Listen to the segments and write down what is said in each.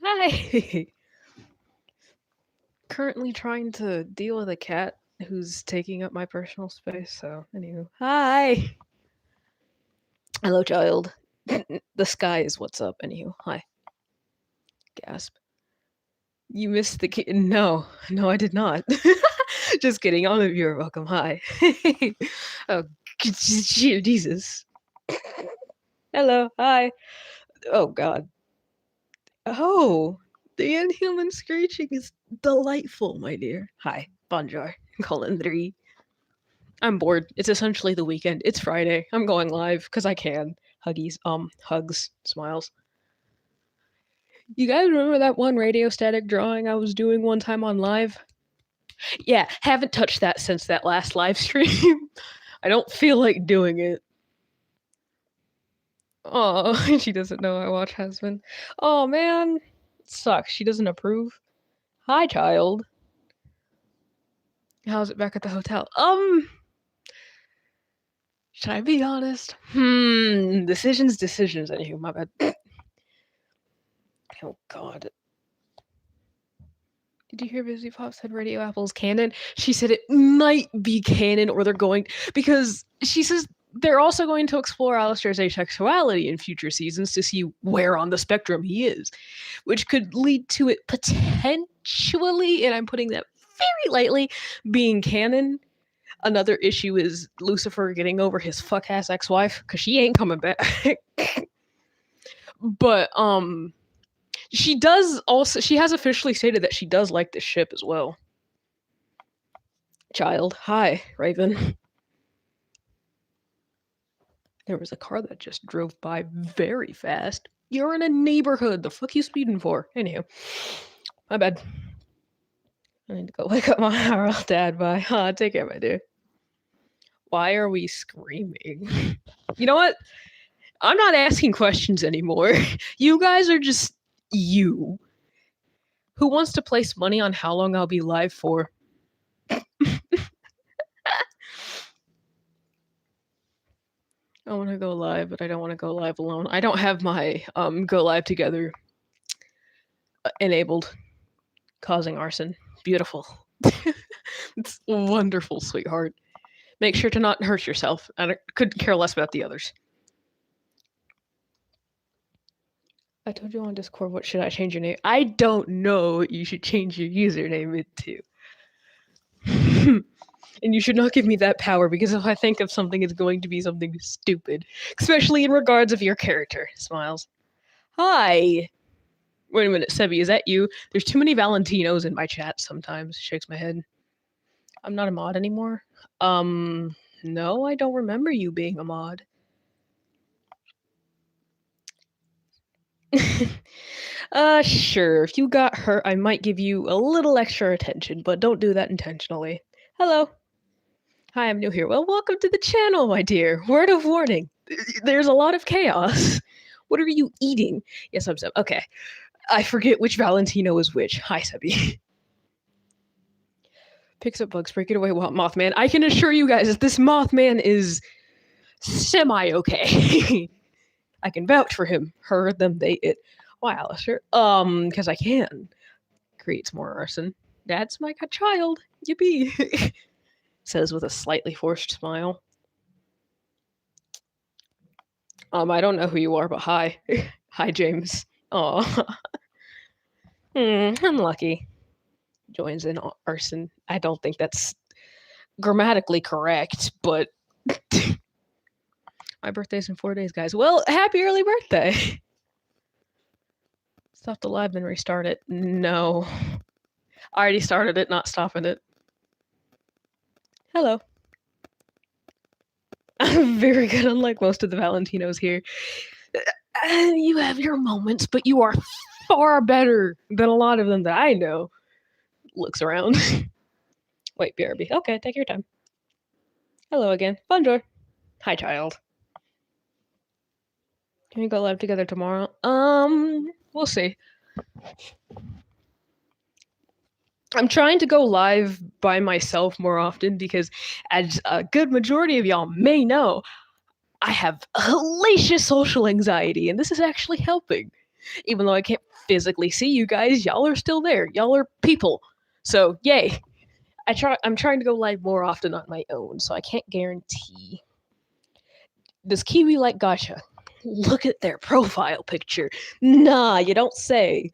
Hi. Currently trying to deal with a cat who's taking up my personal space, so anywho. Hi. Hello, child. The sky is what's up, anywho. Hi. Gasp. You missed the kid. No, I did not. Just kidding. All of you are welcome. Hi. Oh, Jesus. Hello. Hi. Oh, God. Oh, the inhuman screeching is delightful, my dear. Hi. Bonjour. Colin 3. I'm bored. It's essentially the weekend. It's Friday. I'm going live because I can. Huggies. Hugs. Smiles. You guys remember that one radio static drawing I was doing one time on live? Yeah, haven't touched that since that last live stream. I don't feel like doing it. Oh, she doesn't know I watch Husband. Oh man, it sucks. She doesn't approve. Hi, child. How's it back at the hotel? Should I be honest? Decisions. Anywho, my bad. Oh God. Did you hear Busy Pop said Radio Apple's canon? She said it might be canon, or they're going because she says they're also going to explore Alistair's asexuality in future seasons to see where on the spectrum he is, which could lead to it potentially, and I'm putting that very lightly, being canon. Another issue is Lucifer getting over his fuck ass ex-wife because she ain't coming back. But she has officially stated that she does like this ship as well. Child. Hi, Raven. There was a car that just drove by very fast. You're in a neighborhood. The fuck you speeding for? Anywho. My bad. I need to go wake up my hour old dad. Bye. Take care, my dear. Why are we screaming? You know what? I'm not asking questions anymore. You guys are just you. Who wants to place money on how long I'll be live for? I want to go live, but I don't want to go live alone. I don't have my go live together enabled, causing arson. Beautiful. It's wonderful, sweetheart. Make sure to not hurt yourself. I couldn't care less about the others. I told you on Discord, what should I change your name? I don't know what you should change your username into. And you should not give me that power, because if I think of something, it's going to be something stupid. Especially in regards of your character. Smiles. Hi. Wait a minute, Sebi, is that you? There's too many Valentinos in my chat sometimes. Shakes my head. I'm not a mod anymore? No, I don't remember you being a mod. Sure. If you got hurt, I might give you a little extra attention, but don't do that intentionally. Hello. Hi, I'm new here. Well, welcome to the channel, my dear. Word of warning. There's a lot of chaos. What are you eating? Yes, I'm Seb. Okay. I forget which Valentino is which. Hi, Sebi. Picks up bugs, break it away, Mothman. I can assure you guys that this Mothman is semi-okay. I can vouch for him. Her, them, they, it. Why, Alistair? Because I can. Creates more arson. That's my child. Yippee. Says with a slightly forced smile. I don't know who you are, but hi. Hi, James. Aw. I'm lucky. Joins in arson. I don't think that's grammatically correct, but my birthday's in 4 days, guys. Well, happy early birthday. Stop the live, then restart it. No. I already started it, not stopping it. Hello. I'm very good, unlike most of the Valentinos here. You have your moments, but you are far better than a lot of them that I know. Looks around. Wait, BRB. Okay, take your time. Hello again. Bonjour. Hi, child. Can we go live together tomorrow? We'll see. I'm trying to go live by myself more often because, as a good majority of y'all may know, I have hellacious social anxiety, and this is actually helping. Even though I can't physically see you guys, y'all are still there. Y'all are people. So, yay. I'm trying to go live more often on my own, so I can't guarantee. Does Kiwi like gacha? Look at their profile picture. Nah, you don't say.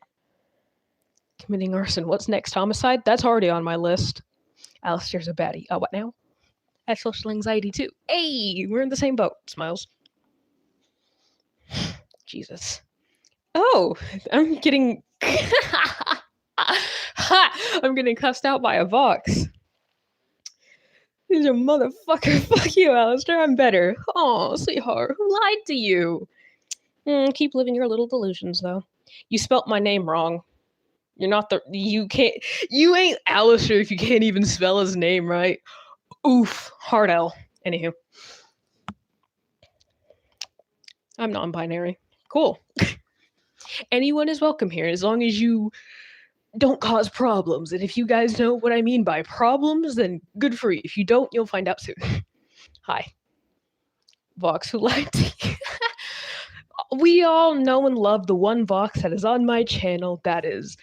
Committing arson. What's next? Homicide? That's already on my list. Alistair's a baddie. Oh, what now? I have social anxiety too. Hey, we're in the same boat. Smiles. Jesus. Oh, I'm getting. I'm getting cussed out by a Vox. He's a motherfucker. Fuck you, Alistair. I'm better. Oh, sweetheart. Who lied to you? Keep living your little delusions, though. You spelt my name wrong. You're not the. You can't. You ain't Alistair if you can't even spell his name right. Oof. Hard L. Anywho. I'm non binary. Cool. Anyone is welcome here as long as you don't cause problems. And if you guys know what I mean by problems, then good for you. If you don't, you'll find out soon. Hi. Vox who lied to you. We all know and love the one Vox that is on my channel that is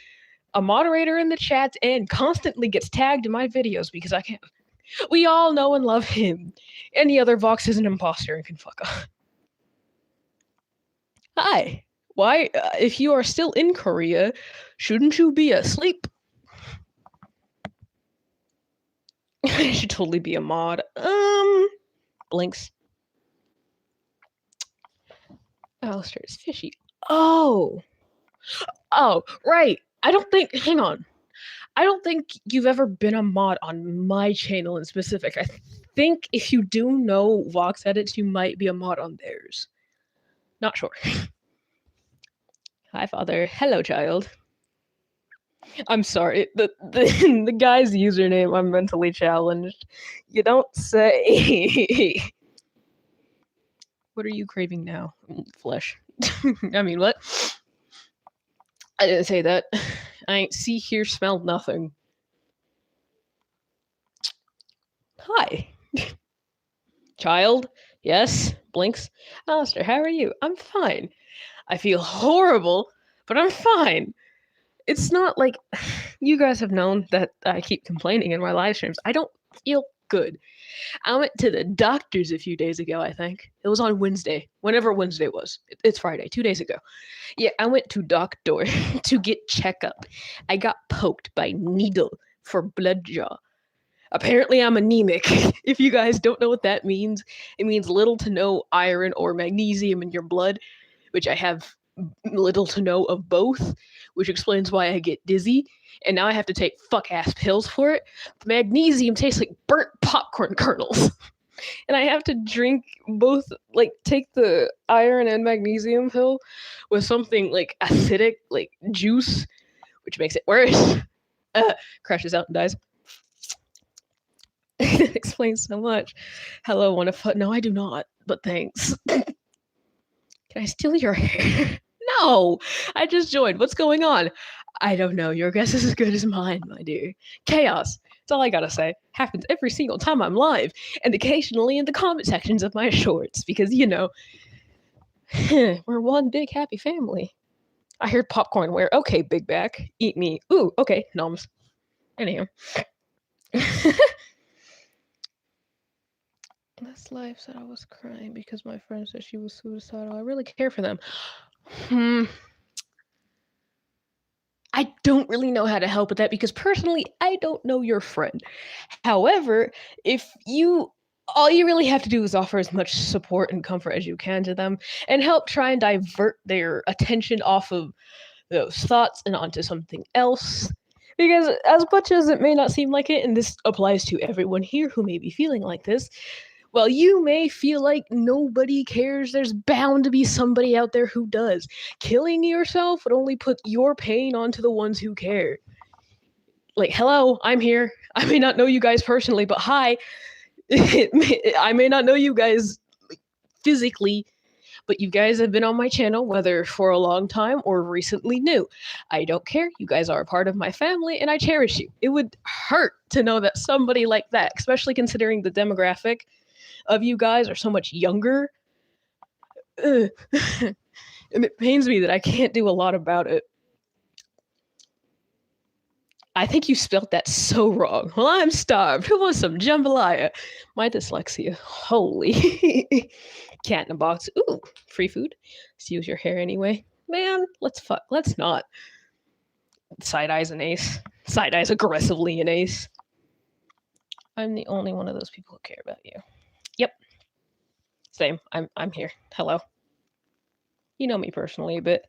a moderator in the chat and constantly gets tagged in my videos because I can't. We all know and love him. Any other Vox is an imposter and can fuck off. Hi. Why, if you are still in Korea, shouldn't you be asleep? I should totally be a mod. Blinks. Alistair is fishy. Oh, right. Hang on. I don't think you've ever been a mod on my channel in specific. I think if you do know Vox Edits, you might be a mod on theirs. Not sure. Hi, father. Hello, child. I'm sorry. The guy's username, I'm mentally challenged. You don't say. What are you craving now? Flesh. I mean, what? I didn't say that. I ain't see, hear, smell nothing. Hi. Child? Yes? Blinks. Alistair, how are you? I'm fine. I feel horrible, but I'm fine. It's not like you guys have known that I keep complaining in my live streams. I don't feel good. I went to the doctor's a few days ago, I think. It was on Wednesday, whenever Wednesday was. It's Friday, 2 days ago. Yeah, I went to doctor to get checkup. I got poked by needle for blood jaw. Apparently I'm anemic. If you guys don't know what that means, it means little to no iron or magnesium in your blood, which I have little to no of both, which explains why I get dizzy. And now I have to take fuck-ass pills for it. The magnesium tastes like burnt popcorn kernels. And I have to drink both, like, take the iron and magnesium pill with something, like, acidic, like, juice, which makes it worse. Crashes out and dies. It explains so much. Hello, wanna fuck? No, I do not, but thanks. Can I steal your hair? No! I just joined. What's going on? I don't know. Your guess is as good as mine, my dear. Chaos. That's all I gotta say. Happens every single time I'm live, and occasionally in the comment sections of my shorts, because, you know, we're one big happy family. I heard popcorn where, okay, big back, eat me. Ooh, okay, noms. Anyhow. Last life said I was crying because my friend said she was suicidal. I really care for them. I don't really know how to help with that because personally, I don't know your friend. However, all you really have to do is offer as much support and comfort as you can to them and help try and divert their attention off of those thoughts and onto something else. Because as much as it may not seem like it, and this applies to everyone here who may be feeling like this, well, you may feel like nobody cares. There's bound to be somebody out there who does. Killing yourself would only put your pain onto the ones who care. Like, hello, I'm here. I may not know you guys personally, but hi. I may not know you guys physically, but you guys have been on my channel, whether for a long time or recently new. I don't care. You guys are a part of my family, and I cherish you. It would hurt to know that somebody like that, especially considering the demographic of you guys are so much younger. And it pains me that I can't do a lot about it. I think you spelt that so wrong. Well, I'm starved. Who wants some jambalaya? My dyslexia. Holy. Cat in a box. Ooh, free food. Let's use your hair anyway. Man, let's fuck. Let's not. Side eye's an ace. Side eye's aggressively an ace. I'm the only one of those people who care about you. Yep. Same. I'm here. Hello. You know me personally, but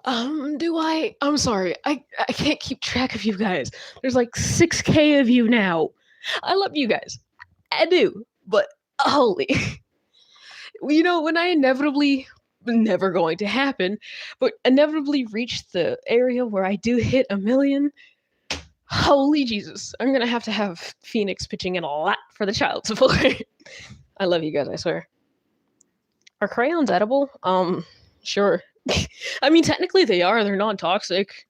do I? I'm sorry. I can't keep track of you guys. There's like 6K of you now. I love you guys. I do. But holy. You know, when I inevitably never going to happen, but inevitably reach the area where I do hit 1,000,000, holy Jesus. I'm gonna have to have Phoenix pitching in a lot for the child support. I love you guys, I swear. Are crayons edible? Sure. I mean, technically they are. They're non-toxic.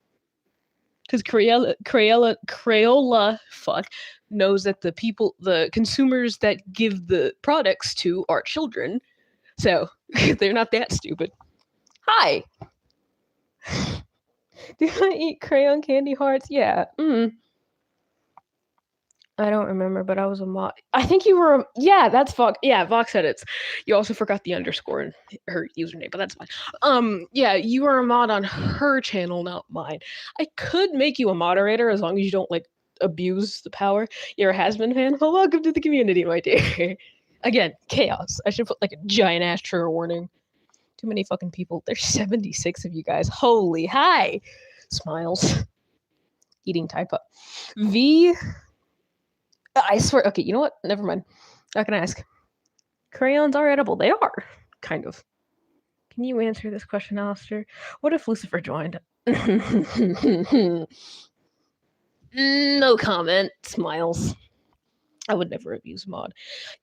Because Crayola, fuck, knows that the consumers that give the products to are children. So, they're not that stupid. Hi! Do I eat crayon candy hearts? Yeah. I don't remember, but I was a mod. I think you were. Yeah, that's Vox. Yeah, Vox edits. You also forgot the underscore in her username, but that's fine. Yeah, you are a mod on her channel, not mine. I could make you a moderator as long as you don't like abuse the power. You're a has-been fan. Well, welcome to the community, my dear. Again, chaos. I should put like a giant ass trigger warning. Too many fucking people. There's 76 of you guys. Holy hi. Smiles. Eating type up. V. I swear. Okay, you know what? Never mind. Not gonna ask. Crayons are edible. They are. Kind of. Can you answer this question, Alistair? What if Lucifer joined? No comment. Smiles. I would never abuse mod.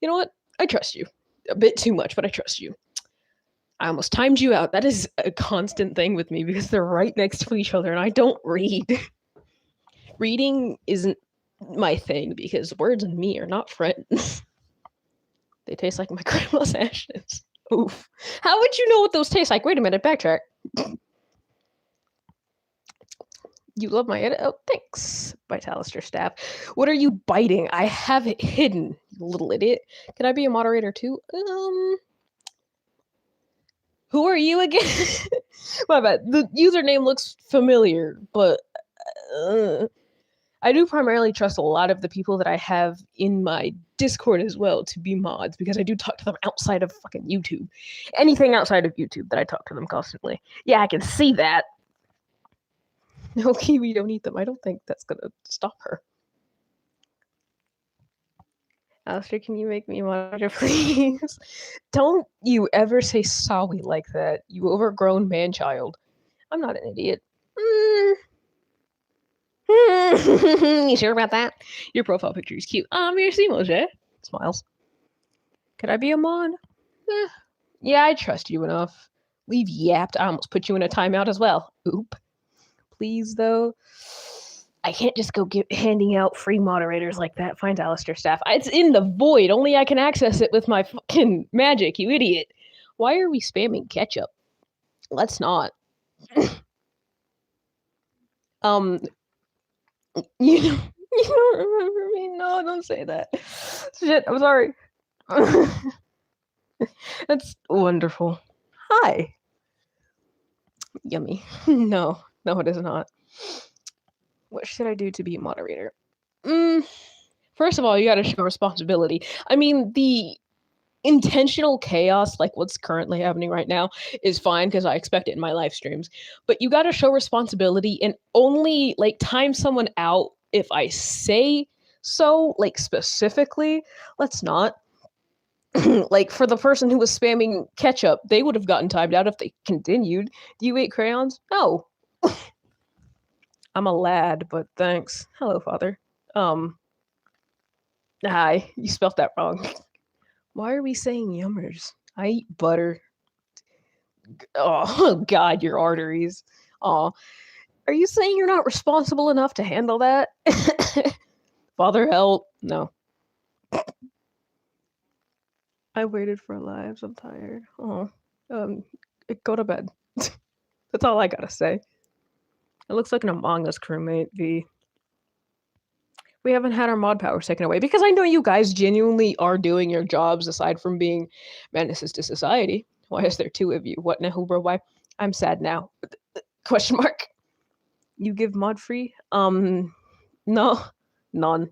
You know what? I trust you. A bit too much, but I trust you. I almost timed you out. That is a constant thing with me because they're right next to each other and I don't read. Reading isn't my thing because words and me are not friends. They taste like my grandma's ashes. Oof. How would you know what those taste like? Wait a minute, backtrack. You love my edit? Oh, thanks, Vitalister staff. What are you biting? I have it hidden, you little idiot. Can I be a moderator too? Who are you again? My bad. The username looks familiar, but I do primarily trust a lot of the people that I have in my Discord as well to be mods because I do talk to them outside of fucking YouTube. Anything outside of YouTube that I talk to them constantly. Yeah, I can see that. No, Kiwi, don't eat them. I don't think that's gonna stop her. Alistair, can you make me a moderator, please? Don't you ever say sorry like that, you overgrown man-child. I'm not an idiot. You sure about that? Your profile picture is cute. Merci, Moshe. Smiles. Could I be a mod? Yeah, I trust you enough. We've yapped. I almost put you in a timeout as well. Oop. Please, though. I can't just go handing out free moderators like that. Find Alistair staff. It's in the void. Only I can access it with my fucking magic, you idiot. Why are we spamming ketchup? Let's not. You don't remember me? No, don't say that. Shit, I'm sorry. That's wonderful. Hi. Yummy. No, it is not. What should I do to be a moderator? First of all, you gotta show responsibility. I mean, the intentional chaos, like what's currently happening right now, is fine because I expect it in my live streams. But you gotta show responsibility and only like time someone out if I say so, like specifically. Let's not. Like for the person who was spamming ketchup, they would have gotten timed out if they continued. Do you eat crayons? No. I'm a lad, but thanks. Hello, father. Hi. You spelt that wrong. Why are we saying yummers? I eat butter. Oh, God, your arteries. Oh, are you saying you're not responsible enough to handle that? Father, help. No. I waited for lives. I'm tired. Oh, go to bed. That's all I gotta say. It looks like an Among Us crewmate, V. We haven't had our mod powers taken away because I know you guys genuinely are doing your jobs aside from being menaces to society. Why is there two of you? What now, bro? Why? I'm sad now. Question mark. You give mod free? No. None.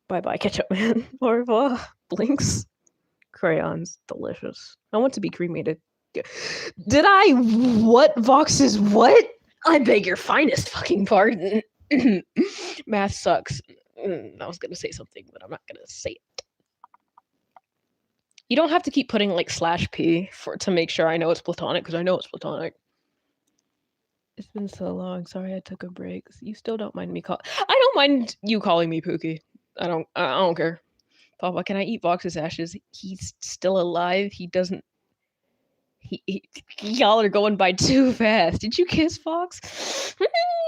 Bye-bye, ketchup man. Au revoir. Blinks. Crayons. Delicious. I want to be cremated. Did I? What? Vox's what? I beg your finest fucking pardon. Math sucks. I was gonna say something, but I'm not gonna say it. You don't have to keep putting like /p to make sure I know it's platonic, because I know it's platonic. It's been so long. Sorry I took a break. You still don't mind me I don't mind you calling me Pookie. I don't care. Papa, can I eat Vox's ashes? He's still alive. He doesn't. Y'all are going by too fast. Did you kiss Fox?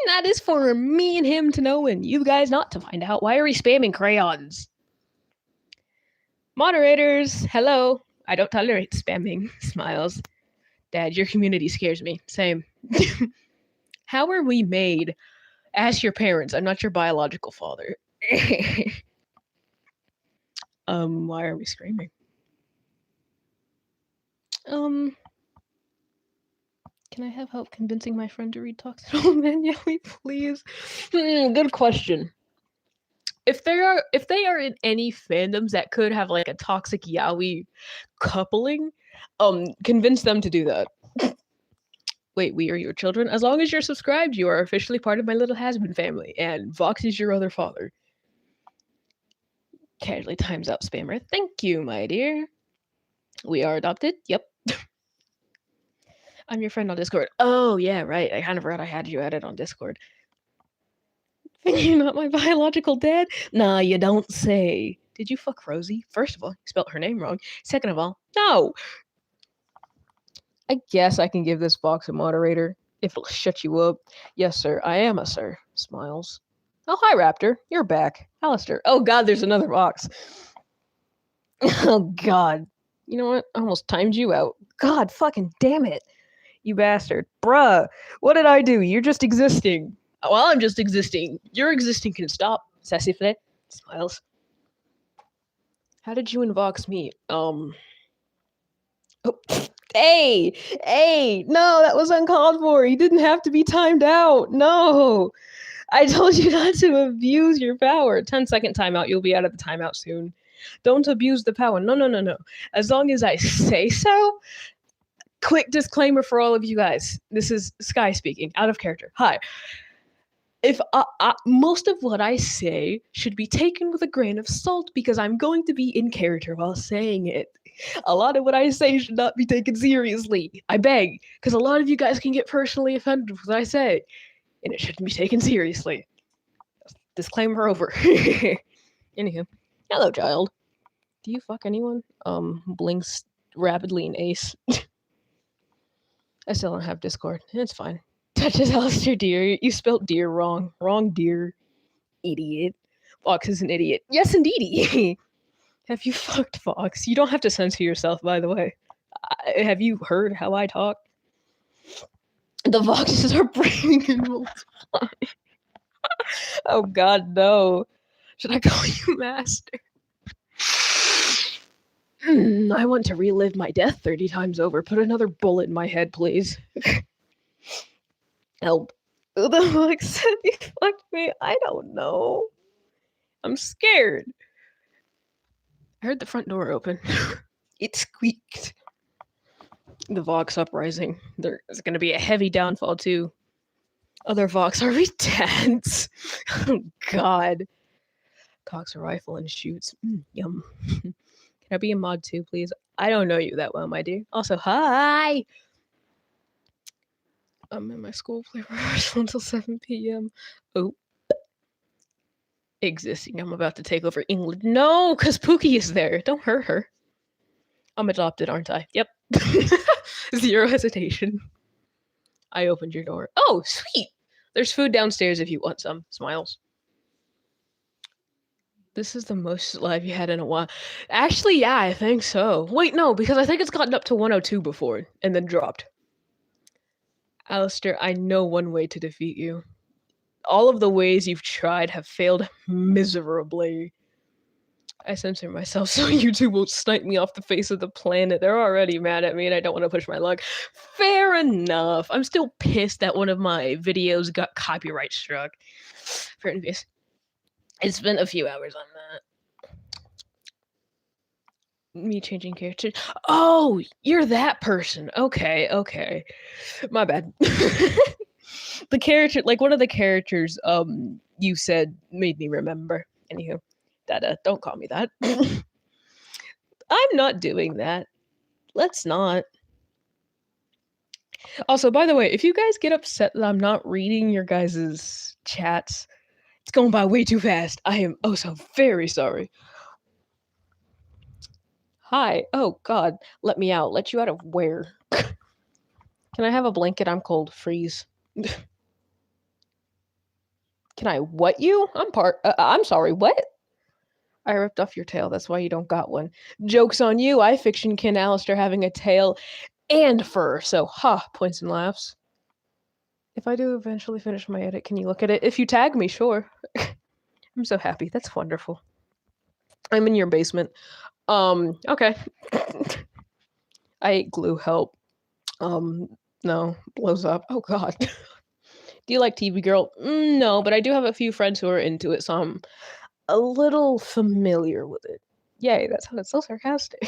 That is for me and him to know and you guys not to find out. Why are we spamming crayons? Moderators, hello. I don't tolerate spamming. Smiles. Dad, your community scares me. Same. How are we made? Ask your parents. I'm not your biological father. Why are we screaming? Can I have help convincing my friend to read Toxic Old Man Yaoi, please? Good question. If they are in any fandoms that could have like a toxic yaoi coupling, convince them to do that. Wait, we are your children? As long as you're subscribed, you are officially part of my little has-been family, and Vox is your other father. Casually times out spammer. Thank you, my dear. We are adopted? Yep. I'm your friend on Discord. Oh, yeah, right. I kind of forgot I had you added on Discord. You're not my biological dad? Nah, you don't say. Did you fuck Rosie? First of all, you spelled her name wrong. Second of all, no. I guess I can give this box a moderator if it'll shut you up. Yes, sir. I am a sir. Smiles. Oh, hi, Raptor. You're back. Alistair. Oh, God, there's another box. Oh, God. You know what? I almost timed you out. God fucking damn it. You bastard. Bruh. What did I do? You're just existing. Well, I'm just existing. Your existing can stop. Sassy Flet. Smiles. How did you and Vox meet? Oh. Hey, no, that was uncalled for. You didn't have to be timed out. No. I told you not to abuse your power. 10-second timeout. You'll be out of the timeout soon. Don't abuse the power. No. As long as I say so. Quick disclaimer for all of you guys. This is Sky speaking, out of character. Hi. If most of what I say should be taken with a grain of salt because I'm going to be in character while saying it. A lot of what I say should not be taken seriously. I beg, because a lot of you guys can get personally offended with what I say, and it shouldn't be taken seriously. Disclaimer over. Anywho, hello, child. Do you fuck anyone? Blinks rapidly in Ace. I still don't have Discord. It's fine. Touches Alistair deer. You spelt deer wrong. Wrong deer. Idiot. Fox is an idiot. Yes, indeedy. Have you fucked Fox? You don't have to censor yourself, by the way. Have you heard how I talk? The Foxes are breeding and multiplying. Oh God, no. Should I call you master? I want to relive my death 30 times over. Put another bullet in my head, please. Help. Who the fuck said you fucked me? I don't know. I'm scared. I heard the front door open. It squeaked. The Vox uprising. There's going to be a heavy downfall, too. Other Vox are retards. Oh, God. Cocks a rifle and shoots. Yum. Can I be a mod, too, please? I don't know you that well, my dear. Also, hi! I'm in my school play rehearsal until 7 p.m. Oh. Existing. I'm about to take over England. No, because Pookie is there. Don't hurt her. I'm adopted, aren't I? Yep. Zero hesitation. I opened your door. Oh, sweet. There's food downstairs if you want some. Smiles. This is the most live you had in a while. Actually, yeah, I think so. Wait, no, because I think it's gotten up to 102 before and then dropped. Alistair, I know one way to defeat you. All of the ways you've tried have failed miserably. I censor myself so YouTube won't snipe me off the face of the planet. They're already mad at me and I don't want to push my luck. Fair enough. I'm still pissed that one of my videos got copyright struck. Fair enough. I spent a few hours on that. Me changing character. Oh, you're that person. Okay. My bad. The character, like one of the characters you said made me remember. Anywho, Dada, don't call me that. I'm not doing that. Let's not. Also, by the way, if you guys get upset that I'm not reading your guys' chats, it's going by way too fast. I am oh so very sorry. Hi. Oh god, let me out. Let you out of where? Can I have a blanket? I'm cold. Freeze. Can I what you? I'm sorry, what? I ripped off your tail, that's why you don't got one. Joke's on you, I fiction kin Alistair having a tail and fur, so ha, points and laughs. If I do eventually finish my edit, can you look at it? If you tag me, sure. I'm so happy, that's wonderful. I'm in your basement. Okay. I ate glue, help. No, blows up. Oh god. Do you like TV Girl? No, but I do have a few friends who are into it, so I'm a little familiar with it. Yay, that sounded so sarcastic.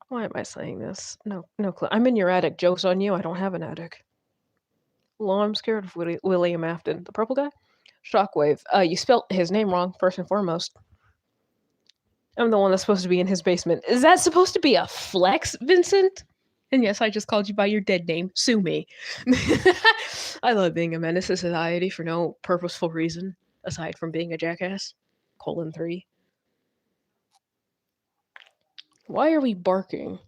Why am I saying this? No clue. I'm in your attic. Joke's on you. I don't have an attic. Well, I'm scared of William Afton. The purple guy? Shockwave. You spelt his name wrong, first and foremost. I'm the one that's supposed to be in his basement. Is that supposed to be a flex, Vincent? And yes, I just called you by your dead name. Sue me. I love being a menace to society for no purposeful reason, aside from being a jackass. 3. Why are we barking?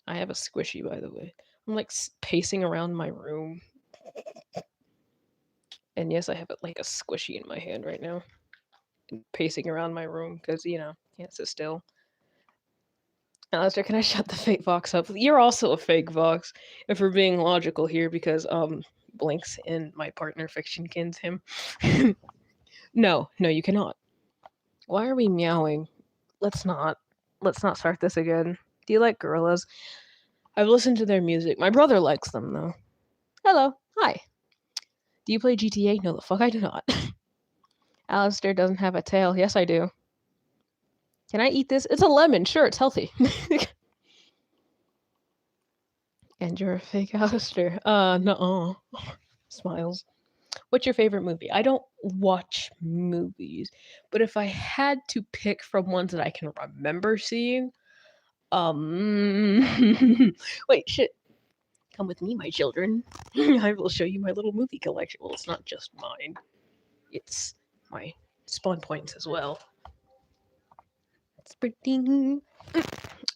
I have a squishy, by the way. I'm like pacing around my room. And yes, I have like a squishy in my hand right now. Pacing around my room because, you know, can't sit still. Alistair, can I shut the fake Vox up? You're also a fake Vox, if we're being logical here, because Blinks and my partner Fictionkins him. No, you cannot. Why are we meowing? Let's not start this again. Do you like Gorillaz? I've listened to their music. My brother likes them though. Hello, hi. Do you play GTA? No, the fuck I do not. Alistair doesn't have a tail. Yes, I do. Can I eat this? It's a lemon. Sure, it's healthy. And you're a fake Alistair. Nuh-uh. Smiles. What's your favorite movie? I don't watch movies, but if I had to pick from ones that I can remember seeing, wait, shit. Come with me, my children. I will show you my little movie collection. Well, it's not just mine. It's my Spawn Points as well. It's pretty.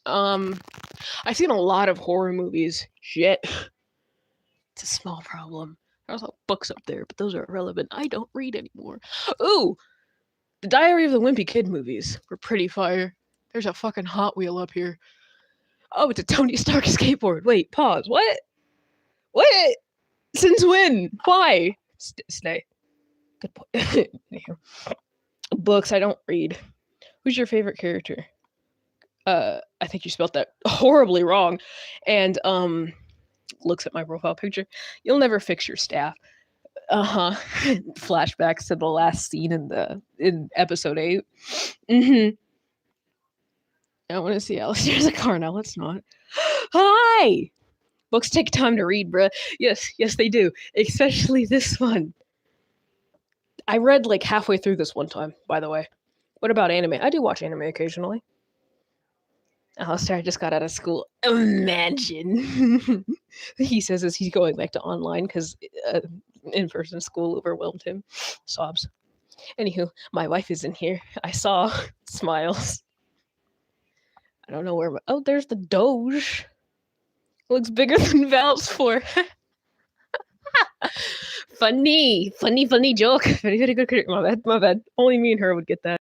I've seen a lot of horror movies. Shit. It's a small problem. There's books up there, but those are irrelevant. I don't read anymore. Ooh! The Diary of the Wimpy Kid movies were pretty fire. There's a fucking Hot Wheel up here. Oh, it's a Tony Stark skateboard. Wait, pause. What? What? Since when? Why? Stay. Good point. Books I don't read. Who's your favorite character? I think you spelled that horribly wrong. And looks at my profile picture. You'll never fix your staff. Flashbacks to the last scene in episode 8. I want to see Alistair's a car now. Let's not. Hi. Books take time to read, bruh. Yes, they do. Especially this one. I read like halfway through this one time, by the way. What about anime? I do watch anime occasionally. Alistair just got out of school. Imagine. He says as he's going back to online because in-person school overwhelmed him. Sobs. Anywho, my wife is in here. I saw. Smiles. I don't know where. Oh, there's the Doge. Looks bigger than Valve's for. Funny joke. Very good. My bad. Only me and her would get that.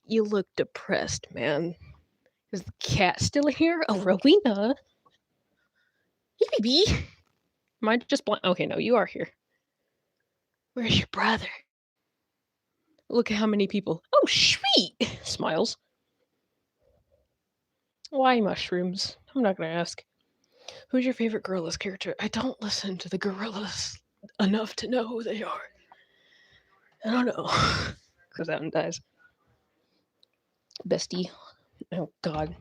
You look depressed, man. Is the cat still here? Oh, Rowena. Hey, baby. Am I just blind? Okay, no, you are here. Where's your brother? Look at how many people. Oh, sweet! Smiles. Why mushrooms? I'm not gonna ask. Who's your favorite Gorillaz character? I don't listen to the Gorillaz enough to know who they are. I don't know. Goes out and dies. Bestie. Oh, God.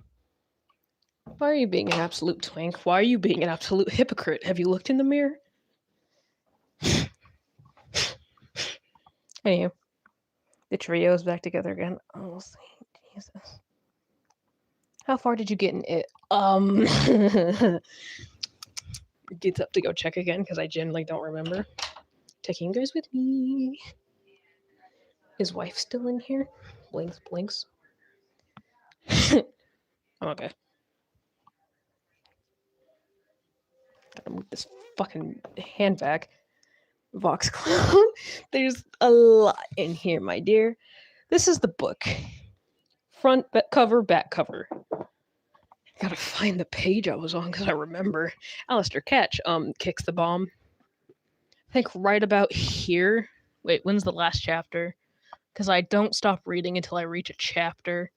Why are you being an absolute twink? Why are you being an absolute hypocrite? Have you looked in the mirror? Anywho. The trio's back together again. Oh, Jesus. How far did you get in it? Gets up to go check again because I generally don't remember. Taking you guys with me. His wife's still in here? Blinks, blinks. I'm okay. Gotta move this fucking hand back. Vox Clown. There's a lot in here, my dear. This is the book. Front cover, back cover. Gotta find the page I was on because I remember. Alistair Catch kicks the bomb. I think right about here. Wait, when's the last chapter? Because I don't stop reading until I reach a chapter.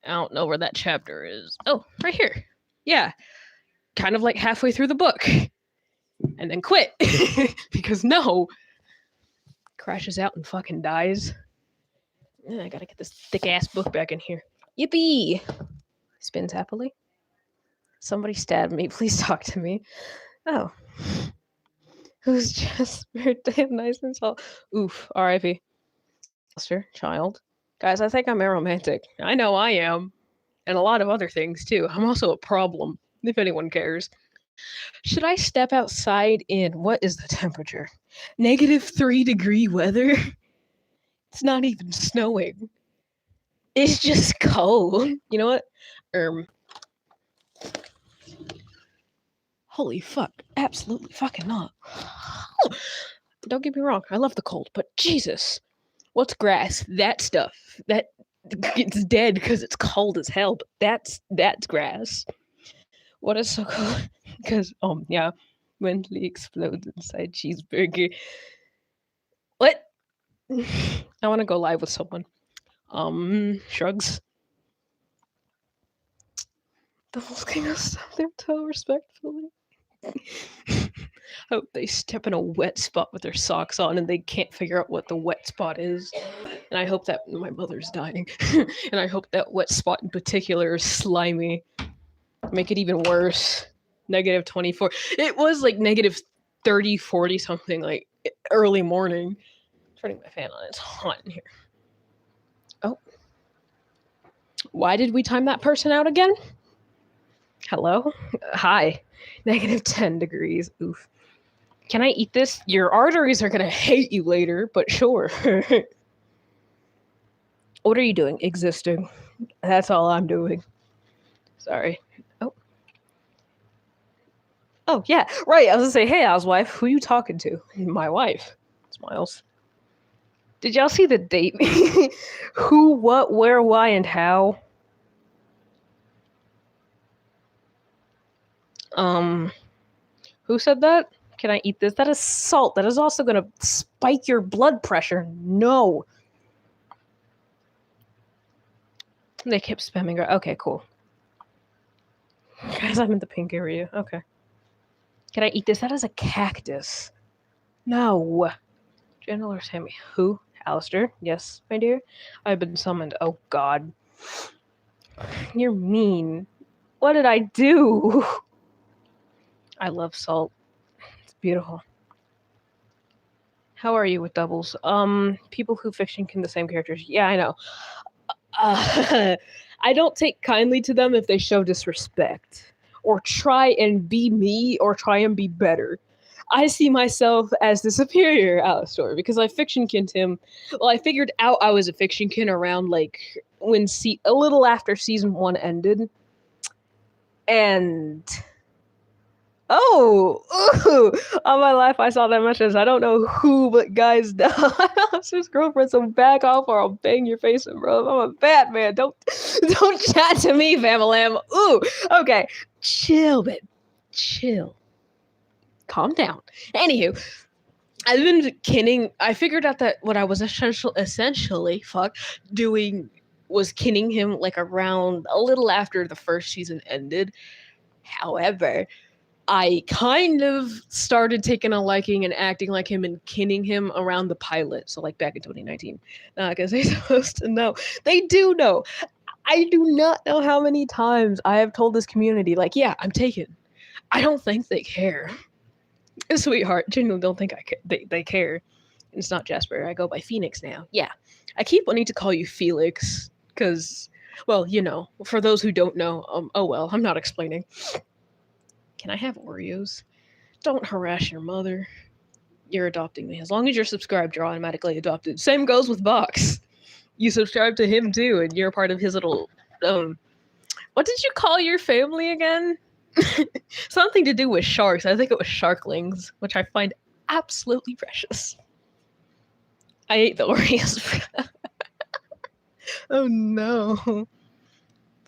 I don't know where that chapter is. Oh, right here. Yeah. Kind of like halfway through the book. And then quit. Because no. Crashes out and fucking dies. I gotta get this thick ass book back in here. Yippee! Spins happily. Somebody stabbed me. Please talk to me. Oh. Who's just very damn nice and tall. Oof. R.I.P. Child. Guys, I think I'm aromantic. I know I am. And a lot of other things too. I'm also a problem, if anyone cares. Should I step outside in what is the temperature? -3-degree weather? It's not even snowing. It's just cold. You know what? Holy fuck. Absolutely fucking not. Don't get me wrong. I love the cold, but Jesus. What's grass? That stuff. That it's dead because it's cold as hell, but that's grass. What is so cool? Because, yeah. Mentally explodes inside cheeseburger. What? I want to go live with someone. Shrugs. The Volcano stamp their toe respectfully. Hope they step in a wet spot with their socks on and they can't figure out what the wet spot is. And I hope that my mother's dying. And I hope that wet spot in particular is slimy. Make it even worse. -24. It was like -30, 40 something, like early morning. Turning my fan on. It's hot in here. Oh. Why did we time that person out again? Hello? Hi. -10 degrees. Oof. Can I eat this? Your arteries are gonna hate you later, but sure. What are you doing? Existing. That's all I'm doing. Sorry. Oh. Oh, yeah. Right. I was gonna say, hey, housewife, who you talking to? My wife. Smiles. Did y'all see the date? Who, what, where, why, and how? Who said that? Can I eat this? That is salt. That is also gonna spike your blood pressure. No. They kept spamming her. Okay, cool. Guys, I'm in the pink area. Okay. Can I eat this? That is a cactus. No. Chandler Sammy. Who? Alistair. Yes, my dear. I've been summoned. Oh, God. You're mean. What did I do? I love salt. It's beautiful. How are you with doubles? People who fiction can the same characters. Yeah, I know. I don't take kindly to them if they show disrespect or try and be me or try and be better. I see myself as the superior Alistair because I fiction kinned him. Well, I figured out I was a fiction kin around like when a little after season 1 ended. And ooh, all my life I saw that much as I don't know who, but guys, Alistair's girlfriend, so back off or I'll bang your face in, bro. I'm a bad man. Don't chat to me, Famalam. Ooh, okay, chill, babe. chill. Calm down. Anywho, I've been kinning. I figured out that what I was essentially doing was kinning him like around a little after the first season ended. However, I kind of started taking a liking and acting like him and kinning him around the pilot. So like back in 2019. Because they're supposed to know. They do know. I do not know how many times I have told this community, like, yeah, I'm taken. I don't think they care. Sweetheart, genuinely don't think they care. It's not Jasper. I go by Phoenix now. Yeah. I keep wanting to call you Felix because, well, you know, for those who don't know, oh well, I'm not explaining. Can I have Oreos? Don't harass your mother. You're adopting me. As long as you're subscribed, you're automatically adopted. Same goes with Box. You subscribe to him too, and you're part of his little, what did you call your family again? Something to do with sharks. I think it was sharklings, which I find absolutely precious. I ate the Oreos. Oh no.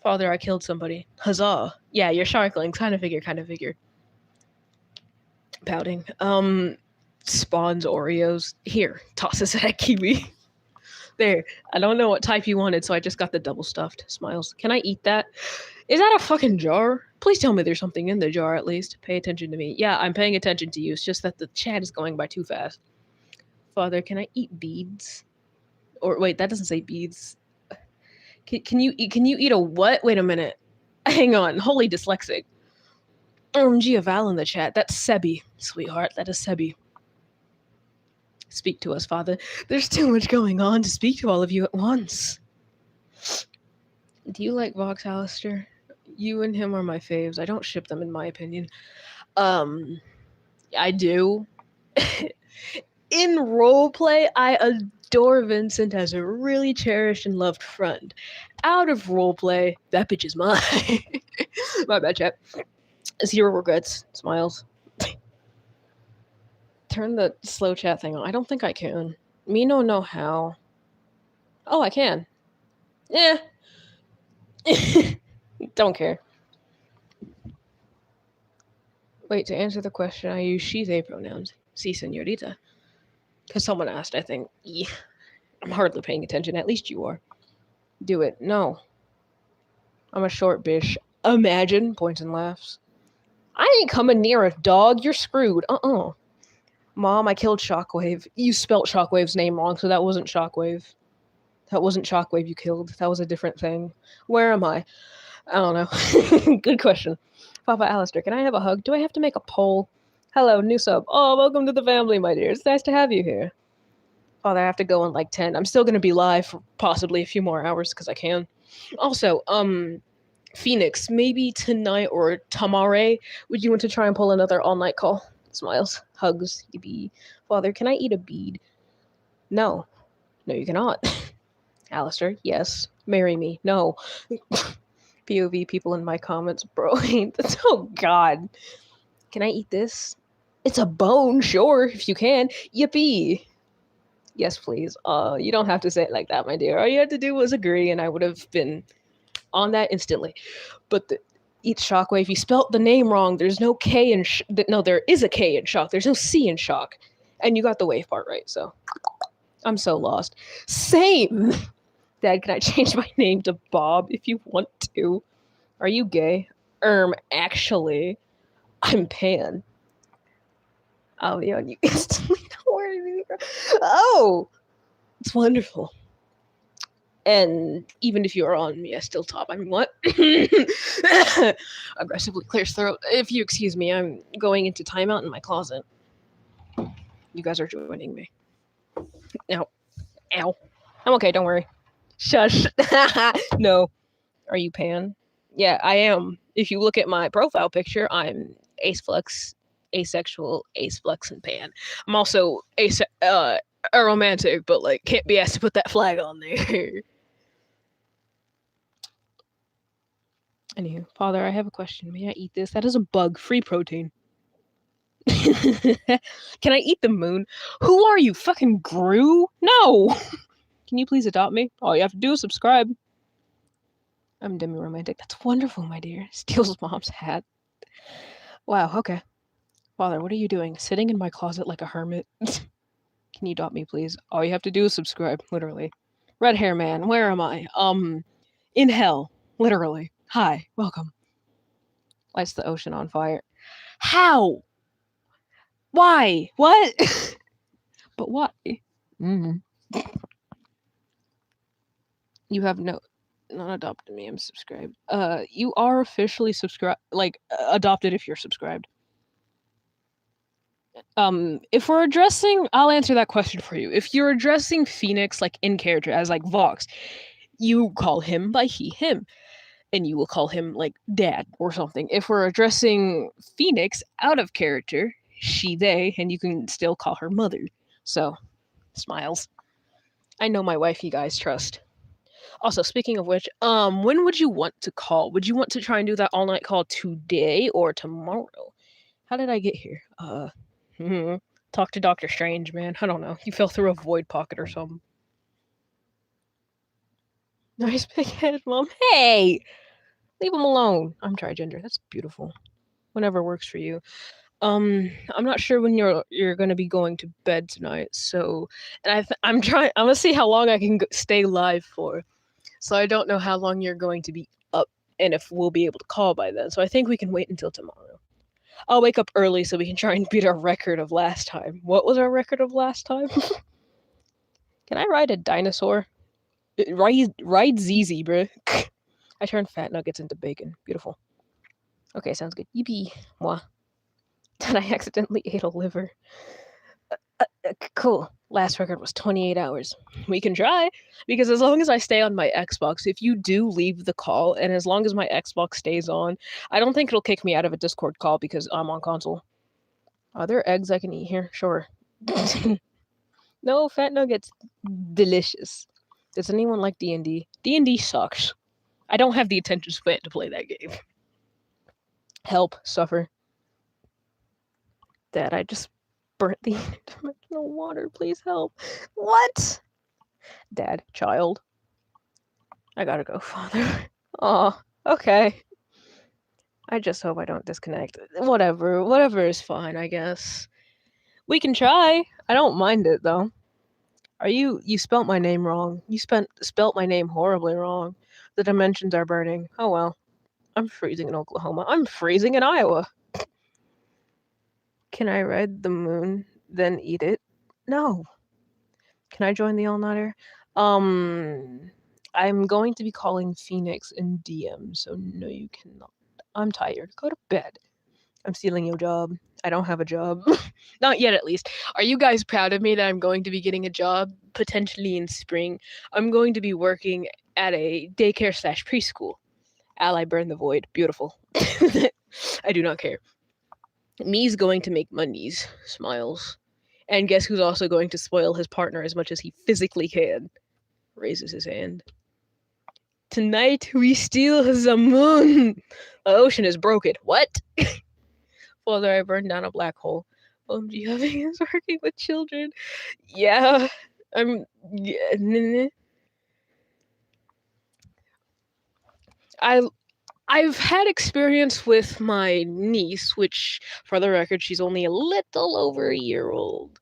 Father, I killed somebody. Huzzah. Yeah, you're sharklings. Kind of figure. Pouting. Spawns Oreos. Here, tosses it at Kiwi. There. I don't know what type you wanted, so I just got the double stuffed. Smiles. Can I eat that? Is that a fucking jar? Please tell me there's something in the jar at least. Pay attention to me. Yeah, I'm paying attention to you. It's just that the chat is going by too fast. Father, can I eat beads? Or wait, that doesn't say beads. Can you eat a what? Wait a minute. Hang on. Holy dyslexic. Gia Val in the chat. That's Sebi, sweetheart. That is Sebi. Speak to us, Father. There's too much going on to speak to all of you at once. Do you like Vox, Alistair? You and him are my faves. I don't ship them, in my opinion. I do. In roleplay, I adore Vincent as a really cherished and loved friend. Out of roleplay, that bitch is mine. My bad, chat. Zero regrets. Smiles. Turn the slow chat thing on. I don't think I can. Me no know how. Oh, I can. Yeah. Don't care. Wait, to answer the question, I use she, they pronouns. Si, senorita. Because someone asked, I think. Yeah. I'm hardly paying attention. At least you are. Do it. No. I'm a short bish. Imagine. Points and laughs. I ain't coming near a dog. You're screwed. Mom, I killed Shockwave. You spelt Shockwave's name wrong, so that wasn't Shockwave. That wasn't Shockwave you killed. That was a different thing. Where am I? I don't know. Good question. Papa Alistair, can I have a hug? Do I have to make a poll? Hello, new sub. Oh, welcome to the family, my dear. It's nice to have you here. Father, I have to go in like 10. I'm still going to be live for possibly a few more hours because I can. Also, Phoenix, maybe tonight or tomorrow, would you want to try and pull another all-night call? Smiles. Hugs. Yippee. Father, can I eat a bead? No. No, you cannot. Alistair, yes. Marry me. No. POV people in my comments, bro. Oh, God. Can I eat this? It's a bone, sure, if you can. Yippee. Yes, please. You don't have to say it like that, my dear. All you had to do was agree, and I would have been on that instantly. But eat Shockwave. You spelt the name wrong. There's no K in no, there is a K in shock. There's no C in shock. And you got the wave part right, so I'm so lost. Same. Dad, can I change my name to Bob if you want to? Are you gay? Actually, I'm Pan. I'll be on you instantly. Don't worry. Oh, it's wonderful. And even if you are on me, I still top. I mean, what? Aggressively clears throat. If you excuse me, I'm going into timeout in my closet. You guys are joining me. Ow. Ow. I'm okay, don't worry. Shush. No. Are you Pan? Yeah, I am. If you look at my profile picture, I'm Ace Flux, asexual, Ace Flux, and Pan. I'm also a romantic, but like can't be asked to put that flag on there. Anywho, Father, I have a question. May I eat this? That is a bug-free protein. Can I eat the moon? Who are you, fucking Gru? No! Can you please adopt me? All you have to do is subscribe. I'm demi-romantic. That's wonderful, my dear. Steals mom's hat. Wow, okay. Father, what are you doing? Sitting in my closet like a hermit? Can you dot me, please? All you have to do is subscribe, literally. Red hair man, where am I? In hell, literally. Hi, welcome. Lights the ocean on fire. How? Why? What? But why? Mm. You have not adopted me. I'm subscribed. You are officially subscribed, like adopted if you're subscribed. If we're addressing, I'll answer that question for you. If you're addressing Phoenix like in character as like Vox, you call him by he, him, and you will call him like dad or something. If we're addressing Phoenix out of character, she, they, and you can still call her mother. So, smiles. I know my wife you guys trust. Also, speaking of which, when would you want to call? Would you want to try and do that all night call today or tomorrow? How did I get here? Talk to Doctor Strange, man. I don't know. You fell through a void pocket or something. Nice big head, Mom. Hey! Leave him alone. I'm trigender. That's beautiful. Whenever works for you. I'm not sure when you're gonna be going to bed tonight. So, and I'm trying. I'm gonna see how long I can stay live for. So I don't know how long you're going to be up, and if we'll be able to call by then. So I think we can wait until tomorrow. I'll wake up early so we can try and beat our record of last time. What was our record of last time? Can I ride a dinosaur? Ride ZZ, bruh. I turned fat nuggets into bacon. Beautiful. Okay, sounds good. Yippee. Mwah. Did I accidentally ate a liver? Cool. Last record was 28 hours. We can try, because as long as I stay on my Xbox, if you do leave the call, and as long as my Xbox stays on, I don't think it'll kick me out of a Discord call because I'm on console. Are there eggs I can eat here? Sure. No, fat nuggets. Delicious. Does anyone like D&D? D&D sucks. I don't have the attention span to play that game. Help, suffer. Dad, I just burnt the interdimensional water. Please help. What? Dad, child. I gotta go, Father. Aw, okay. I just hope I don't disconnect. Whatever is fine, I guess. We can try. I don't mind it, though. You spelt my name wrong. You spelt my name horribly wrong. The dimensions are burning. Oh well. I'm freezing in Oklahoma. I'm freezing in Iowa. Can I ride the moon, then eat it? No. Can I join the all-nighter? I'm going to be calling Phoenix in DM, so no you cannot. I'm tired. Go to bed. I'm stealing your job. I don't have a job. Not yet, at least. Are you guys proud of me that I'm going to be getting a job, potentially in spring? I'm going to be working at a daycare / preschool. Ally burn the void. Beautiful. I do not care. Me's going to make monies. Smiles. And guess who's also going to spoil his partner as much as he physically can? Raises his hand. Tonight we steal the moon. The ocean is broken. What? Father, I burned down a black hole. OMG, having is working with children. Yeah, I've had experience with my niece, which, for the record, she's only a little over a year old.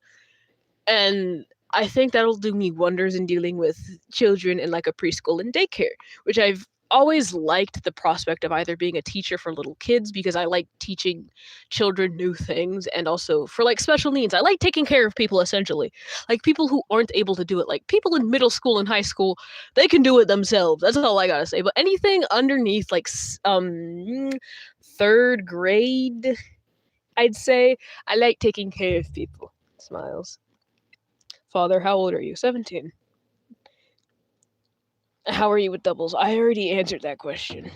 And I think that'll do me wonders in dealing with children in like a preschool and daycare, which I've always liked the prospect of either being a teacher for little kids because I like teaching children new things, and also for like special needs. I like taking care of people, essentially. Like people who aren't able to do it. Like people in middle school and high school, they can do it themselves. That's all I gotta say. But anything underneath like 3rd grade, I'd say I like taking care of people. Smiles. Father, how old are you? 17. How are you with doubles? I already answered that question.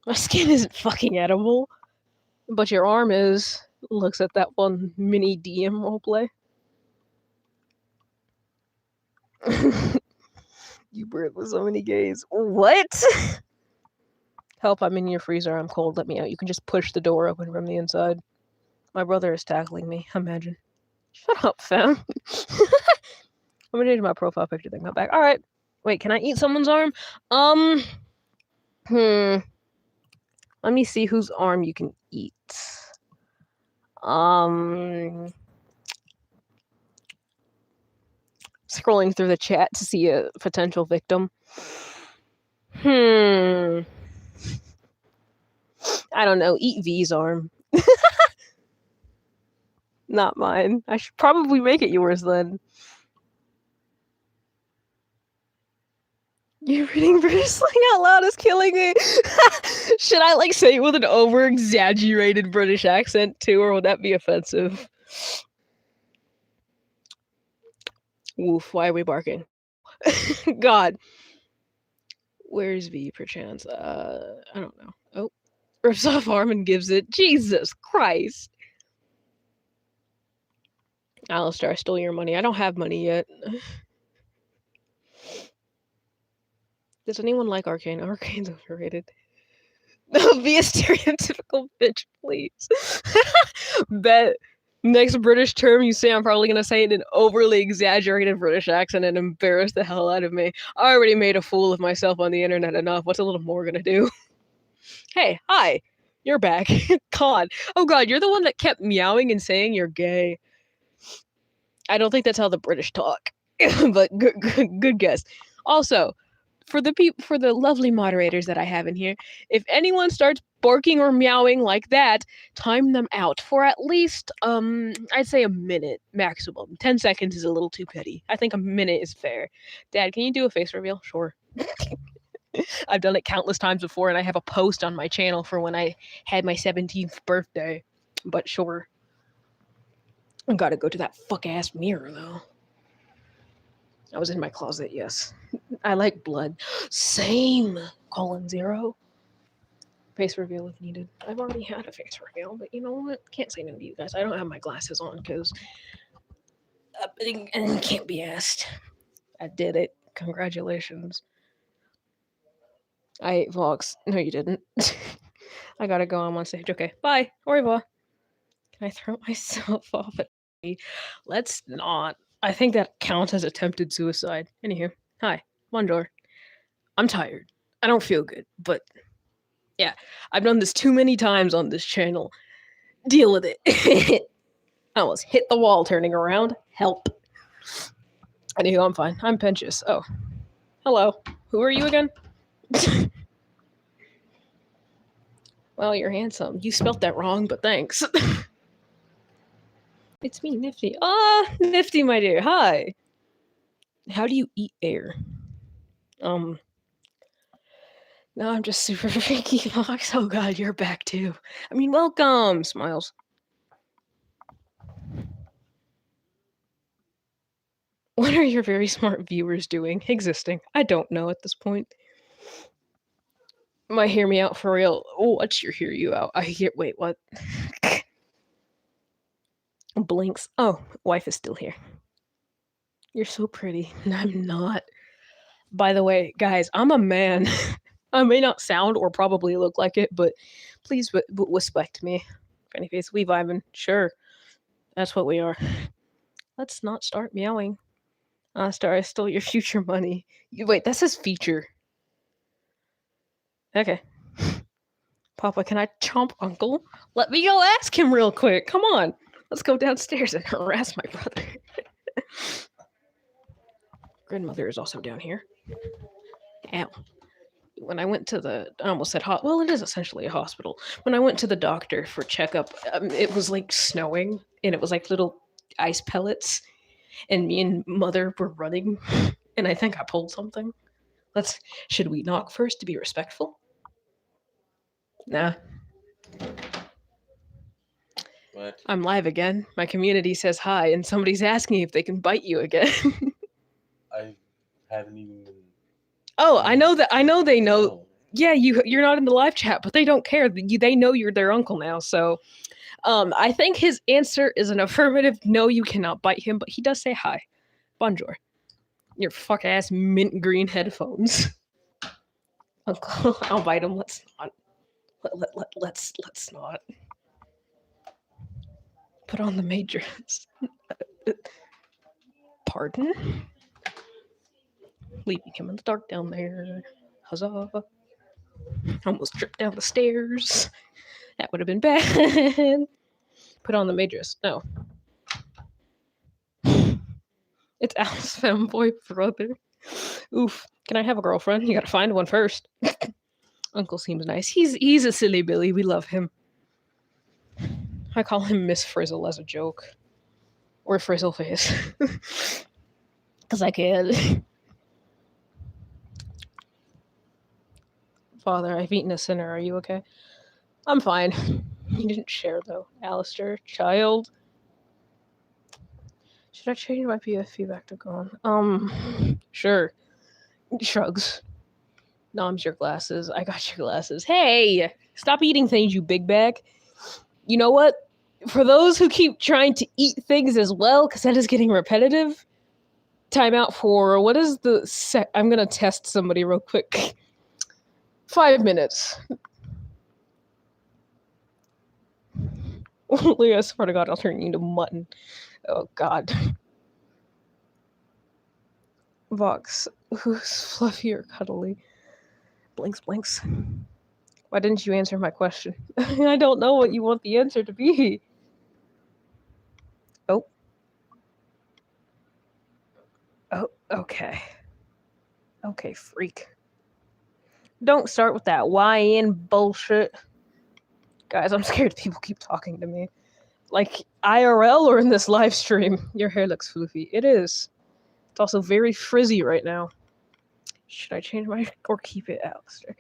My skin isn't fucking edible. But your arm is. Looks at that one mini DM roleplay. You birth with so many gays. What? Help, I'm in your freezer. I'm cold. Let me out. You can just push the door open from the inside. My brother is tackling me. Imagine. Shut up, fam. I'm gonna do my profile picture thing. Come back. Alright. Wait, can I eat someone's arm? Let me see whose arm you can eat. Scrolling through the chat to see a potential victim. I don't know. Eat V's arm. Not mine. I should probably make it yours then. You reading British slang out loud is killing me. Should I like say it with an over-exaggerated British accent too, or would that be offensive? Woof, why are we barking? God. Where's V perchance? I don't know. Oh. Rips off arm and gives it. Jesus Christ. Alistair, I stole your money. I don't have money yet. Does anyone like Arcane? Arcane's overrated. Be a stereotypical bitch, please. Bet. Next British term you say, I'm probably going to say it in an overly exaggerated British accent and embarrass the hell out of me. I already made a fool of myself on the internet enough. What's a little more going to do? Hey, hi. You're back. God. Oh, God, you're the one that kept meowing and saying you're gay. I don't think that's how the British talk. But good guess. Also, for the lovely moderators that I have in here, if anyone starts barking or meowing like that, time them out for at least I'd say a minute maximum. 10 seconds is a little too petty. I think a minute is fair. Dad, can you do a face reveal? Sure. I've done it countless times before, and I have a post on my channel for when I had my 17th birthday. But sure. I gotta go to that fuck-ass mirror, though. I was in my closet, yes. I like blood. Same! :0. Face reveal if needed. I've already had a face reveal, but you know what? Can't say no to you guys. I don't have my glasses on, because... and can't be asked. I did it. Congratulations. I ate Vox. No, you didn't. I gotta go on one stage. Okay, bye. Au revoir. Can I throw myself off at me? Let's not. I think that counts as attempted suicide. Anywho, hi. Bonjour. I'm tired. I don't feel good, but yeah, I've done this too many times on this channel. Deal with it. I almost hit the wall turning around. Help. Anywho, I'm fine. I'm Pentious. Oh. Hello. Who are you again? Well, you're handsome. You spelt that wrong, but thanks. It's me, Nifty. Ah, Nifty, my dear. Hi. How do you eat air? No, I'm just super freaky, Fox. Oh god, you're back too. I mean, welcome, Smiles. What are your very smart viewers doing? Existing. I don't know at this point. My hear me out for real. Oh, what's your hear you out? I hear. Wait, what? Blinks. Oh, wife is still here. You're so pretty. I'm not. By the way, guys, I'm a man. I may not sound or probably look like it, but please respect me. Anyways, we vibing. Sure. That's what we are. Let's not start meowing. Star, I stole your future money. Wait, that says feature. Okay. Papa, can I chomp Uncle? Let me go ask him real quick. Come on. Let's go downstairs and harass my brother. Grandmother is also down here. Ow. When I went to I almost said well, it is essentially a hospital. When I went to the doctor for checkup, it was like snowing, and it was like little ice pellets, and me and Mother were running, and I think I pulled something. Should we knock first to be respectful? Nah. What? I'm live again. My community says hi, and somebody's asking if they can bite you again. I haven't even been... Oh, I know they know. No. Yeah, you're not in the live chat, but they don't care. They know you're their uncle now, so I think his answer is an affirmative. No, you cannot bite him, but he does say hi. Bonjour. Your fuck ass mint green headphones. Uncle, I'll bite him. Let's not. Let's not. Put on the matrix. Pardon? Leaving him in the dark down there. Huzzah. Almost tripped down the stairs. That would have been bad. Put on the Madras. No. It's Al's femboy brother. Oof. Can I have a girlfriend? You gotta find one first. Uncle seems nice. He's a silly Billy. We love him. I call him Miss Frizzle as a joke. Or Frizzle Face. Because I can. Father, I've eaten a sinner. Are you okay? I'm fine. You didn't share, though. Alistair, child. Should I change my PFP back to gone? Sure. Shrugs. Noms your glasses. I got your glasses. Hey! Stop eating things, you big bag. You know what? For those who keep trying to eat things as well, because that is getting repetitive, time out for what is the I'm gonna test somebody real quick. 5 minutes. I swear to God, I'll turn you into mutton. Oh God. Vox, who's fluffy or cuddly? Blinks, blinks. Why didn't you answer my question? I don't know what you want the answer to be. Oh. Oh, okay. Okay, freak. Don't start with that YN bullshit. Guys, I'm scared people keep talking to me. Like, IRL or in this live stream? Your hair looks floofy. It is. It's also very frizzy right now. Should I change my... or keep it, Alistair?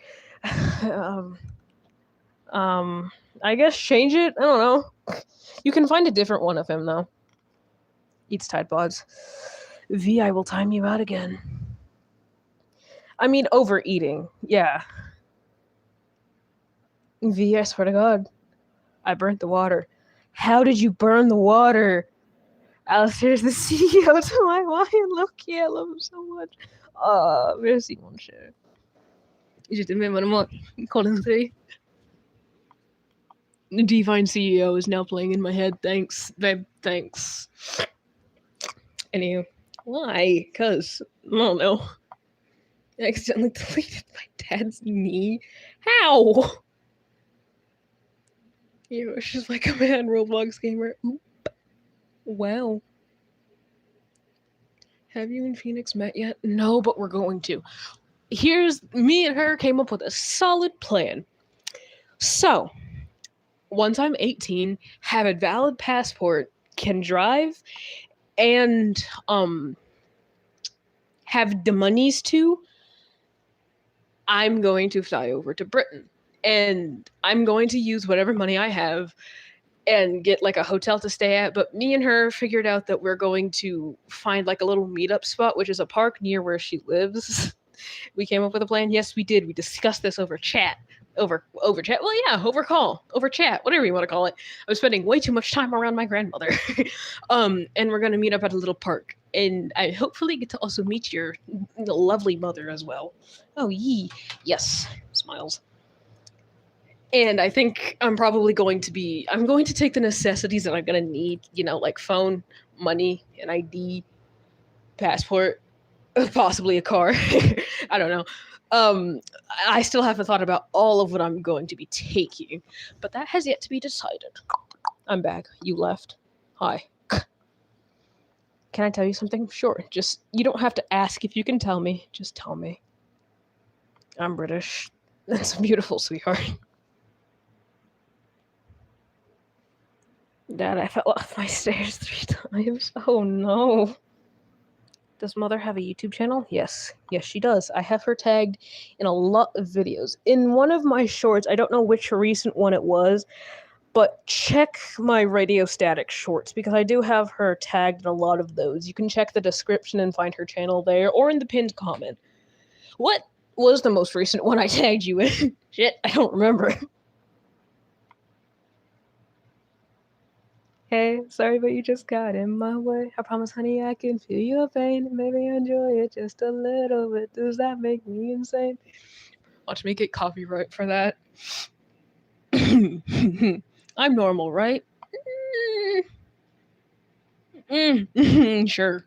I guess change it? I don't know. You can find a different one of him, though. Eats Tide Pods. V, I will time you out again. I mean, overeating. Yeah. V, I swear to God. I burnt the water. How did you burn the water? Alistair's the CEO to my Lion Loki. I love him so much. Merci, mon cher. Je t'aime vraiment. Colin 3. The Divine CEO is now playing in my head. Thanks, babe. Thanks. Anywho. Why? Because, I don't know. I accidentally deleted my dad's knee. How? You know, she's like a man Roblox gamer. Oop. Wow. Have you and Phoenix met yet? No, but we're going to. Here's me and her came up with a solid plan. So, once I'm 18, have a valid passport, can drive, and have the monies to, I'm going to fly over to Britain. And I'm going to use whatever money I have and get like a hotel to stay at. But me and her figured out that we're going to find like a little meetup spot, which is a park near where she lives. We came up with a plan. Yes, we did. We discussed this over chat. Over chat. Well, yeah, over call, over chat, whatever you want to call it. I was spending way too much time around my grandmother. And we're gonna meet up at a little park. And I hopefully get to also meet your lovely mother as well. Oh yee. Yes. Smiles. And I think I'm probably going to take the necessities that I'm gonna need, you know, like phone, money, an ID, passport, possibly a car. I don't know. I still haven't thought about all of what I'm going to be taking, but that has yet to be decided. I'm back. You left. Hi. Can I tell you something? Sure. Just, you don't have to ask if you can tell me. Just tell me. I'm British. That's beautiful, sweetheart. Dad, I fell off my stairs 3 times. Oh no. Does Mother have a YouTube channel? Yes. Yes, she does. I have her tagged in a lot of videos. In one of my shorts, I don't know which recent one it was, but check my Radio Static shorts, because I do have her tagged in a lot of those. You can check the description and find her channel there, or in the pinned comment. What was the most recent one I tagged you in? Shit, I don't remember. Hey, sorry, but you just got in my way. I promise, honey, I can feel your pain and maybe enjoy it just a little bit. Does that make me insane? Watch me get copyright for that. I'm normal, right? Sure.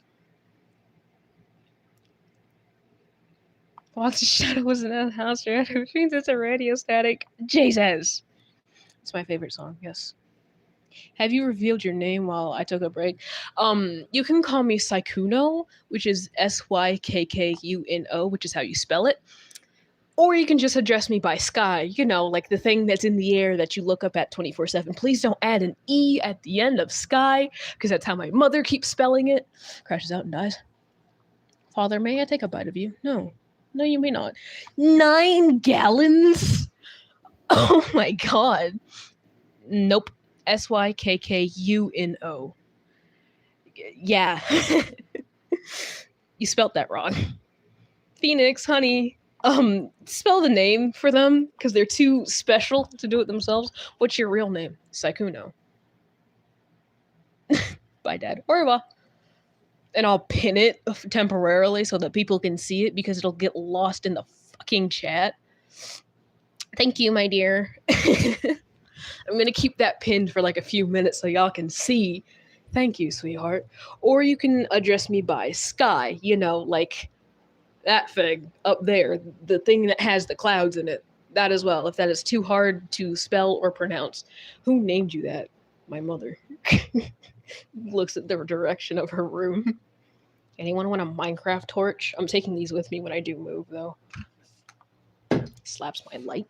Lots of shadows in that house, which means it's a Radio Static. Jesus. It's my favorite song, yes. Have you revealed your name while I took a break? You can call me Sykkuno, which is Sykkuno, which is how you spell it. Or you can just address me by Sky, like the thing that's in the air that you look up at 24/7. Please don't add an E at the end of Sky, because that's how my mother keeps spelling it. Crashes out and dies. Father, may I take a bite of you? No. No, you may not. 9 gallons? Oh my god. Nope. Sykkuno. Yeah. You spelt that wrong. Phoenix, honey. Spell the name for them, because they're too special to do it themselves. What's your real name? Sykkuno. Bye, Dad. Orwa. And I'll pin it temporarily so that people can see it, because it'll get lost in the fucking chat. Thank you, my dear. I'm gonna keep that pinned for like a few minutes so y'all can see. Thank you, sweetheart. Or you can address me by Sky, like that thing up there, the thing that has the clouds in it. That as well, if that is too hard to spell or pronounce. Who named you that? My mother. Looks at the direction of her room. Anyone want a Minecraft torch? I'm taking these with me when I do move, though. Slaps my light.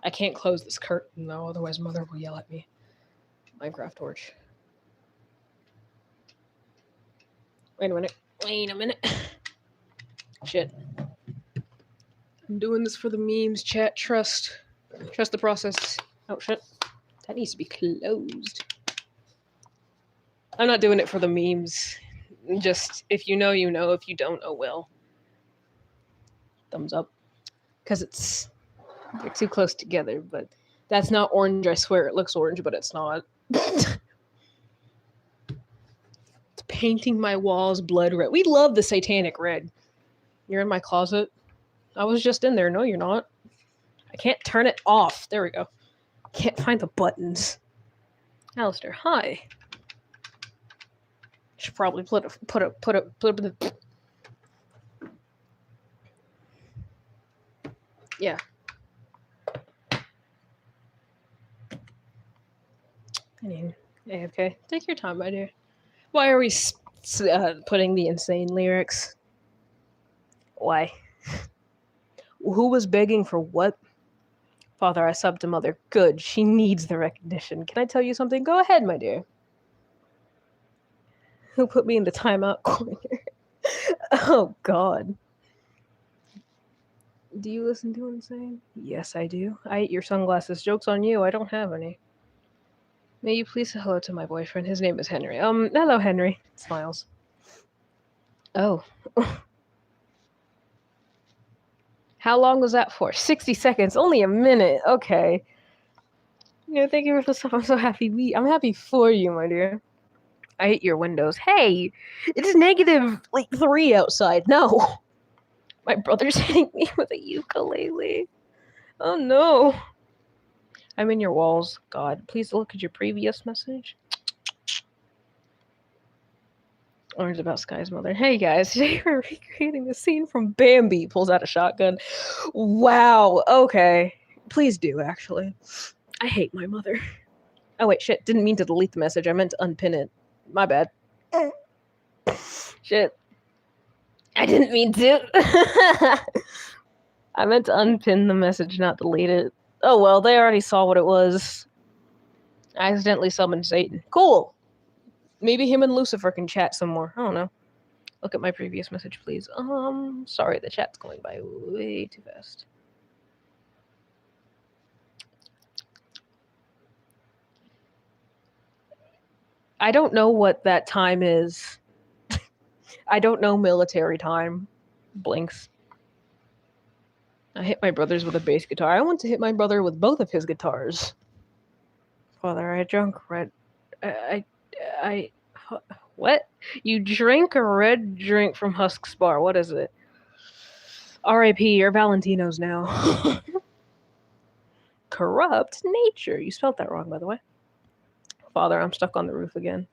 I can't close this curtain, though, otherwise mother will yell at me. Minecraft torch. Wait a minute. Shit. I'm doing this for the memes, chat. Trust the process. Oh, shit. That needs to be closed. I'm not doing it for the memes. Just, if you know, you know. If you don't, oh well. Thumbs up. Because they're too close together, but that's not orange, I swear. It looks orange, but it's not. It's painting my walls blood red. We love the satanic red. You're in my closet? I was just in there. No, you're not. I can't turn it off. There we go. Can't find the buttons. Alistair, hi. Should probably put a yeah. I mean, AFK. Take your time, my dear. Why are we putting the insane lyrics? Why? Who was begging for what? Father, I subbed to mother. Good. She needs the recognition. Can I tell you something? Go ahead, my dear. Who put me in the timeout corner? Oh, God. Do you listen to Insane? Yes, I do. I ate your sunglasses. Joke's on you. I don't have any. May you please say hello to my boyfriend? His name is Henry. Hello, Henry. Smiles. Oh. How long was that for? 60 seconds. Only a minute. Okay. Yeah, thank you for the stuff. I'm so happy. I'm happy for you, my dear. I hate your windows. Hey, it's negative, 3 outside. No. My brother's hitting me with a ukulele. Oh, no. I'm in your walls. God, please look at your previous message. Orange about Sky's mother. Hey, guys. Today we're recreating the scene from Bambi. Pulls out a shotgun. Wow. Okay. Please do, actually. I hate my mother. Oh, wait, shit. Didn't mean to delete the message. I meant to unpin it. My bad. Shit. I didn't mean to. I meant to unpin the message, not delete it. Oh, well, they already saw what it was. I accidentally summoned Satan. Cool. Maybe him and Lucifer can chat some more. I don't know. Look at my previous message, please. Sorry, the chat's going by way too fast. I don't know what that time is. I don't know military time. Blinks. I hit my brothers with a bass guitar. I want to hit my brother with both of his guitars. Father, I drank red. What? You drank a red drink from Husk's bar. What is it? R.I.P. You're Valentino's now. Corrupt nature. You spelled that wrong, by the way. Father, I'm stuck on the roof again.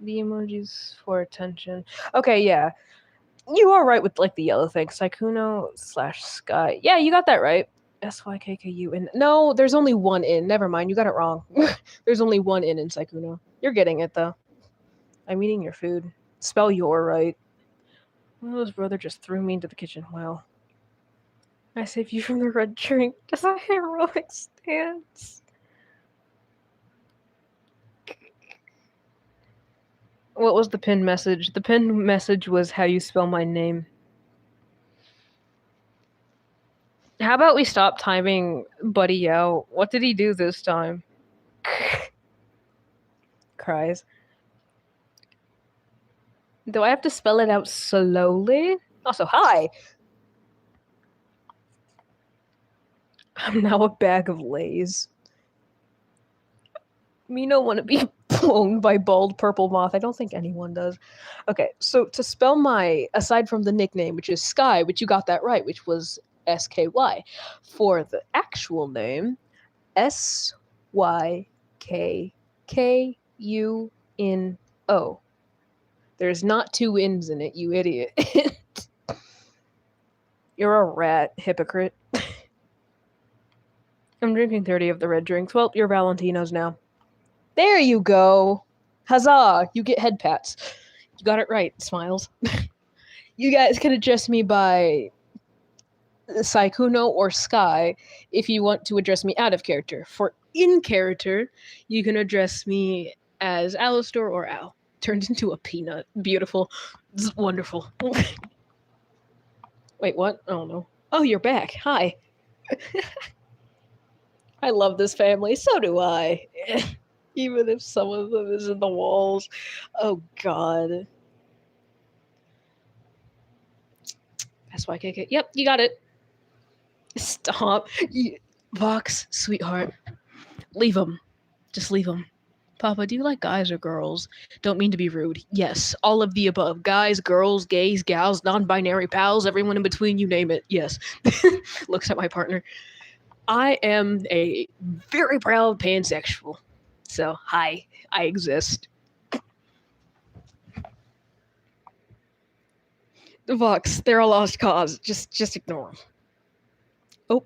The emojis for attention. Okay, yeah. You are right with like the yellow thing. Sykuno/Sky. Yeah, you got that right. SYKKU. And no, there's only one in. Never mind, you got it wrong. There's only one in Sykuno. You're getting it though. I'm eating your food. Spell your right. Willow's brother just threw me into the kitchen. Wow. I saved you from the red drink. Just a heroic stance. What was the pinned message? The pinned message was how you spell my name. How about we stop timing Buddy out? What did he do this time? Cries. Do I have to spell it out slowly? Also, hi! I'm now a bag of Lays. Me no want to be blown by bald purple moth. I don't think anyone does. Okay, so to spell my, aside from the nickname, which is Sky, which you got that right, which was SKY, for the actual name, SYKKUNO. There's not two N's in it, you idiot. You're a rat, hypocrite. I'm drinking 30 of the red drinks. Well, you're Valentino's now. There you go. Huzzah! You get head pats. You got it right, Smiles. You guys can address me by Sykuno or Sky if you want to address me out of character. For in character, you can address me as Alistor or Al. Turned into a peanut. Beautiful. This is wonderful. Wait, what? Oh no. Oh, you're back. Hi. I love this family. So do I. Even if some of them is in the walls. Oh god. SYKK. Yep, you got it. Stop. Vox, sweetheart. Leave him. Just leave him. Papa, do you like guys or girls? Don't mean to be rude. Yes, all of the above. Guys, girls, gays, gals, non-binary pals, everyone in between, you name it. Yes. Looks at my partner. I am a very proud pansexual. So, hi, I exist. The Vox, they're a lost cause. Just ignore them. Oh.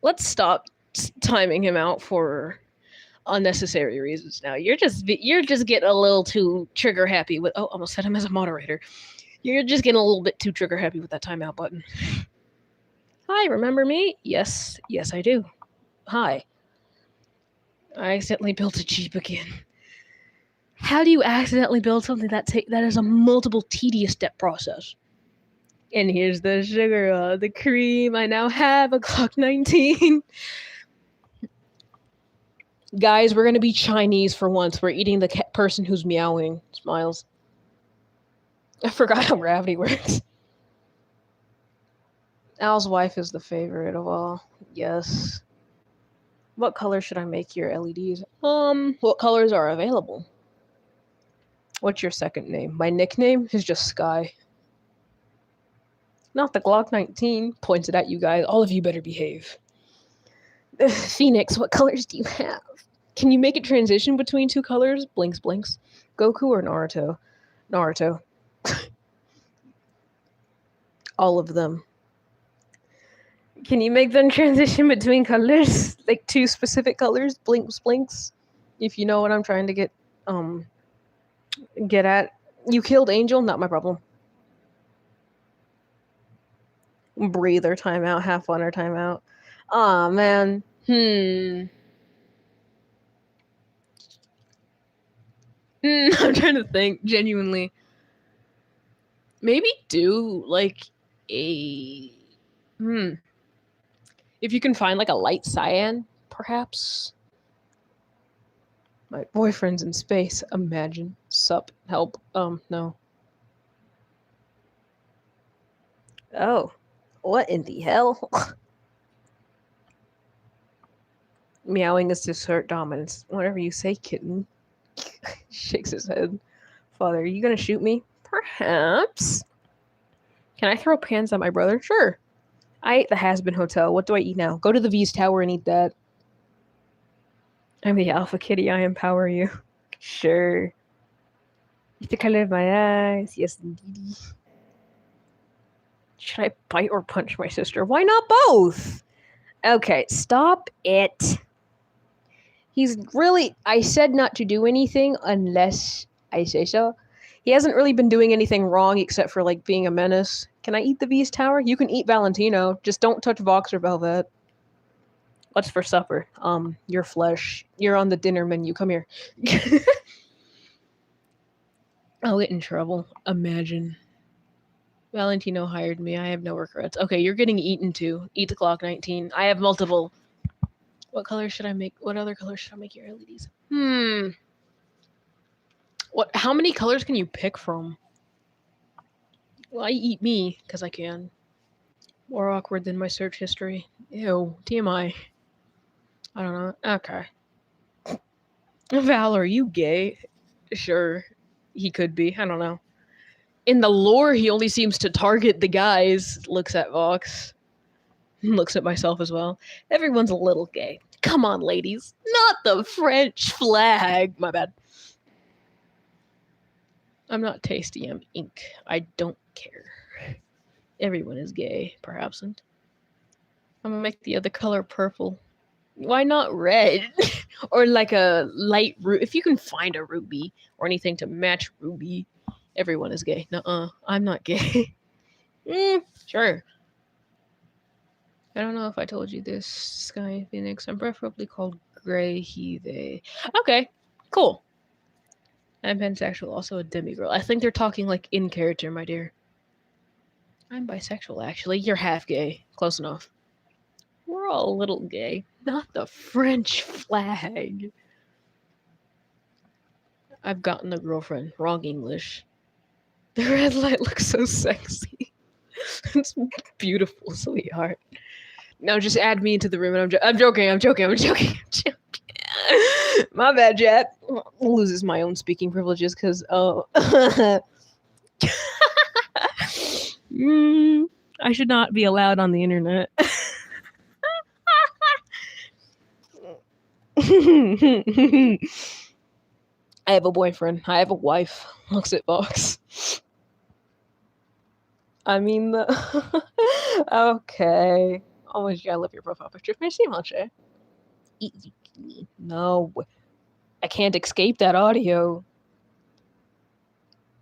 Let's stop timing him out for unnecessary reasons now. You're just getting a little too trigger happy with almost set him as a moderator. You're just getting a little bit too trigger happy with that timeout button. Hi, remember me? Yes, I do. Hi. I accidentally built a Jeep again. How do you accidentally build something that is a multiple tedious step process? And here's the sugar, the cream. I now have a Glock 19. Guys, we're gonna be Chinese for once. We're eating the person who's meowing. Smiles. I forgot how gravity works. Al's wife is the favorite of all. Yes. What color should I make your LEDs? What colors are available? What's your second name? My nickname is just Sky. Not the Glock 19. Pointed at you guys. All of you better behave. Phoenix, what colors do you have? Can you make it transition between two colors? Blinks, blinks. Goku or Naruto? Naruto. All of them. Can you make them transition between colors? Like two specific colors? Blinks, blinks. If you know what I'm trying to get at. You killed Angel? Not my problem. Breather timeout, have fun or timeout. Aw, man. I'm trying to think, genuinely. Maybe do, like, a... If you can find, like, a light cyan, perhaps? My boyfriend's in space, imagine. Sup, help. No. Oh. What in the hell? Meowing is to assert dominance. Whatever you say, kitten. Shakes his head. Father, are you gonna shoot me? Perhaps. Can I throw pans at my brother? Sure. I ate the Has-Been Hotel. What do I eat now? Go to the V's Tower and eat that. I'm the Alpha Kitty. I empower you. Sure. It's the color of my eyes. Yes, indeed. Should I bite or punch my sister? Why not both? Okay, stop it. He's really. I said not to do anything unless I say so. He hasn't really been doing anything wrong except for like being a menace. Can I eat the Beast Tower? You can eat Valentino. Just don't touch Vox or Velvet. What's for supper? Your flesh. You're on the dinner menu. Come here. I'll get in trouble. Imagine. Valentino hired me. I have no regrets. Okay, you're getting eaten too. Eat the clock, 19. I have multiple. What color should I make? What other color should I make your LEDs? What? How many colors can you pick from? Well, I eat me because I can. More awkward than my search history. Ew. TMI. I don't know. Okay. Val, are you gay? Sure. He could be. I don't know. In the lore, he only seems to target the guys. Looks at Vox. Looks at myself as well. Everyone's a little gay. Come on, ladies. Not the French flag. My bad. I'm not tasty. I'm ink. I don't care. Everyone is gay, perhaps. I'm gonna make the other color purple. Why not red? Or like a light if you can find a ruby or anything to match ruby. Everyone is gay. Nuh-uh. I'm not gay. Sure. I don't know if I told you this, Sky Phoenix. I'm preferably called Grey Heathe. Okay, cool. I'm pansexual, also a demigirl. I think they're talking like in character, my dear. I'm bisexual, actually. You're half gay. Close enough. We're all a little gay. Not the French flag. I've gotten a girlfriend. Wrong English. The red light looks so sexy. It's beautiful, sweetheart. No, just add me into the room and I'm joking. My bad, Jet. Loses my own speaking privileges because, I should not be allowed on the internet. I have a boyfriend. I have a wife. Looks at Vox. I mean, okay. Oh my god, I love your profile picture. Can I see Monche? Easy. No. I can't escape that audio.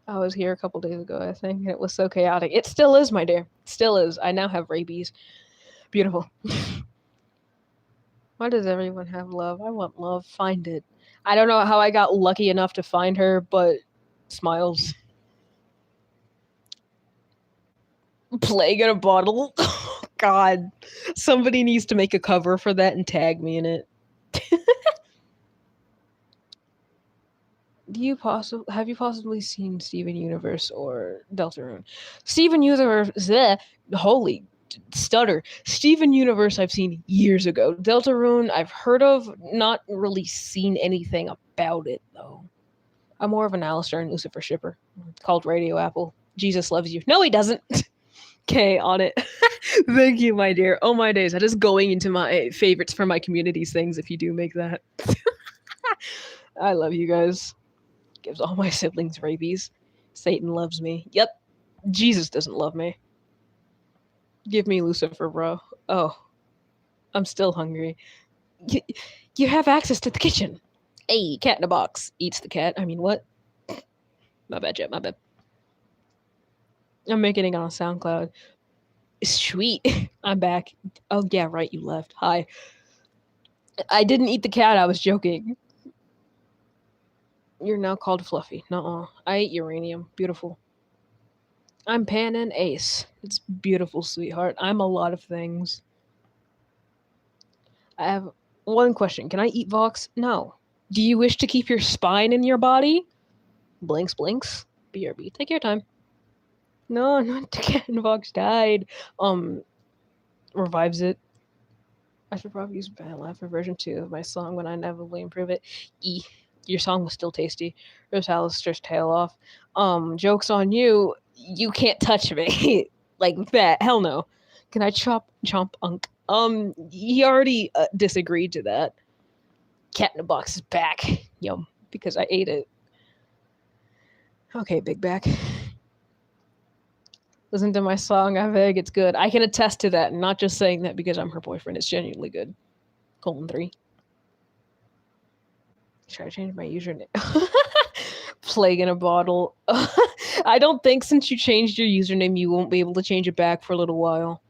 I was here a couple days ago, I think, and it was so chaotic. It still is, my dear. It still is. I now have rabies. Beautiful. Why does everyone have love? I want love. Find it. I don't know how I got lucky enough to find her, but smiles. Plague in a bottle. Oh, God. Somebody needs to make a cover for that and tag me in it. Have you possibly seen Steven Universe or Deltarune? Steven Universe, holy stutter. Steven Universe I've seen years ago. Deltarune I've heard of, not really seen anything about it though. I'm more of an Alistair and Lucifer shipper. It's called Radio Apple. Jesus loves you. No, he doesn't. Okay, on it. Thank you, my dear. Oh my days. That is going into my favorites for my communities things if you do make that. I love you guys. Gives all my siblings rabies. Satan loves me. Yep. Jesus doesn't love me. Give me Lucifer, bro. Oh. I'm still hungry. You have access to the kitchen. Hey, cat in a box. Eats the cat. I mean, what? My bad, Jet. My bad. I'm making it on SoundCloud. Sweet. I'm back. Oh, yeah, right. You left. Hi. I didn't eat the cat. I was joking. You're now called Fluffy. Nuh-uh. I ate uranium. Beautiful. I'm Pan and Ace. It's beautiful, sweetheart. I'm a lot of things. I have one question. Can I eat Vox? No. Do you wish to keep your spine in your body? Blinks, blinks. BRB. Take your time. No, not again. Vox died. Revives it. I should probably use BandLab for version 2 of my song when I inevitably improve it. Your song was still tasty. Rips Alistair's tail off. Joke's on you. You can't touch me. Like that. Hell no. Can I chomp unk? He already disagreed to that. Cat in a box is back. Yum. Because I ate it. Okay, Big Back. Listen to my song, Aveg. It's good. I can attest to that, and not just saying that because I'm her boyfriend. It's genuinely good. :3. Should I change my username? Plague in a bottle. I don't think since you changed your username, you won't be able to change it back for a little while.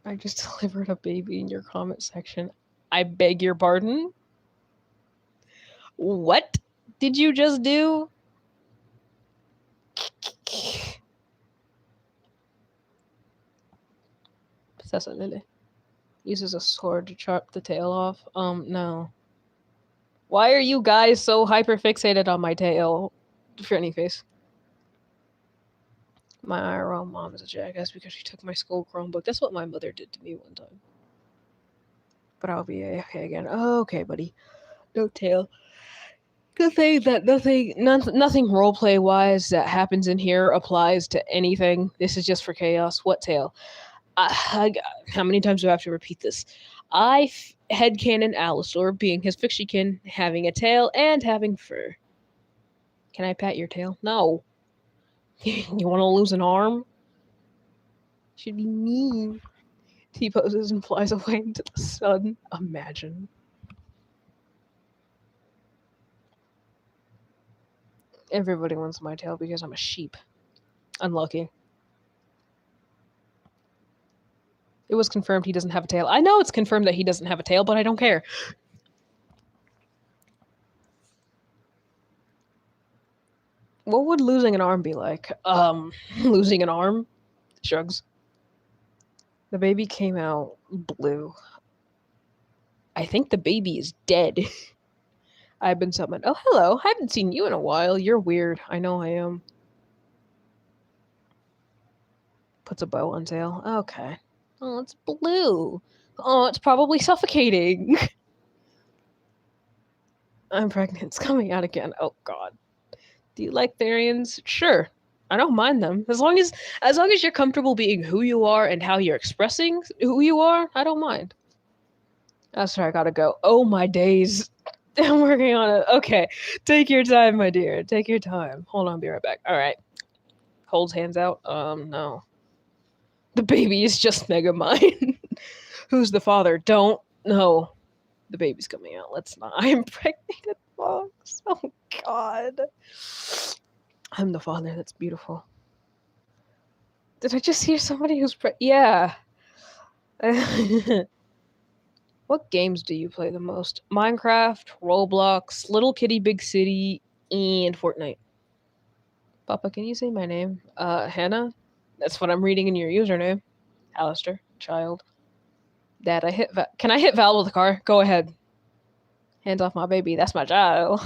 I just delivered a baby in your comment section. I beg your pardon? What did you just do? Possessor Lily uses a sword to chop the tail off. No. Why are you guys so hyper fixated on my tail? Frenny face. My IRL mom is a jackass because she took my school Chromebook. That's what my mother did to me one time. But I'll be okay again. Okay, buddy. No tail. Good thing that nothing roleplay wise that happens in here applies to anything. This is just for chaos. What tail? How many times do I have to repeat this? I headcanon Alastor being his fixikin, having a tail and having fur. Can I pat your tail? No. You want to lose an arm? Should be mean. T-poses and flies away into the sun. Imagine. Everybody wants my tail because I'm a sheep. Unlucky. It was confirmed he doesn't have a tail. I know it's confirmed that he doesn't have a tail, but I don't care. What would losing an arm be like? Losing an arm? Shrugs. The baby came out blue. I think the baby is dead. I've been summoned. Oh, hello. I haven't seen you in a while. You're weird. I know I am. Puts a bow on tail. Okay. Oh, it's blue. Oh, it's probably suffocating. I'm pregnant. It's coming out again. Oh, God. Do you like Therians? Sure. I don't mind them. As long as you're comfortable being who you are and how you're expressing who you are, I don't mind. That's where I gotta go. Oh, my days. I'm working on it. Okay. Take your time, my dear. Take your time. Hold on, be right back. All right. Holds hands out. No. The baby is just Megamind. Who's the father? Don't. No. The baby's coming out. Let's not. I impregnated Fox. Oh, God. I'm the father. That's beautiful. Did I just hear somebody who's yeah. What games do you play the most? Minecraft, Roblox, Little Kitty Big City, and Fortnite. Papa, can you say my name? Hannah? That's what I'm reading in your username. Alistair, child. Dad, can I hit Val with the car? Go ahead. Hands off my baby. That's my child.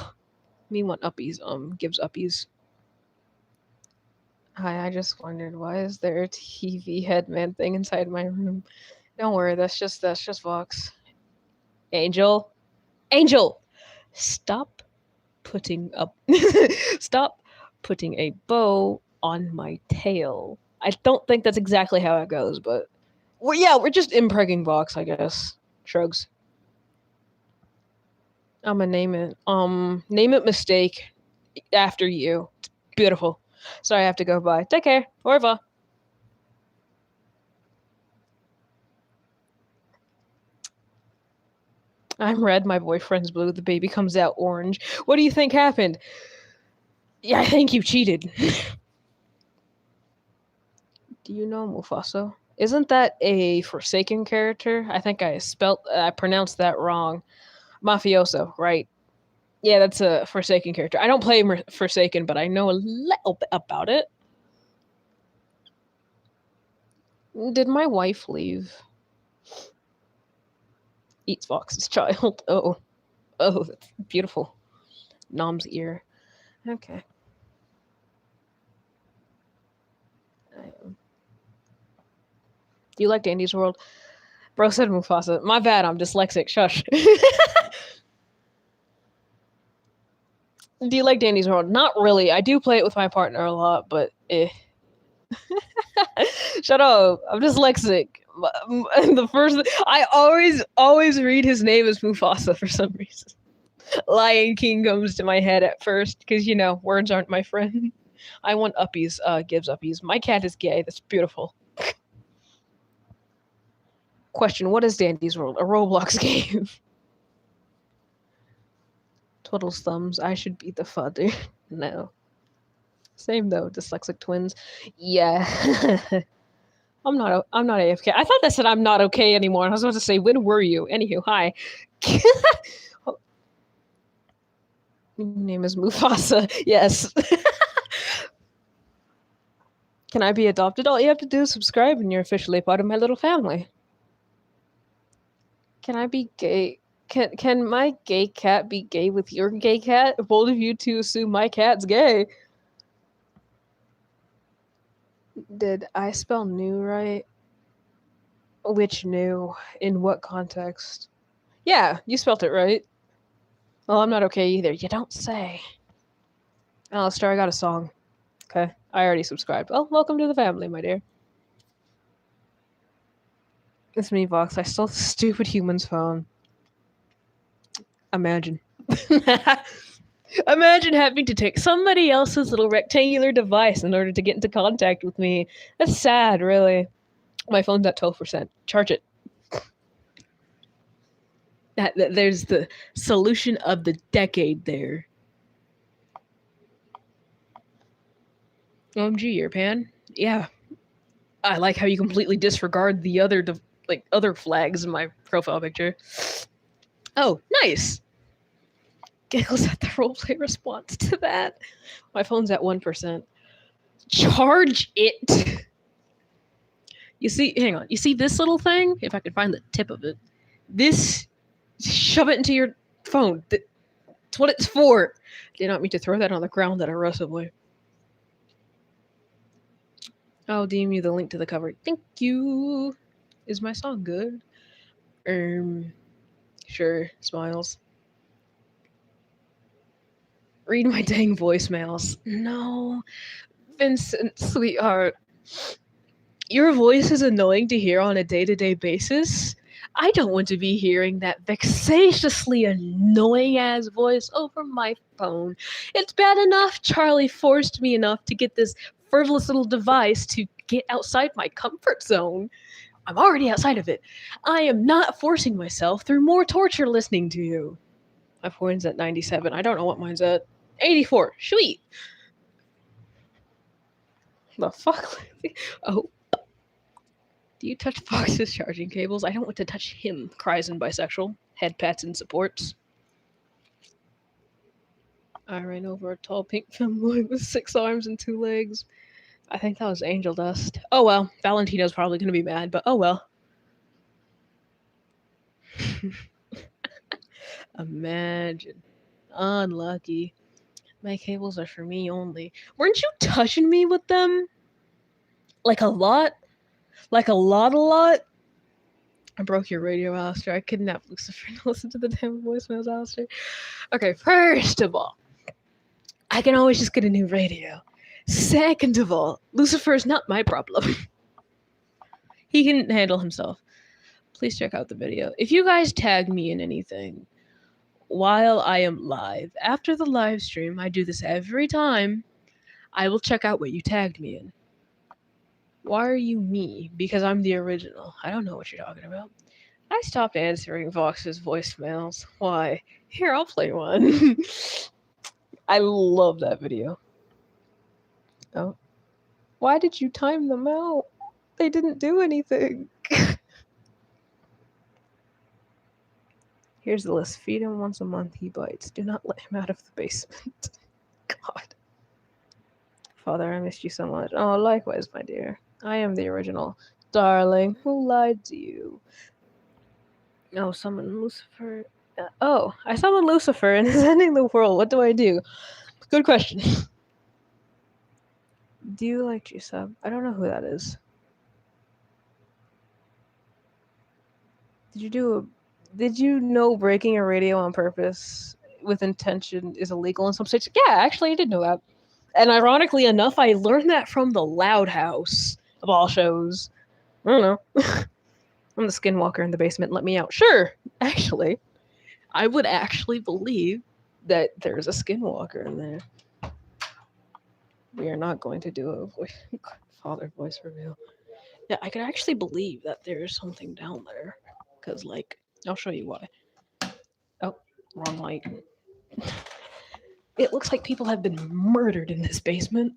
Me want uppies. Gives uppies. Hi, I just wondered, why is there a TV headman thing inside my room? Don't worry, that's just Vox. Angel, stop putting a bow on my tail. I don't think that's exactly how it goes, but we're just impregging Vox, I guess. Shrugs. I'm gonna name it. Name it Mistake after you. It's beautiful. Sorry, I have to go. Bye. Take care. Au revoir. I'm red, my boyfriend's blue, the baby comes out orange. What do you think happened? Yeah, I think you cheated. Do you know Mufasa? Isn't that a Forsaken character? I think I pronounced that wrong. Mafioso, right? Yeah, that's a Forsaken character. I don't play Forsaken, but I know a little bit about it. Did my wife leave? Eats Fox's child. Oh, that's beautiful. Nom's ear. Okay. Do you like Dandy's World? Bro said Mufasa. My bad, I'm dyslexic. Shush. Do you like Dandy's World? Not really. I do play it with my partner a lot, but Shut up. I'm dyslexic. I always read his name as Mufasa for some reason. Lion King comes to my head at first because words aren't my friend. I want uppies. Gives uppies. My cat is gay. That's beautiful. Question: what is Dandy's World? A Roblox game. Twiddles thumbs. I should be the father. No. Same though. Dyslexic twins. Yeah. I'm not AFK. I thought that said I'm not okay anymore. I was about to say, when were you? Anywho, hi. Your name is Mufasa. Yes. Can I be adopted? All you have to do is subscribe and you're officially part of my little family. Can I be gay? Can my gay cat be gay with your gay cat? Bold of you to assume my cat's gay. Did I spell new right? Which new? In what context? Yeah, you spelt it right. Well, I'm not okay either. You don't say. Alistair, I got a song. Okay, I already subscribed. Well, welcome to the family, my dear. It's me, Vox. I stole the stupid human's phone. Imagine. Imagine having to take somebody else's little rectangular device in order to get into contact with me. That's sad, really. My phone's at 12%. Charge it. There's the solution of the decade there. OMG, your pan? Yeah. I like how you completely disregard the other other flags in my profile picture. Oh, nice. Giggles at the roleplay response to that. My phone's at 1%. Charge it. You see, hang on. You see this little thing? If I could find the tip of it. This, shove it into your phone. That's what it's for. Did not mean to throw that on the ground that aggressively. I'll DM you the link to the cover. Thank you. Is my song good? Sure. Smiles. Read my dang voicemails. No. Vincent, sweetheart. Your voice is annoying to hear on a day-to-day basis. I don't want to be hearing that vexatiously annoying-ass voice over my phone. It's bad enough Charlie forced me enough to get this frivolous little device to get outside my comfort zone. I'm already outside of it. I am not forcing myself through more torture listening to you. My phone's at 97. I don't know what mine's at. 84. Sweet. The fuck? Oh. Do you touch Fox's charging cables? I don't want to touch him, cries in bisexual. Head pats and supports. I ran over a tall pink femboy with 6 arms and 2 legs. I think that was angel dust. Oh well, Valentino's probably going to be mad, but oh well. Imagine. Unlucky. My cables are for me only. Weren't you touching me with them? Like a lot? Like a lot? I broke your radio, Alistair. I kidnapped Lucifer to listen to the damn voicemails, Alistair. Okay, first of all, I can always just get a new radio. Second of all, Lucifer is not my problem. He can handle himself. Please check out the video. If you guys tag me in anything while I am live, after the live stream, I do this every time, I will check out what you tagged me in. Why are you me? Because I'm the original. I don't know what you're talking about. I stopped answering Vox's voicemails. Why? Here, I'll play one. I love that video. Oh. Why did you time them out? They didn't do anything. Here's the list. Feed him once a month, he bites. Do not let him out of the basement. God. Father, I missed you so much. Oh, likewise, my dear. I am the original. Darling, who lied to you? Oh, summon Lucifer. I summoned Lucifer and is ending the world. What do I do? Good question. Do you like G-Sub? I don't know who that is. Did you know breaking a radio on purpose with intention is illegal in some states? Yeah, actually, I did know that. And ironically enough, I learned that from the Loud House of all shows. I don't know. I'm the skinwalker in the basement. Let me out. Sure, actually. I would actually believe that there's a skinwalker in there. We are not going to do a father voice reveal. Yeah, I could actually believe that there's something down there. Because, like, I'll show you why. Oh, wrong light. It looks like people have been murdered in this basement.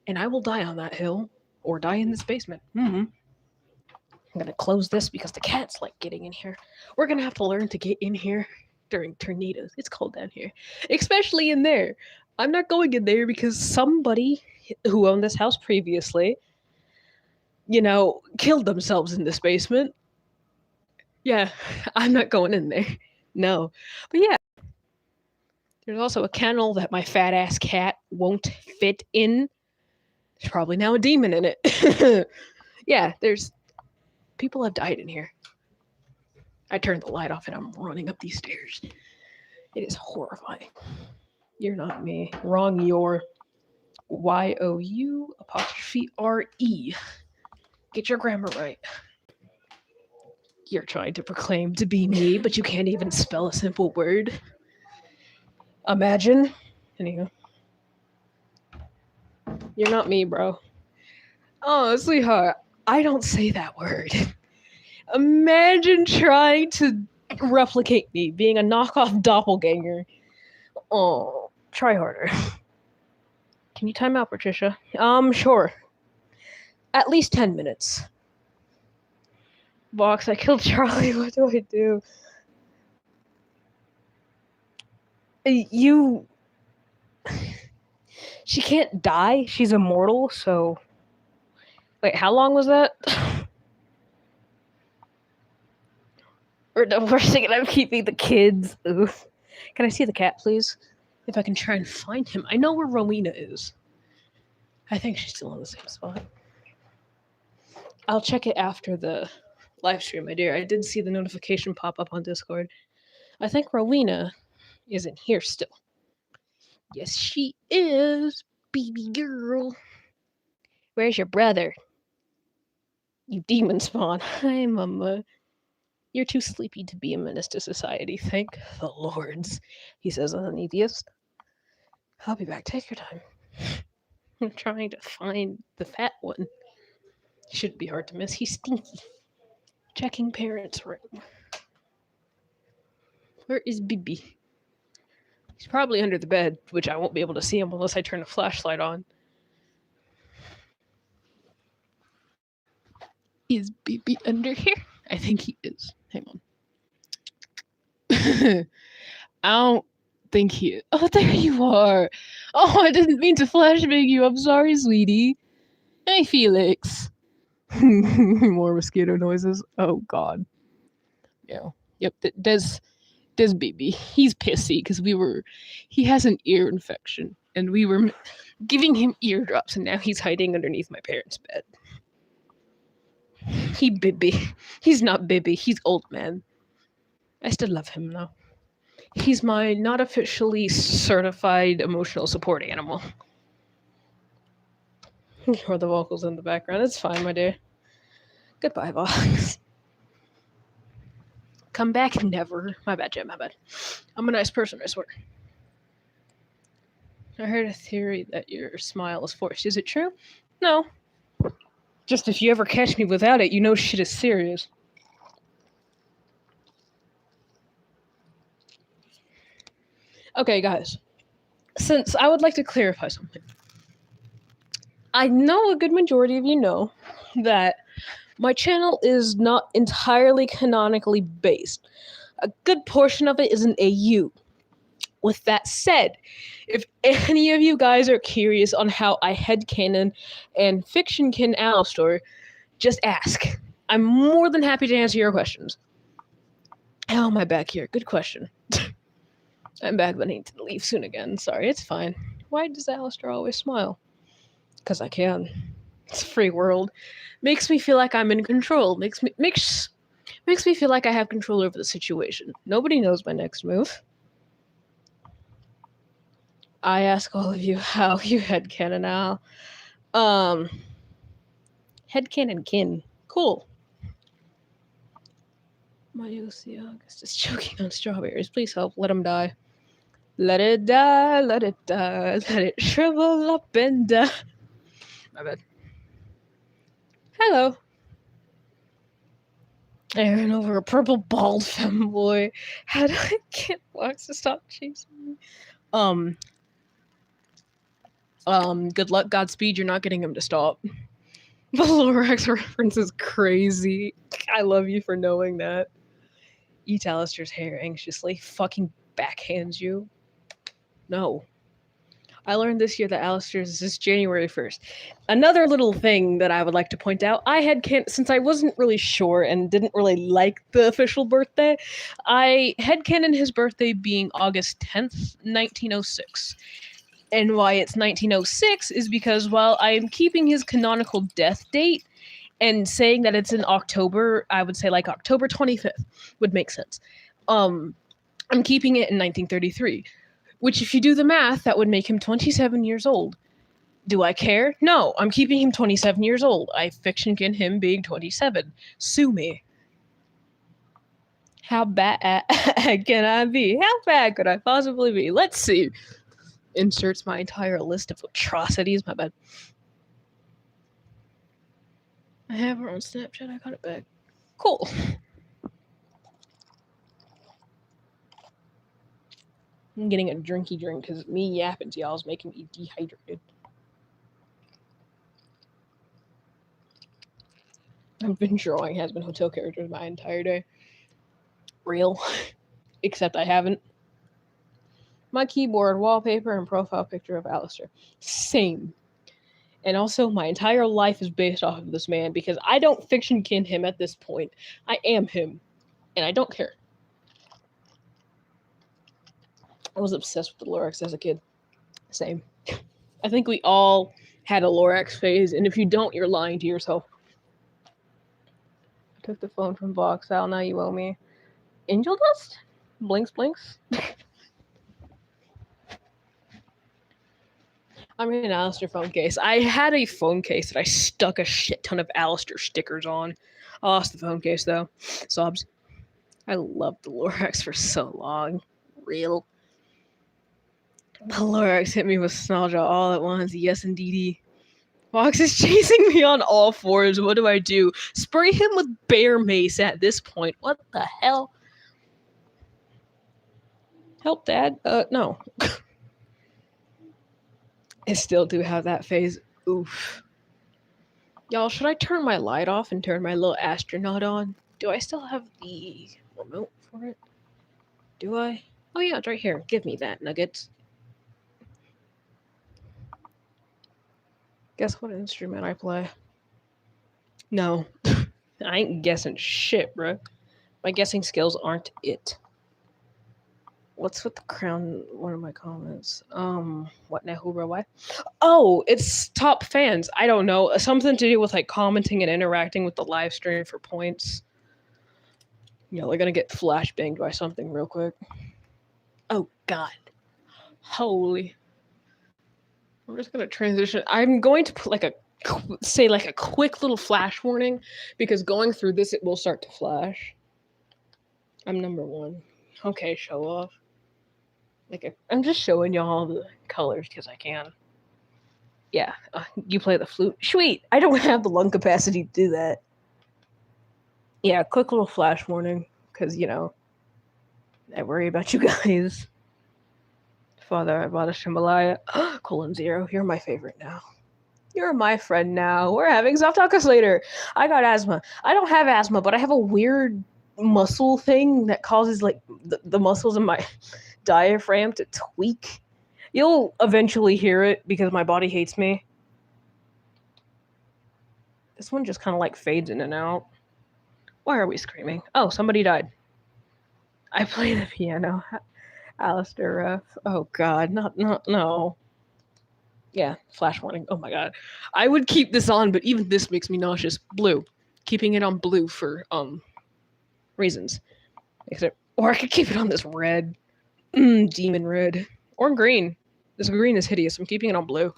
And I will die on that hill or die in this basement. I'm going to close this because the cat's like getting in here. We're going to have to learn to get in here during tornadoes. It's cold down here, especially in there. I'm not going in there because somebody who owned this house previously, killed themselves in this basement. Yeah, I'm not going in there. No. But yeah, there's also a kennel that my fat ass cat won't fit in. There's probably now a demon in it. Yeah, people have died in here. I turned the light off and I'm running up these stairs. It is horrifying. You're not me. Wrong, you're YOU''RE. Get your grammar right. You're trying to proclaim to be me, but you can't even spell a simple word. Imagine. Anywho. You're not me, bro. Oh, sweetheart, I don't say that word. Imagine trying to replicate me, being a knockoff doppelganger. Oh, try harder. Can you time out, Patricia? Sure. At least 10 minutes. Box, I killed Charlie. What do I do? She can't die. She's immortal, so... Wait, how long was that? We're thinking I'm keeping the kids. Oof. Can I see the cat, please? If I can try and find him. I know where Rowena is. I think she's still in the same spot. I'll check it after the live stream, my dear. I did see the notification pop up on Discord. I think Rowena is in here still. Yes, she is, baby girl. Where's your brother? You demon spawn. Hi, mama. You're too sleepy to be a menace to society. Thank the lords, he says as an atheist. I'll be back. Take your time. I'm trying to find the fat one. Shouldn't be hard to miss. He's stinky. Checking parents' room. Where is Bibi? He's probably under the bed, which I won't be able to see him unless I turn the flashlight on. Is Bibi under here? I think he is. Hang on. I don't think he is. Oh, there you are. Oh, I didn't mean to flashbang you. I'm sorry, sweetie. Hey, Felix. More mosquito noises. Oh, God. Yeah. Yep. There's Bibi. He's pissy because he has an ear infection and we were giving him eardrops and now he's hiding underneath my parents' bed. He Bibi. He's not Bibi. He's old man. I still love him though. He's my not officially certified emotional support animal. Or the vocals in the background. It's fine, my dear. Goodbye, Vox. Come back never. My bad, Jim, my bad. I'm a nice person, I swear. I heard a theory that your smile is forced. Is it true? No. Just if you ever catch me without it, you know shit is serious. Okay, guys. Since I would like to clarify something. I know a good majority of you know that my channel is not entirely canonically based. A good portion of it is an AU. With that said, if any of you guys are curious on how I headcanon and fictionkin Alastor, just ask. I'm more than happy to answer your questions. How am I back here? Good question. I'm back, but I need to leave soon again. Sorry, it's fine. Why does Alastor always smile? Because I can. It's a free world. Makes me feel like I'm in control. Makes me feel like I have control over the situation. Nobody knows my next move. I ask all of you how you headcanon now. Headcanon kin. Cool. My Lucy August is choking on strawberries. Please help. Let him die. Let it die, let it die, let it shrivel up and die. My bad. Hello. I ran over a purple bald femboy. How do I get Fox to stop chasing me? Good luck, Godspeed. You're not getting him to stop. The Lorax reference is crazy. I love you for knowing that. Eat Alistair's hair anxiously. Fucking backhands you. No. I learned this year that Alistair's is January 1st. Another little thing that I would like to point out, since I wasn't really sure and didn't really like the official birthday, I headcanon his birthday being August 10th, 1906. And why it's 1906 is because while I am keeping his canonical death date and saying that it's in October, I would say like October 25th would make sense. I'm keeping it in 1933. Which, if you do the math, that would make him 27 years old. Do I care? No, I'm keeping him 27 years old. I fiction kin him being 27. Sue me. How bad can I be? How bad could I possibly be? Let's see. Inserts my entire list of atrocities. My bad. I have her on Snapchat. I got it back. Cool. I'm getting a drinky drink because me yapping to y'all is making me dehydrated. I've been drawing Has-Been Hotel characters my entire day. Real. Except I haven't. My keyboard, wallpaper, and profile picture of Alistair. Same. And also, my entire life is based off of this man because I don't fiction kin him at this point. I am him. And I don't care. I was obsessed with the Lorax as a kid. Same. I think we all had a Lorax phase, and if you don't, you're lying to yourself. I took the phone from Voxel, now you owe me. Angel dust? Blinks, blinks? I'm in an Alistair phone case. I had a phone case that I stuck a shit ton of Alistair stickers on. I lost the phone case, though. Sobs. I loved the Lorax for so long. Real. The Lorax hit me with nostalgia all at once. Yes, indeedy. Fox is chasing me on all fours. What do I do? Spray him with bear mace at this point. What the hell? Help, Dad. No. I still do have that phase. Oof. Y'all, should I turn my light off and turn my little astronaut on? Do I still have the remote for it? Do I? Oh yeah, it's right here. Give me that, Nuggets. Guess what instrument I play? No. I ain't guessing shit, bro. My guessing skills aren't it. What's with the crown? One of my comments. What now, Hoover? Why? Oh, it's top fans. I don't know. Something to do with like commenting and interacting with the live stream for points. You know, they're gonna get flashbanged by something real quick. Oh God. Holy. I'm just gonna transition. I'm going to put a quick little flash warning because going through this it will start to flash. I'm number one. Okay, show off. I'm just showing y'all the colors because I can. Yeah, you play the flute. Sweet. I don't have the lung capacity to do that. Yeah, quick little flash warning because I worry about you guys. Father, I bought a Shimbalaya. :0. You're my favorite now. You're my friend now. We're having soft tacos later. I got asthma. I don't have asthma, but I have a weird muscle thing that causes the muscles in my diaphragm to tweak. You'll eventually hear it because my body hates me. This one just kind of fades in and out. Why are we screaming? Oh, somebody died. I play the piano. Alistair Ref. Oh God, no. Yeah, flash warning. Oh my God. I would keep this on, but even this makes me nauseous. Blue. Keeping it on blue for reasons. Or I could keep it on this red. Demon red. Or green. This green is hideous. I'm keeping it on blue.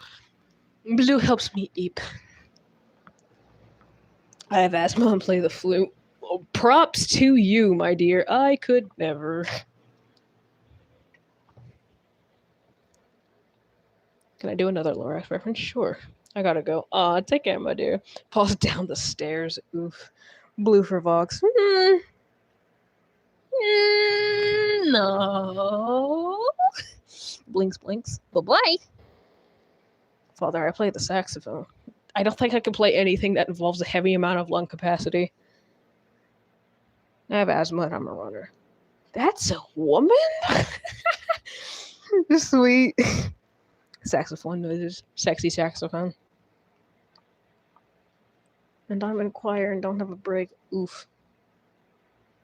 Blue helps me eat. I have asthma and play the flute. Props to you, my dear. I could never. Can I do another Lorax reference? Sure. I gotta go. Aw, take care, my dear. Falls down the stairs. Oof. Blue for Vox. No. Blinks, blinks. Bye-bye. Father, I play the saxophone. I don't think I can play anything that involves a heavy amount of lung capacity. I have asthma and I'm a runner. That's a woman? Sweet. Saxophone noises. Sexy saxophone. And I'm in choir and don't have a break. Oof.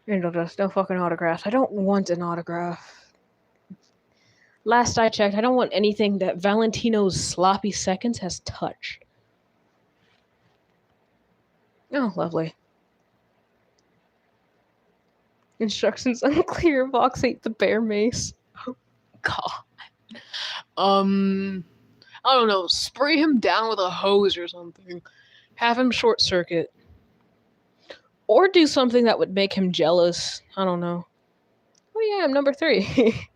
Angel dust. No fucking autographs. I don't want an autograph. Last I checked, I don't want anything that Valentino's sloppy seconds has touched. Oh, lovely. Instructions unclear. Vox ate the bear mace. Oh, God. I don't know. Spray him down with a hose or something. Have him short circuit. Or do something that would make him jealous. I don't know. Oh yeah, I'm number 3.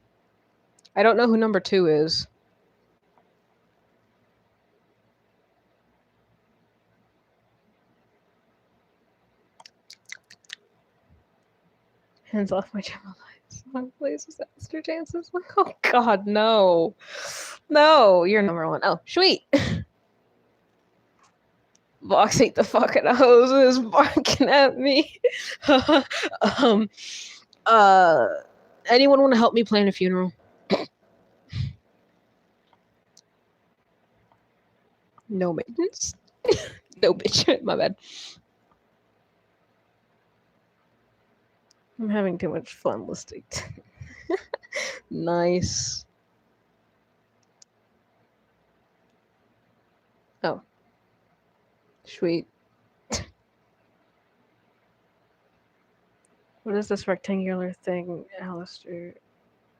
I don't know who number 2 is. Hands off my channel lights. My place is extra chances. Oh God, no. No, you're number 1. Oh, sweet. Vox ate the fucking hoses barking at me. Anyone want to help me plan a funeral? No maintenance? No, bitch. My bad. I'm having too much fun listening. Nice. Oh. Sweet. What is this rectangular thing, Alistair?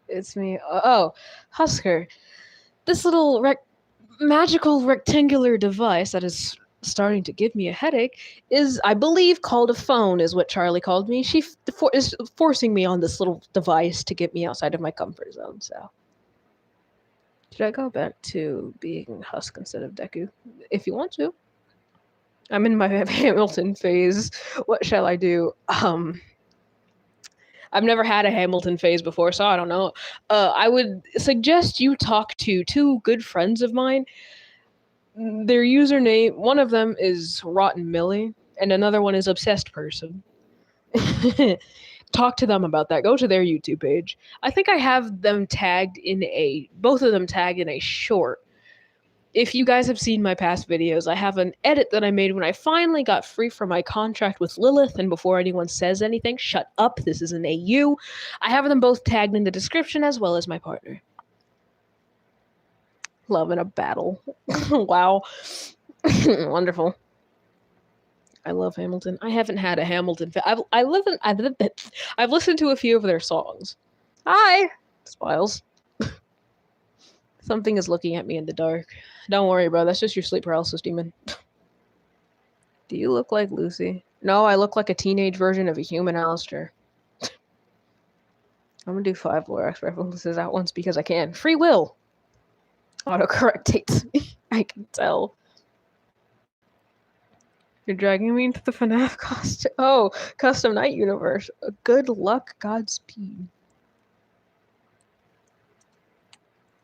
It's me. Oh, Husker. This little magical rectangular device that is starting to give me a headache is, I believe, called a phone, is what Charlie called me. She is forcing me on this little device to get me outside of my comfort zone, so. Should I go back to being Husk instead of Deku? If you want to. I'm in my Hamilton phase. What shall I do? I've never had a Hamilton phase before, so I don't know. I would suggest you talk to 2 good friends of mine. Their username, one of them is Rotten Millie, and another one is Obsessed Person. Talk to them about that. Go to their YouTube page. I think I have them tagged in both of them tagged in a short. If you guys have seen my past videos, I have an edit that I made when I finally got free from my contract with Lilith, and before anyone says anything, shut up, this is an AU. I have them both tagged in the description as well as my partner. Love in a battle. Wow. Wonderful. I love Hamilton. I haven't had a Hamilton. I've listened to a few of their songs. Hi, Spiles. Something is looking at me in the dark. Don't worry, bro. That's just your sleep paralysis demon. Do you look like Lucy? No, I look like a teenage version of a human Alistair. I'm gonna do 5 Lorax references at once because I can. Free will. Autocorrect takes me. I can tell. You're dragging me into the FNAF costume. Oh, Custom Night Universe. Good luck, Godspeed.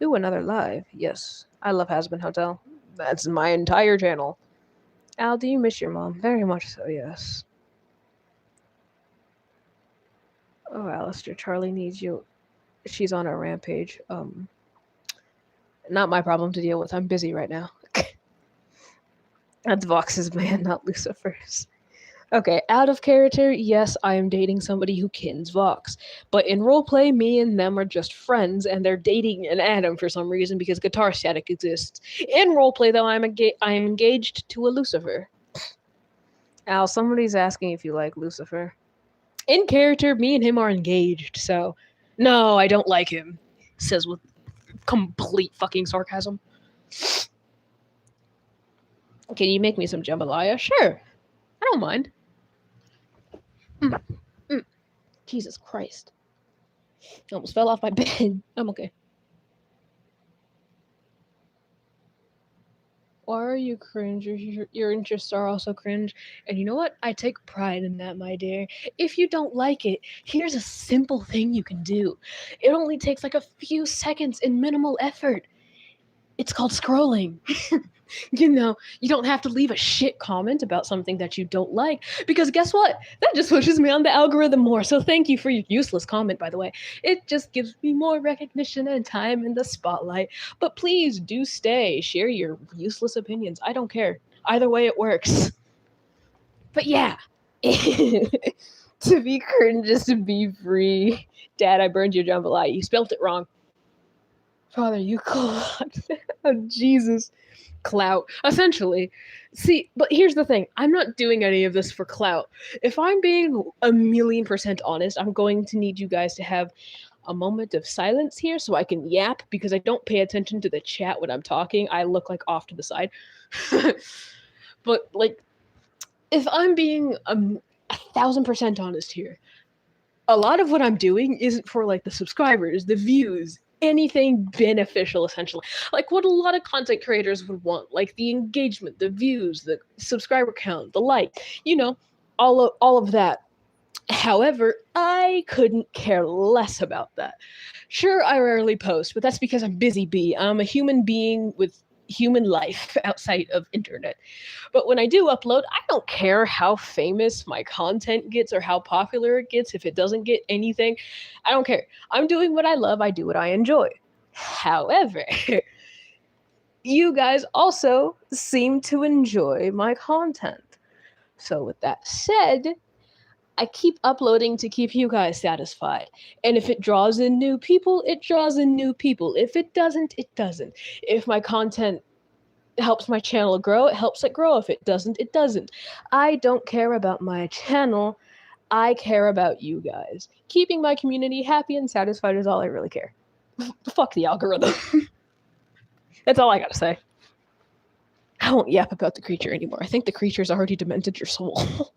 Ooh, another live. Yes. I love Hazbin Hotel. That's my entire channel. Al, do you miss your mom? Very much so, yes. Oh, Alistair, Charlie needs you. She's on a rampage. Not my problem to deal with. I'm busy right now. That's Vox's man, not Lucifer's. Okay, out of character, yes, I am dating somebody who kins Vox. But in roleplay, me and them are just friends, and they're dating an Adam for some reason because guitar static exists. In roleplay, though, I'm engaged to a Lucifer. Al, somebody's asking if you like Lucifer. In character, me and him are engaged, so... No, I don't like him, says with complete fucking sarcasm. Can you make me some jambalaya? Sure. I don't mind. Jesus Christ. I almost fell off my bed. I'm okay. Why are you cringe? Your interests are also cringe. And you know what? I take pride in that, my dear. If you don't like it, here's a simple thing you can do. It only takes like a few seconds and minimal effort. It's called scrolling. You know, you don't have to leave a shit comment about something that you don't like, because guess what? That just pushes me on the algorithm more. So thank you for your useless comment, by the way. It just gives me more recognition and time in the spotlight. But please do stay. Share your useless opinions. I don't care. Either way, it works. But yeah. To be cringe is to be free. Dad, I burned your jambalaya. You spelt it wrong. Father, you clot. Oh, Jesus. Clout, essentially. See, but here's the thing. I'm not doing any of this for clout. If I'm being 1,000,000% honest, I'm going to need you guys to have a moment of silence here so I can yap, because I don't pay attention to the chat when I'm talking. I look like off to the side. But, like, if I'm being 1,000% honest here, a lot of what I'm doing isn't for, like, the subscribers, the views, anything beneficial, essentially. Like what a lot of content creators would want, like the engagement, the views, the subscriber count, the like, you know, all of that. However, I couldn't care less about that. Sure, I rarely post, but that's because I'm busy bee. I'm a human being with human life outside of internet. But when I do upload, I don't care how famous my content gets or how popular it gets. If it doesn't get anything, I don't care. I'm doing what I love. I do what I enjoy. However, you guys also seem to enjoy my content. So with that said, I keep uploading to keep you guys satisfied. And if it draws in new people, it draws in new people. If it doesn't, it doesn't. If my content helps my channel grow, it helps it grow. If it doesn't, it doesn't. I don't care about my channel. I care about you guys. Keeping my community happy and satisfied is all I really care. Fuck the algorithm. That's all I gotta say. I won't yap about the creature anymore. I think the creature's already demented your soul.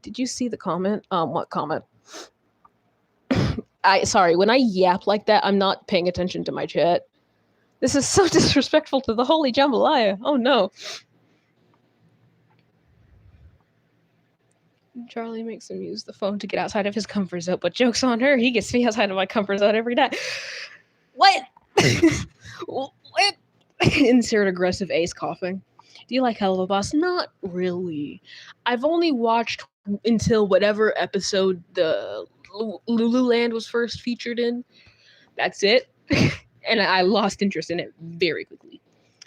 Did you see the comment? What comment? Sorry, when I yap like that, I'm not paying attention to my chat. This is so disrespectful to the holy jambalaya. Oh no. Charlie makes him use the phone to get outside of his comfort zone, but joke's on her. He gets me outside of my comfort zone every day. What? What? Insert aggressive ace coughing. Do you like Helluva Boss? Not really. I've only watched until whatever episode the Lululand was first featured in. That's it. And I lost interest in it very quickly.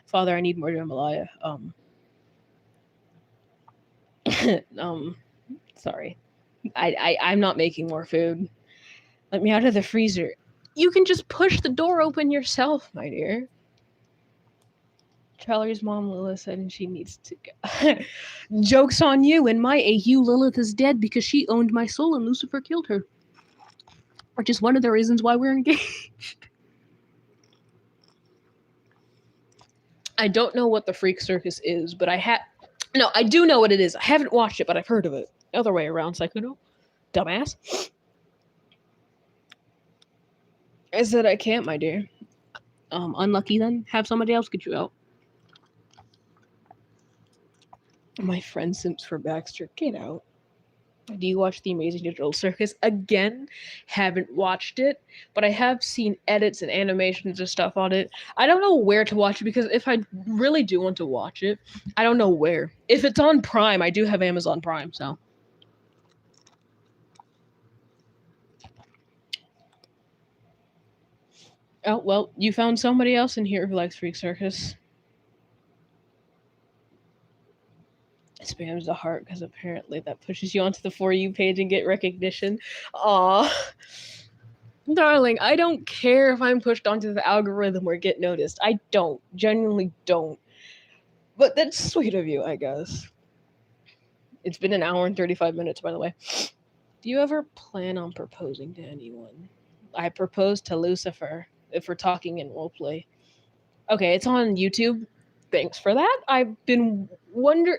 Father, I need more jambalaya. Sorry. I'm not making more food. Let me out of the freezer. You can just push the door open yourself, my dear. Charlie's mom, Lilith, said she needs to go. Joke's on you. In my AU, Lilith is dead because she owned my soul and Lucifer killed her. Which is one of the reasons why we're engaged. I don't know what the Freak Circus is, but I do know what it is. I haven't watched it, but I've heard of it. Other way around, Psycho. Dumbass. I said I can't, my dear. Unlucky then. Have somebody else get you out. My friend simps for Baxter. Get out. Do you watch The Amazing Digital Circus? Again, haven't watched it, but I have seen edits and animations and stuff on it. I don't know where to watch it, because if I really do want to watch it, I don't know where. If it's on Prime, I do have Amazon Prime, so. Oh, well, you found somebody else in here who likes Freak Circus. Spams the heart because apparently that pushes you onto the For You page and get recognition. Aw. Darling, I don't care if I'm pushed onto the algorithm or get noticed. I don't. Genuinely don't. But that's sweet of you, I guess. It's been an hour and 35 minutes, by the way. Do you ever plan on proposing to anyone? I proposed to Lucifer, if we're talking in roleplay. Okay, it's on YouTube. Thanks for that. I've been wondering...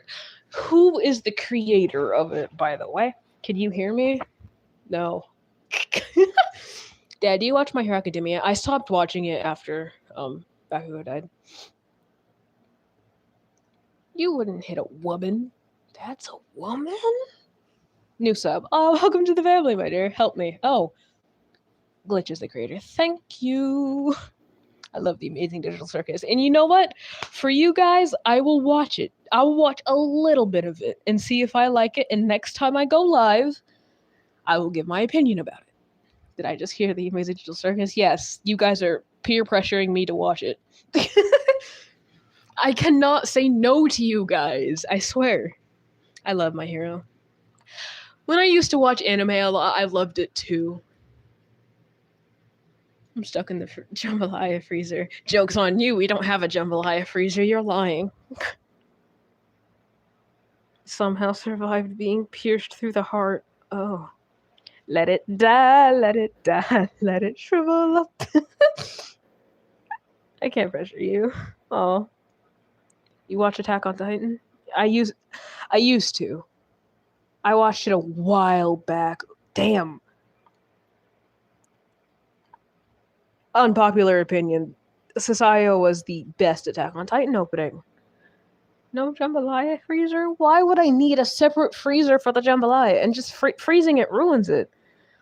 Who is the creator of it, by the way? Can you hear me? No. Dad, do you watch My Hero Academia? I stopped watching it after Bakugo died. You wouldn't hit a woman. That's a woman? New sub. Oh, welcome to the family, my dear. Help me. Oh. Glitch is the creator. Thank you. I love the Amazing Digital Circus. And you know what? For you guys, I will watch it. I will watch a little bit of it and see if I like it. And next time I go live, I will give my opinion about it. Did I just hear the Amazing Digital Circus? Yes, you guys are peer pressuring me to watch it. I cannot say no to you guys. I swear. I love My Hero. When I used to watch anime a lot, I loved it too. I'm stuck in the jambalaya freezer. Joke's on you. We don't have a jambalaya freezer. You're lying. Somehow survived being pierced through the heart. Oh. Let it die, let it die, let it shrivel up. I can't pressure you. Oh. You watch Attack on Titan? I used to. I watched it a while back. Damn. Unpopular opinion. Sasayo was the best Attack on Titan opening. No jambalaya freezer? Why would I need a separate freezer for the jambalaya? And just freezing it ruins it.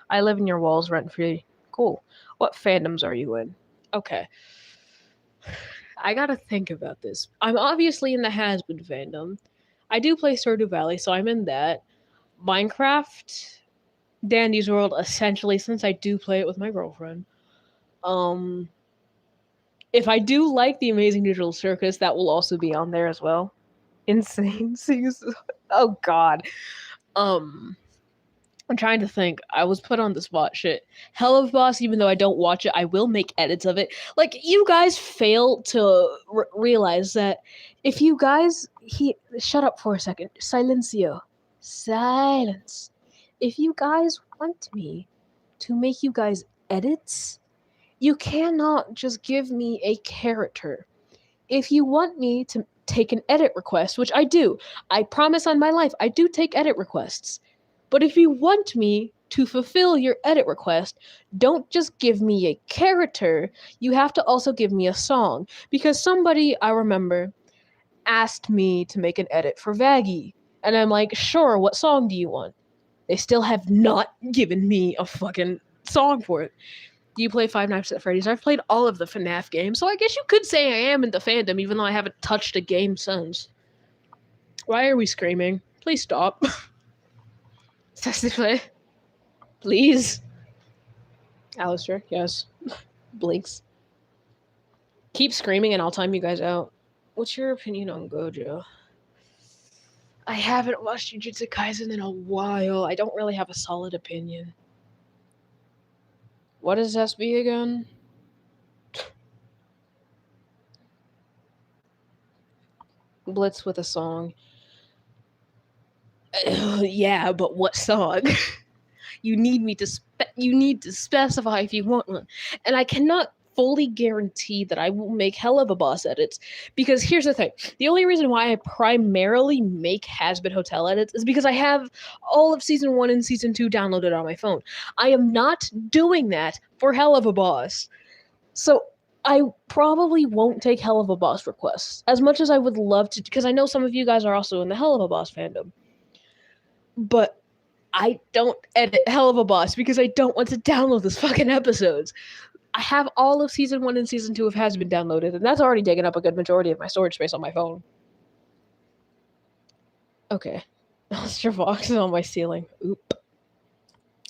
I live in your walls rent-free. Cool. What fandoms are you in? Okay. I gotta think about this. I'm obviously in the Has-Been fandom. I do play Stardew Valley, so I'm in that. Minecraft, Dandy's World, essentially, since I do play it with my girlfriend. If I do like the Amazing Digital Circus, that will also be on there as well. Insane Season. Oh god. I'm trying to think. I was put on the spot. Shit. Hell of Boss, even though I don't watch it, I will make edits of it. Like, you guys fail to realize that if you guys... Shut up for a second. Silencio. Silence. If you guys want me to make you guys edits, you cannot just give me a character. If you want me to take an edit request, which I do, I promise on my life, I do take edit requests. But if you want me to fulfill your edit request, don't just give me a character, you have to also give me a song. Because somebody, I remember, asked me to make an edit for Vaggie. And I'm like, sure, what song do you want? They still have not given me a fucking song for it. Do you play Five Nights at Freddy's? I've played all of the FNAF games, so I guess you could say I am in the fandom, even though I haven't touched a game since. Why are we screaming? Please stop. Testify. Please. Alistair, yes. Blinks. Keep screaming and I'll time you guys out. What's your opinion on Gojo? I haven't watched Jujutsu Kaisen in a while. I don't really have a solid opinion. What is SB again? Blitz with a song. Yeah, but what song? You need to specify if you want one. And I cannot fully guarantee that I will make Hell of a Boss edits, because here's the thing. The only reason why I primarily make Has-Been Hotel edits is because I have all of Season 1 and Season 2 downloaded on my phone. I am not doing that for Hell of a Boss. So I probably won't take Hell of a Boss requests, as much as I would love to, because I know some of you guys are also in the Hell of a Boss fandom. But I don't edit Hell of a Boss because I don't want to download those fucking episodes. I have all of Season 1 and Season 2 of Has-Been downloaded, and that's already taken up a good majority of my storage space on my phone. Okay. Alistair Vox is on my ceiling. Oop.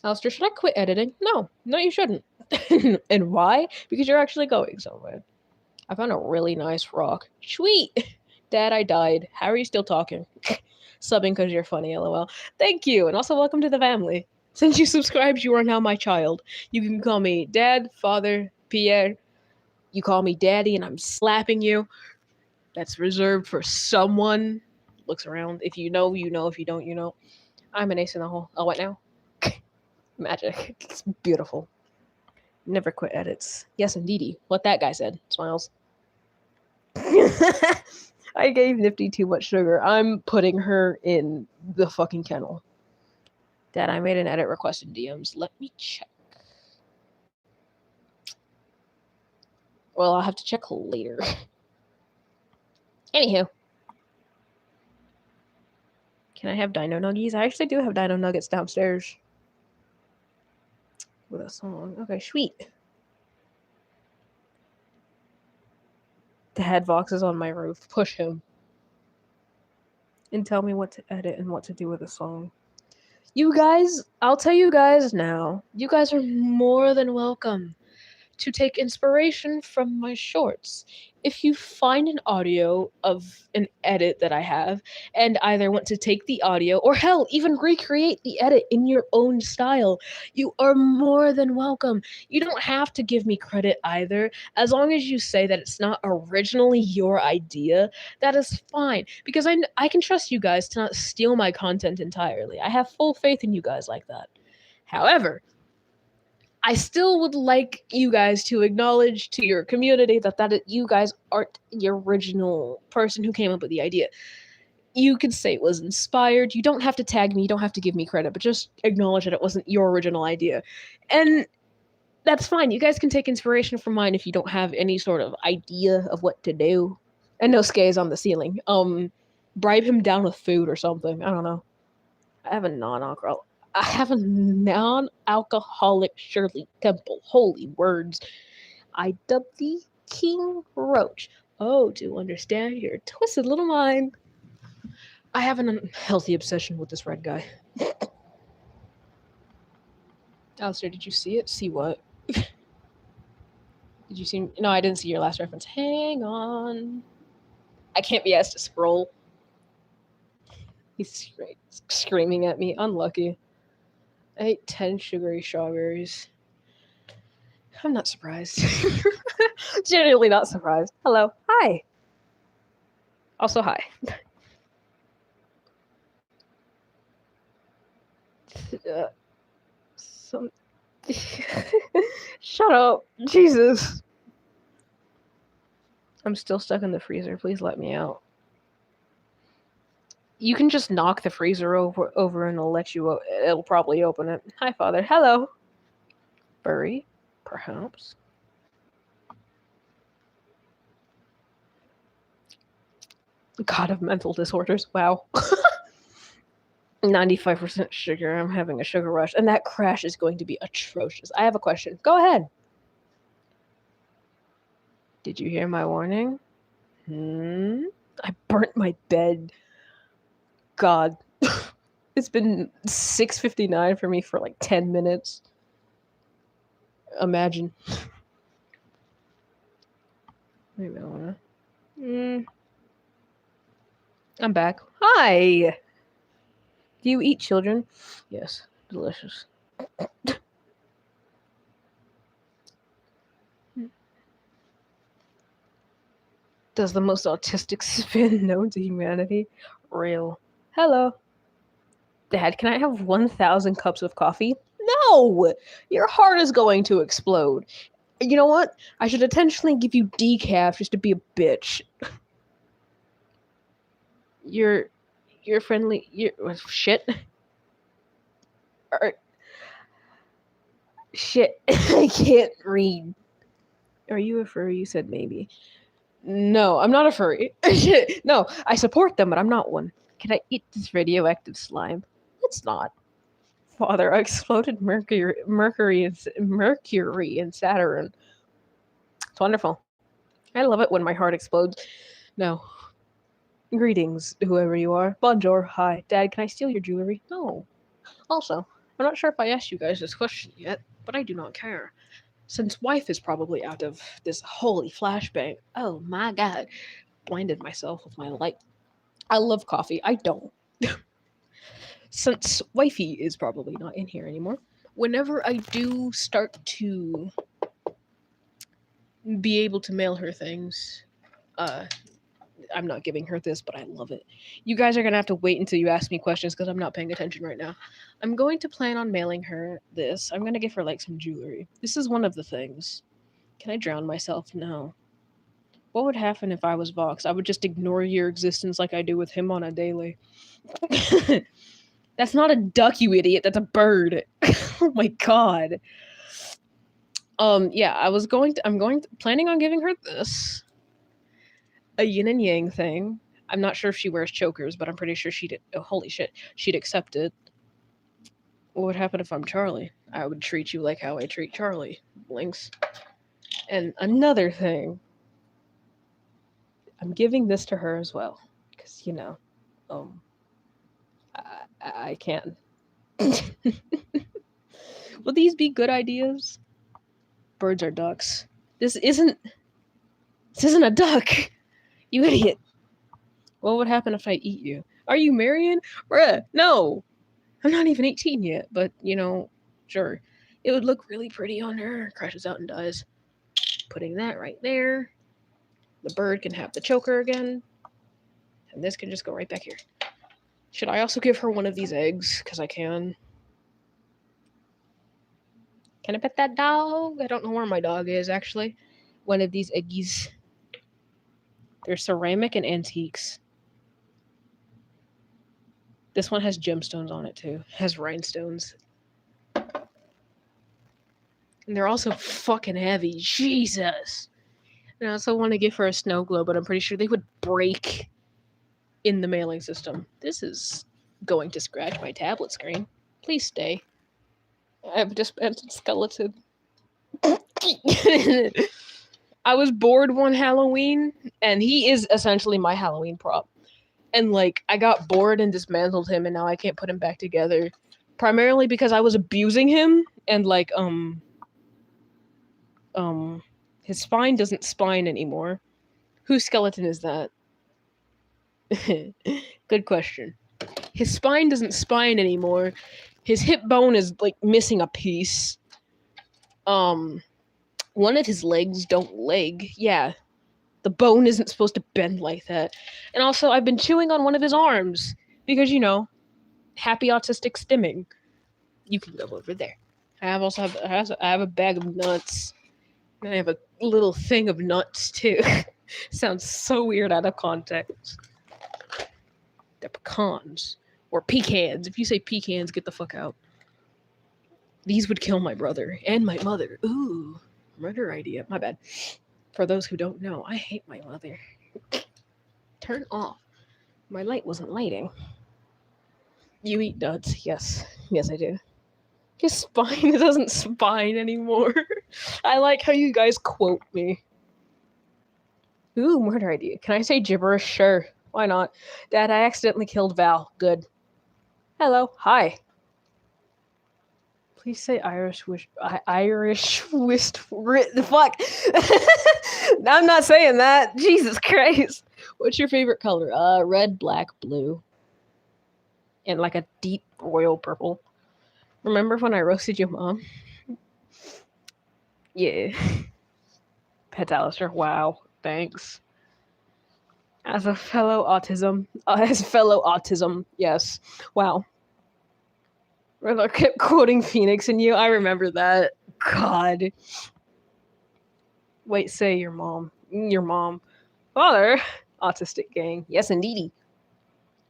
Alistair, should I quit editing? No, you shouldn't. And why? Because you're actually going somewhere. I found a really nice rock. Sweet! Dad, I died. How are you still talking? Subbing because you're funny, lol. Thank you, and also welcome to the family. Since you subscribed, you are now my child. You can call me Dad, Father, Pierre. You call me Daddy, and I'm slapping you. That's reserved for someone. Looks around. If you know, you know. If you don't, you know. I'm an ace in the hole. Oh, what now? Magic. It's beautiful. Never quit edits. Yes, indeedy. What that guy said. Smiles. I gave Nifty too much sugar. I'm putting her in the fucking kennel. Dad, I made an edit request in DMs. Let me check. Well, I'll have to check later. Anywho. Can I have Dino Nuggies? I actually do have Dino Nuggets downstairs. With a song. Okay, sweet. Dad Vox is on my roof. Push him. And tell me what to edit and what to do with a song. You guys, I'll tell you guys now. You guys are more than welcome to take inspiration from my shorts. If you find an audio of an edit that I have and either want to take the audio or hell, even recreate the edit in your own style, you are more than welcome. You don't have to give me credit either. As long as you say that it's not originally your idea, that is fine. Because I can trust you guys to not steal my content entirely. I have full faith in you guys like that. However, I still would like you guys to acknowledge to your community that you guys aren't the original person who came up with the idea. You could say it was inspired. You don't have to tag me. You don't have to give me credit, but just acknowledge that it wasn't your original idea. And that's fine. You guys can take inspiration from mine if you don't have any sort of idea of what to do. And no skays on the ceiling. Bribe him down with food or something. I don't know. I have a non-alcoholic Shirley Temple. Holy words. I dub thee King Roach. Oh, to understand your twisted little mind. I have an unhealthy obsession with this red guy. Alistair, did you see it? See what? Did you see? No, I didn't see your last reference. Hang on. I can't be asked to scroll. He's screaming at me. Unlucky. I ate 10 sugary strawberries. I'm not surprised. Genuinely not surprised. Hello. Hi. Also, hi. Shut up. Jesus. I'm still stuck in the freezer. Please let me out. You can just knock the freezer over and it'll probably open it. Hi, Father. Hello. Furry, perhaps. God of mental disorders. Wow. 95% sugar. I'm having a sugar rush. And that crash is going to be atrocious. I have a question. Go ahead. Did you hear my warning? I burnt my bed. God. It's been 6:59 for me for like 10 minutes. Imagine. Maybe I wanna. I'm back. Hi! Do you eat children? Yes. Delicious. Does the most autistic spin known to humanity? Real. Hello. Dad, can I have 1,000 cups of coffee? No! Your heart is going to explode. You know what? I should intentionally give you decaf just to be a bitch. You're friendly. Shit. Shit. I can't read. Are you a furry? You said maybe. No, I'm not a furry. No, I support them, but I'm not one. Can I eat this radioactive slime? Let's not. Father, I exploded Mercury and Saturn. It's wonderful. I love it when my heart explodes. No. Greetings, whoever you are. Bonjour. Hi. Dad, can I steal your jewelry? No. Also, I'm not sure if I asked you guys this question yet, but I do not care. Since wife is probably out of this holy flashbang. Oh my god. Blinded myself with my light. I love coffee. I don't. Since wifey is probably not in here anymore, whenever I do start to be able to mail her things, I'm not giving her this, but I love it. You guys are going to have to wait until you ask me questions because I'm not paying attention right now. I'm going to plan on mailing her this. I'm going to give her like some jewelry. This is one of the things. Can I drown myself? No. What would happen if I was Vox? I would just ignore your existence like I do with him on a daily. That's not a duck, you idiot. That's a bird. Oh my god. Yeah, planning on giving her this. A yin and yang thing. I'm not sure if she wears chokers, but I'm pretty sure she'd, oh, holy shit, she'd accept it. What would happen if I'm Charlie? I would treat you like how I treat Charlie. Blinks. And another thing, I'm giving this to her as well. Because, you know, I can. Will these be good ideas? Birds are ducks. This isn't a duck. You idiot. What would happen if I eat you? Are you Marion? Bruh, no. I'm not even 18 yet, but, you know, sure. It would look really pretty on her. Crashes out and dies. Putting that right there. The bird can have the choker again. And this can just go right back here. Should I also give her one of these eggs? Because I can. Can I pet that dog? I don't know where my dog is, actually. One of these eggies. They're ceramic and antiques. This one has gemstones on it, too. Has rhinestones. And they're also fucking heavy. Jesus! And I also want to give her a snow globe, but I'm pretty sure they would break in the mailing system. This is going to scratch my tablet screen. Please stay. I've dispensed skeleton. I was bored one Halloween, and he is essentially my Halloween prop. And, like, I got bored and dismantled him, and now I can't put him back together. Primarily because I was abusing him, and, like, his spine doesn't spine anymore. Whose skeleton is that? Good question. His spine doesn't spine anymore. His hip bone is, like, missing a piece. One of his legs don't leg. Yeah. The bone isn't supposed to bend like that. And also, I've been chewing on one of his arms. Because, you know, happy autistic stimming. You can go over there. I have a bag of nuts. And I have a little thing of nuts, too. Sounds so weird out of context. They're pecans. Or pecans. If you say pecans, get the fuck out. These would kill my brother and my mother. Ooh, murder idea. My bad. For those who don't know, I hate my mother. Turn off. My light wasn't lighting. You eat nuts. Yes. Yes, I do. His spine doesn't spine anymore. I like how you guys quote me. Ooh, murder idea. Can I say gibberish? Sure. Why not? Dad, I accidentally killed Val. Good. Hello. Hi. Please say Irish wish. The fuck. I'm not saying that. Jesus Christ. What's your favorite color? Red, black, blue, and like a deep royal purple. Remember when I roasted your mom? Yeah. Pet Alistair. Wow. Thanks. As fellow autism, yes. Wow. I kept quoting Phoenix and you. I remember that. God. Wait, say your mom. Your mom. Father. Autistic gang. Yes, indeedy.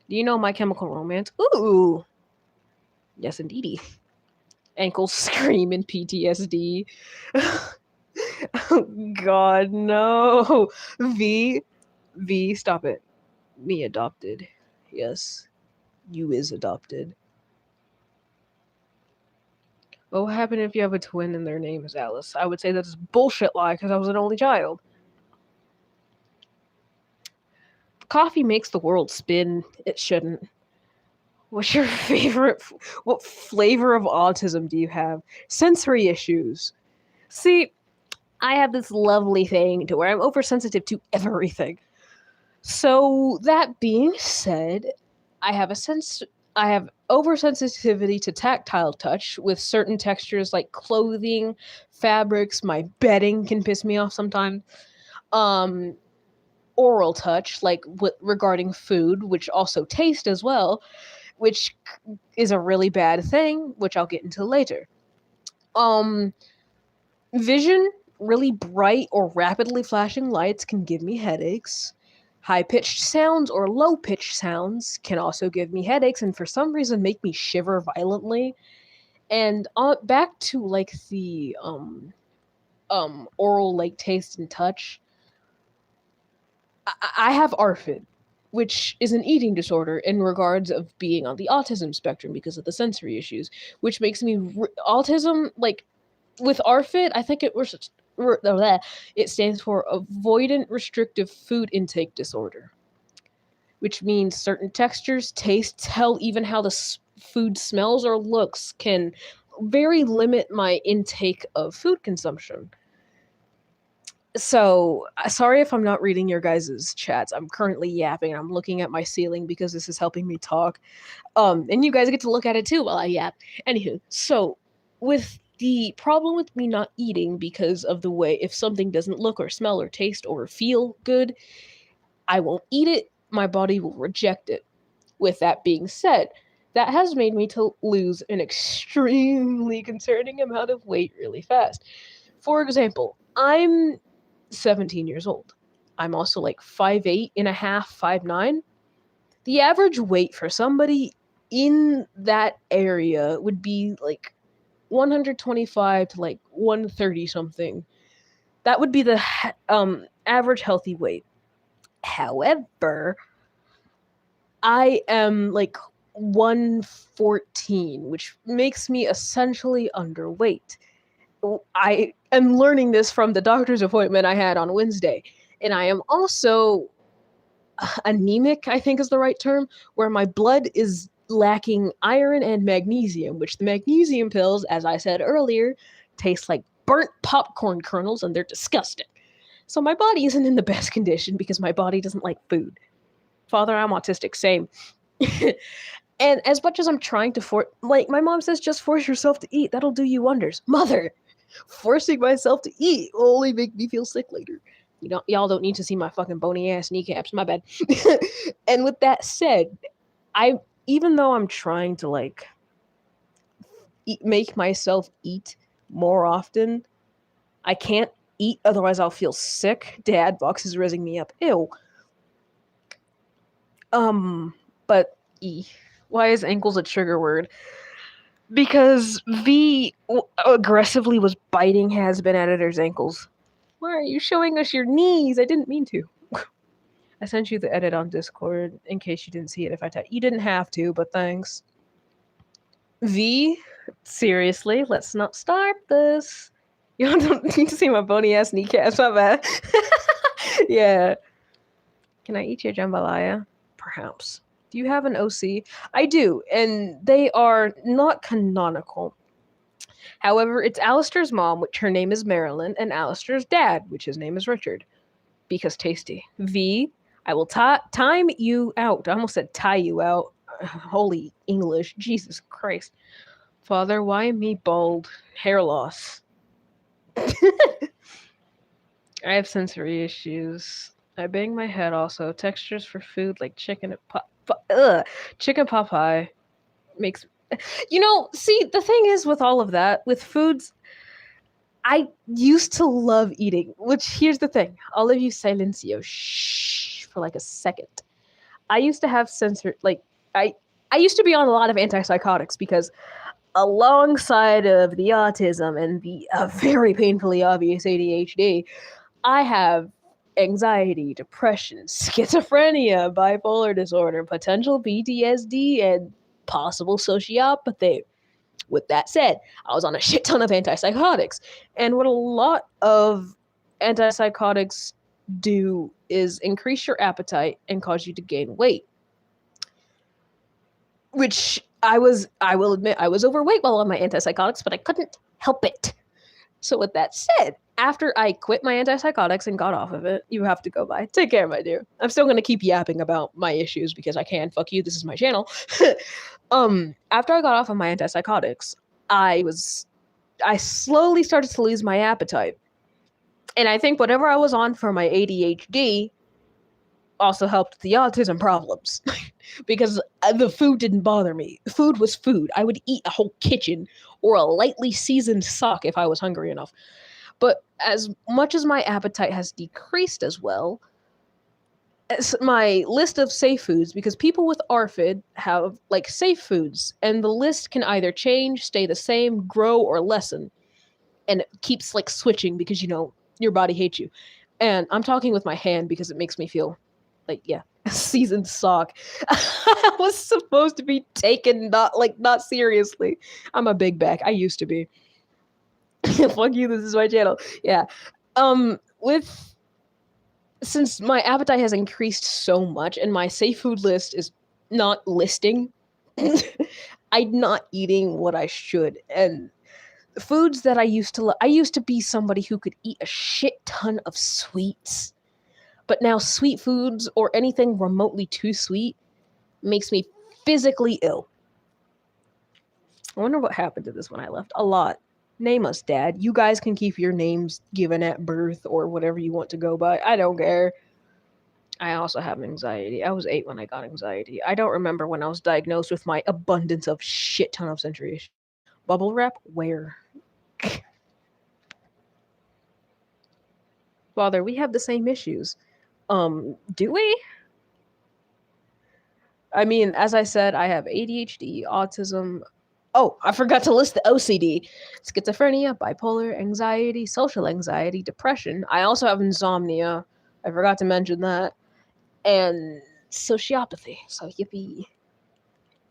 Do you know My Chemical Romance? Ooh. Yes, indeedy. Ankle screaming PTSD. Oh, God, no. V, stop it. Me adopted. Yes. You is adopted. What would happen if you have a twin and their name is Alice? I would say that's a bullshit lie because I was an only child. Coffee makes the world spin. It shouldn't. What's your favorite? What flavor of autism do you have? Sensory issues. See, I have this lovely thing to where I'm oversensitive to everything. So that being said, I have oversensitivity to tactile touch with certain textures like clothing, fabrics. My bedding can piss me off sometimes. Oral touch, like regarding food, which also taste as well, which is a really bad thing, which I'll get into later. Vision, really bright or rapidly flashing lights can give me headaches. High-pitched sounds or low-pitched sounds can also give me headaches and for some reason make me shiver violently. And back to like the oral like taste and touch. I have ARFID, which is an eating disorder in regards of being on the autism spectrum because of the sensory issues, which makes me autism like with ARFID. I think it stands for avoidant restrictive food intake disorder, which means certain textures, tastes, hell, even how the food smells or looks can very limit my intake of food consumption. So, sorry if I'm not reading your guys' chats. I'm currently yapping and I'm looking at my ceiling because this is helping me talk. And you guys get to look at it too while I yap. Anywho, so with the problem with me not eating because of the way if something doesn't look or smell or taste or feel good, I won't eat it. My body will reject it. With that being said, that has made me to lose an extremely concerning amount of weight really fast. For example, I'm 17 years old. I'm also like 5'8 and a half, 5'9. The average weight for somebody in that area would be like 125 to like 130 something. That would be the average healthy weight. However, I am like 114, which makes me essentially underweight. I am learning this from the doctor's appointment I had on Wednesday. And I am also anemic, I think is the right term, where my blood is lacking iron and magnesium, which the magnesium pills, as I said earlier, taste like burnt popcorn kernels and they're disgusting. So my body isn't in the best condition because my body doesn't like food. Father, I'm autistic, same. And as much as I'm trying to like my mom says, just force yourself to eat. That'll do you wonders. Mother, forcing myself to eat will only make me feel sick later. Y'all don't need to see my fucking bony ass kneecaps. My bad. And with that said, even though I'm trying to like make myself eat more often, I can't eat, otherwise I'll feel sick. Dad box is raising me up. Ew. But why is ankles a trigger word? Because V aggressively was biting has-been editor's ankles. Why are you showing us your knees? I didn't mean to. I sent you the edit on Discord in case you didn't see it. You didn't have to, but thanks. V, seriously, let's not start this. You don't need to see my bony ass kneecaps, my bad. Yeah. Can I eat your jambalaya? Perhaps. Do you have an OC? I do, and they are not canonical. However, it's Alistair's mom, which her name is Marilyn, and Alistair's dad, which his name is Richard. Because tasty. V, I will time you out. I almost said tie you out. Holy English. Jesus Christ. Father, why me bald? Hair loss. I have sensory issues. I bang my head also. Textures for food like chicken and chicken pot pie makes... see, the thing is with all of that, with foods, I used to love eating, which here's the thing. All of you silencio, shh, for like a second. I used to have I used to be on a lot of antipsychotics because alongside of the autism and the very painfully obvious ADHD, I have anxiety, depression, schizophrenia, bipolar disorder, potential PTSD, and possible sociopathy. With that said, I was on a shit ton of antipsychotics. And what a lot of antipsychotics do is increase your appetite and cause you to gain weight. Which I will admit, I was overweight while on my antipsychotics, but I couldn't help it. So with that said, after I quit my antipsychotics and got off of it, you have to go by. Take care, my dear. I'm still going to keep yapping about my issues because I can. Fuck you. This is my channel. After I got off of my antipsychotics, I slowly started to lose my appetite. And I think whatever I was on for my ADHD also helped the autism problems because the food didn't bother me. Food was food. I would eat a whole kitchen or a lightly seasoned sock if I was hungry enough. But as much as my appetite has decreased as well, my list of safe foods, because people with ARFID have like safe foods, and the list can either change, stay the same, grow, or lessen, and it keeps like switching because your body hates you. And I'm talking with my hand because it makes me feel like, yeah, a seasoned sock. I was supposed to be taken not seriously. I'm a big back. I used to be. Fuck you, this is my channel. Yeah. With Since my appetite has increased so much and my safe food list is not listing, I'm not eating what I should. And foods that I used to be somebody who could eat a shit ton of sweets. But now sweet foods or anything remotely too sweet makes me physically ill. I wonder what happened to this when I left. A lot. Name us, Dad. You guys can keep your names given at birth or whatever you want to go by. I don't care. I also have anxiety. I was 8 when I got anxiety. I don't remember when I was diagnosed with my abundance of shit ton of centuries. Bubble wrap? Where? Father, we have the same issues. Do we? I mean, as I said, I have ADHD, autism. Oh, I forgot to list the OCD. Schizophrenia, bipolar, anxiety, social anxiety, depression. I also have insomnia. I forgot to mention that. And sociopathy. So, yippee.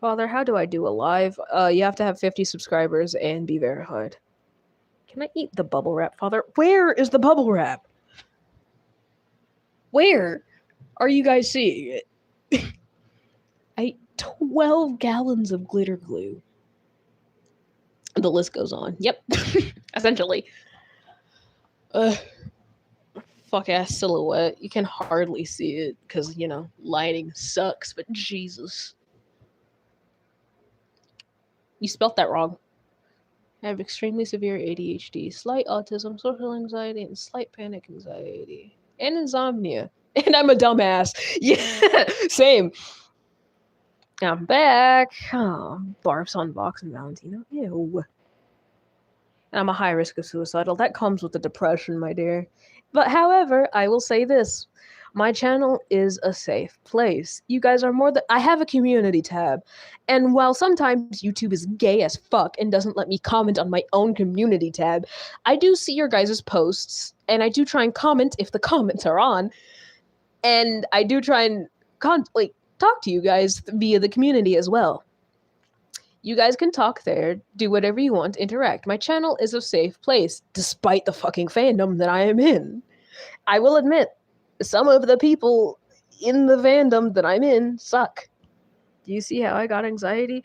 Father, how do I do a live? You have to have 50 subscribers and be verified. Can I eat the bubble wrap, Father? Where is the bubble wrap? Where are you guys seeing it? I ate 12 gallons of glitter glue. The list goes on. Yep. Essentially. Fuck ass silhouette. You can hardly see it because, lighting sucks, but Jesus. You spelt that wrong. I have extremely severe ADHD, slight autism, social anxiety, and slight panic anxiety. And insomnia. And I'm a dumbass. Yeah, same. I'm back. Oh, barfs on Vox and Valentino. Ew. And I'm a high risk of suicidal. That comes with the depression, my dear. But however, I will say this. My channel is a safe place. You guys are more than... I have a community tab. And while sometimes YouTube is gay as fuck and doesn't let me comment on my own community tab, I do see your guys' posts, and I do try and comment if the comments are on. And I do try and talk to you guys via the community as well. You guys can talk there, do whatever you want, interact. My channel is a safe place, despite the fucking fandom that I am in. I will admit, some of the people in the fandom that I'm in suck. Do you see how I got anxiety?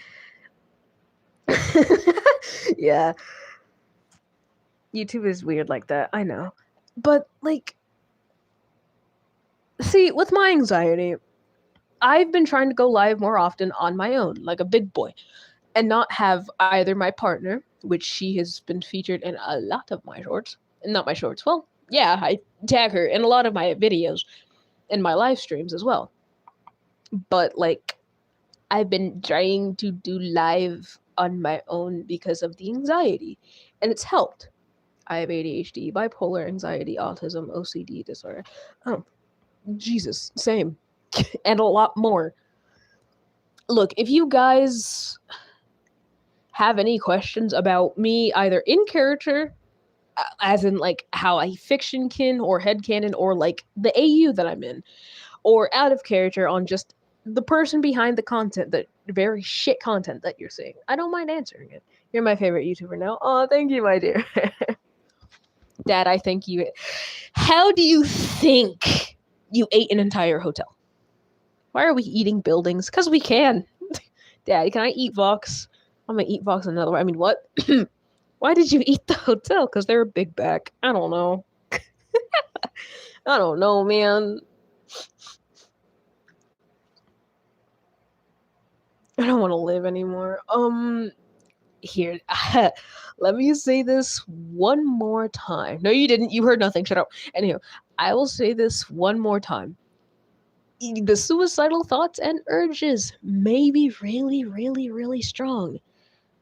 Yeah. YouTube is weird like that, I know. But, see, with my anxiety, I've been trying to go live more often on my own, like a big boy, and not have either my partner, which she has been featured in a lot of my shorts, not my shorts, well, yeah, I tag her in a lot of my videos and my live streams as well. But, I've been trying to do live on my own because of the anxiety, and it's helped. I have ADHD, bipolar, anxiety, autism, OCD disorder. Oh, Jesus, same. And a lot more. Look, if you guys have any questions about me, either in character, as in how I fiction kin or headcanon, or the AU that I'm in, or out of character on just the person behind the content, that very shit content that you're seeing, I don't mind answering it. You're my favorite YouTuber now. Oh, thank you, my dear. Dad, I thank you. How do you think you ate an entire hotel? Why are we eating buildings? Because we can. Dad, can I eat Vox? I'm gonna eat Vox another way. I mean, what? Why did you eat the hotel? Because they're a big back. I don't know. I don't know, man. I don't want to live anymore. Here. Let me say this one more time. No, you didn't. You heard nothing. Shut up. Anyhow, I will say this one more time. The suicidal thoughts and urges may be really, really, really strong.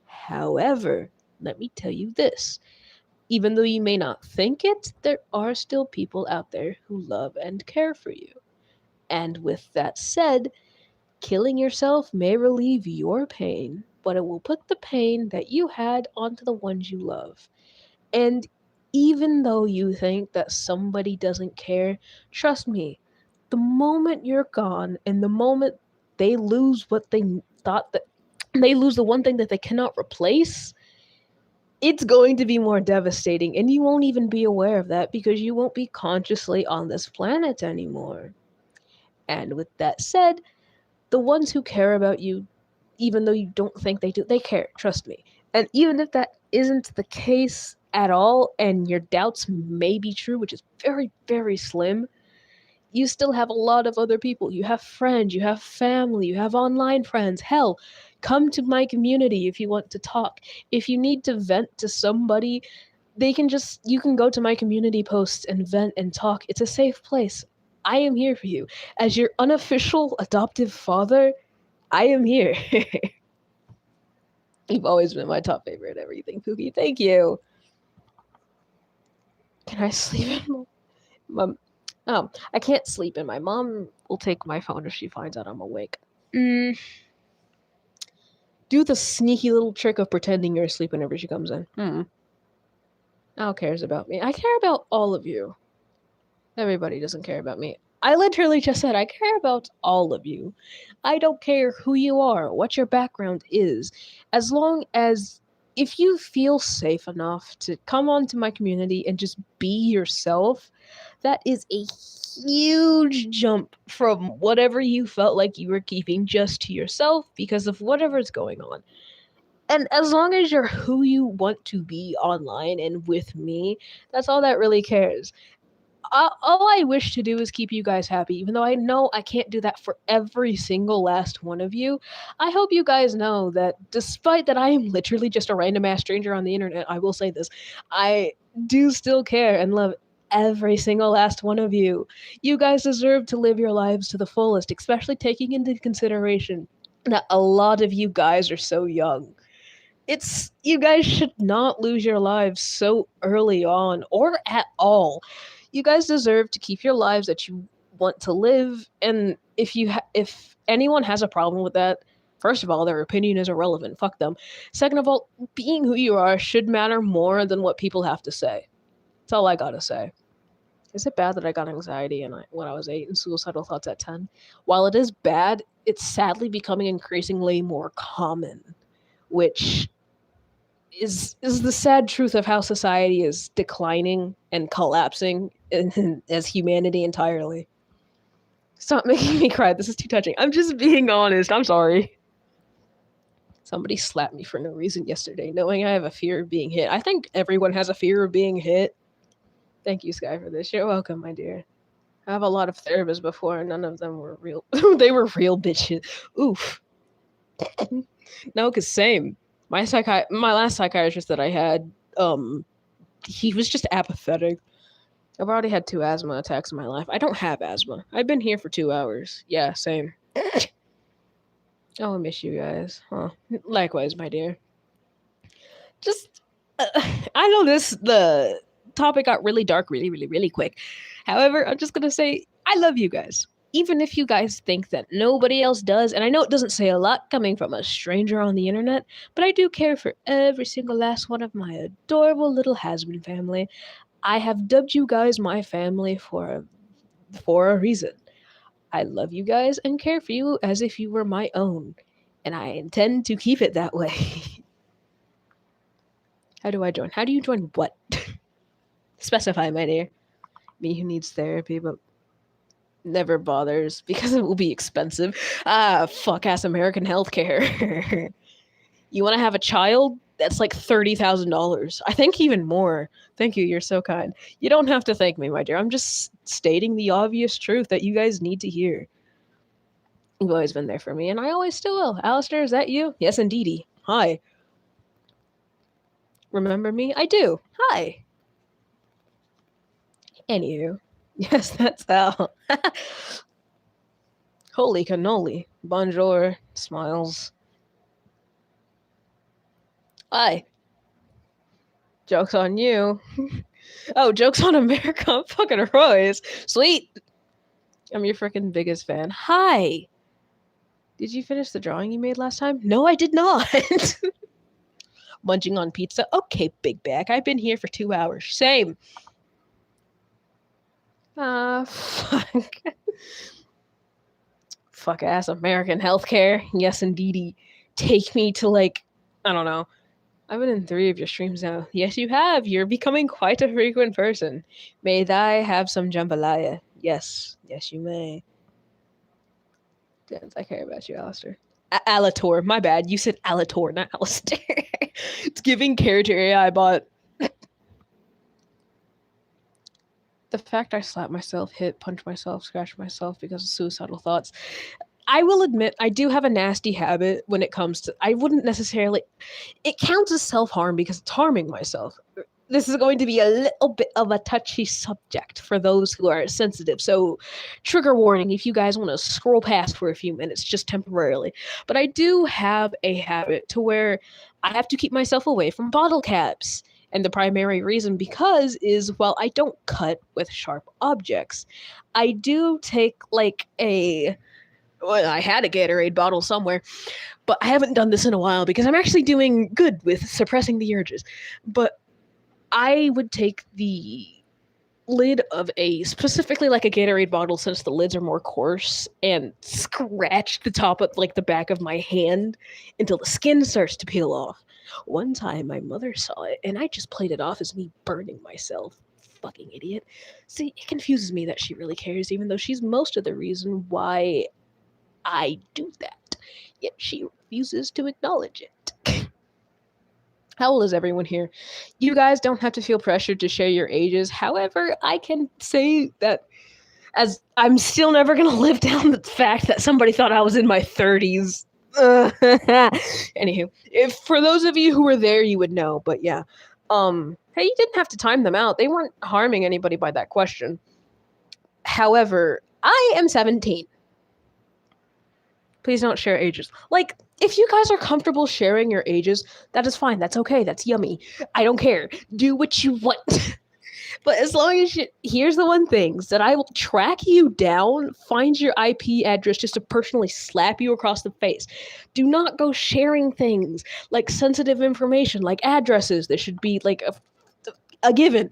However, let me tell you this. Even though you may not think it, there are still people out there who love and care for you. And with that said, killing yourself may relieve your pain, but it will put the pain that you had onto the ones you love. And even though you think that somebody doesn't care, trust me, the moment you're gone and the moment they lose what they thought that they lose the one thing that they cannot replace, it's going to be more devastating. And you won't even be aware of that because you won't be consciously on this planet anymore. And with that said, the ones who care about you, even though you don't think they do, they care, trust me. And even if that isn't the case at all, and your doubts may be true, which is very, very slim, you still have a lot of other people. You have friends, you have family, you have online friends. Hell, come to my community if you want to talk. If you need to vent to somebody, you can go to my community posts and vent and talk. It's a safe place. I am here for you. As your unofficial adoptive father, I am here. You've always been my top favorite everything, Pookie. Thank you. Can I sleep in my... Oh, I can't sleep in. My mom will take my phone if she finds out I'm awake. Do the sneaky little trick of pretending you're asleep whenever she comes in. Who cares about me? I care about all of you. Everybody doesn't care about me. I literally just said I care about all of you. I don't care who you are, what your background is, as long as if you feel safe enough to come onto my community and just be yourself, that is a huge jump from whatever you felt like you were keeping just to yourself because of whatever's going on. And as long as you're who you want to be online and with me, that's all that really cares. All I wish to do is keep you guys happy, even though I know I can't do that for every single last one of you. I hope you guys know that despite that I am literally just a random ass stranger on the internet, I will say this, I do still care and love every single last one of you. You guys deserve to live your lives to the fullest, especially taking into consideration that a lot of you guys are so young. You guys should not lose your lives so early on or at all. You guys deserve to keep your lives that you want to live, and if anyone has a problem with that, first of all, their opinion is irrelevant. Fuck them. Second of all, being who you are should matter more than what people have to say. That's all I gotta say. Is it bad that I got anxiety when I was 8 and suicidal thoughts at 10? While it is bad, it's sadly becoming increasingly more common, which is the sad truth of how society is declining and collapsing as humanity entirely. Stop making me cry. This is too touching. I'm just being honest. I'm sorry. Somebody slapped me for no reason yesterday, knowing I have a fear of being hit. I think everyone has a fear of being hit. Thank you, Sky, for this. You're welcome, my dear. I have a lot of therapists before, and none of them were real. They were real bitches. Oof. No, because same. My last psychiatrist that I had, he was just apathetic. I've already had 2 asthma attacks in my life. I don't have asthma. I've been here for 2 hours. Yeah, same. Oh, I miss you guys. Huh. Likewise, my dear. Just, I know the topic got really dark really, really, really quick. However, I'm just gonna say, I love you guys. Even if you guys think that nobody else does, and I know it doesn't say a lot coming from a stranger on the internet, but I do care for every single last one of my adorable little Hasbin family. I have dubbed you guys my family for a reason. I love you guys and care for you as if you were my own, and I intend to keep it that way. How do I join? How do you join what? Specify, my dear. Me who needs therapy, but never bothers because it will be expensive. Fuck ass American healthcare. You want to have a child? That's like $30,000. I think even more. Thank you. You're so kind. You don't have to thank me, my dear. I'm just stating the obvious truth that you guys need to hear. You've always been there for me, and I always still will. Alistair, is that you? Yes, indeedy. Hi. Remember me? I do. Hi. Anywho. Yes, that's Al. Holy cannoli. Bonjour. Smiles. Hi. Joke's on you. Oh, joke's on America. I'm fucking Royce. Sweet. I'm your freaking biggest fan. Hi! Did you finish the drawing you made last time? No, I did not. Munching on pizza. Okay, big bag. I've been here for 2 hours. Same. Fuck. Fuck ass American healthcare. Yes, indeedy. Take me to, like, I don't know. I've been in 3 of your streams now. Yes, you have. You're becoming quite a frequent person. May thy have some jambalaya. Yes. Yes, you may. Dance, I care about you, Alistair. Alator. My bad. You said Alator, not Alistair. It's giving character AI bot. The fact I slap myself, hit, punch myself, scratch myself because of suicidal thoughts. I will admit I do have a nasty habit when it comes to I wouldn't necessarily it counts as self-harm because it's harming myself. This is going to be a little bit of a touchy subject for those who are sensitive. So trigger warning if you guys want to scroll past for a few minutes just temporarily. But I do have a habit to where I have to keep myself away from bottle caps. And the primary reason because is while I don't cut with sharp objects, I do take like well, I had a Gatorade bottle somewhere, but I haven't done this in a while because I'm actually doing good with suppressing the urges. But I would take the lid of a specifically like a Gatorade bottle since the lids are more coarse and scratch the top of like the back of my hand until the skin starts to peel off. One time my mother saw it and I just played it off as me burning myself. Fucking idiot. See, it confuses me that she really cares, even though she's most of the reason why I do that. Yet she refuses to acknowledge it. How old is everyone here? You guys don't have to feel pressured to share your ages. However, I can say that as I'm still never going to live down the fact that somebody thought I was in my 30s. Anywho, if for those of you who were there, you would know. But yeah, hey, you didn't have to time them out. They weren't harming anybody by that question. However, I am 17. Please don't share ages. Like, if you guys are comfortable sharing your ages, that is fine. That's okay. That's yummy. I don't care. Do what you want. But as long as you, here's the one thing that I will track you down, find your IP address just to personally slap you across the face. Do not go sharing things like sensitive information, like addresses. There should be like a given.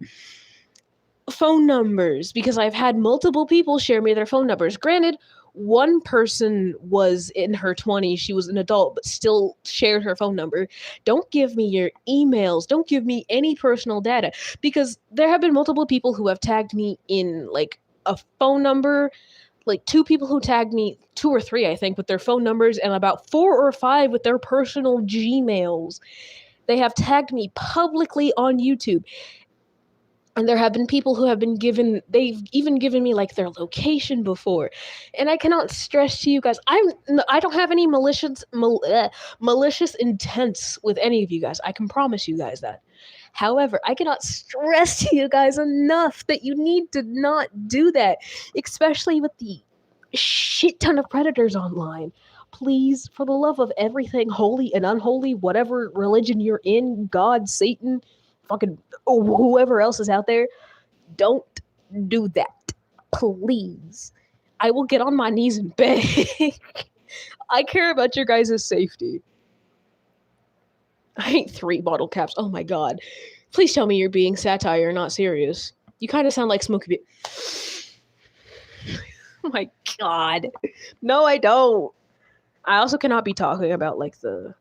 Phone numbers, because I've had multiple people share me their phone numbers. Granted, one person was in her 20s. She was an adult, but still shared her phone number. Don't give me your emails. Don't give me any personal data, because there have been multiple people who have tagged me in like a phone number, like 2 people who tagged me, 2 or 3, I think, with their phone numbers, and about 4 or 5 with their personal Gmails. They have tagged me publicly on YouTube. And there have been people who have been given, they've even given me like their location before. And I cannot stress to you guys, I don't have any malicious intents with any of you guys. I can promise you guys that. However, I cannot stress to you guys enough that you need to not do that, especially with the shit ton of predators online. Please, for the love of everything holy and unholy, whatever religion you're in, God, Satan, fucking whoever else is out there, don't do that. Please. I will get on my knees and beg. I care about your guys' safety. I hate 3 bottle caps. Oh my god. Please tell me you're being satire, not serious. You kind of sound like Smokey Oh my god. No, I don't. I also cannot be talking about like the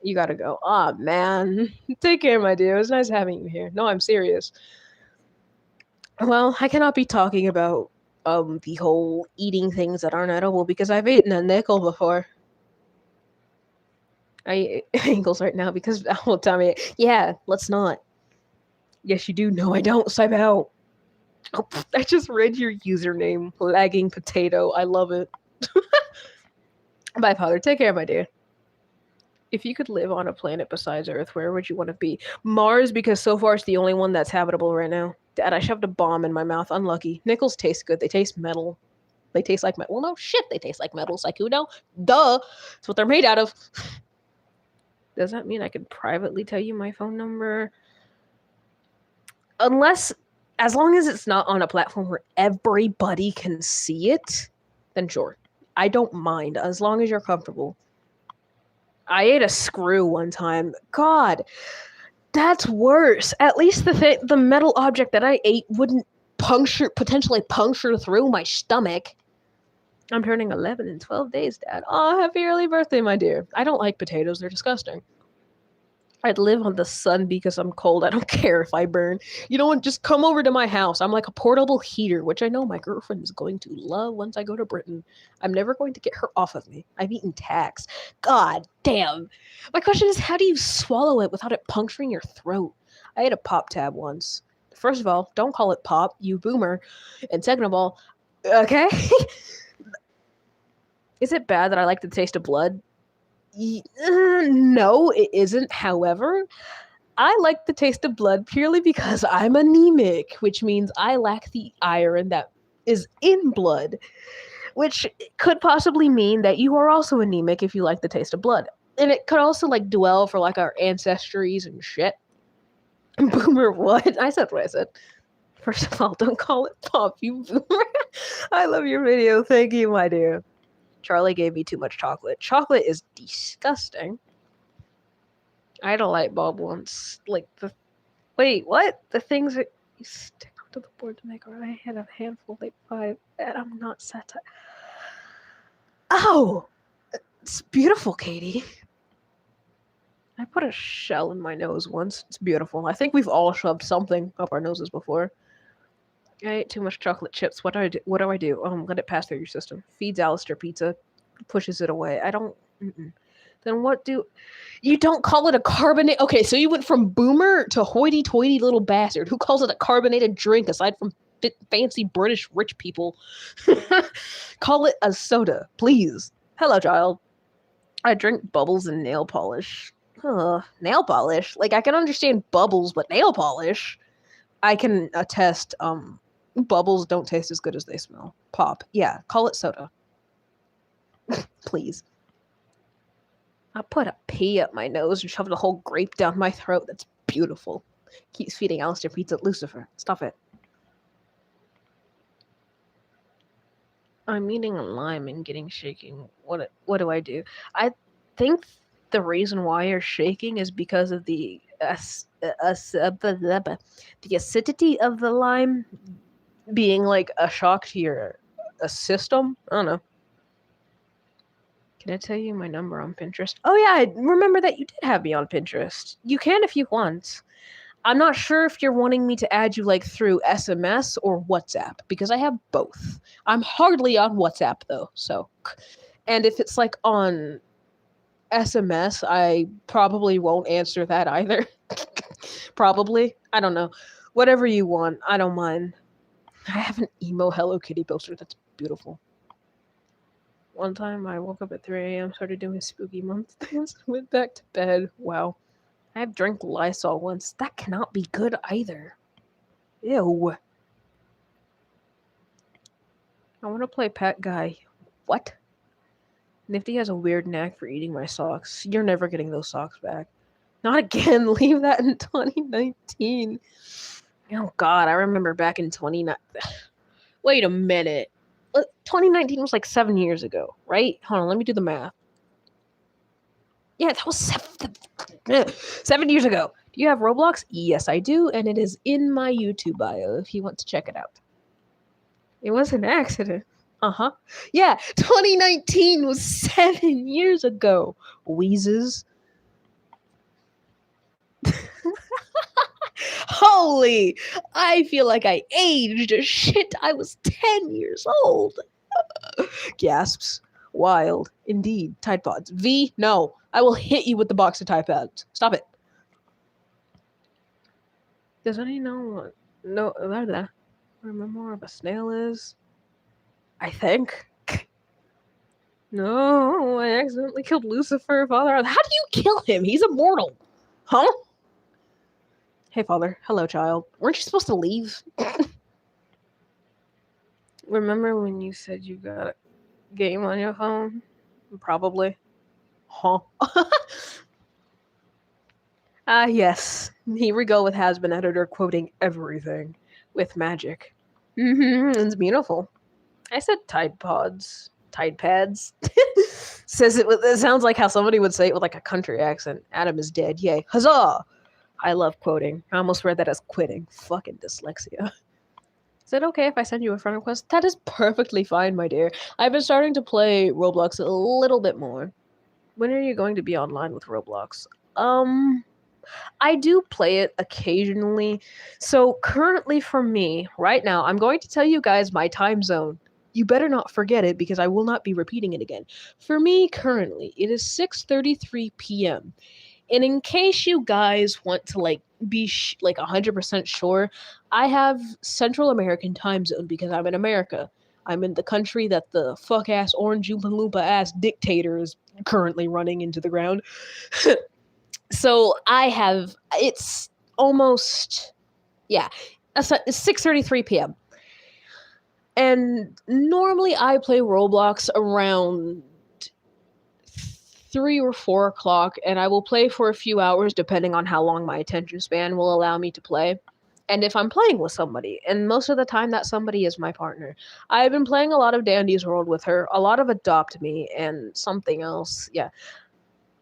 you gotta go. Ah, man. Take care, my dear. It was nice having you here. No, I'm serious. Well, I cannot be talking about the whole eating things that aren't edible because I've eaten a nickel before. I eat ankles right now because will tell me, yeah, let's not. Yes, you do. No, I don't. Swipe out. Oh, I just read your username, lagging potato. I love it. Bye, Father. Take care, my dear. If you could live on a planet besides Earth, where would you want to be? Mars, because so far it's the only one that's habitable right now. Dad, I shoved a bomb in my mouth. Unlucky. Nickels taste good. They taste metal. They taste like metal. Well, no shit. They taste like metal. Psychudo. Duh. That's what they're made out of. Does that mean I could privately tell you my phone number? Unless as long as it's not on a platform where everybody can see it, then sure. I don't mind as long as you're comfortable. I ate a screw one time. God, that's worse. At least the metal object that I ate wouldn't potentially puncture through my stomach. I'm turning 11 in 12 days, Dad. Oh, happy early birthday, my dear. I don't like potatoes. They're disgusting. I'd live on the sun because I'm cold. I don't care if I burn. You know what? Just come over to my house. I'm like a portable heater, which I know my girlfriend is going to love once I go to Britain. I'm never going to get her off of me. I've eaten tax. God damn. My question is, how do you swallow it without it puncturing your throat? I ate a pop tab once. First of all, don't call it pop, you boomer. And second of all, okay? Is it bad that I like the taste of blood? No, it isn't. However, I like the taste of blood purely because I'm anemic, which means I lack the iron that is in blood, which could possibly mean that you are also anemic if you like the taste of blood. And it could also like dwell for like our ancestries and shit. Boomer, what? I said what I said. First of all, don't call it pop, you boomer. I love your video. Thank you, my dear. Charlie gave me too much chocolate. Chocolate is disgusting. I had a light bulb once. Wait, what? The things that you stick onto the board to make, or I had a handful like 5, and I'm not set. Oh! It's beautiful, Katie. I put a shell in my nose once. It's beautiful. I think we've all shoved something up our noses before. I ate too much chocolate chips. What do I do? Let it pass through your system. Feeds Alistair pizza. Pushes it away. I don't... Then what do... You don't call it a carbonate... Okay, so you went from boomer to hoity-toity little bastard. Who calls it a carbonated drink aside from fancy British rich people? Call it a soda, please. Hello, child. I drink bubbles and nail polish. Nail polish? Like, I can understand bubbles, but nail polish? I can attest, bubbles don't taste as good as they smell. Pop. Yeah, call it soda. Please. I put a pea up my nose and shoved a whole grape down my throat. That's beautiful. Keeps feeding Alistair pizza at Lucifer. Stop it. I'm eating a lime and getting shaking. What do I do? I think the reason why you're shaking is because of the acidity of the lime being like a shock to your system. I don't know. Can I tell you my number on Pinterest? Oh yeah, I remember that you did have me on Pinterest. You can if you want. I'm not sure if you're wanting me to add you like through SMS or WhatsApp because I have both. I'm hardly on WhatsApp though, so. And if it's like on SMS, I probably won't answer that either. Probably. I don't know. Whatever you want, I don't mind. I have an emo Hello Kitty poster that's beautiful. One time I woke up at 3 a.m., started doing spooky month things, went back to bed. Wow. I have drank Lysol once. That cannot be good either. Ew. I want to play Pet Guy. What? Nifty has a weird knack for eating my socks. You're never getting those socks back. Not again. Leave that in 2019. Oh, God. I remember back in 2019. Wait a minute. 2019 was like 7 years ago, right? Hold on. Let me do the math. Yeah, that was 7 years ago. Do you have Roblox? Yes, I do. And it is in my YouTube bio if you want to check it out. It was an accident. Uh-huh. Yeah, 2019 was 7 years ago. Wheezes. Holy! I feel like I aged. Shit, I was 10 years old. Gasps. Wild. Indeed. Tide Pods. V, no. I will hit you with the box of Tide Pods. Stop it. Does anyone know what a memoir of a snail is? I think. No, I accidentally killed Lucifer, Father. How do you kill him? He's immortal. Huh? Hey, Father. Hello, child. Weren't you supposed to leave? Remember when you said you got a game on your phone? Probably. Huh? Yes. Here we go with Has Been Editor quoting everything. with magic. It's beautiful. I said Tide Pods. Tide Pads. Says it with, it sounds like how somebody would say it with like a country accent. Adam is dead. Yay. Huzzah! I love quoting. I almost read that as quitting. Fucking dyslexia. Is it okay if I send you a friend request? That is perfectly fine, my dear. I've been starting to play Roblox a little bit more. When are you going to be online with Roblox? I do play it occasionally. So currently for me, right now, I'm going to tell you guys my time zone. You better not forget it because I will not be repeating it again. For me currently, it is 6:33 p.m. And in case you guys want to like be like 100% sure, I have Central American time zone because I'm in America. I'm in the country that the fuck ass Orange Oompa Loompa ass dictator is currently running into the ground. So I have it's almost it's 6:33 p.m. And normally I play Roblox around 3 or 4 o'clock, and I will play for a few hours depending on how long my attention span will allow me to play. And if I'm playing with somebody, and most of the time that somebody is my partner. I've been playing a lot of Dandy's World with her, a lot of Adopt Me, and something else. Yeah.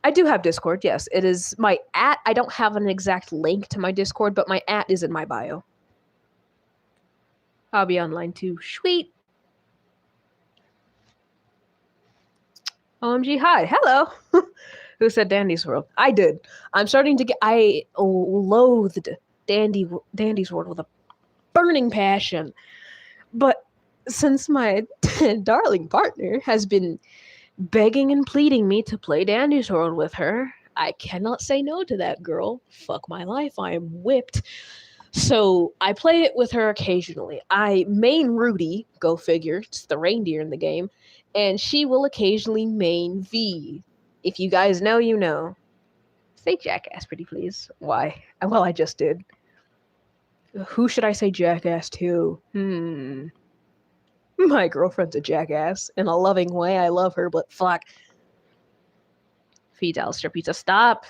I do have Discord, yes. It is my @ I don't have an exact link to my Discord, but my @ is in my bio. I'll be online too. Sweet. OMG, hi. Hello. Who said Dandy's World? I did. I'm starting to get... I loathed Dandy's World with a burning passion. But since my darling partner has been begging and pleading me to play Dandy's World with her, I cannot say no to that girl. Fuck my life. I am whipped. So I play it with her occasionally. I main Rudy, go figure. It's the reindeer in the game. And she will occasionally main V. If you guys know, you know. Say Jackass, pretty please. Why? Well, I just did. Who should I say Jackass to? My girlfriend's a jackass. In a loving way, I love her, but fuck. Feed Alistair Pizza, stop.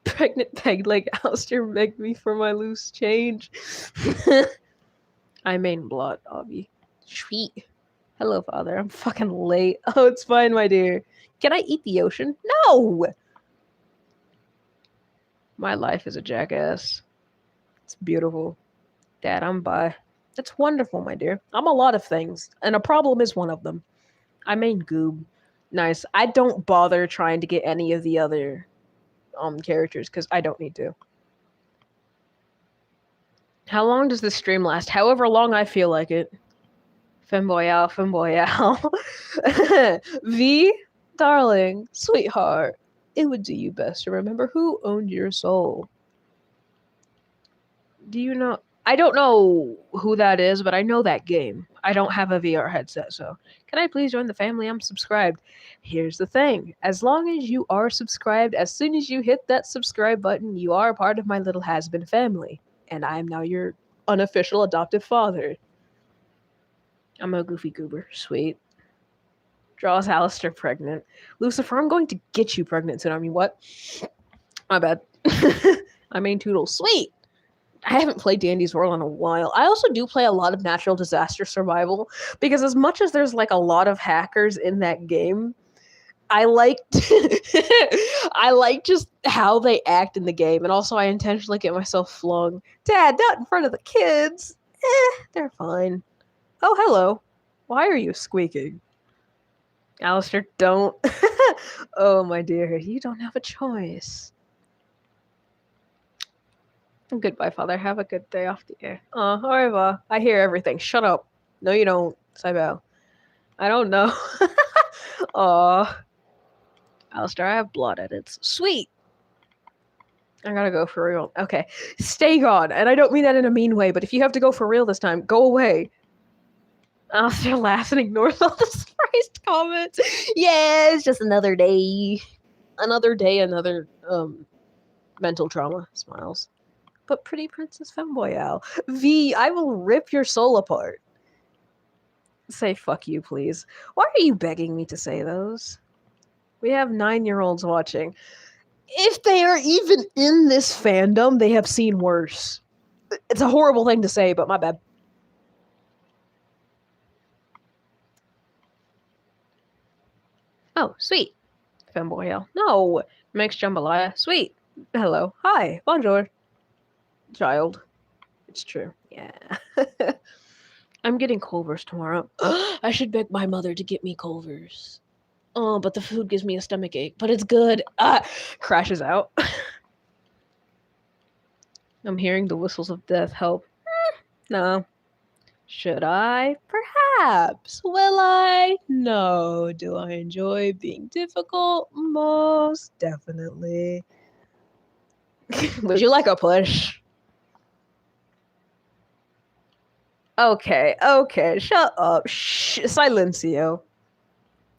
Pregnant peg leg Alistair begged me for my loose change. I main blot, Obby. Sweet. Hello, father. I'm fucking late. Oh, it's fine, my dear. Can I eat the ocean? No! My life is a jackass. It's beautiful. Dad, I'm bi. That's wonderful, my dear. I'm a lot of things, and a problem is one of them. I main Goob. Nice. I don't bother trying to get any of the other characters because I don't need to. How long does this stream last? However long I feel like it. Femboyal, femboyal. V, darling, sweetheart, it would do you best to remember who owned your soul. Do you know? I don't know who that is, but I know that game. I don't have a VR headset, so can I please join the family? I'm subscribed. Here's the thing. As long as you are subscribed, as soon as you hit that subscribe button, you are a part of my little has-been family. And I am now your unofficial adoptive father. I'm a goofy goober. Sweet. Draws Alistair pregnant. Lucifer, I'm going to get you pregnant soon. I mean, what? My bad. I mean, Toodles. Sweet. I haven't played Dandy's World in a while. I also do play a lot of natural disaster survival because as much as there's like a lot of hackers in that game, I like I like just how they act in the game, and also I intentionally get myself flung. Dad, not in front of the kids. They're fine. Oh, hello. Why are you squeaking? Alistair, don't. Oh, my dear, you don't have a choice. Goodbye, father. Have a good day off the air. Au revoir. I hear everything. Shut up. No, you don't. Cybelle. I don't know. Aw. Alistair, I have blood edits. Sweet. I gotta go for real. Okay. Stay gone. And I don't mean that in a mean way, but if you have to go for real this time, go away. Alistair laughs and ignores all the surprised comments. Yeah, it's just another day. Another day, another mental trauma. Smiles. But pretty Princess Femboyal. V, I will rip your soul apart. Say fuck you, please. Why are you begging me to say those? We have 9-year-olds watching. If they are even in this fandom, they have seen worse. It's a horrible thing to say, but my bad. Oh, sweet. Femboy Hell. No. Mix Jambalaya. Sweet. Hello. Hi. Bonjour. Child. It's true. Yeah. I'm getting Culver's tomorrow. I should beg my mother to get me Culver's. Oh, but the food gives me a stomach ache. But it's good. Crashes out. I'm hearing the whistles of death. Help. No. Should I? Perhaps. Will I? No. Do I enjoy being difficult? Most definitely. Would you like a push? Okay, shut up. Shh, silencio.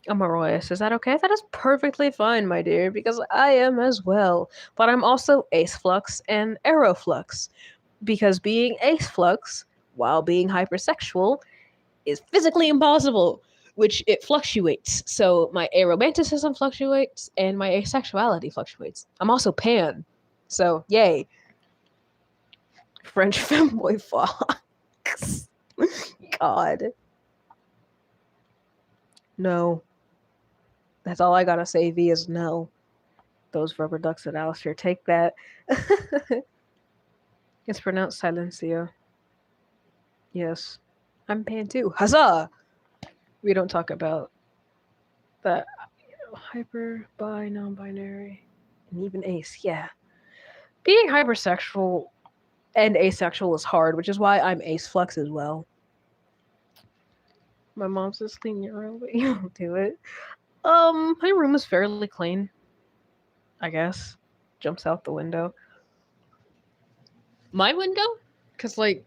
Amaroyas, is that okay? That is perfectly fine, my dear, because I am as well. But I'm also Ace Flux and Aeroflux. Because being Ace Flux, while being hypersexual, is physically impossible, which it fluctuates. So my aromanticism fluctuates and my asexuality fluctuates. I'm also pan. So, yay. French femboy fox. God. No. That's all I gotta say, V, is no. Those rubber ducks at Alistair, take that. It's pronounced silencio. Yes. I'm pan too. Huzzah! We don't talk about that. Hyper, bi, non-binary, and even ace. Yeah. Being hypersexual and asexual is hard, which is why I'm ace flux as well. My mom says clean your room, but you don't do it. My room is fairly clean, I guess. Jumps out the window. My window? Because, like,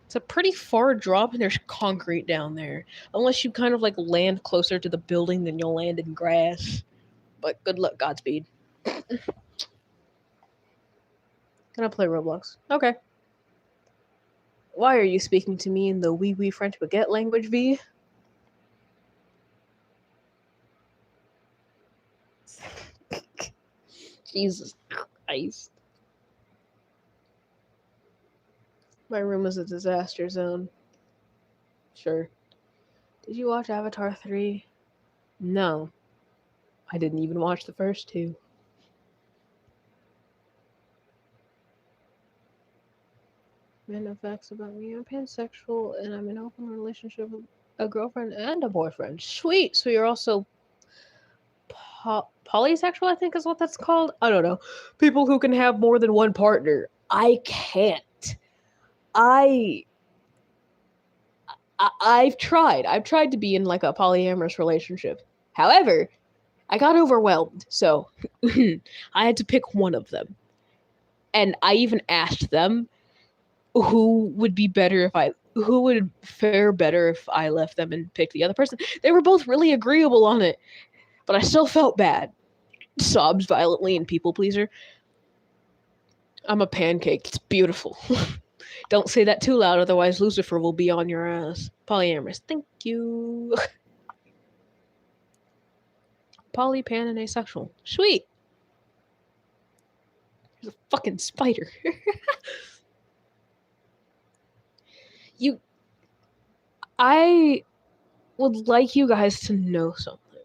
it's a pretty far drop and there's concrete down there. Unless you kind of, like, land closer to the building than you'll land in grass. But good luck, Godspeed. Can I play Roblox? Okay. Why are you speaking to me in the wee French baguette language, V? Jesus Christ. My room is a disaster zone. Sure. Did you watch Avatar 3? No. I didn't even watch the first two. Random facts about me. I'm pansexual and I'm in an open relationship with a girlfriend and a boyfriend. Sweet. So you're also polysexual, I think is what that's called. I don't know. People who can have more than one partner. I can't. I've tried. I've tried to be in like a polyamorous relationship. However, I got overwhelmed, so I had to pick one of them. And I even asked them who would fare better if I left them and picked the other person. They were both really agreeable on it, but I still felt bad. Sobs violently and people pleaser. I'm a pancake. It's beautiful. Don't say that too loud, otherwise Lucifer will be on your ass. Polyamorous. Thank you. Poly, pan, and asexual. Sweet. There's a fucking spider. I would like you guys to know something.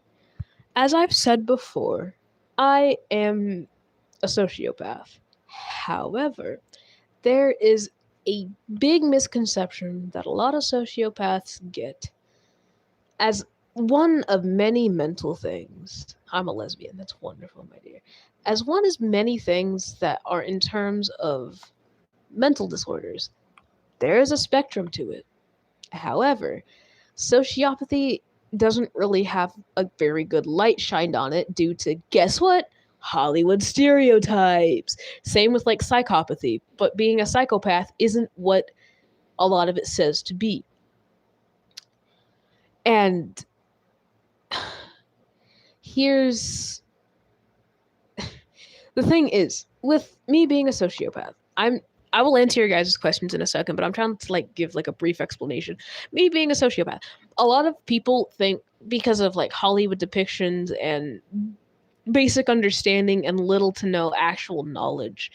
As I've said before, I am a sociopath. However, there is a big misconception that a lot of sociopaths get as one of many mental things. I'm a lesbian. That's wonderful, my dear. As one of many things that are in terms of mental disorders. There is a spectrum to it. However, sociopathy doesn't really have a very good light shined on it due to, guess what? Hollywood stereotypes. Same with like psychopathy, but being a psychopath isn't what a lot of it says to be. And here's the thing is, with me being a sociopath, I will answer your guys' questions in a second, but I'm trying to like give like a brief explanation. Me being a sociopath, a lot of people think because of like Hollywood depictions and basic understanding and little to no actual knowledge,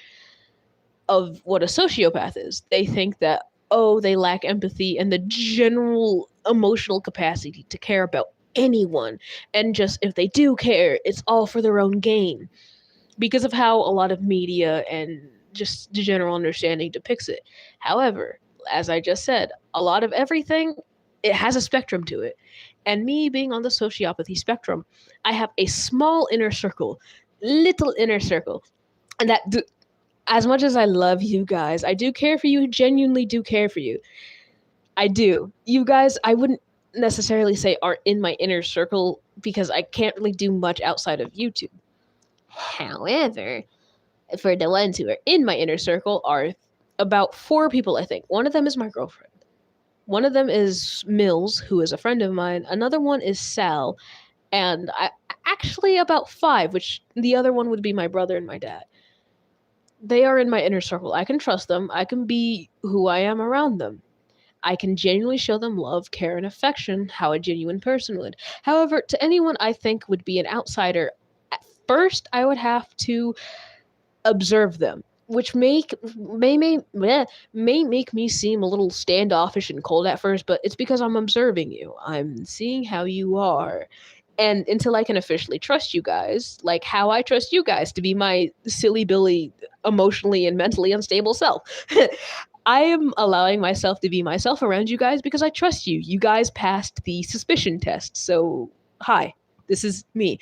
of what a sociopath is. They think that, oh, they lack empathy and the general emotional capacity to care about anyone. And just if they do care, it's all for their own gain. Because of how a lot of media and just the general understanding depicts it. However, as I just said, a lot of everything, it has a spectrum to it. And me being on the sociopathy spectrum, I have a small inner circle, little inner circle. And as much as I love you guys, I do care for you, genuinely do care for you. I do. You guys, I wouldn't necessarily say are in my inner circle because I can't really do much outside of YouTube. However, for the ones who are in my inner circle are about 4 people, I think. One of them is my girlfriend. One of them is Mills, who is a friend of mine. Another one is Sal. And I actually about 5, which the other one would be my brother and my dad. They are in my inner circle. I can trust them. I can be who I am around them. I can genuinely show them love, care, and affection, how a genuine person would. However, to anyone I think would be an outsider, at first I would have to observe them, which may make me seem a little standoffish and cold at first, but it's because I'm observing you. I'm seeing how you are. And until I can officially trust you guys, like how I trust you guys to be my silly Billy, emotionally and mentally unstable self. I am allowing myself to be myself around you guys because I trust you. You guys passed the suspicion test. So, hi, this is me.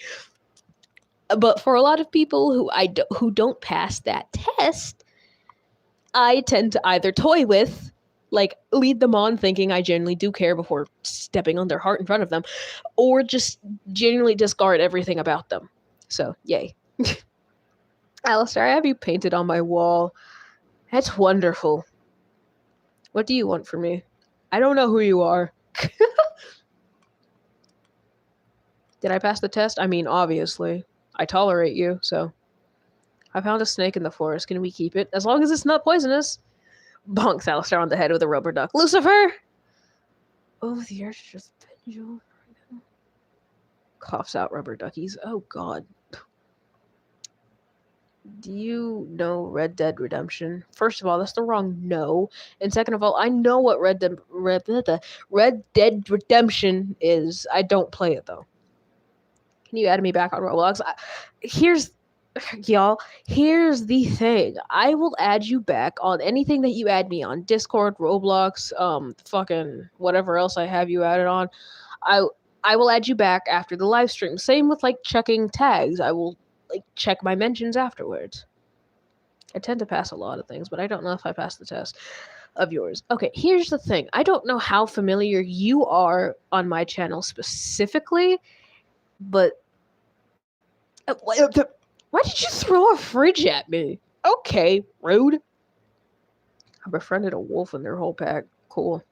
But for a lot of people who don't pass that test, I tend to either toy with, like lead them on thinking I genuinely do care before stepping on their heart in front of them, or just genuinely discard everything about them. So, yay. Alistair, I have you painted on my wall. That's wonderful. What do you want from me? I don't know who you are. Did I pass the test? I mean, obviously. I tolerate you, so. I found a snake in the forest. Can we keep it? As long as it's not poisonous. Bonks Alistair on the head with a rubber duck. Lucifer! Oh, the earth just bent you over. Coughs out rubber duckies. Oh, God. Do you know Red Dead Redemption? First of all, that's the wrong no. And second of all, I know what Red Dead Redemption is. I don't play it, though. Can you add me back on Roblox? Here's the thing. I will add you back on anything that you add me on. Discord, Roblox, fucking whatever else I have you added on. I will add you back after the live stream. Same with like checking tags. I will like check my mentions afterwards. I tend to pass a lot of things, but I don't know if I passed the test of yours. Okay, here's the thing. I don't know how familiar you are on my channel specifically, but why did you throw a fridge at me? Okay, rude. I befriended a wolf in their whole pack. Cool.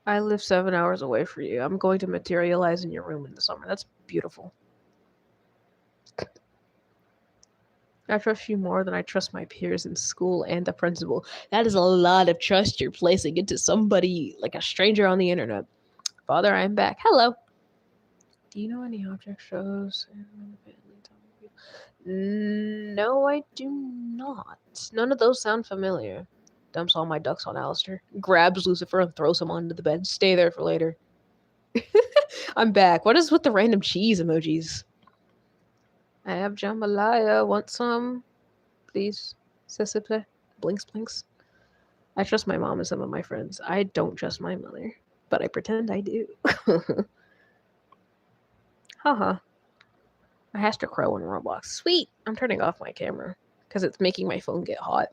I live 7 hours away from you. I'm going to materialize in your room in the summer. That's beautiful. I trust you more than I trust my peers in school and the principal. That is a lot of trust you're placing into somebody like a stranger on the internet. Father, I'm back. Hello. Do you know any object shows? No, I do not. None of those sound familiar. Dumps all my ducks on Alistair. Grabs Lucifer and throws him onto the bed. Stay there for later. I'm back. What is with the random cheese emojis? I have jambalaya. Want some? Please. S'il Blinks, blinks. I trust my mom and some of my friends. I don't trust my mother, but I pretend I do. Haha. I has to crow in Roblox. Sweet! I'm turning off my camera because it's making my phone get hot.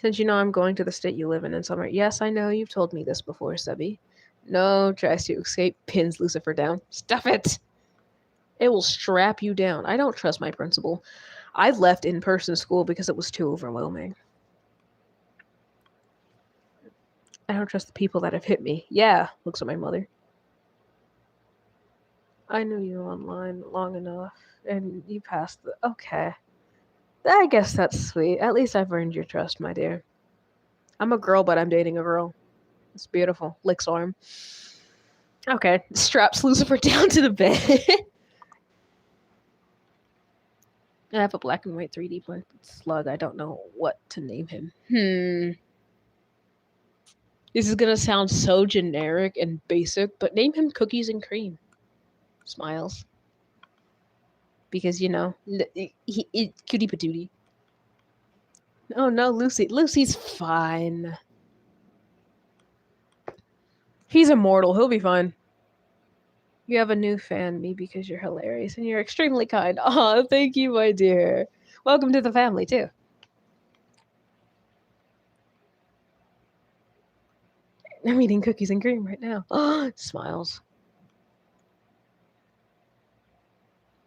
Since you know I'm going to the state you live in summer. Yes, I know. You've told me this before, Sebby. No, tries to escape, pins Lucifer down. Stuff it! It will strap you down. I don't trust my principal. I left in-person school because it was too overwhelming. I don't trust the people that have hit me. Yeah, looks at my mother. I knew you online long enough, and you passed the... Okay. I guess that's sweet. At least I've earned your trust, my dear. I'm a girl, but I'm dating a girl. It's beautiful. Licks arm. Okay. Straps Lucifer down to the bed. I have a black and white 3D printed slug. I don't know what to name him. This is gonna sound so generic and basic, but name him Cookies and Cream. Smiles. Because, you know, he cutie patootie. Oh no, Lucy. Lucy's fine. He's immortal. He'll be fine. You have a new fan, me, because you're hilarious and you're extremely kind. Aw, thank you, my dear. Welcome to the family, too. I'm eating cookies and cream right now. Smiles.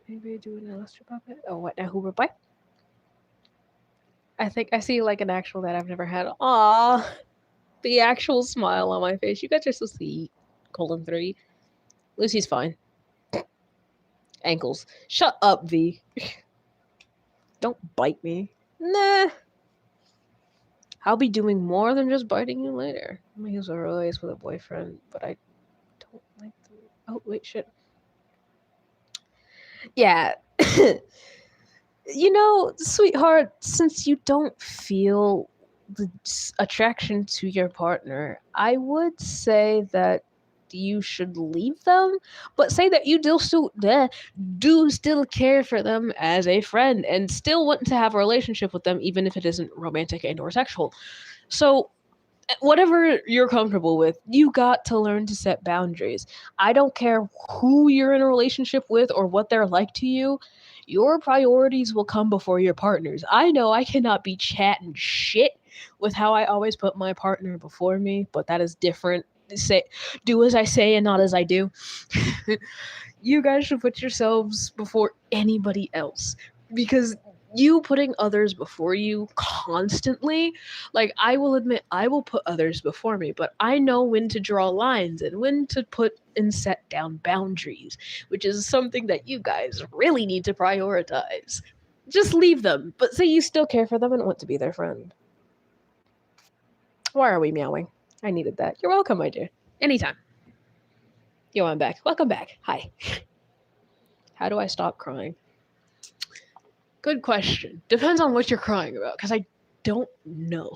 Maybe do an illustrator puppet. Oh, what now? Hoover Pie? I think I see like an actual that I've never had. Aw, the actual smile on my face. You guys are so sweet. Colon 3. Lucy's fine. Ankles. Shut up, V. Don't bite me. Nah. I'll be doing more than just biting you later. I'm gonna use a release with a boyfriend, but I don't like the. Oh, wait, shit. Yeah. You know, sweetheart, since you don't feel the attraction to your partner, I would say that you should leave them, but say that you do still care for them as a friend and still want to have a relationship with them, even if it isn't romantic and or sexual. So whatever you're comfortable with, you got to learn to set boundaries. I don't care who you're in a relationship with or what they're like to you. Your priorities will come before your partner's. I know I cannot be chatting shit with how I always put my partner before me, but that is different. Say, do as I say and not as I do. You guys should put yourselves before anybody else, because you putting others before you constantly, like, I will admit I will put others before me, but I know when to draw lines and when to put and set down boundaries, which is something that you guys really need to prioritize. Just leave them, but say you still care for them and want to be their friend. Why are we meowing? I needed that. You're welcome, my dear. Anytime. Yo, I'm back. Welcome back. Hi. How do I stop crying? Good question. Depends on what you're crying about, because I don't know.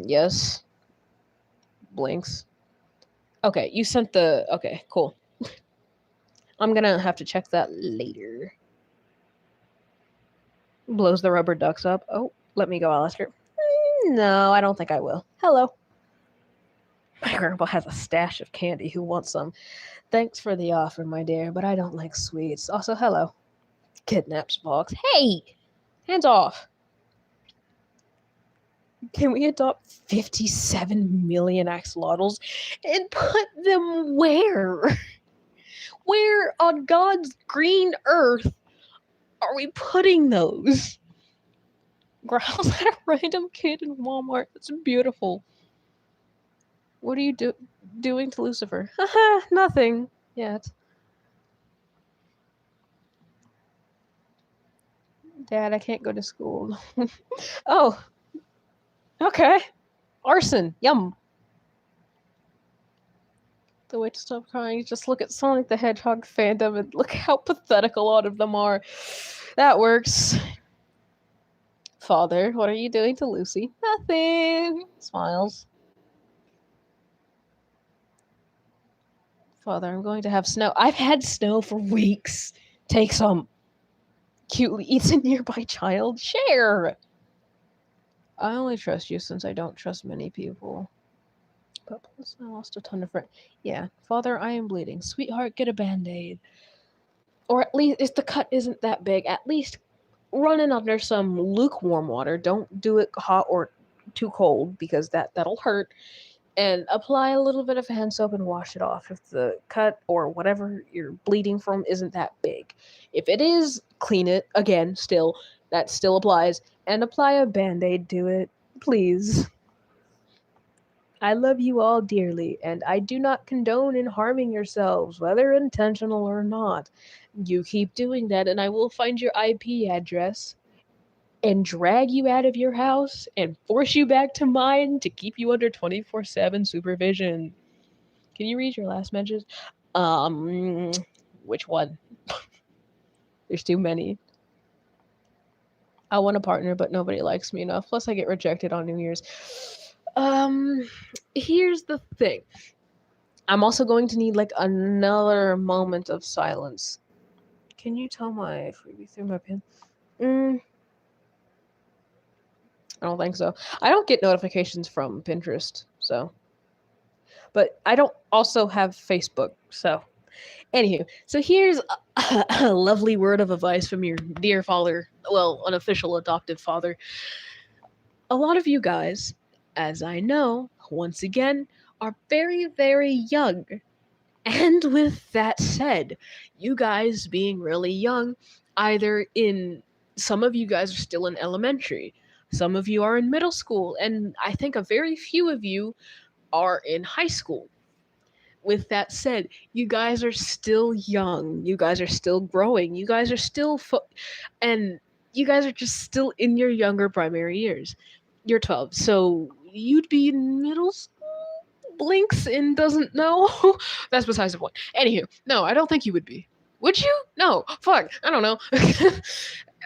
Yes. Blinks. Okay, you sent the... Okay, cool. I'm gonna have to check that later. Blows the rubber ducks up. Oh, let me go, Alistair. No, I don't think I will. Hello. My grandpa has a stash of candy. Who wants some? Thanks for the offer, my dear, but I don't like sweets. Also, hello. Kidnaps box. Hey! Hands off. Can we adopt 57 million axolotls and put them where? Where on God's green earth are we putting those? Growls at a random kid in Walmart. That's beautiful. What are you doing to Lucifer? Haha, nothing yet. Dad, I can't go to school. Oh. Okay. Arson. Yum. The way to stop crying is just look at Sonic the Hedgehog fandom and look how pathetic a lot of them are. That works. Father, what are you doing to Lucy? Nothing. Smiles. Father, I'm going to have snow. I've had snow for weeks. Take some. Cutely eats a nearby child. Share. I only trust you since I don't trust many people. But plus I lost a ton of friends. Yeah. Father, I am bleeding. Sweetheart, get a band-aid. Or at least, if the cut isn't that big, at least run it under some lukewarm water. Don't do it hot or too cold, because that'll hurt. And apply a little bit of hand soap and wash it off if the cut or whatever you're bleeding from isn't that big. If it is, clean it. Again, still, that still applies. And apply a band-aid to it, please. I love you all dearly, and I do not condone in harming yourselves, whether intentional or not. You keep doing that, and I will find your IP address and drag you out of your house and force you back to mine to keep you under 24/7 supervision. Can you read your last message? which one? There's too many. I want a partner, but nobody likes me enough. Plus, I get rejected on New Year's. Here's the thing. I'm also going to need like another moment of silence. Can you tell my freebie through my pin? I don't think so. I don't get notifications from Pinterest, so. But I don't also have Facebook, so. Anywho, so here's a lovely word of advice from your dear father, well, unofficial adoptive father. A lot of you guys, as I know, once again, are very, very young. And with that said, you guys being really young, either in, some of you guys are still in elementary, some of you are in middle school, and I think a very few of you are in high school. With that said, you guys are still young. You guys are still growing. You guys are still and you guys are just still in your younger primary years. You're 12, so you'd be in middle school. Blinks and doesn't know. That's besides the point. Anywho, no, I don't think you would be. Would you? No. Fuck. I don't know.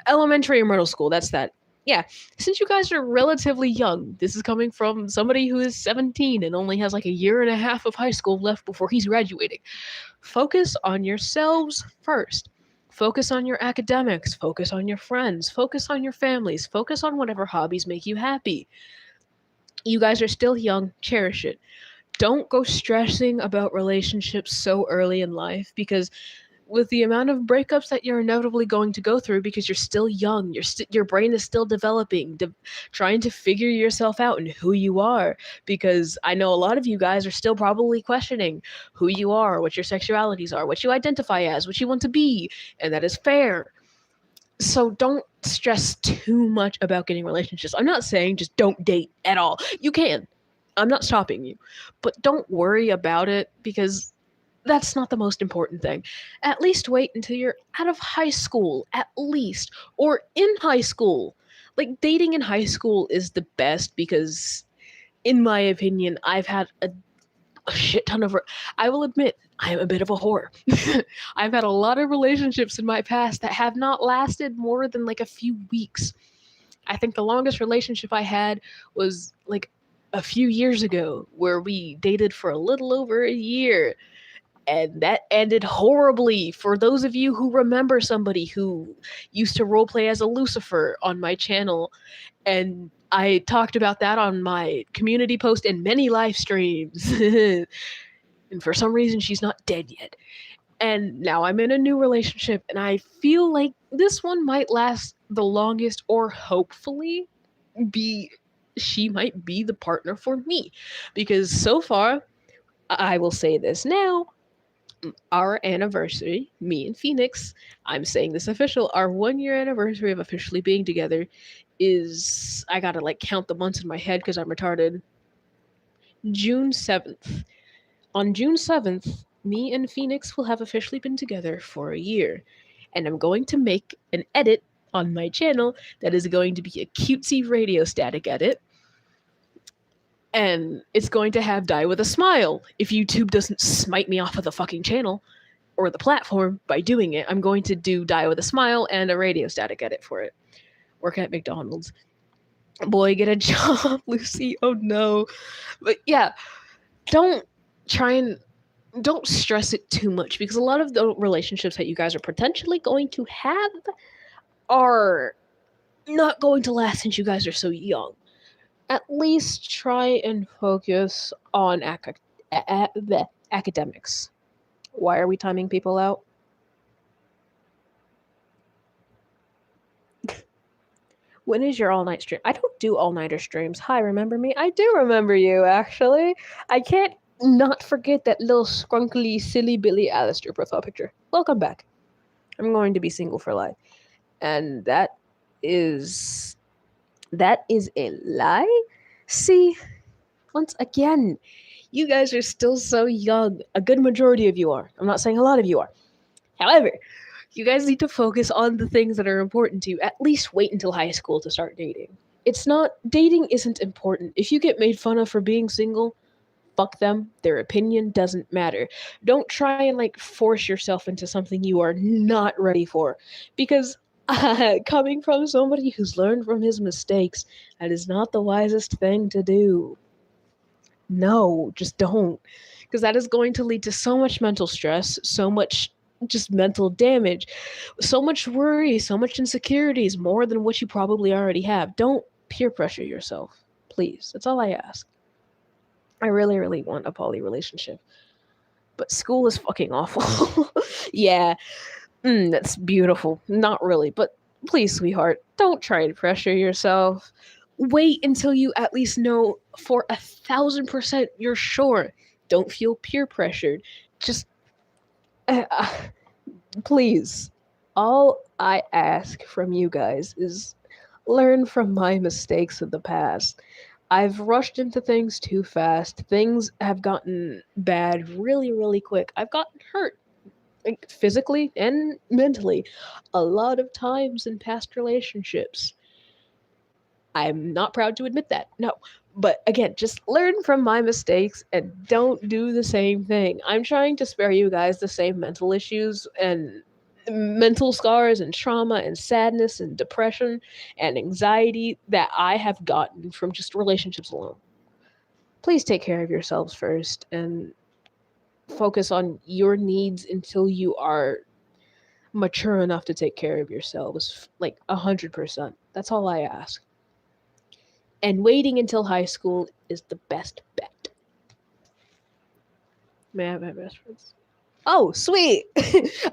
Elementary or middle school. That's that. Yeah, since you guys are relatively young, this is coming from somebody who is 17 and only has like a year and a half of high school left before he's graduating. Focus on yourselves first. Focus on your academics. Focus on your friends. Focus on your families. Focus on whatever hobbies make you happy. You guys are still young. Cherish it. Don't go stressing about relationships so early in life, because with the amount of breakups that you're inevitably going to go through, because you're still young, your brain is still developing, trying to figure yourself out and who you are, because I know a lot of you guys are still probably questioning who you are, what your sexualities are, what you identify as, what you want to be, and that is fair. So don't stress too much about getting relationships. I'm not saying just don't date at all. You can. I'm not stopping you. But don't worry about it, because that's not the most important thing. At least wait until you're out of high school, at least, or in high school. Like, dating in high school is the best, because, in my opinion, I've had a shit ton of... I will admit, I am a bit of a whore. I've had a lot of relationships in my past that have not lasted more than like a few weeks. I think the longest relationship I had was like a few years ago, where we dated for a little over a year. And that ended horribly. For those of you who remember somebody who used to roleplay as a Lucifer on my channel, and I talked about that on my community post and many live streams. And for some reason, she's not dead yet. And now I'm in a new relationship, and I feel like this one might last the longest, or hopefully she might be the partner for me. Because so far, I will say this now, our anniversary, me and Phoenix, I'm saying this official, our 1-year anniversary of officially being together is, I gotta like count the months in my head because I'm retarded, June 7th. On June 7th, me and Phoenix will have officially been together for a year. And I'm going to make an edit on my channel that is going to be a cutesy radio static edit. And it's going to have Die With A Smile. If YouTube doesn't smite me off of the fucking channel or the platform by doing it, I'm going to do Die With A Smile and a radio static edit for it. Work at McDonald's. Boy, get a job, Lucy. Oh no. But yeah, don't stress it too much, because a lot of the relationships that you guys are potentially going to have are not going to last since you guys are so young. At least try and focus on academics. Why are we timing people out? When is your all-night stream? I don't do all-nighter streams. Hi, remember me? I do remember you, actually. I can't not forget that little scrunkly, silly Billy Alistair profile picture. Welcome back. I'm going to be single for life. And that is a lie? See, once again, you guys are still so young. A good majority of you are. I'm not saying a lot of you are. However, you guys need to focus on the things that are important to you. At least wait until high school to start dating. Dating isn't important. If you get made fun of for being single, fuck them. Their opinion doesn't matter. Don't try and like force yourself into something you are not ready for, because coming from somebody who's learned from his mistakes, that is not the wisest thing to do. No, just don't. Because that is going to lead to so much mental stress, so much just mental damage, so much worry, so much insecurities, more than what you probably already have. Don't peer pressure yourself, please. That's all I ask. I really, really want a poly relationship. But school is fucking awful. Yeah, that's beautiful. Not really, but please, sweetheart, don't try to pressure yourself. Wait until you at least know for 1,000% you're sure. Don't feel peer pressured. Just, uh, please. All I ask from you guys is learn from my mistakes of the past. I've rushed into things too fast. Things have gotten bad really, really quick. I've gotten hurt, like physically and mentally, a lot of times in past relationships. I'm not proud to admit that. No. But again, just learn from my mistakes and don't do the same thing. I'm trying to spare you guys the same mental issues and mental scars and trauma and sadness and depression and anxiety that I have gotten from just relationships alone. Please take care of yourselves first and focus on your needs until you are mature enough to take care of yourselves, like 100%. That's all I ask. And waiting until high school is the best bet. May I have my best friends? Oh, sweet.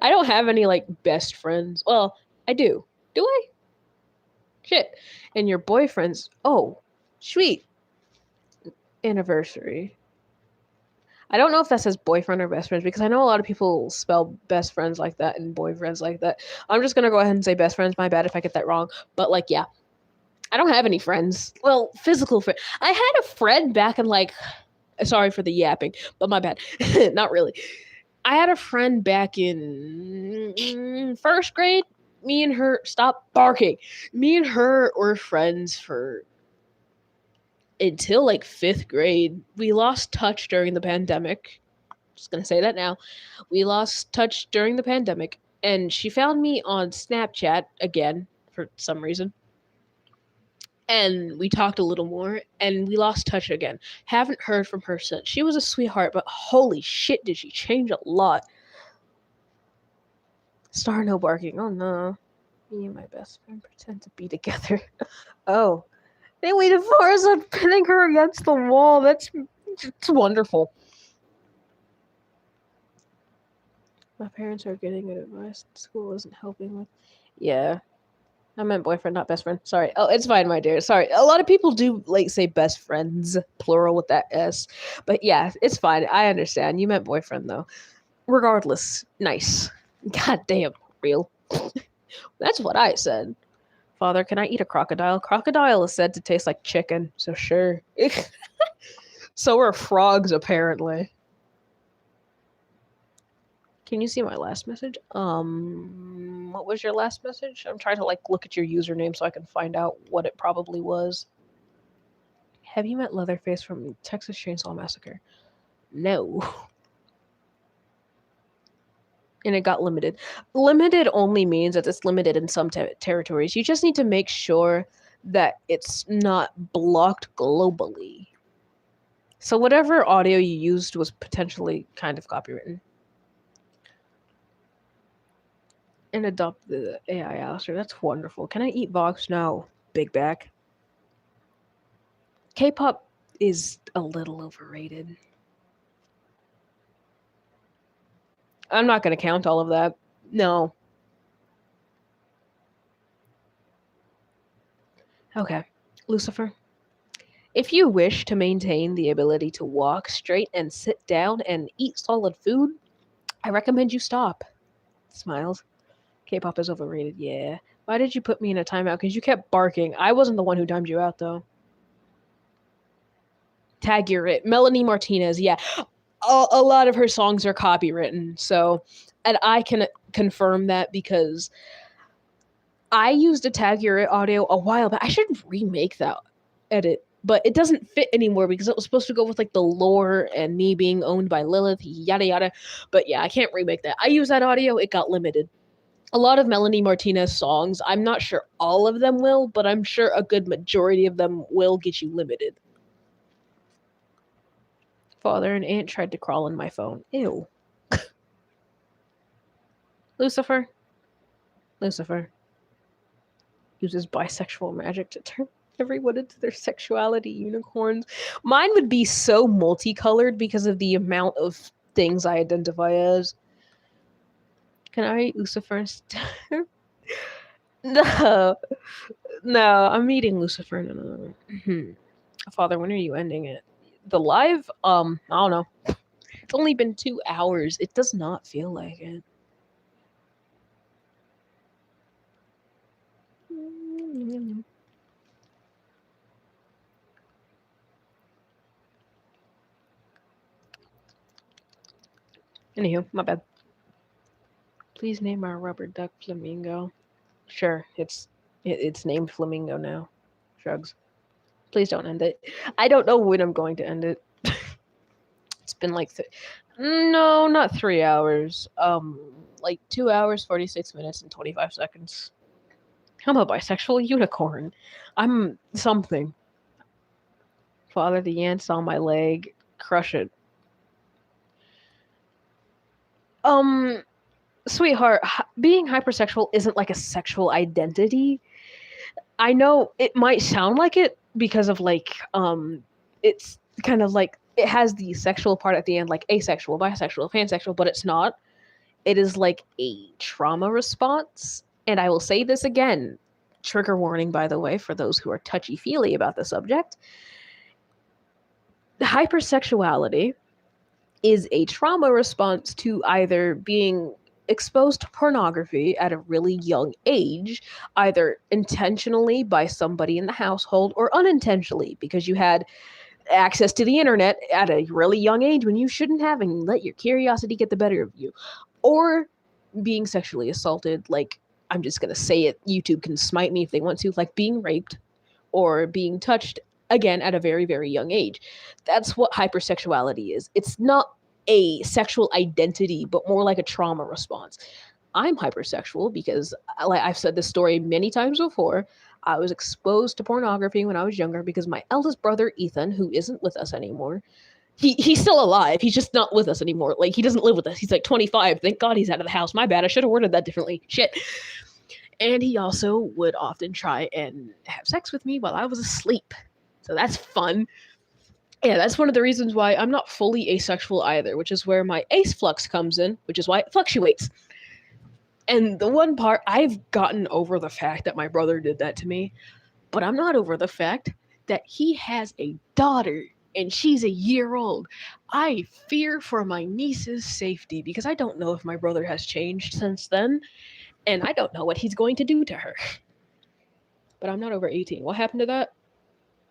I don't have any like best friends. Well, I do. Do I? Shit. And your boyfriends. Oh, sweet. Anniversary. I don't know if that says boyfriend or best friends because I know a lot of people spell best friends like that and boyfriends like that. I'm just going to go ahead and say best friends. My bad if I get that wrong. But like, yeah. I don't have any friends. Well, physical friends. I had a friend back in like, sorry for the yapping, but my bad. Not really. I had a friend back in first grade. Me and her, stop barking. Me and her were friends for until like fifth grade. We lost touch during the pandemic. Just gonna say that now. We lost touch during the pandemic, and she found me on Snapchat again for some reason. And we talked a little more and we lost touch again. Haven't heard from her since. She was a sweetheart, but holy shit, did she change a lot. Star no barking. Oh no. Me and my best friend pretend to be together. Oh. They waited for us on pinning her against the wall. That's wonderful. My parents are getting good advice. School isn't helping with. Yeah. I meant boyfriend, not best friend. Sorry. Oh, it's fine, my dear. Sorry. A lot of people do like say best friends, plural with that S. But yeah, it's fine. I understand. You meant boyfriend though. Regardless, nice. God damn, real. That's what I said. Father, can I eat a crocodile? Crocodile is said to taste like chicken, so sure. So are frogs, apparently. Can you see my last message? What was your last message? I'm trying to like look at your username so I can find out what it probably was. Have you met Leatherface from Texas Chainsaw Massacre? No. And it got limited. Limited only means that it's limited in some territories. You just need to make sure that it's not blocked globally. So whatever audio you used was potentially kind of copywritten. And adopt the AI Alistair. That's wonderful. Can I eat Vox? No. Big back. K-pop is a little overrated. I'm not going to count all of that. No. Okay. Lucifer. If you wish to maintain the ability to walk straight and sit down and eat solid food, I recommend you stop. Smiles. K-pop is overrated, yeah. Why did you put me in a timeout? Because you kept barking. I wasn't the one who timed you out, though. Tag your it. Melanie Martinez, yeah. A lot of her songs are copywritten, so... And I can confirm that because I used a Tag Your It audio a while back. I should remake that edit but it doesn't fit anymore because it was supposed to go with like the lore and me being owned by Lilith, yada yada. But yeah, I can't remake that. I use that audio, it got limited. A lot of Melanie Martinez songs, I'm not sure all of them will, but I'm sure a good majority of them will get you limited. Father and aunt tried to crawl in my phone. Ew. Lucifer. Lucifer uses bisexual magic to turn everyone into their sexuality unicorns. Mine would be so multicolored because of the amount of things I identify as. Can I eat Lucifer instead? No. No, I'm eating Lucifer. No. Father, when are you ending it? The live? I don't know. It's only been 2 hours. It does not feel like it. Anywho, my bad. Please name our rubber duck Flamingo. Sure, it's named Flamingo now. Shrugs. Please don't end it. I don't know when I'm going to end it. It's been like no, not 3 hours. Like 2 hours, 46 minutes, and 25 seconds. I'm a bisexual unicorn. I'm something. Father, the ants on my leg. Crush it. Sweetheart, being hypersexual isn't like a sexual identity. I know it might sound like it because of like it's kind of like it has the sexual part at the end, like asexual, bisexual, pansexual, but it's not. It is like a trauma response. And I will say this again, trigger warning, by the way, for those who are touchy-feely about the subject. Hypersexuality is a trauma response to either being exposed to pornography at a really young age, either intentionally by somebody in the household or unintentionally because you had access to the internet at a really young age when you shouldn't have and let your curiosity get the better of you, or being sexually assaulted. Like, I'm just gonna say it, YouTube can smite me if they want to, like being raped or being touched again at a very, very young age. That's what hypersexuality is. It's not a sexual identity, but more like a trauma response. I'm hypersexual because, like I've said this story many times before, I was exposed to pornography when I was younger because my eldest brother, Ethan, who isn't with us anymore, he's still alive. He's just not with us anymore. Like, he doesn't live with us. He's like 25. Thank God he's out of the house. My bad. I should have worded that differently. Shit. And he also would often try and have sex with me while I was asleep. So that's fun. Yeah, that's one of the reasons why I'm not fully asexual either, which is where my ace flux comes in, which is why it fluctuates. And the one part, I've gotten over the fact that my brother did that to me, but I'm not over the fact that he has a daughter and she's a year old. I fear for my niece's safety because I don't know if my brother has changed since then, and I don't know what he's going to do to her. But I'm not over 18. What happened to that?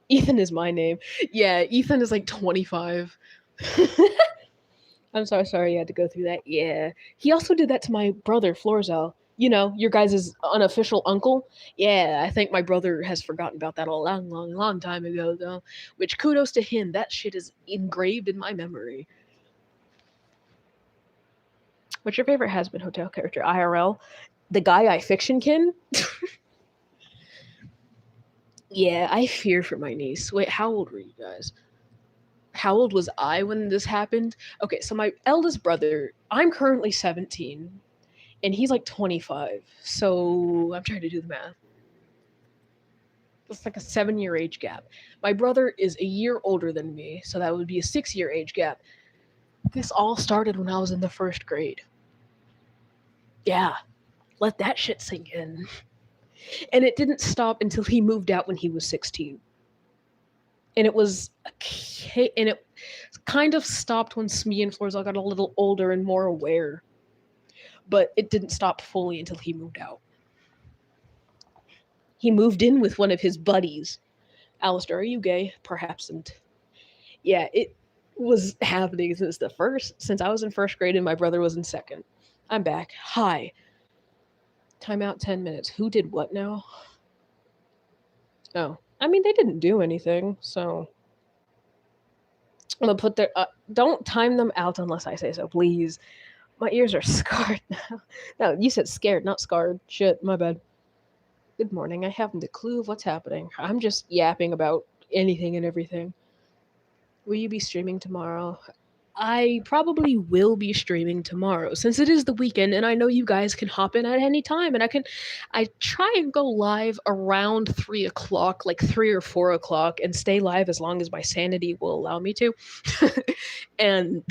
Ethan is my name. Yeah, Ethan is like 25. I'm so sorry you had to go through that. Yeah. He also did that to my brother, Florzel. You know, your guys' unofficial uncle. Yeah, I think my brother has forgotten about that a long, long, long time ago, though. Which, kudos to him. That shit is engraved in my memory. What's your favorite Has Been Hotel character? IRL? The guy I fiction kin? Yeah, I fear for my niece. Wait, how old were you guys? How old was I when this happened? Okay, so my eldest brother, I'm currently 17, and he's like 25. So I'm trying to do the math. It's like a 7-year age gap. My brother is a year older than me, so that would be a 6-year age gap. This all started when I was in the 1st grade. Yeah, let that shit sink in. And it didn't stop until he moved out when he was 16. And it was and it kind of stopped when Smee and Florzel got a little older and more aware. But it didn't stop fully until he moved out. He moved in with one of his buddies. Alistair, are you gay? Perhaps. And yeah, it was happening since I was in 1st grade and my brother was in 2nd. I'm back. Hi. Timeout 10 minutes. Who did what now? Oh, I mean, they didn't do anything, so I'm gonna put their. Don't time them out unless I say so, please. My ears are scarred now. No, you said scared, not scarred. Shit, my bad. Good morning. I haven't a clue of what's happening. I'm just yapping about anything and everything. Will you be streaming tomorrow? I probably will be streaming tomorrow since it is the weekend and I know you guys can hop in at any time and I try and go live around 3 o'clock, like 3 or 4 o'clock, and stay live as long as my sanity will allow me to. And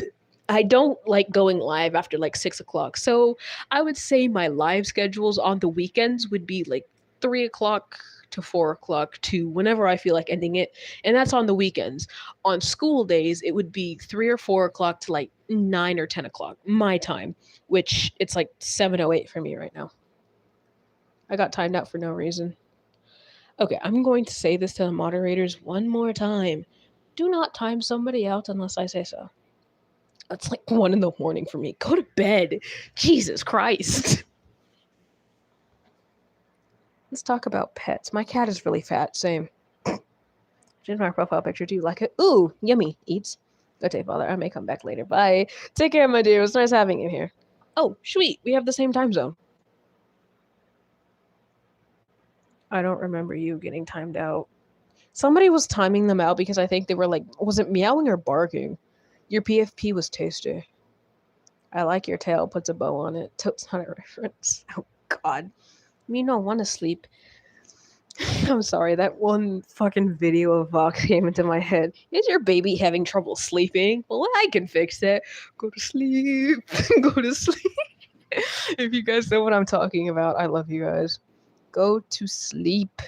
I don't like going live after like 6 o'clock. So I would say my live schedules on the weekends would be like 3 o'clock to 4 o'clock to whenever I feel like ending it. And that's on the weekends. On school days, it would be 3 or 4 o'clock to like 9 or 10 o'clock, my time, which it's like 7:08 for me right now. I got timed out for no reason. Okay, I'm going to say this to the moderators one more time. Do not time somebody out unless I say so. It's like 1 in the morning for me. Go to bed. Jesus Christ. Let's talk about pets. My cat is really fat. Same. Change my profile picture. Do you like it? Ooh, yummy. Eats. Okay, father. I may come back later. Bye. Take care, my dear. It was nice having you here. Oh, sweet. We have the same time zone. I don't remember you getting timed out. Somebody was timing them out because I think they were like, was it meowing or barking? Your PFP was tasty. I like your tail. Puts a bow on it. Totes not a reference. Oh, God. Me no want to sleep. I'm sorry, that one fucking video of Vox came into my head. Is your baby having trouble sleeping? Well, I can fix that. Go to sleep. Go to sleep. If you guys know what I'm talking about, I love you guys. Go to sleep.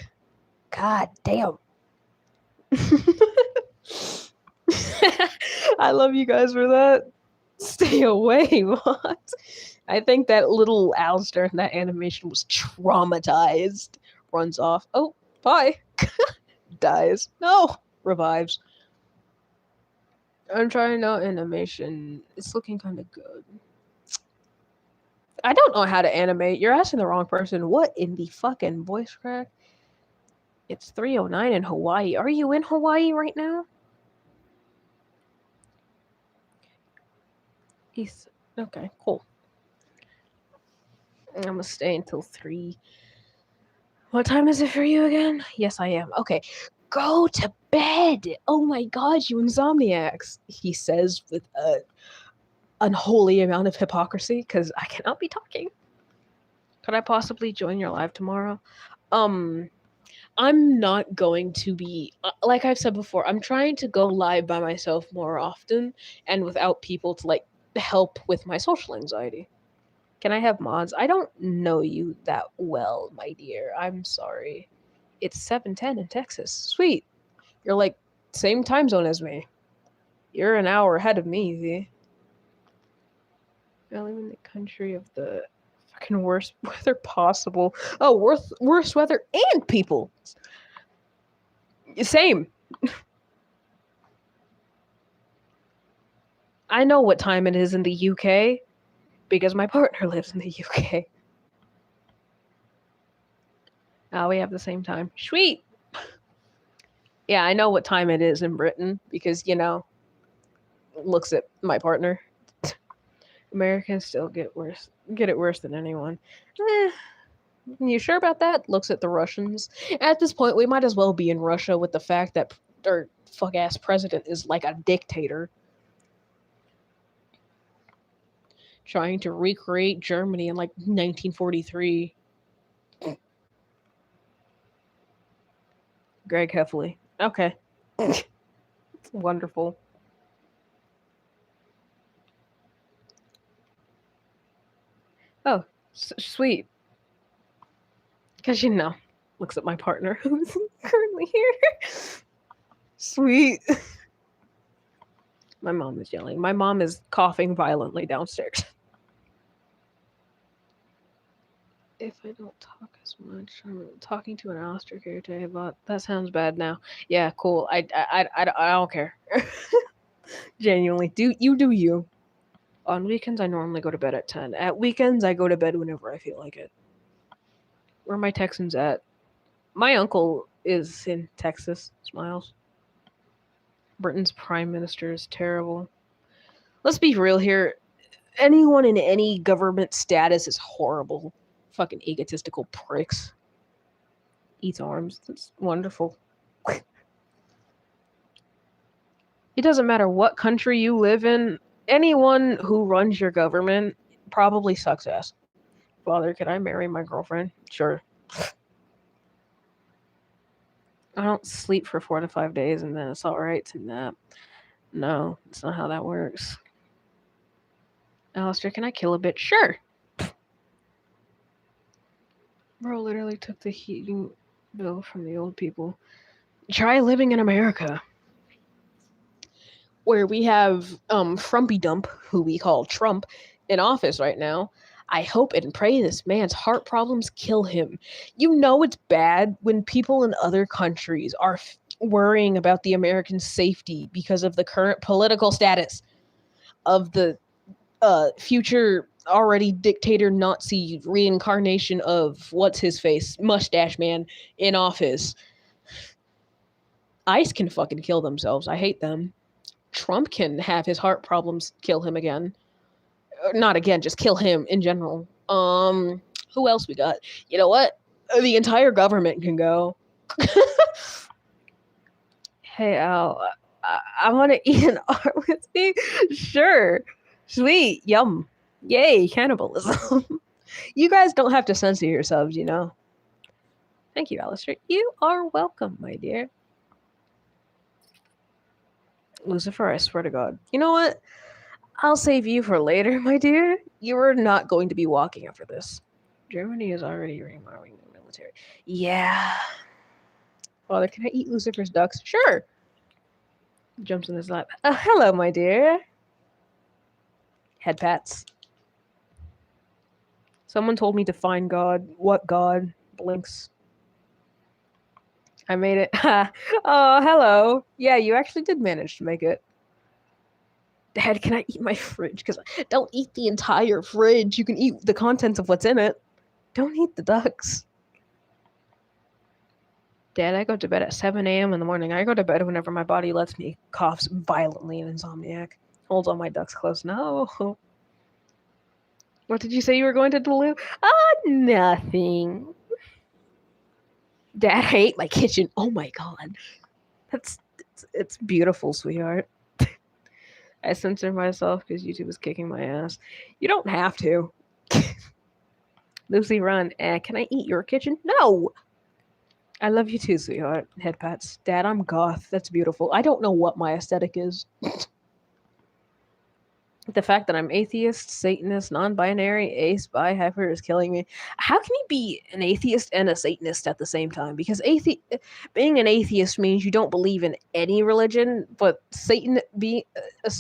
God damn. I love you guys for that. Stay away, what? I think that little Alistair in that animation was traumatized. Runs off. Oh, bye. Dies. No. Revives. I'm trying out animation. It's looking kind of good. I don't know how to animate. You're asking the wrong person. What in the fucking voice crack? It's 3:09 in Hawaii. Are you in Hawaii right now? He's okay, cool. I'm gonna stay until 3. What time is it for you again? Yes, I am. Okay. Go to bed. Oh my god, you insomniacs. He says with a unholy amount of hypocrisy because I cannot be talking. Could I possibly join your live tomorrow? I'm not going to be like I've said before, I'm trying to go live by myself more often and without people to like help with my social anxiety. Can I have mods? I don't know you that well, my dear. I'm sorry. It's 7:10 in Texas. Sweet. You're like same time zone as me. You're an hour ahead of me, Z. I live in the country of the fucking worst weather possible. Oh, worst weather and people. Same. I know what time it is in the UK because my partner lives in the UK. We have the same time. Sweet. Yeah, I know what time it is in Britain because, you know, looks at my partner. Americans still get it worse than anyone. You sure about that? Looks at the Russians. At this point, we might as well be in Russia with the fact that our fuck ass president is like a dictator. Trying to recreate Germany in like 1943. Greg Heffley. Okay. Wonderful. Oh, sweet. Because, you know, looks at my partner who's currently here. Sweet. My mom is yelling. My mom is coughing violently downstairs. If I don't talk as much, I'm talking to an Alistair character, but that sounds bad now. Yeah, cool. I don't care. Genuinely, do you. On weekends, I normally go to bed at 10. At weekends, I go to bed whenever I feel like it. Where are my Texans at? My uncle is in Texas. Smiles. Britain's prime minister is terrible. Let's be real here. Anyone in any government status is horrible. Fucking egotistical pricks. Eats arms. That's wonderful. It doesn't matter what country you live in. Anyone who runs your government probably sucks ass. Father, can I marry my girlfriend? Sure. I don't sleep for 4 to 5 days and then it's alright to nap. No, that's not how that works. Alistair, can I kill a bitch? Sure. Bro literally took the heating bill from the old people. Try living in America. Where we have Frumpy Dump, who we call Trump, in office right now. I hope and pray this man's heart problems kill him. You know it's bad when people in other countries are worrying about the American safety because of the current political status of the future already dictator Nazi reincarnation of what's his face mustache man in office. ICE can fucking kill themselves. I hate them. Trump can have his heart problems kill him again. Not again, just kill him in general. Who else we got? You know what? The entire government can go. Hey Al, I want to eat an art with me. Sure. Sweet. Yum. Yay, cannibalism. You guys don't have to censor yourselves, you know. Thank you, Alistair. You are welcome, my dear. Lucifer, I swear to God. You know what? I'll save you for later, my dear. You are not going to be walking after this. Germany is already remodeling the military. Yeah. Father, can I eat Lucifer's ducks? Sure. Jumps in his lap. Oh, hello, my dear. Head pats. Someone told me to find God. What God? Blinks. I made it. Oh, hello. Yeah, you actually did manage to make it. Dad, can I eat my fridge? Because don't eat the entire fridge. You can eat the contents of what's in it. Don't eat the ducks. Dad, I go to bed at 7 a.m. in the morning. I go to bed whenever my body lets me. Coughs violently in insomniac. Holds all my ducks close. No. What did you say you were going to do? Nothing. Dad, I ate my kitchen. Oh my God. It's beautiful, sweetheart. I censor myself because YouTube is kicking my ass. You don't have to. Lucy, run. Can I eat your kitchen? No. I love you too, sweetheart. Head pats. Dad, I'm goth. That's beautiful. I don't know what my aesthetic is. The fact that I'm atheist, Satanist, non-binary, ace, bi, heifer is killing me. How can you be an atheist and a Satanist at the same time? Because being an atheist means you don't believe in any religion, but being a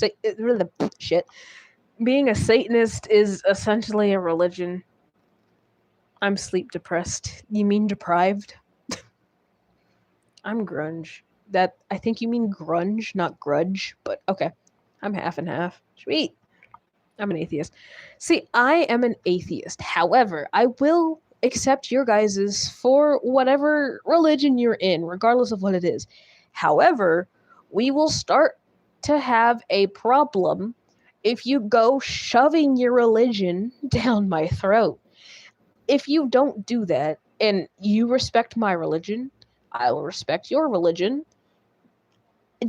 Satanist is essentially a religion. I'm sleep depressed. You mean deprived? I'm grunge. I think you mean grunge, not grudge, but okay. I'm half and half. Sweet. I'm an atheist. See, I am an atheist. However, I will accept your guys's for whatever religion you're in, regardless of what it is. However, we will start to have a problem if you go shoving your religion down my throat. If you don't do that and you respect my religion, I will respect your religion.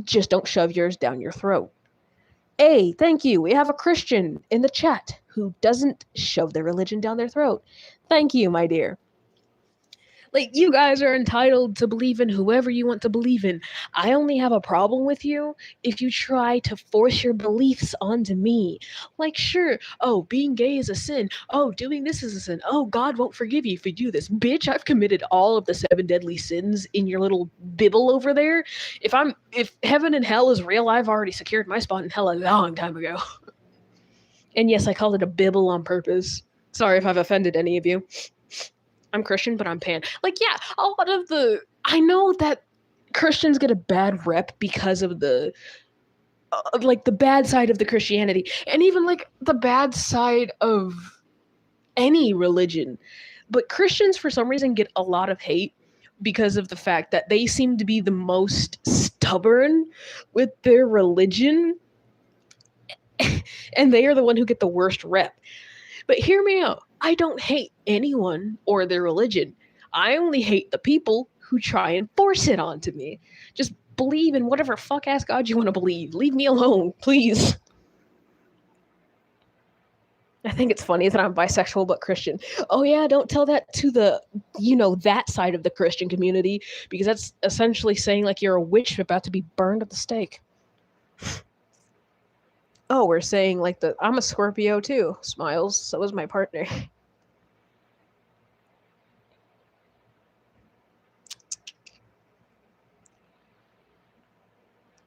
Just don't shove yours down your throat. Hey, thank you. We have a Christian in the chat who doesn't shove their religion down their throat. Thank you, my dear. Like, you guys are entitled to believe in whoever you want to believe in. I only have a problem with you if you try to force your beliefs onto me. Like, sure, oh, being gay is a sin. Oh, doing this is a sin. Oh, God won't forgive you if you do this. Bitch, I've committed all of the 7 deadly sins in your little bibble over there. If heaven and hell is real, I've already secured my spot in hell a long time ago. And yes, I called it a bibble on purpose. Sorry if I've offended any of you. I'm Christian, but I'm pan. Like, yeah, a lot of I know that Christians get a bad rep because of the bad side of the Christianity, and even like the bad side of any religion. But Christians, for some reason, get a lot of hate because of the fact that they seem to be the most stubborn with their religion, and they are the one who get the worst rep. But hear me out. I don't hate anyone or their religion. I only hate the people who try and force it onto me. Just believe in whatever fuck ass God you want to believe. Leave me alone, please. I think it's funny that I'm bisexual but Christian. Oh yeah, don't tell that to the, that side of the Christian community, because that's essentially saying like you're a witch about to be burned at the stake. Oh, we're saying like I'm a Scorpio too. Smiles. So is my partner.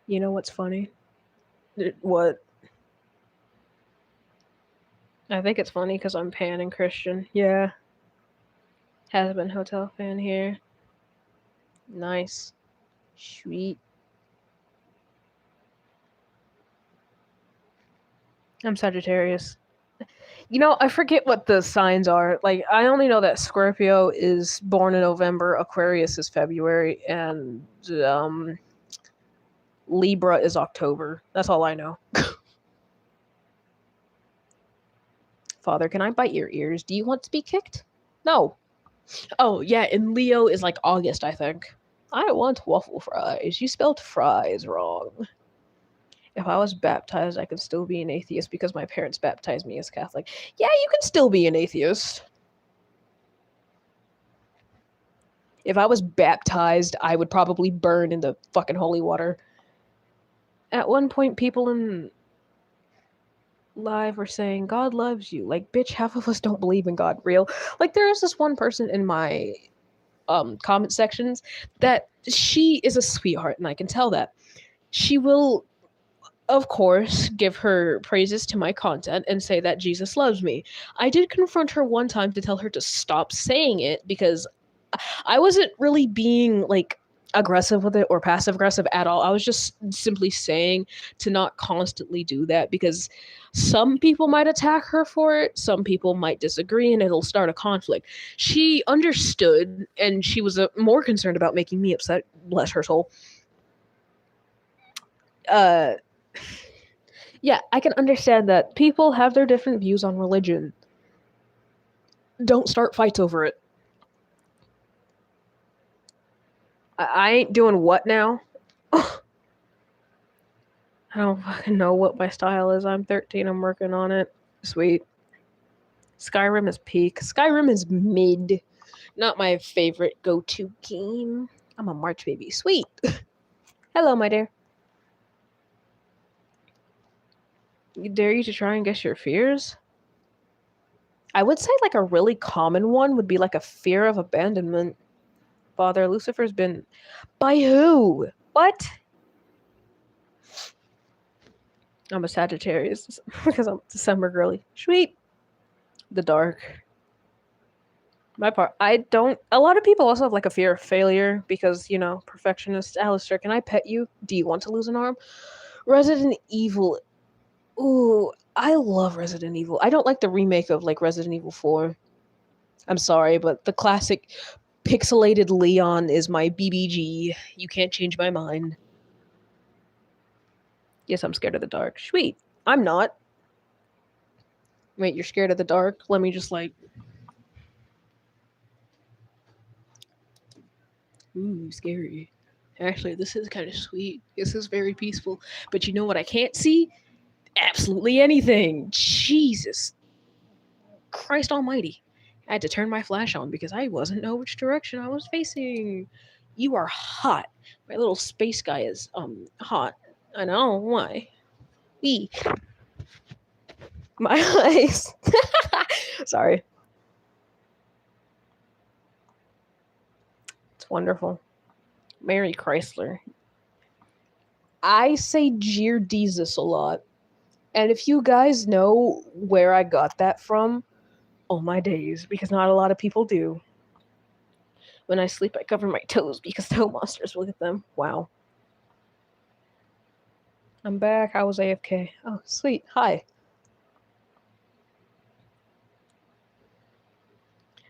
You know what's funny? What? I think it's funny because I'm pan and Christian. Yeah. Has been hotel fan here. Nice. Sweet. I'm Sagittarius. I forget what the signs are. Like, I only know that Scorpio is born in November, Aquarius is February, and Libra is October. That's all I know. Father, can I bite your ears? Do you want to be kicked? No. Oh, yeah, and Leo is like August, I think. I want waffle fries. You spelled fries wrong. If I was baptized, I could still be an atheist because my parents baptized me as Catholic. Yeah, you can still be an atheist. If I was baptized, I would probably burn in the fucking holy water. At one point, people in live were saying, God loves you. Like, bitch, half of us don't believe in God. Real. Like, there is this one person in my comment sections that she is a sweetheart, and I can tell that. She will, of course, give her praises to my content and say that Jesus loves me. I did confront her one time to tell her to stop saying it because I wasn't really being like aggressive with it or passive aggressive at all. I was just simply saying to not constantly do that because some people might attack her for it, some people might disagree, and it'll start a conflict. She understood, and she was more concerned about making me upset. Bless her soul. Yeah, I can understand that people have their different views on religion. Don't start fights over it. I ain't doing what now? I don't fucking know what my style is. I'm 13. I'm working on it. Sweet. Skyrim is peak. Skyrim is mid. Not my favorite go-to game. I'm a March baby. Sweet. Hello, my dear. Dare you to try and guess your fears? I would say like a really common one would be like a fear of abandonment. Father, Lucifer's been... By who? What? I'm a Sagittarius because I'm December girly. Sweet. The dark. My part. I don't... A lot of people also have like a fear of failure because, perfectionist. Alistair, can I pet you? Do you want to lose an arm? Resident Evil. Ooh, I love Resident Evil. I don't like the remake of like Resident Evil 4. I'm sorry, but the classic pixelated Leon is my BBG. You can't change my mind. Yes, I'm scared of the dark. Sweet. I'm not. Wait, you're scared of the dark? Let me just like... Ooh, scary. Actually, this is kind of sweet. This is very peaceful. But you know what I can't see? Absolutely anything. Jesus Christ almighty. I had to turn my flash on because I wasn't know which direction I was facing. You are hot. My little space guy is hot. I know why. Wee. My eyes. Sorry. It's wonderful. Mary Chrysler. I say Jeer Jesus a lot. And if you guys know where I got that from, oh my days, because not a lot of people do. When I sleep, I cover my toes because toe monsters will get them. Wow. I'm back. I was AFK. Oh, sweet. Hi.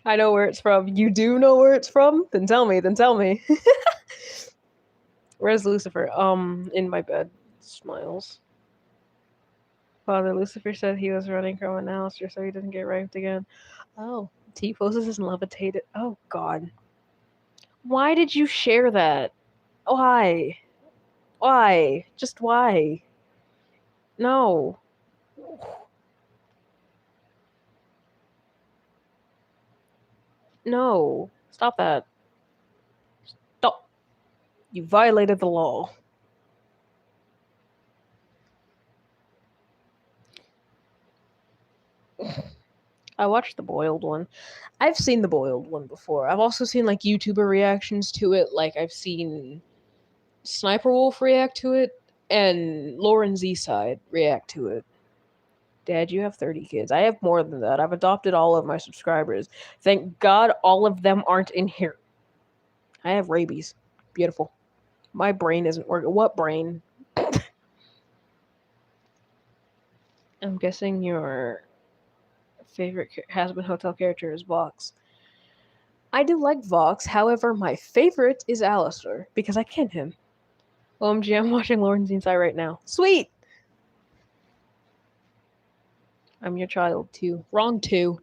I know where it's from. You do know where it's from? Then tell me. Where's Lucifer? In my bed. Smiles. Father Lucifer said he was running from an Alistair so he didn't get raped again. Oh. T-poses is levitated. Oh, God. Why did you share that? Why? Why? Just why? No. No. Stop that. Stop. You violated the law. I watched the boiled one. I've seen the boiled one before. I've also seen like YouTuber reactions to it. Like I've seen Sniper Wolf react to it and Lauren Z side react to it. Dad, you have 30 kids. I have more than that. I've adopted all of my subscribers. Thank God all of them aren't in here. I have rabies. Beautiful. My brain isn't working. What brain? I'm guessing your favorite Has-Been Hotel character is Vox. I do like Vox, however, my favorite is Alistair, because I ken him. OMG, I'm watching Lauren's Inside right now. Sweet! I'm your child, too. Wrong, too.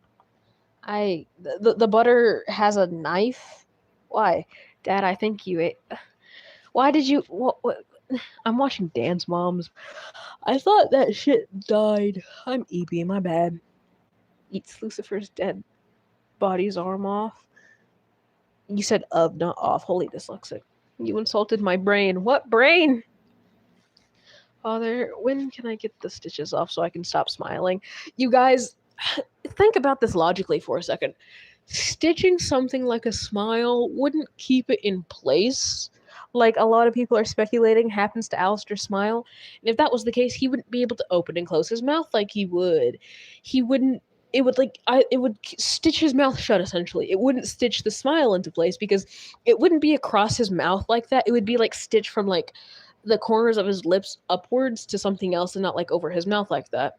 The butter has a knife? Why? Dad, I think you ate... Why did you... What? I'm watching Dance Moms. I thought that shit died. I'm EP, my bad. Eats Lucifer's dead body's arm off. You said of, not off. Holy dyslexic. You insulted my brain. What brain? Father, when can I get the stitches off so I can stop smiling? You guys, think about this logically for a second. Stitching something like a smile wouldn't keep it in place. Like a lot of people are speculating happens to Alistair's smile. And if that was the case, he wouldn't be able to open and close his mouth like he would. He wouldn't it would stitch his mouth shut essentially. It wouldn't stitch the smile into place because it wouldn't be across his mouth like that. It would be like stitched from like the corners of his lips upwards to something else and not like over his mouth like that.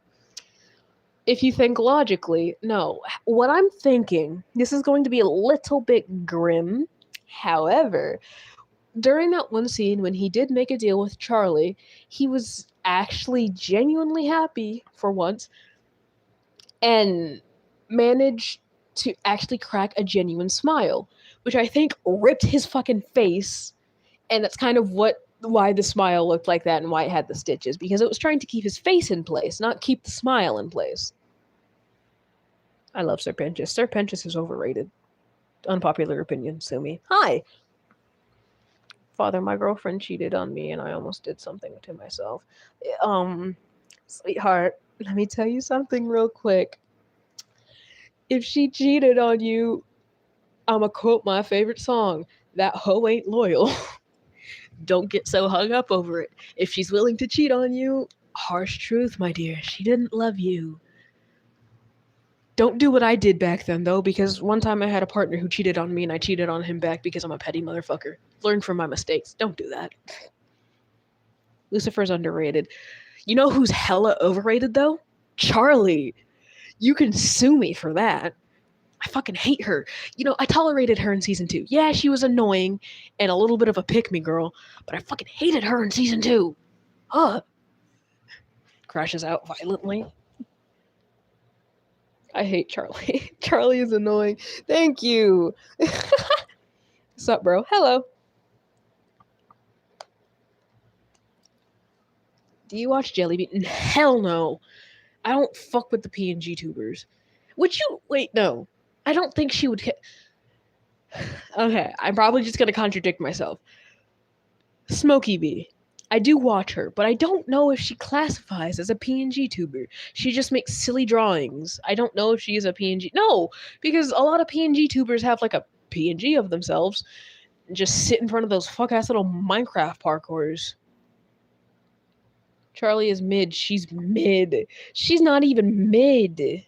If you think logically, no. What I'm thinking, this is going to be a little bit grim. However, during that one scene when he did make a deal with Charlie, he was actually genuinely happy for once and managed to actually crack a genuine smile, which I think ripped his fucking face. And that's kind of why the smile looked like that and why it had the stitches, because it was trying to keep his face in place, not keep the smile in place. I love Sir Pentious. Sir Pentious is overrated. Unpopular opinion, sue me. Hi! Father, my girlfriend cheated on me and I almost did something to myself. Sweetheart, let me tell you something real quick. If she cheated on you, I'ma quote my favorite song, "That hoe ain't loyal." Don't get so hung up over it. If she's willing to cheat on you, harsh truth, my dear, she didn't love you. Don't do what I did back then, though, because one time I had a partner who cheated on me and I cheated on him back because I'm a petty motherfucker. Learn from my mistakes. Don't do that. Lucifer's underrated. You know who's hella overrated, though? Charlie. You can sue me for that. I fucking hate her. You know, I tolerated her in season 2. Yeah, she was annoying and a little bit of a pick-me girl, but I fucking hated her in season 2. Crashes out violently. I hate Charlie. Charlie is annoying. Thank you. What's up, bro? Hello. Do you watch Jellybean? Hell no. I don't fuck with the PNG tubers. Would you? Wait, no. I don't think she would. Okay, I'm probably just gonna contradict myself. Smokey Bee. I do watch her, but I don't know if she classifies as a PNG tuber. She just makes silly drawings. I don't know if she is a PNG. No, because a lot of PNG tubers have like a PNG of themselves and just sit in front of those fuck-ass little Minecraft parkours. Charlie is mid. She's mid. She's not even mid.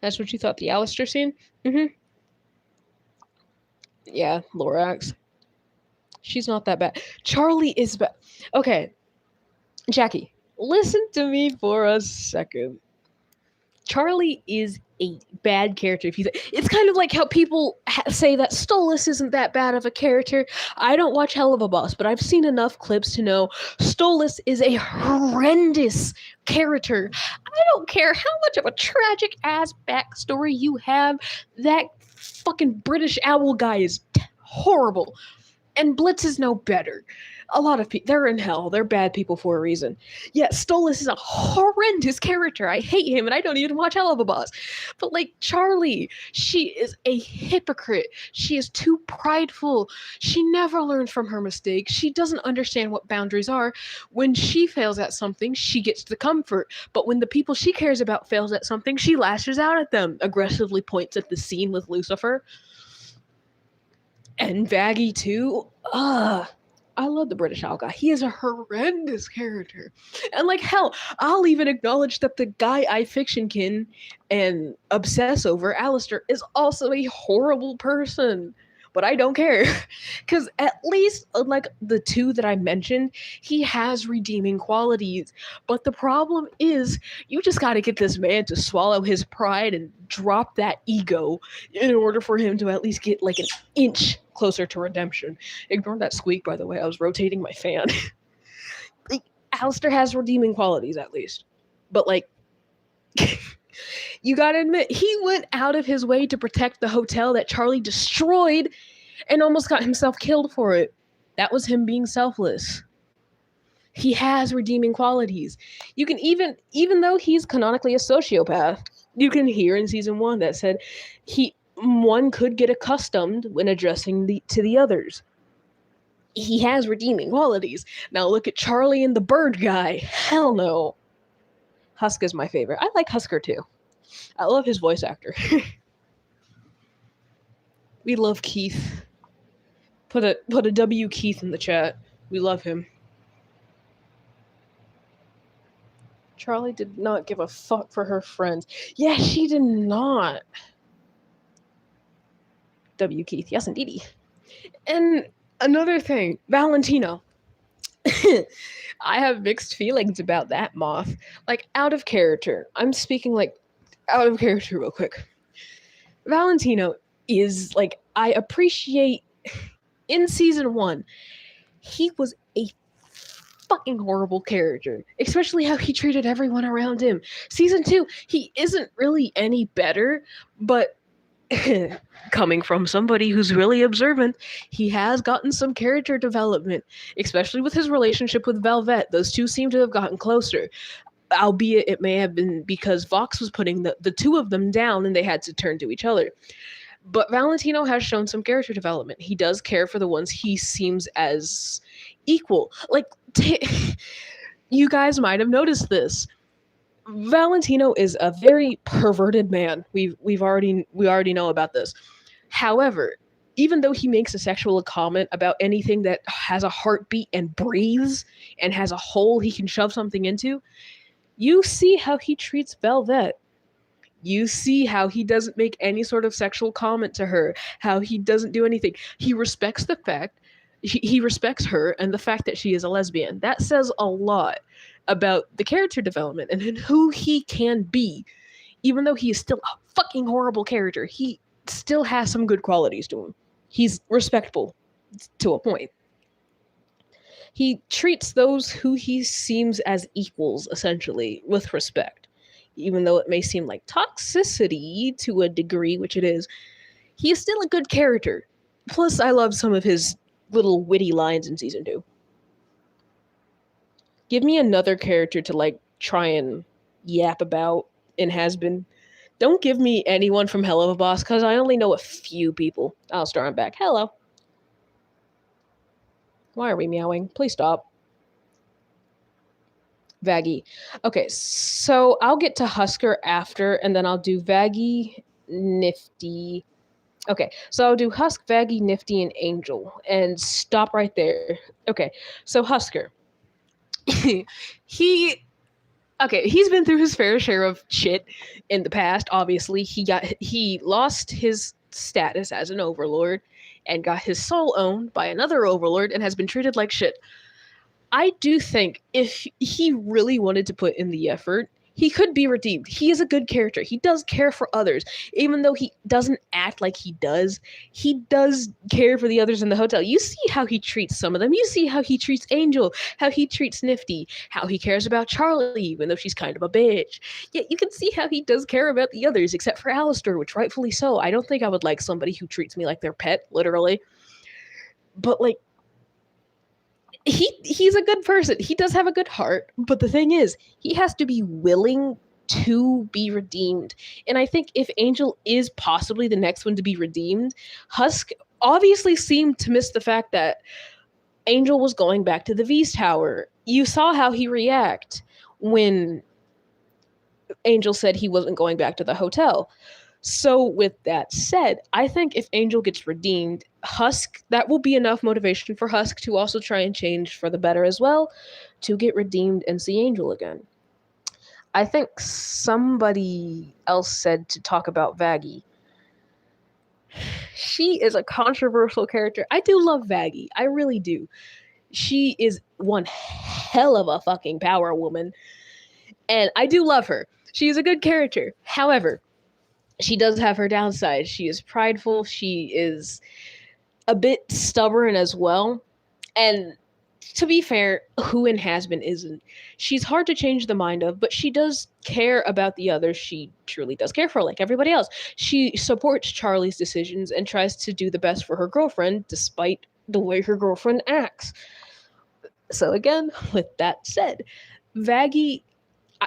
That's what you thought the Alistair scene? Mm-hmm. Yeah, Lorax. She's not that bad. Charlie is bad. Okay, Jackie, listen to me for a second. Charlie is a bad character. If it's kind of like how people say that Stolas isn't that bad of a character. I don't watch Hell of a Boss, but I've seen enough clips to know Stolas is a horrendous character. I don't care how much of a tragic ass backstory you have. That fucking British owl guy is horrible, and Blitz is no better. A lot of people, they're in hell. They're bad people for a reason. Yeah, Stolas is a horrendous character. I hate him, and I don't even watch Hell of a Boss. But, like, Charlie, she is a hypocrite. She is too prideful. She never learns from her mistakes. She doesn't understand what boundaries are. When she fails at something, she gets the comfort. But when the people she cares about fails at something, she lashes out at them, aggressively points at the scene with Lucifer. And Vaggie, too. I love the British Owl guy. He is a horrendous character. And like hell, I'll even acknowledge that the guy I fictionkin and obsess over, Alistair, is also a horrible person. But I don't care. Because at least, unlike the two that I mentioned, he has redeeming qualities. But the problem is, you just gotta get this man to swallow his pride and drop that ego in order for him to at least get like an inch closer to redemption. Ignore that squeak, by the way. I was rotating my fan. Like, Alistair has redeeming qualities, at least. But, like, you gotta admit, he went out of his way to protect the hotel that Charlie destroyed and almost got himself killed for it. That was him being selfless. He has redeeming qualities. You can even though he's canonically a sociopath, you can hear in season 1 that said one could get accustomed when addressing to the others. He has redeeming qualities. Now look at Charlie and the bird guy. Hell no. Husker's my favorite. I like Husker too. I love his voice actor. We love Keith. Put a W Keith in the chat. We love him. Charlie did not give a fuck for her friends. Yeah, she did not. W. Keith. Yes, indeedy. And another thing, Valentino. I have mixed feelings about that moth. Like, out of character. I'm speaking, like, out of character real quick. Valentino is, like, I appreciate... In season 1, he was a fucking horrible character. Especially how he treated everyone around him. Season 2, he isn't really any better, but... coming from somebody who's really observant, he has gotten some character development, especially with his relationship with Velvet. Those two seem to have gotten closer, albeit it may have been because Vox was putting the two of them down and they had to turn to each other. But Valentino has shown some character development. He does care for the ones he seems as equal. Like, you guys might have noticed this. Valentino is a very perverted man. We already know about this. However, even though he makes a sexual comment about anything that has a heartbeat and breathes and has a hole he can shove something into, you see how he treats Velvet. You see how he doesn't make any sort of sexual comment to her, how he doesn't do anything. He respects the fact he respects her and the fact that she is a lesbian. That says a lot about the character development and who he can be. Even though he is still a fucking horrible character, he still has some good qualities to him. He's respectable to a point. He treats those who he seems as equals, essentially, with respect. Even though it may seem like toxicity to a degree, which it is, he is still a good character. Plus, I love some of his little witty lines in season 2. Give me another character to, like, try and yap about and has been. Don't give me anyone from Hell of a Boss, because I only know a few people. Alistair, I'm back. Hello. Why are we meowing? Please stop. Vaggie. Okay, so I'll get to Husker after, and then I'll do Vaggie, Nifty. Okay, so I'll do Husk, Vaggie, Nifty, and Angel, and stop right there. Okay, so Husker. He's been through his fair share of shit in the past. Obviously, he lost his status as an overlord, and got his soul owned by another overlord and has been treated like shit. I do think if he really wanted to put in the effort, he could be redeemed. He is a good character. He does care for others. Even though he doesn't act like he does care for the others in the hotel. You see how he treats some of them. You see how he treats Angel, how he treats Nifty, how he cares about Charlie, even though she's kind of a bitch. Yet you can see how he does care about the others, except for Alistair, which rightfully so. I don't think I would like somebody who treats me like their pet, literally. But, like, he's a good person. He does have a good heart, but the thing is, he has to be willing to be redeemed. And I think if Angel is possibly the next one to be redeemed, Husk obviously seemed to miss the fact that Angel was going back to the V's Tower. You saw how he react when Angel said he wasn't going back to the hotel. So with that said, I think if Angel gets redeemed, Husk, that will be enough motivation for Husk to also try and change for the better as well, to get redeemed and see Angel again. I think somebody else said to talk about Vaggie. She is a controversial character. I do love Vaggie. I really do. She is one hell of a fucking power woman. And I do love her. She is a good character. However, she does have her downside. She is prideful. She is a bit stubborn as well. And to be fair, Huan Hasbin isn't. She's hard to change the mind of, but she does care about the others. She truly does care for, like everybody else. She supports Charlie's decisions and tries to do the best for her girlfriend, despite the way her girlfriend acts. So again, with that said, Vaggie,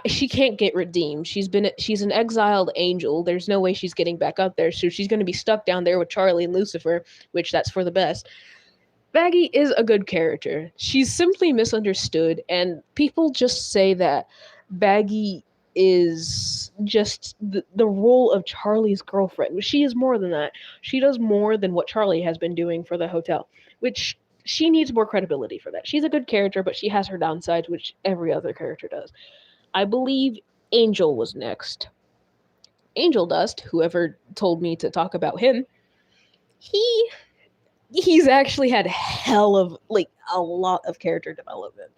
she can't get redeemed. She's an exiled angel. There's no way she's getting back up there. So she's going to be stuck down there with Charlie and Lucifer, which that's for the best. Vaggie is a good character. She's simply misunderstood, and people just say that Vaggie is just the role of Charlie's girlfriend. She is more than that. She does more than what Charlie has been doing for the hotel, which she needs more credibility for that. She's a good character, but she has her downsides, which every other character does. I believe Angel was next. Angel Dust, whoever told me to talk about him, he's actually had a lot of character development.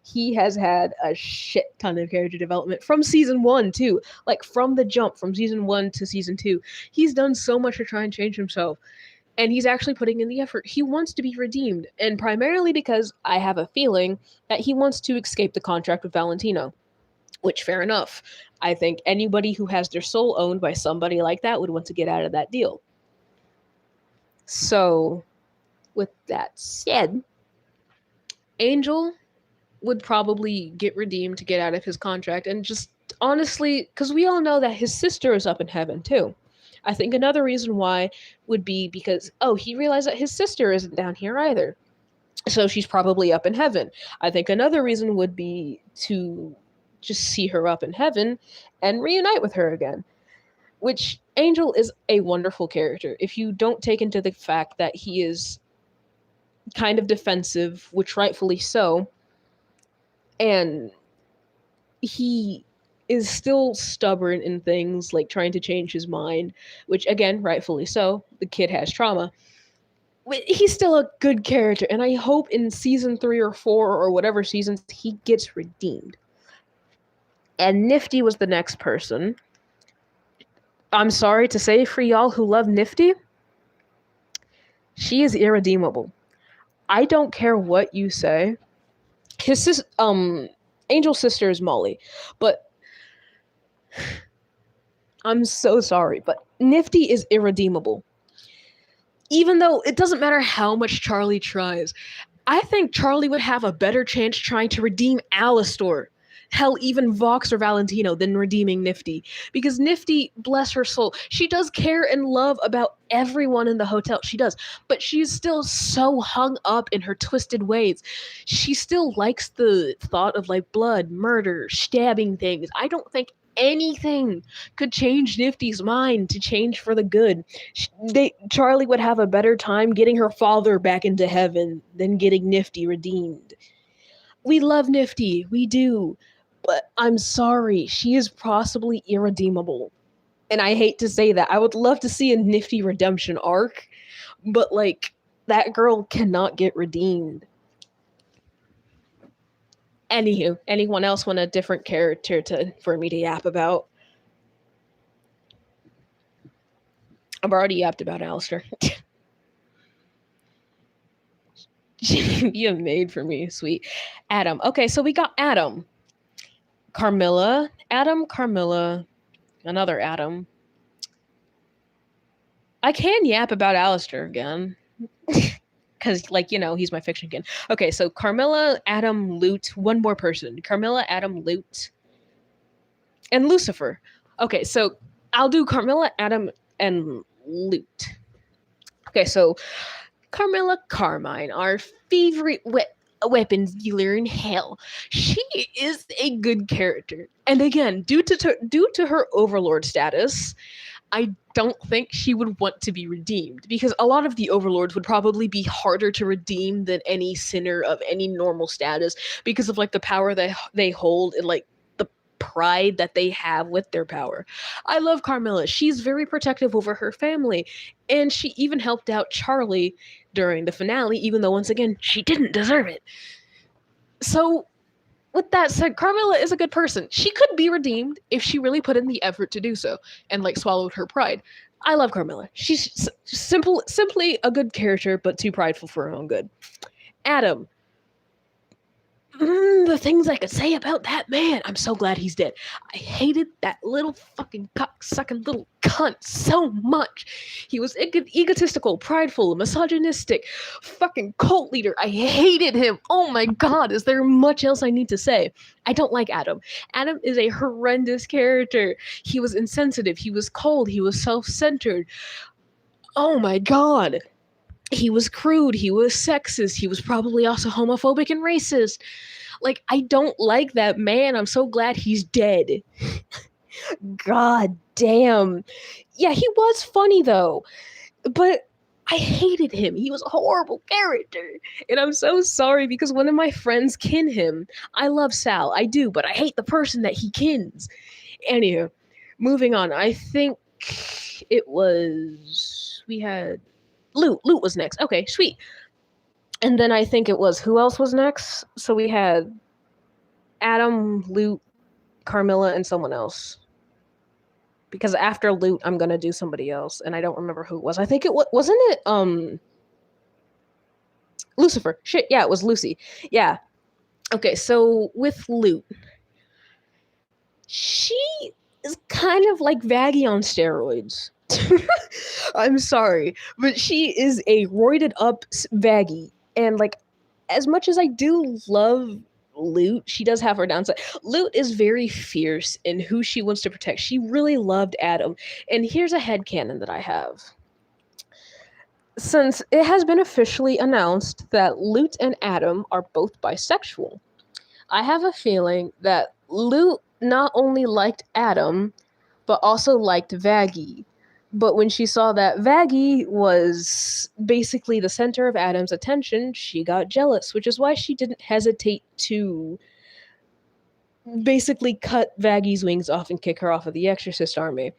He has had a shit ton of character development from season 1 too. Like from the jump from season 1 to season 2. He's done so much to try and change himself. And he's actually putting in the effort. He wants to be redeemed. And primarily because I have a feeling that he wants to escape the contract with Valentino. Which, fair enough. I think anybody who has their soul owned by somebody like that would want to get out of that deal. So, with that said, Angel would probably get redeemed to get out of his contract. And just honestly, because we all know that his sister is up in heaven too. I think another reason why would be because, he realized that his sister isn't down here either. So she's probably up in heaven. I think another reason would be to just see her up in heaven and reunite with her again. Which, Angel is a wonderful character. If you don't take into the fact that he is kind of defensive, which rightfully so, and he is still stubborn in things like trying to change his mind, which again, rightfully so, the kid has trauma. He's still a good character, and I hope in season 3 or 4 or whatever seasons he gets redeemed. And Nifty was the next person. I'm sorry to say for y'all who love Nifty, she is irredeemable. I don't care what you say. Angel's sister is Molly, but I'm so sorry, but Nifty is irredeemable. Even though it doesn't matter how much Charlie tries, I think Charlie would have a better chance trying to redeem Alistair. Hell, even Vox or Valentino than redeeming Nifty. Because Nifty, bless her soul, she does care and love about everyone in the hotel. She does. But she's still so hung up in her twisted ways. She still likes the thought of like blood, murder, stabbing things. I don't think anything could change Nifty's mind to change for the good. Charlie would have a better time getting her father back into heaven than getting Nifty redeemed. We love Nifty. We do. But I'm sorry, she is possibly irredeemable. And I hate to say that. I would love to see a Nifty redemption arc, but like that girl cannot get redeemed. Anywho, anyone else want a different character for me to yap about? I've already yapped about Alistair. You made for me, sweet. Adam. Okay, so we got Adam. Carmilla. Adam, Carmilla. Another Adam. I can yap about Alistair again. Because, like, you know, he's my fiction kid. Okay, so Carmilla, Adam, Lute. One more person. Carmilla, Adam, Lute. And Lucifer. Okay, so I'll do Carmilla, Adam, and Lute. Okay, so Carmilla Carmine, our favorite weapons dealer in hell. She is a good character. And again, due to her overlord status, I don't think she would want to be redeemed, because a lot of the overlords would probably be harder to redeem than any sinner of any normal status, because of like the power that they hold and like the pride that they have with their power. I love Carmilla. She's very protective over her family, and she even helped out Charlie during the finale, even though once again she didn't deserve it. So with that said, Carmilla is a good person. She could be redeemed if she really put in the effort to do so and like swallowed her pride. I love Carmilla. She's simply a good character, but too prideful for her own good. Adam. The things I could say about that man. I'm so glad he's dead. I hated that little fucking cocksucking little cunt so much. He was egotistical, prideful, misogynistic, fucking cult leader. I hated him. Oh my god, is there much else I need to say? I don't like Adam. Adam is a horrendous character. He was insensitive. He was cold. He was self-centered. Oh my god. He was crude, he was sexist, he was probably also homophobic and racist. Like, I don't like that man. I'm so glad he's dead. God damn. Yeah, he was funny though, but I hated him. He was a horrible character. And I'm so sorry because one of my friends kin him. I love Sal, I do, but I hate the person that he kins. Anywho, moving on. I think it was... we had... Lute was next. Okay, sweet. And then I think it was... who else was next? So we had Adam, Lute, Carmilla, and someone else. Because after Lute, I'm gonna do somebody else, and I don't remember who it was. I think it wasn't it Lucifer. Shit, yeah, it was Lucy. Yeah. Okay, so with Lute, she is kind of like Vaggie on steroids. I'm sorry, but she is a roided up Vaggie, and like, as much as I do love Lute, she does have her downside. Lute is very fierce in who she wants to protect. She really loved Adam, and here's a headcanon that I have. Since it has been officially announced that Lute and Adam are both bisexual, I have a feeling that Lute not only liked Adam, but also liked Vaggie. But when she saw that Vaggie was basically the center of Adam's attention, she got jealous, which is why she didn't hesitate to basically cut Vaggie's wings off and kick her off of the Exorcist army.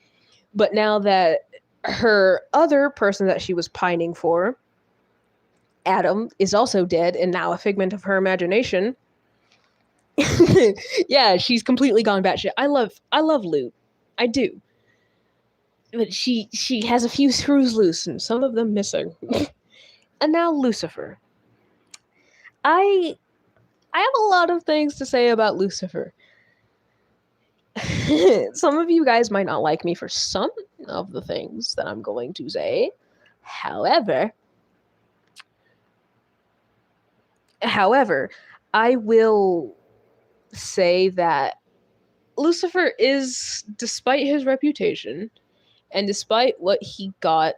But now that her other person that she was pining for, Adam, is also dead and now a figment of her imagination, yeah, she's completely gone batshit. I love Lute. I do. But she has a few screws loose, and some of them missing. And now Lucifer. I have a lot of things to say about Lucifer. Some of you guys might not like me for some of the things that I'm going to say. However, I will say that Lucifer is, despite his reputation, and despite what he got,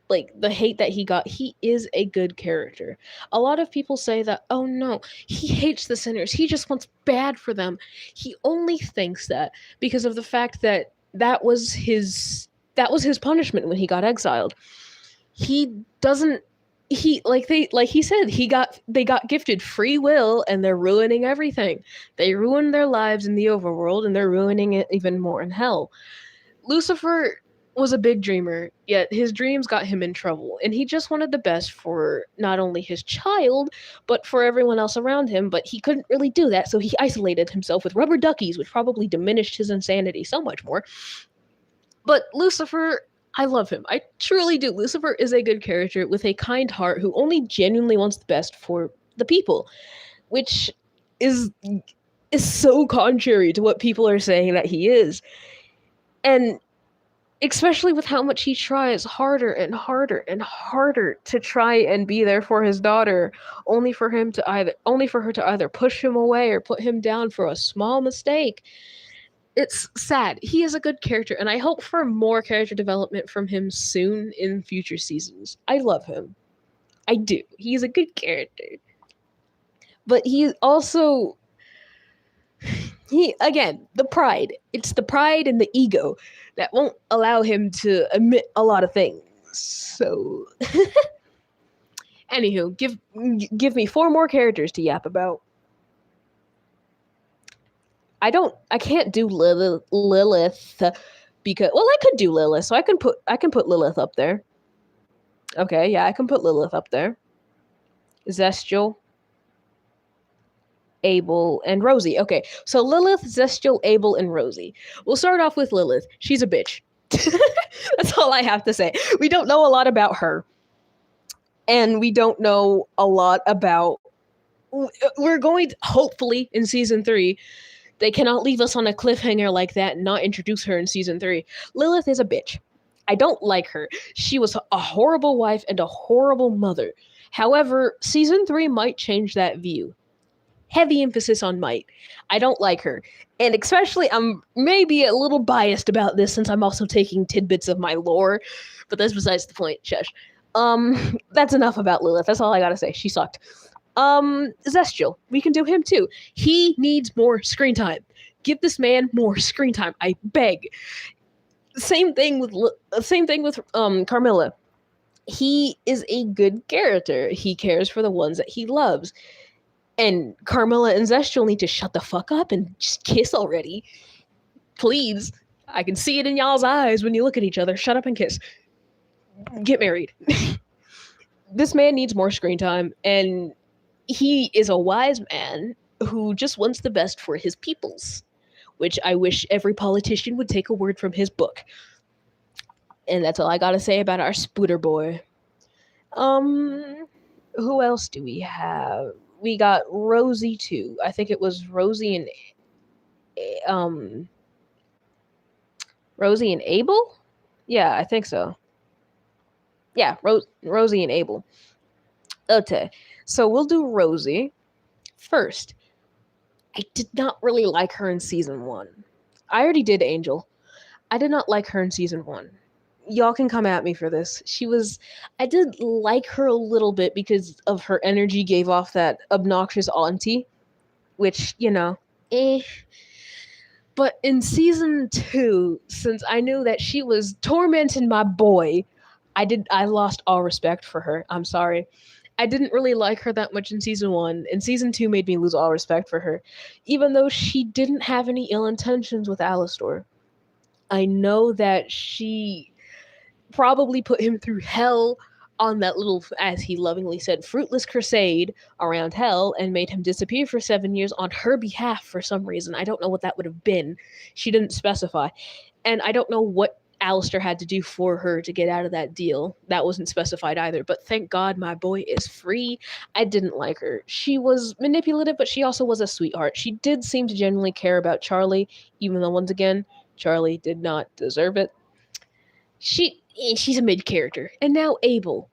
like the hate that he got, he is a good character. A lot of people say that, oh no, he hates the sinners. He just wants bad for them. He only thinks that because of the fact that that was his punishment when he got exiled. He doesn't, he said, they got gifted free will and they're ruining everything. They ruined their lives in the overworld and they're ruining it even more in hell. Lucifer was a big dreamer, yet his dreams got him in trouble, and he just wanted the best for not only his child, but for everyone else around him, but he couldn't really do that, so he isolated himself with rubber duckies, which probably diminished his insanity so much more. But Lucifer, I love him. I truly do. Lucifer is a good character with a kind heart who only genuinely wants the best for the people, which is so contrary to what people are saying that he is. And especially with how much he tries harder and harder and harder to try and be there for his daughter, only for her to either push him away or put him down for a small mistake. It's sad. He is a good character, and I hope for more character development from him soon in future seasons. I love him. I do. He's a good character. But he also again, the pride. It's the pride and the ego that won't allow him to admit a lot of things. So anywho, give me 4 more characters to yap about. I can't do Lilith because, well, I could do Lilith, so I can put Lilith up there. Okay, yeah, I can put Lilith up there. Zestial, Abel, and Rosie. Okay, so Lilith, Zestial, Abel, and Rosie. We'll start off with Lilith. She's a bitch. That's all I have to say. We don't know a lot about her. And we don't know a lot about... We're going to, hopefully, in Season 3, they cannot leave us on a cliffhanger like that and not introduce her in Season 3. Lilith is a bitch. I don't like her. She was a horrible wife and a horrible mother. However, Season 3 might change that view. Heavy emphasis on might. I don't like her. And especially, I'm maybe a little biased about this since I'm also taking tidbits of my lore. But that's besides the point. Shush. That's enough about Lilith. That's all I gotta say. She sucked. Zestial. We can do him too. He needs more screen time. Give this man more screen time. I beg. Same thing with Carmilla. He is a good character. He cares for the ones that he loves. And Carmilla and Zestial need to shut the fuck up and just kiss already. Please. I can see it in y'all's eyes when you look at each other. Shut up and kiss. Get married. This man needs more screen time, and he is a wise man who just wants the best for his peoples, which I wish every politician would take a word from his book. And that's all I gotta say about our Spooter boy. Who else do we have? We got Rosie too. I think it was Rosie and Abel? Yeah, I think so. Yeah, Rosie and Abel. Okay, so we'll do Rosie first. I did not really like her in Season 1. I already did Angel. I did not like her in Season 1. Y'all can come at me for this. I did like her a little bit because of her energy gave off that obnoxious auntie, which, But in Season 2, since I knew that she was tormenting my boy, I lost all respect for her. I'm sorry. I didn't really like her that much in Season 1, and Season 2 made me lose all respect for her, even though she didn't have any ill intentions with Alastor. I know that she probably put him through hell on that little, as he lovingly said, fruitless crusade around hell, and made him disappear for 7 years on her behalf for some reason. I don't know what that would have been. She didn't specify. And I don't know what Alastor had to do for her to get out of that deal. That wasn't specified either. But thank God my boy is free. I didn't like her. She was manipulative, but she also was a sweetheart. She did seem to genuinely care about Charlie, even though, once again, Charlie did not deserve it. She's a mid character. And now Abel.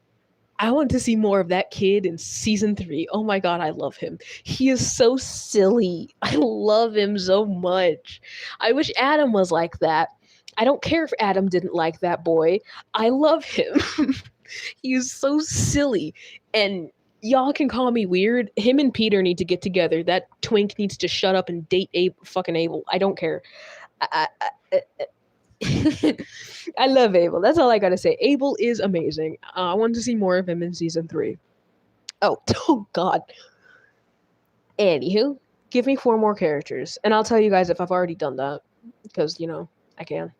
I want to see more of that kid in Season 3. Oh my god, I love him. He is so silly. I love him so much. I wish Adam was like that. I don't care if Adam didn't like that boy. I love him. He is so silly. And y'all can call me weird. Him and Peter need to get together. That twink needs to shut up and date fucking Abel. I don't care. I love Abel. That's all I gotta say. Abel is amazing. I want to see more of him in Season 3. Oh god. Anywho, give me 4 more characters, and I'll tell you guys if I've already done that, because, I can.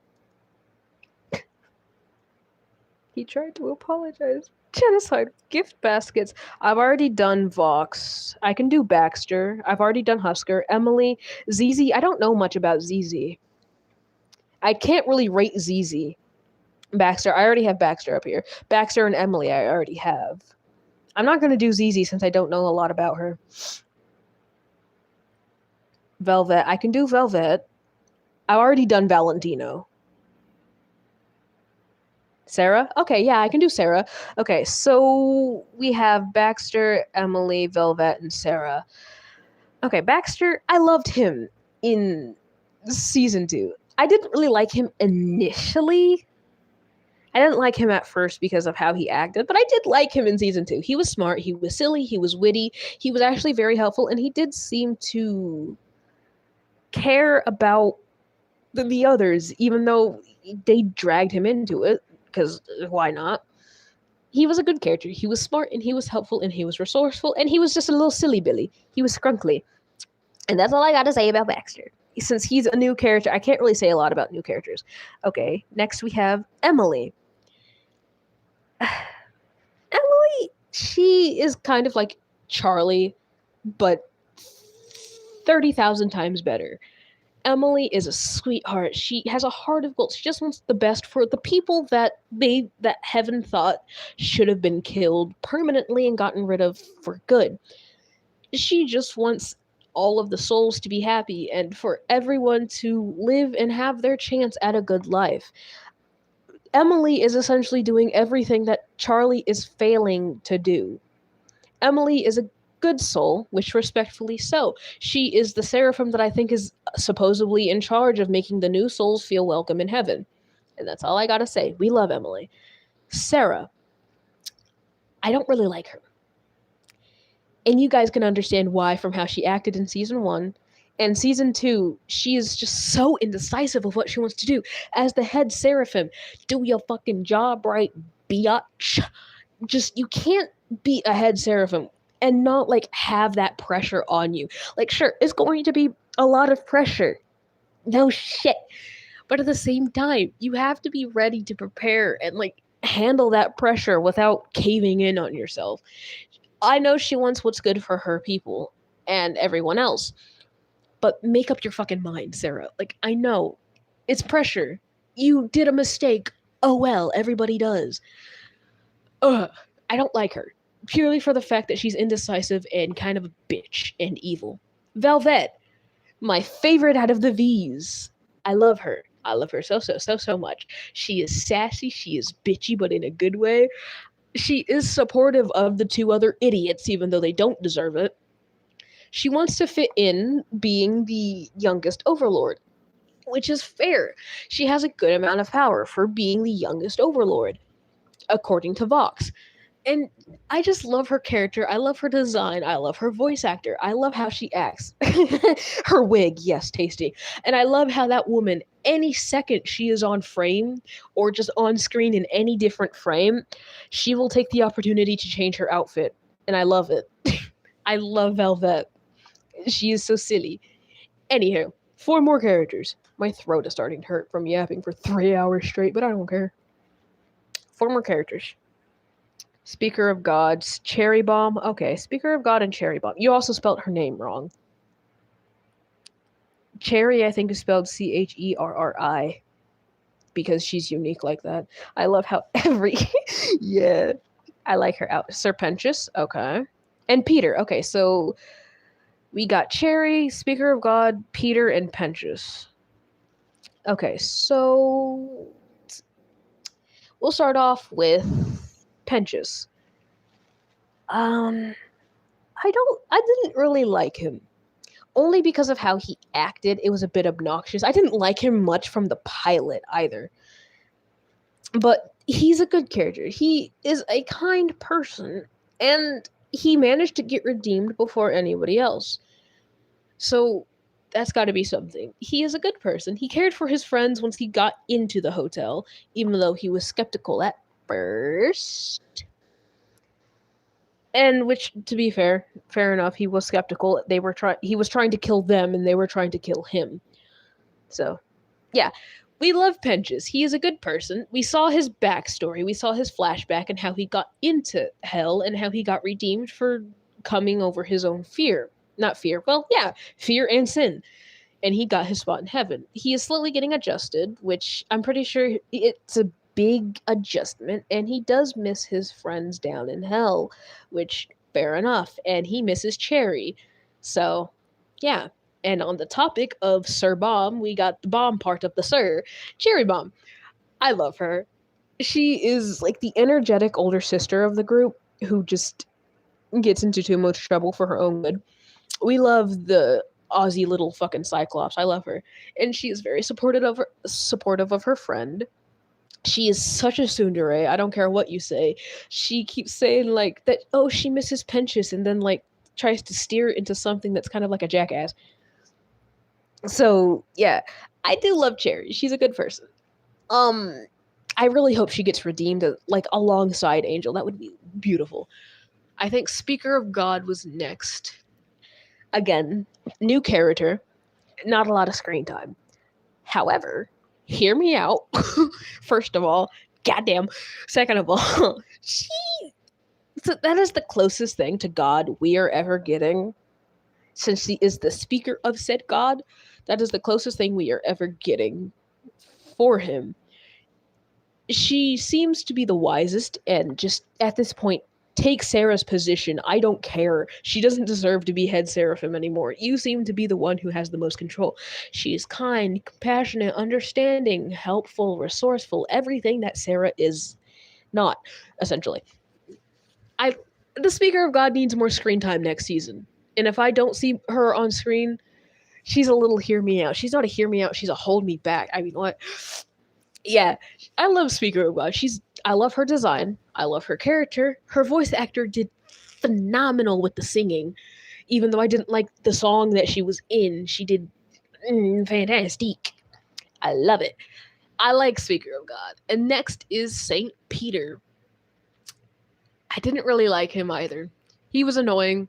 He tried to apologize. Genocide. Gift baskets. I've already done Vox. I can do Baxter. I've already done Husker. Emily. ZZ. I don't know much about ZZ. I can't really rate ZZ. Baxter. I already have Baxter up here. Baxter and Emily I already have. I'm not going to do ZZ since I don't know a lot about her. Velvet. I can do Velvet. I've already done Valentino. Sarah? Okay, yeah, I can do Sarah. Okay, so we have Baxter, Emily, Velvet, and Sarah. Okay, Baxter, I loved him in season 2. I didn't really like him initially. I didn't like him at first because of how he acted, but I did like him in season 2. He was smart, he was silly, he was witty, he was actually very helpful, and he did seem to care about the others, even though they dragged him into it. Because why not? He was a good character. He was smart and he was helpful and he was resourceful and he was just a little silly Billy. He was scrunkly. And that's all I got to say about Baxter. Since he's a new character, I can't really say a lot about new characters. Okay, next we have Emily. Emily, she is kind of like Charlie, but 30,000 times better. Emily is a sweetheart. She has a heart of gold. She just wants the best for the people that heaven thought should have been killed permanently and gotten rid of for good. She just wants all of the souls to be happy and for everyone to live and have their chance at a good life. Emily is essentially doing everything that Charlie is failing to do. Emily is a good soul, which respectfully so. She is the seraphim that I think is supposedly in charge of making the new souls feel welcome in heaven. And that's all I gotta say. We love Emily. Sarah. I don't really like her. And you guys can understand why from how she acted in season 1. And season 2, she is just so indecisive of what she wants to do. As the head seraphim, do your fucking job right, biatch. Just, you can't be a head seraphim and not like have that pressure on you. Like, sure, it's going to be a lot of pressure. No shit. But at the same time, you have to be ready to prepare and like handle that pressure without caving in on yourself. I know she wants what's good for her people and everyone else. But make up your fucking mind, Sarah. Like, I know. It's pressure. You did a mistake. Oh well, everybody does. Ugh. I don't like her. Purely for the fact that she's indecisive and kind of a bitch and evil. Velvet, my favorite out of the V's. I love her. I love her so much. She is sassy, she is bitchy, but in a good way. She is supportive of the 2 other idiots, even though they don't deserve it. She wants to fit in being the youngest overlord, which is fair. She has a good amount of power for being the youngest overlord, according to Vox. And I just love her character. I love her design. I love her voice actor. I love how she acts. Her wig, yes, tasty. And I love how that woman, any second she is on frame or just on screen in any different frame, she will take the opportunity to change her outfit. And I love it. I love Velvet. She is so silly. Anywho, 4 more characters. My throat is starting to hurt from yapping for 3 hours straight, but I don't care. 4 more characters. Speaker of Gods, Cherry Bomb. Okay, Speaker of God and Cherry Bomb. You also spelled her name wrong. Cherry, I think, is spelled Cherri because she's unique like that. I love how yeah, I like her out. Serpentious, okay. And Peter, okay, so we got Cherry, Speaker of God, Peter, and Pentious. Okay, so we'll start off with Pentious. I didn't really like him. Only because of how he acted, it was a bit obnoxious. I didn't like him much from the pilot either. But he's a good character. He is a kind person, and he managed to get redeemed before anybody else. So that's got to be something. He is a good person. He cared for his friends once he got into the hotel, even though he was skeptical at first. And which, to be fair enough, he was skeptical. He was trying to kill them, and they were trying to kill him. So, yeah. we love Penchus. He is a good person. We saw his backstory. We saw his flashback and how he got into hell and how he got redeemed for coming over his own fear. Not fear. Well, yeah, fear and sin. And he got his spot in heaven. He is slowly getting adjusted, which I'm pretty sure it's a big adjustment. And he does miss his friends down in hell, which fair enough. And he misses Cherry. So, yeah. And on the topic of Sir Bomb, we got the bomb part of the Sir, Cherry Bomb. I love her. She is like the energetic older sister of the group who just gets into too much trouble for her own good. We love the Aussie little fucking Cyclops. I love her. And she is very supportive of her friend. She is such a tsundere. I don't care what you say. She keeps saying like that, oh, she misses Penchus, and then like tries to steer into something that's kind of like a jackass. So yeah, I do love Cherry. She's a good person. I really hope she gets redeemed like alongside Angel. That would be beautiful. I think Speaker of God was next. Again, new character, not a lot of screen time. However, hear me out. First of all, goddamn. Second of all, that is the closest thing to God we are ever getting. Since she is the speaker of said God, that is the closest thing we are ever getting for him. She seems to be the wisest and just at this point take Sarah's position. I don't care. She doesn't deserve to be head seraphim anymore. You seem to be the one who has the most control. She is kind, compassionate, understanding, helpful, resourceful, everything that Sarah is not, essentially. The Speaker of God needs more screen time next season. And if I don't see her on screen, she's a little hear me out. She's not a hear me out, she's a hold me back. I mean, what? Yeah, I love Speaker of God. I love her design. I love her character. Her voice actor did phenomenal with the singing. Even though I didn't like the song that she was in, she did fantastic. I love it. I like Speaker of God. And next is Saint Peter. I didn't really like him either. He was annoying.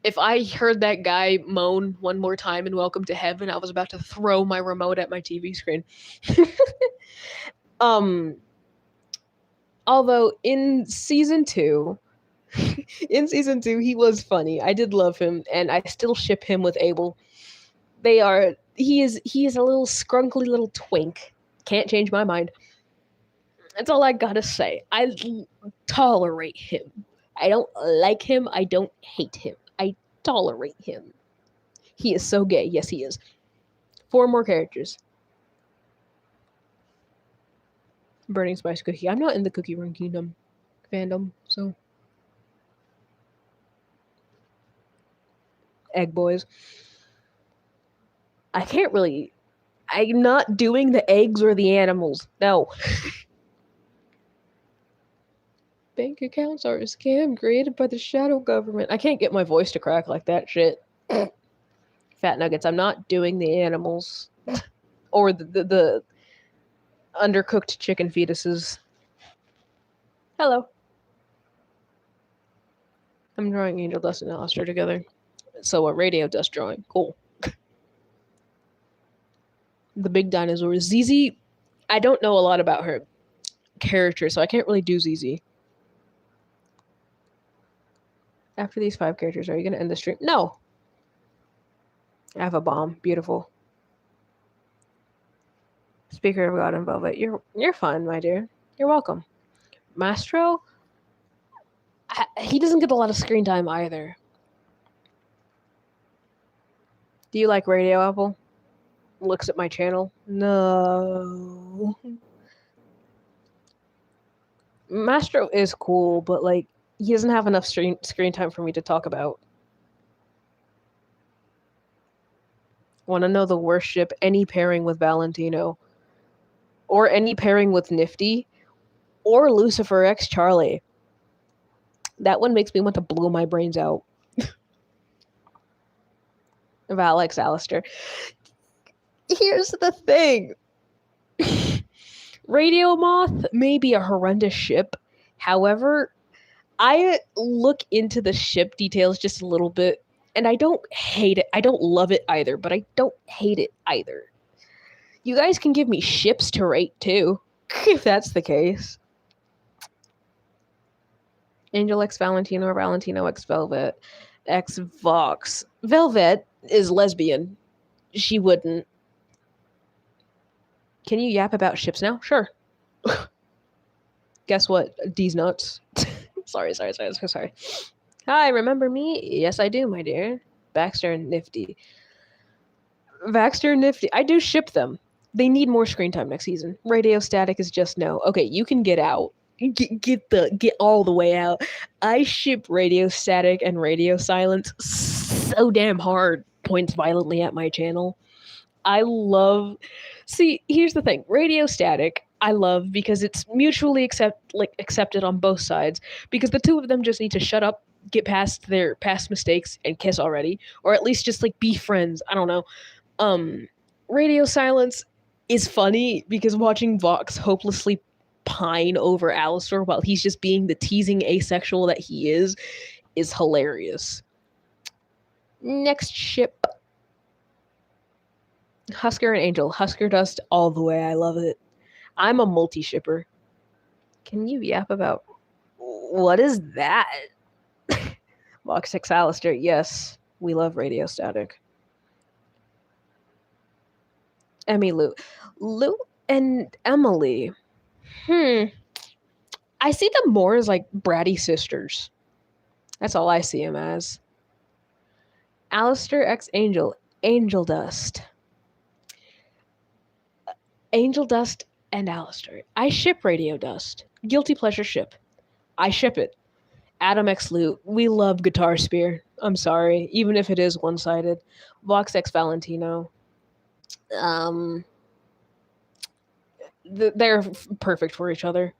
If I heard that guy moan one more time in Welcome to Heaven, I was about to throw my remote at my TV screen. Although in season 2, he was funny. I did love him, and I still ship him with Abel. He is a little scrunkly little twink. Can't change my mind. That's all I gotta say. I tolerate him. I don't like him. I don't hate him. I tolerate him. He is so gay. Yes, he is. 4 more characters. Burning Spice Cookie. I'm not in the Cookie Run Kingdom fandom, so. Egg Boys. I'm not doing the eggs or the animals. No. Bank accounts are a scam created by the shadow government. I can't get my voice to crack like that shit. Fat Nuggets. I'm not doing the animals. Or the undercooked chicken fetuses. Hello. I'm drawing Angel Dust and Alistair together. So a radio dust drawing. Cool. The big dinosaur. ZZ. I don't know a lot about her character, so I can't really do ZZ. After these 5 characters, are you going to end the stream? No. I have a bomb. Beautiful. Speaker of God and Velvet. You're fine, my dear. You're welcome. Mastro? He doesn't get a lot of screen time either. Do you like Radio Apple? Looks at my channel. No. Mastro is cool, but like he doesn't have enough screen time for me to talk about. Want to know the worst ship? Any pairing with Valentino. Or any pairing with Nifty. Or Lucifer X Charlie. That one makes me want to blow my brains out. Val X Alistair. Here's the thing. Radio Moth may be a horrendous ship. However, I look into the ship details just a little bit, and I don't hate it. I don't love it either, but I don't hate it either. You guys can give me ships to rate too, if that's the case. Angel X Valentino, Valentino X Velvet, X Vox. Velvet is lesbian. She wouldn't. Can you yap about ships now? Sure. Guess what? D's nuts. sorry. Hi, remember me? Yes, I do, my dear. Baxter and Nifty. Baxter and Nifty. I do ship them. They need more screen time next season. Radio Static is just no. Okay, you can get out. Get all the way out. I ship Radio Static and Radio Silence so damn hard. Points violently at my channel. I love. See, here's the thing. Radio Static, I love because it's mutually accepted on both sides. Because the two of them just need to shut up, get past their past mistakes, and kiss already, or at least just like be friends. I don't know. Radio Silence is funny because watching Vox hopelessly pine over Alistair while he's just being the teasing asexual that he is hilarious. Next ship. Husker and Angel. Husker Dust all the way. I love it. I'm a multi-shipper. Can you yap about what is that? Vox 6 Alistair. Yes, we love Radio Static. Emmy Lou. Lou and Emily. I see them more as like bratty sisters. That's all I see them as. Alistair X Angel. Angel Dust. Angel Dust and Alistair. I ship Radio Dust. Guilty pleasure ship. I ship it. Adam X Loot. We love Guitar Spear. I'm sorry, even if it is one-sided. Vox X Valentino. They're perfect for each other.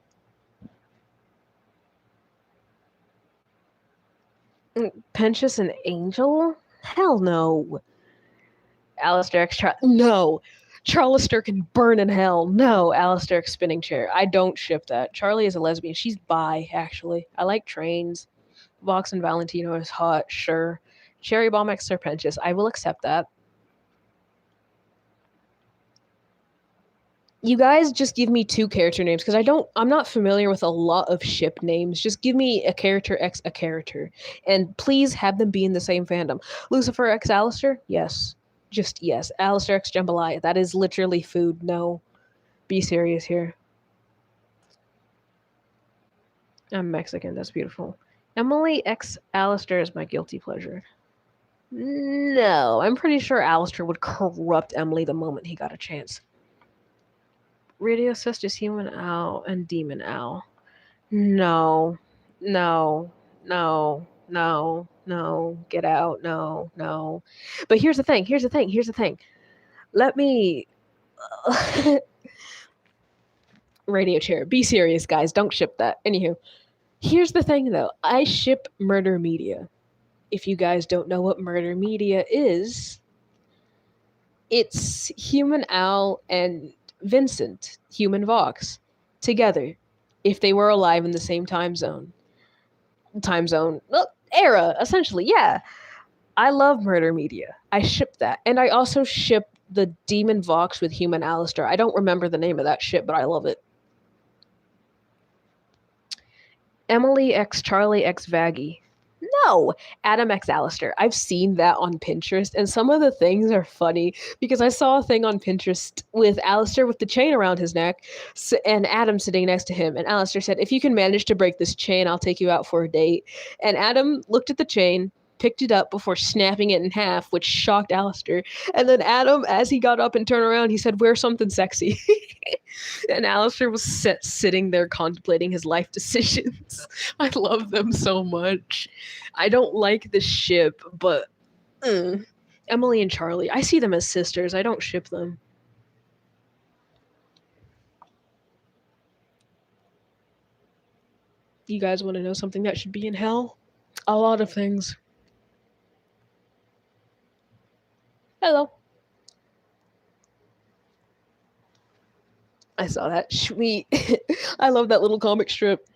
Pentious and Angel? Hell no. Alistair X no. Charlister can burn in hell. No, Alistair X Spinning Chair. I don't ship that. Charlie is a lesbian. She's bi, actually. I like trains. Vox and Valentino is hot, sure. Cherry Bomb X Serpentious. I will accept that. You guys just give me 2 character names because I'm not familiar with a lot of ship names. Just give me a character X a character. And please have them be in the same fandom. Lucifer X Alistair? Yes. Just yes. Alistair X Jambalaya. That is literally food. No. Be serious here. I'm Mexican. That's beautiful. Emily X Alistair is my guilty pleasure. No. I'm pretty sure Alistair would corrupt Emily the moment he got a chance. Radio Cestus, Human Owl, and Demon Owl. No. Get out. No. But here's the thing. Let me... Radio Chair. Be serious, guys. Don't ship that. Anywho. Here's the thing, though. I ship Murder Media. If you guys don't know what Murder Media is, it's Human Owl and Vincent, Human Vox, together, if they were alive in the same time zone. Well, era, essentially, yeah. I love Murder Media. I ship that. And I also ship the Demon Vox with Human Alistair. I don't remember the name of that ship, but I love it. Emily X Charlie X Vaggie. No, Adam X Alistair. I've seen that on Pinterest, and some of the things are funny because I saw a thing on Pinterest with Alistair with the chain around his neck and Adam sitting next to him. And Alistair said, if you can manage to break this chain, I'll take you out for a date. And Adam looked at the chain, picked it up before snapping it in half, which shocked Alistair. And then Adam, as he got up and turned around, he said, wear something sexy. And Alistair was sitting there contemplating his life decisions. I love them so much. I don't like the ship, but Emily and Charlie, I see them as sisters. I don't ship them. You guys want to know something that should be in hell? A lot of things. Hello. I saw that. Sweet. I love that little comic strip.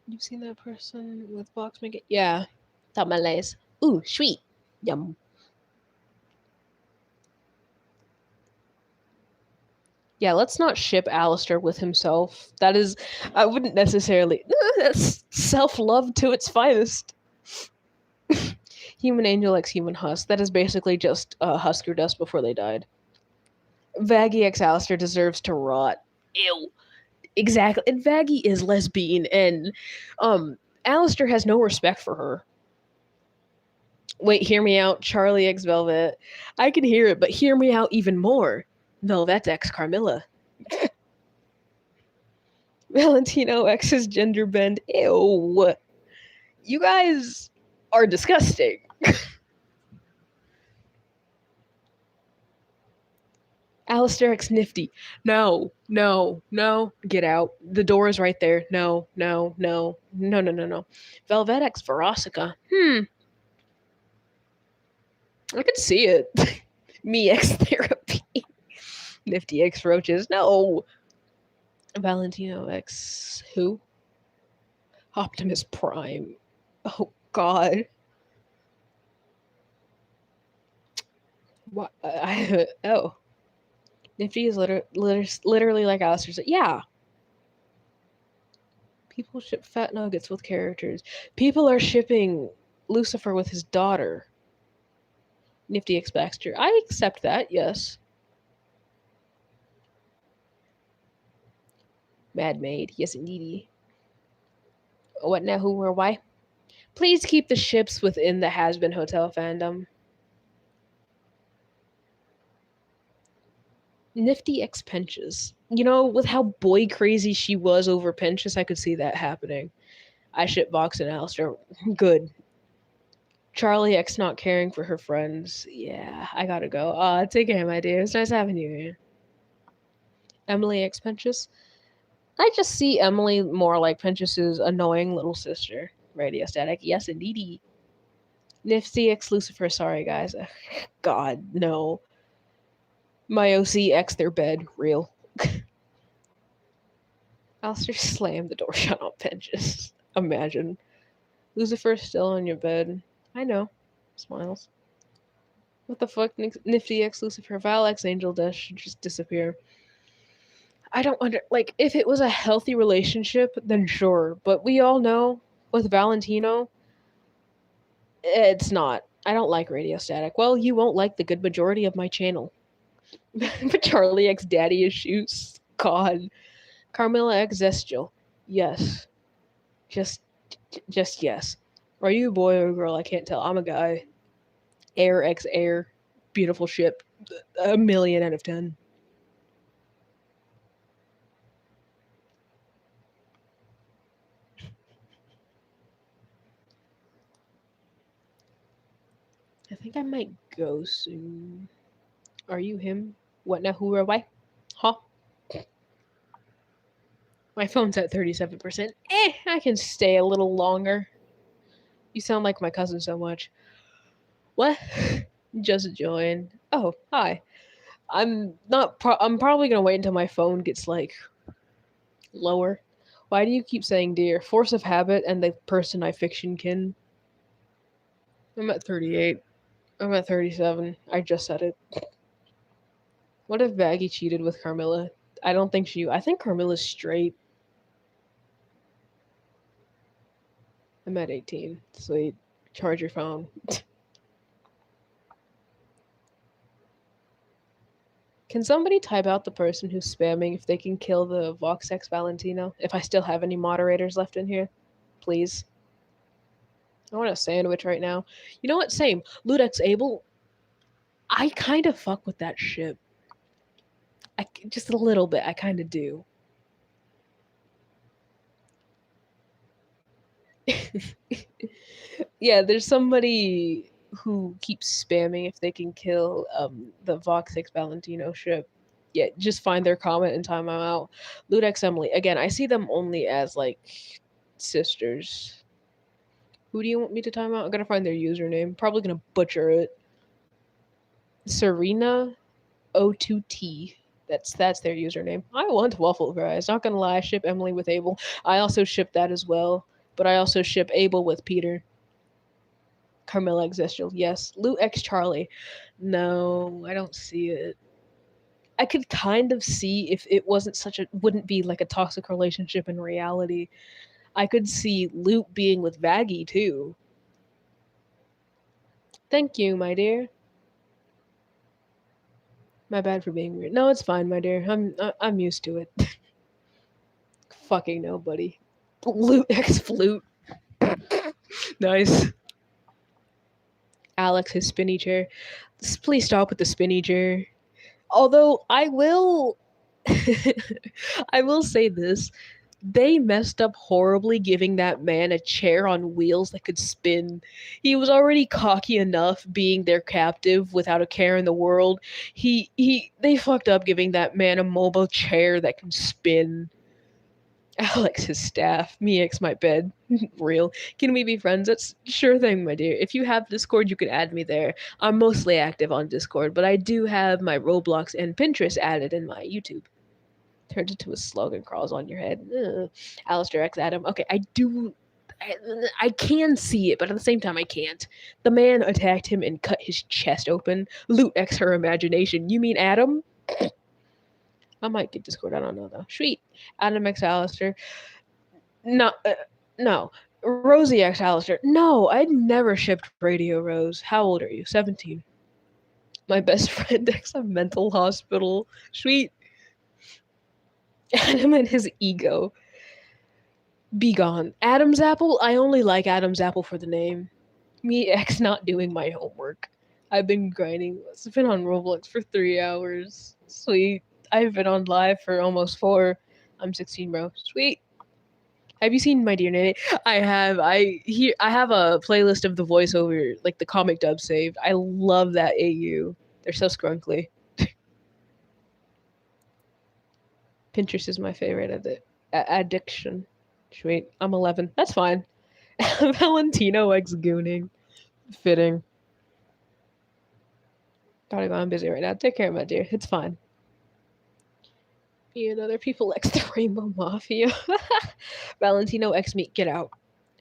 You've seen that person with Vox make it? Yeah. Tamales. Ooh, sweet. Yum. Yeah, let's not ship Alistair with himself. That is, I wouldn't necessarily. That's self-love to its finest. Human angel x human husk. That is basically just Husker dust before they died. Vaggie x Alistair deserves to rot. Ew. Exactly. And Vaggie is lesbian, and Alistair has no respect for her. Wait, hear me out. Charlie x Velvet. I can hear it, but hear me out even more. Velvet x Carmilla. Valentino X's gender bend. Ew. You guys are disgusting. Alistair X Nifty. No, no, no. Get out. The door is right there. No, no, no. No, no, no, no. Velvet X Verosica. I could see it. Me X Therapy. Nifty X Roaches. No. Valentino X who? Optimus Prime. Oh, God. What? Oh. Nifty is literally like Alistair's. Yeah. People ship fat nuggets with characters. People are shipping Lucifer with his daughter. Nifty X Baxter. I accept that, yes. Mad Maid. Yes, indeedy. What now, who, where, why? Please keep the ships within the Has-Been Hotel fandom. Nifty X Penches. You know, with how boy crazy she was over Penches, I could see that happening. I ship Vox and Alistair. Good. Charlie X not caring for her friends. Yeah, I gotta go. Take care, my dear. It's nice having you here. Emily X Penches. I just see Emily more like Penches's annoying little sister. Radio Static. Yes, indeedy. Nifty X Lucifer. Sorry, guys. God, no. My OC X their bed. Real. Alistair slammed the door shut on Penches. Imagine. Lucifer still on your bed. I know. Smiles. What the fuck? Nifty X Lucifer. Val X Angel Dash should just disappear. I don't like, if it was a healthy relationship, then sure. But we all know with Valentino, it's not. I don't like Radio Static. Well, you won't like the good majority of my channel. But Charlie X Daddy Issues. God. Carmilla X Zestial. Yes. Just yes. Are you a boy or a girl? I can't tell. I'm a guy. Air X Air. Beautiful ship. 1,000,000 out of 10. I think I might go soon. Are you him? What now? Who or why? Huh? My phone's at 37%. I can stay a little longer. You sound like my cousin so much. What? Just joined. Oh, hi. I'm not. I'm probably gonna wait until my phone gets like lower. Why do you keep saying dear? Force of habit and the person I fiction kin. I'm at 38. I'm at 37. I just said it. What if Vaggie cheated with Carmilla? I don't think she. I think Carmilla's straight. I'm at 18. Sweet. Charge your phone. Can somebody type out the person who's spamming if they can kill the VoxX Valentino? If I still have any moderators left in here, please. I want a sandwich right now. You know what? Same. Ludex Abel. I kind of fuck with that ship. Just a little bit. I kind of do. Yeah, there's somebody who keeps spamming if they can kill the VoxX Valentino ship. Yeah, just find their comment and time them out. Ludex Emily. Again, I see them only as like sisters. Who do you want me to time out? I'm gonna find their username. Probably gonna butcher it. Serena O2T. That's their username. I want waffle fries. Not gonna lie, I ship Emily with Abel. I also ship that as well. but I also ship Abel with Peter. Carmilla X Zestial, yes. Lou X Charlie. No, I don't see it. I could kind of see if it wouldn't be like a toxic relationship in reality. I could see Luke being with Vaggie too. Thank you, my dear. My bad for being weird. No, it's fine, my dear. I'm used to it. Fucking nobody. Luke X Flute. Nice. Alex, his spinny chair. Please stop with the spinny chair. Although I will I will say this. They messed up horribly giving that man a chair on wheels that could spin. He was already cocky enough being their captive without a care in the world. They fucked up giving that man a mobile chair that can spin. Alex, his staff. Me, X, my bed. Real. Can we be friends? That's sure thing, my dear. If you have Discord, you can add me there. I'm mostly active on Discord, but I do have my Roblox and Pinterest added in my YouTube. Turns into a slug and crawls on your head. Ugh. Alistair X Adam. Okay, I can see it, but at the same time I can't. The man attacked him and cut his chest open. Loot X her imagination. You mean Adam? I might get Discord. I don't know though. Sweet. Adam X Alistair. No, no. Rosie X Alistair. No, I'd never shipped Radio Rose. How old are you? 17. My best friend X a mental hospital. Sweet. Adam and his ego. Be gone. Adam's Apple? I only like Adam's Apple for the name. Me X not doing my homework. I've been grinding. I've been on Roblox for 3 hours. Sweet. I've been on live for almost 4. I'm 16, bro. Sweet. Have you seen My Dear Nene? I have. I have a playlist of the voiceover, like the comic dub saved. I love that AU. They're so scrunkly. Pinterest is my favorite addiction. Sweet. I'm 11. That's fine. Valentino X Gooning. Fitting. Gotta go. I'm busy right now. Take care, my dear. It's fine. Me and other people X the Rainbow Mafia. Valentino X me. Get out.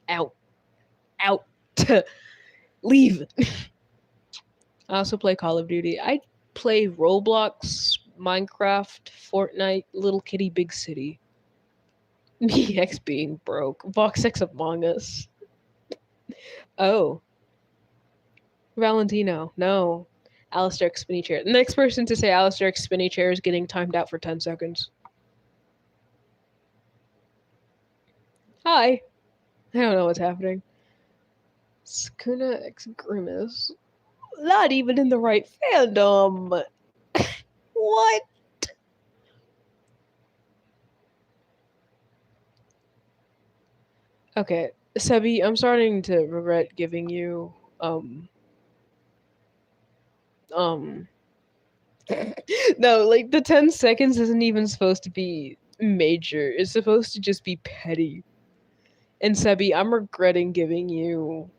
Out. Out. Leave. I also play Call of Duty. I play Roblox, Minecraft, Fortnite, Little Kitty Big City. Me X being broke. Vox X Among Us. Oh. Valentino. No. Alistair X Spinny Chair. The next person to say Alistair X Spinny Chair is getting timed out for 10 seconds. Hi. I don't know what's happening. Skuna X Grimace. Not even in the right fandom. What? Okay, Sebi, I'm starting to regret giving you no, like the 10 seconds isn't even supposed to be major. It's supposed to just be petty. And Sebi, I'm regretting giving you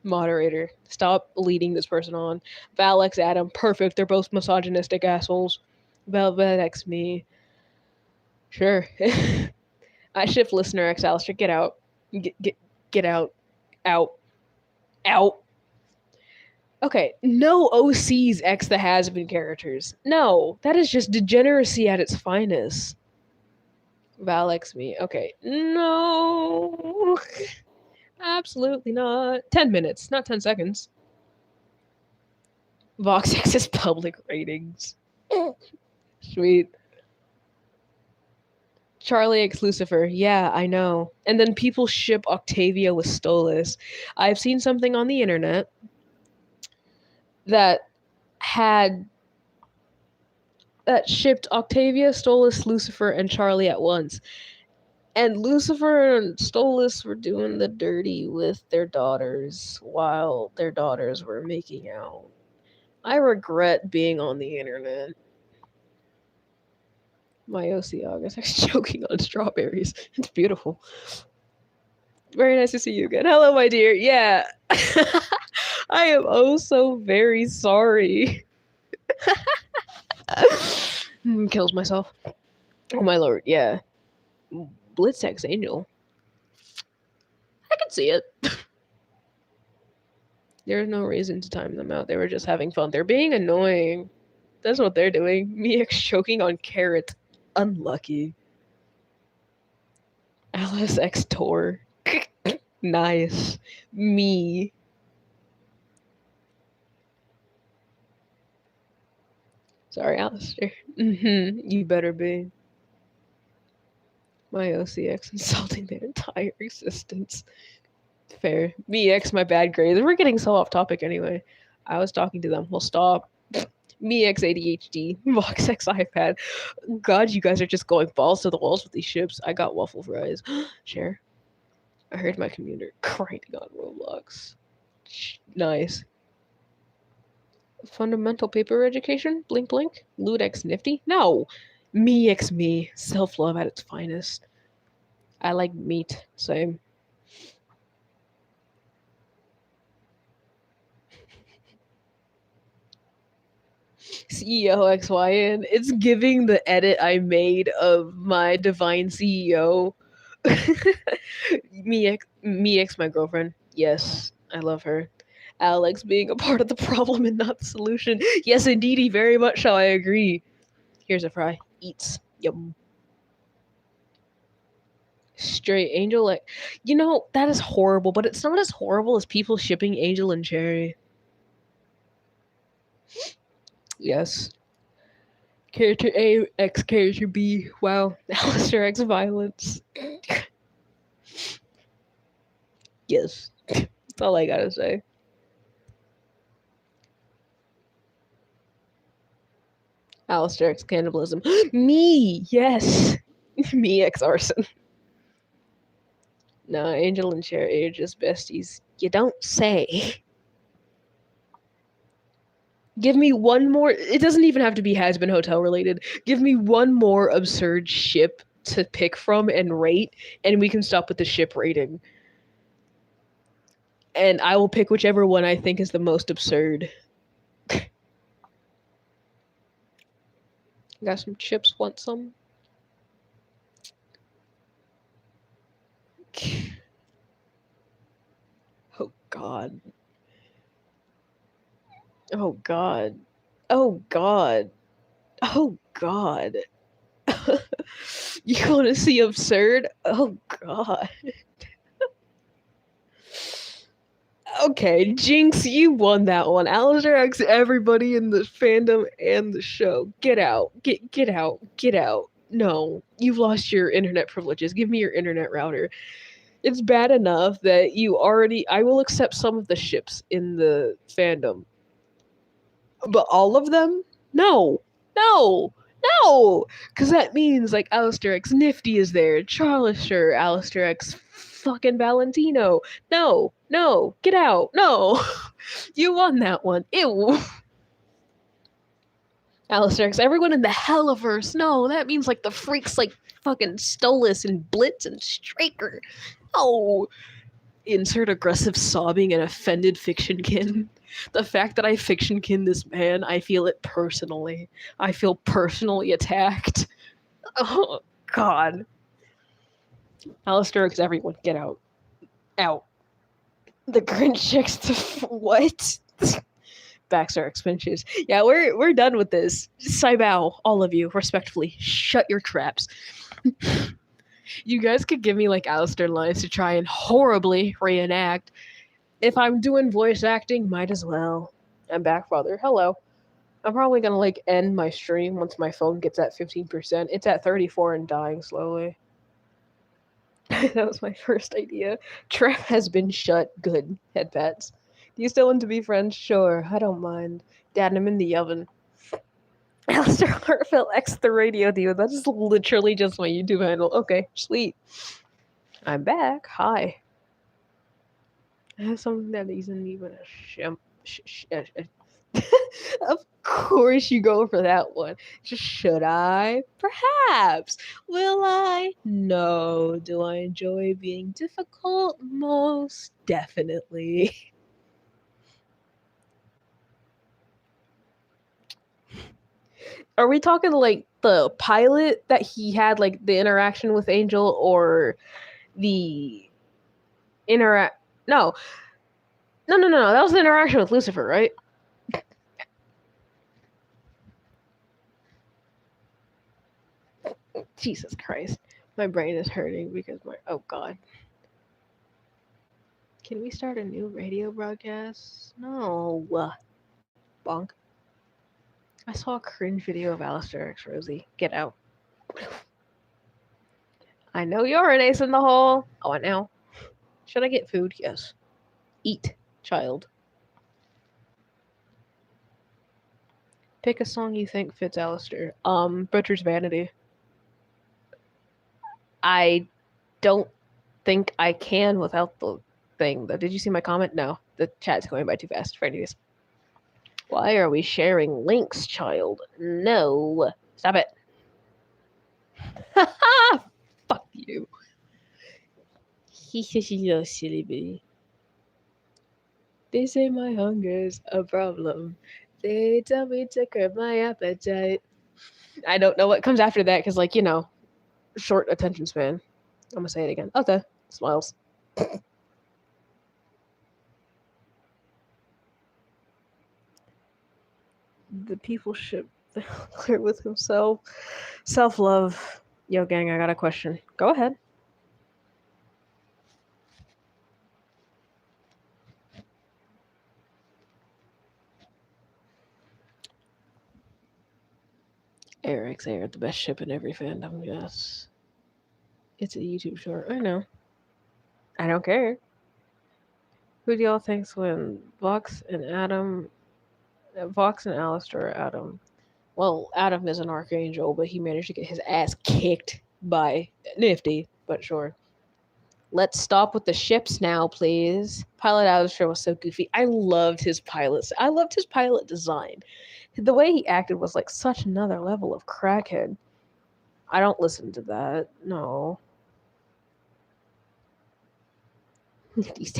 moderator. Stop leading this person on. Valex, Adam, perfect. They're both misogynistic assholes. Velvet X me. Sure. I shift listener X Alistair. Get out. Get out. Out. Out. Okay, no OCs X the has-been characters. No, that is just degeneracy at its finest. Val X me. Okay, no. Absolutely not. 10 minutes, not 10 seconds. Vox X's public ratings. Sweet. Charlie X Lucifer. Yeah, I know. And then people ship Octavia with Stolas. I've seen something on the internet that shipped Octavia, Stolas, Lucifer, and Charlie at once. And Lucifer and Stolas were doing the dirty with their daughters while their daughters were making out. I regret being on the internet. My OC August. I'm choking on strawberries. It's beautiful. Very nice to see you again. Hello, my dear. Yeah. I am oh so very sorry. Kills myself. Oh my lord, yeah. Blitz X Angel. can see it. There's no reason to time them out. They were just having fun. They're being annoying. That's what they're doing. Me choking on carrots. Unlucky. Alice X Tor. Nice. Me. Sorry, Alistair. You better be. My OCX insulting their entire existence. Fair. Me X, my bad grades. We're getting so off topic anyway. I was talking to them. We'll stop. Me X ADHD. Vox X iPad. God, you guys are just going balls to the walls with these ships. I got waffle fries. Share. I heard my commuter grinding on Roblox. Nice. Fundamental paper education? Blink blink? Ludex nifty? No! Me X me. Self-love at its finest. I like meat. Same. CEO XYN. It's giving the edit I made of my divine CEO. me X, my girlfriend. Yes, I love her. Alex being a part of the problem and not the solution. Yes, indeedy, very much so. I agree. Here's a fry. Eats. Yum. Straight Angel, like, you know, that is horrible, but it's not as horrible as people shipping Angel and Cherry. Yes. Character A, X character B. Wow. Alistair X violence. Yes. That's all I gotta say. Alistair X cannibalism. Me! Yes! Me X arson. No, Angel and Cherry are just besties. You don't say. Give me one more. It doesn't even have to be Has Been Hotel related. Give me one more absurd ship to pick from and rate, and we can stop with the ship rating. And I will pick whichever one I think is the most absurd. Got some chips? Want some? Oh, God. Oh, God. Oh, God. Oh, God. You want to see absurd? Oh, God. Okay, Jinx, you won that one. Alistair X, everybody in the fandom and the show. Get out. Get out. Get out. No, you've lost your internet privileges. Give me your internet router. It's bad enough that you already. I will accept some of the ships in the fandom. But all of them? No. No. No! Because that means, like, Alistair X Nifty is there, Charlister, Alistair X fucking Valentino. No, no, get out. No. You won that one. Ew. Alistair X, everyone in the Helliverse. No, that means, like, the freaks like fucking Stolas and Blitz and Straker. No. Insert aggressive sobbing and offended fictionkin. The fact that I fictionkin this man, I feel it personally. I feel personally attacked. Oh, God. Alistair X, everyone, get out. Out. The Grinch checks to what? Backstar expenses. Yeah, we're done with this. Saibao, all of you, respectfully, shut your traps. You guys could give me like Alistair lines to try and horribly reenact. If I'm doing voice acting, might as well. I'm back, father. Hello. I'm probably gonna like end my stream once my phone gets at 15%. It's at 34 and dying slowly. That was my first idea. Trap has been shut. Good. Head pats. Do you still want to be friends? Sure. I don't mind. Dad, I'm in the oven. Alistair Hartfeld X the radio dude. That is literally just my YouTube handle. Okay, sweet. I'm back. Hi. I have something that isn't even a Of course you go for that one. Just should I? Perhaps. Will I? No. Do I enjoy being difficult? Most definitely. Are we talking like the pilot that he had like the interaction with Angel, or the interact. No. No. That was the interaction with Lucifer, right? Jesus Christ. My brain is hurting because my. Oh, God. Can we start a new radio broadcast? No. Bonk. I saw a cringe video of Alistair X Rosie. Get out. I know you're an ace in the hole. Oh, what now? Should I get food? Yes. Eat, child. Pick a song you think fits Alistair. Butcher's Vanity. I don't think I can without the thing. Did you see my comment? No. The chat's going by too fast for any of these. Why are we sharing links, child? No. Stop it. Fuck you. You're silly bee. They say my hunger's a problem. They tell me to curb my appetite. I don't know what comes after that because, like, you know, short attention span. I'm gonna say it again. Okay. Smiles. The people should clear with himself. Self-love. Yo, gang, I got a question. Go ahead. Eric's Air, the best ship in every fandom, yes. It's a YouTube short. I know. I don't care. Who do y'all think's win? Vox and Alistair or Adam? Well, Adam is an archangel, but he managed to get his ass kicked by Nifty, but sure. Let's stop with the ships now, please. Pilot Alistair was so goofy. I loved his pilot design. The way he acted was like such another level of crackhead. I don't listen to that. No. Nifty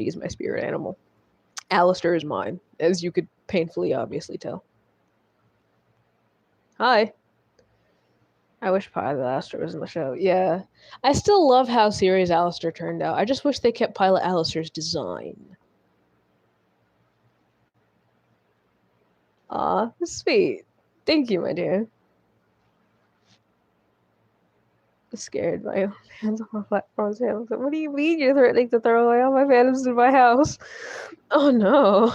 is my spirit animal. Alistair is mine, as you could painfully obviously tell. Hi. I wish Pilot Alistair was in the show. Yeah. I still love how serious Alistair turned out. I just wish they kept Pilot Alistair's design. Aw, sweet. Thank you, my dear. I'm scared by fans on my platforms. What do you mean you're threatening to throw away all my fandoms in my house? Oh no.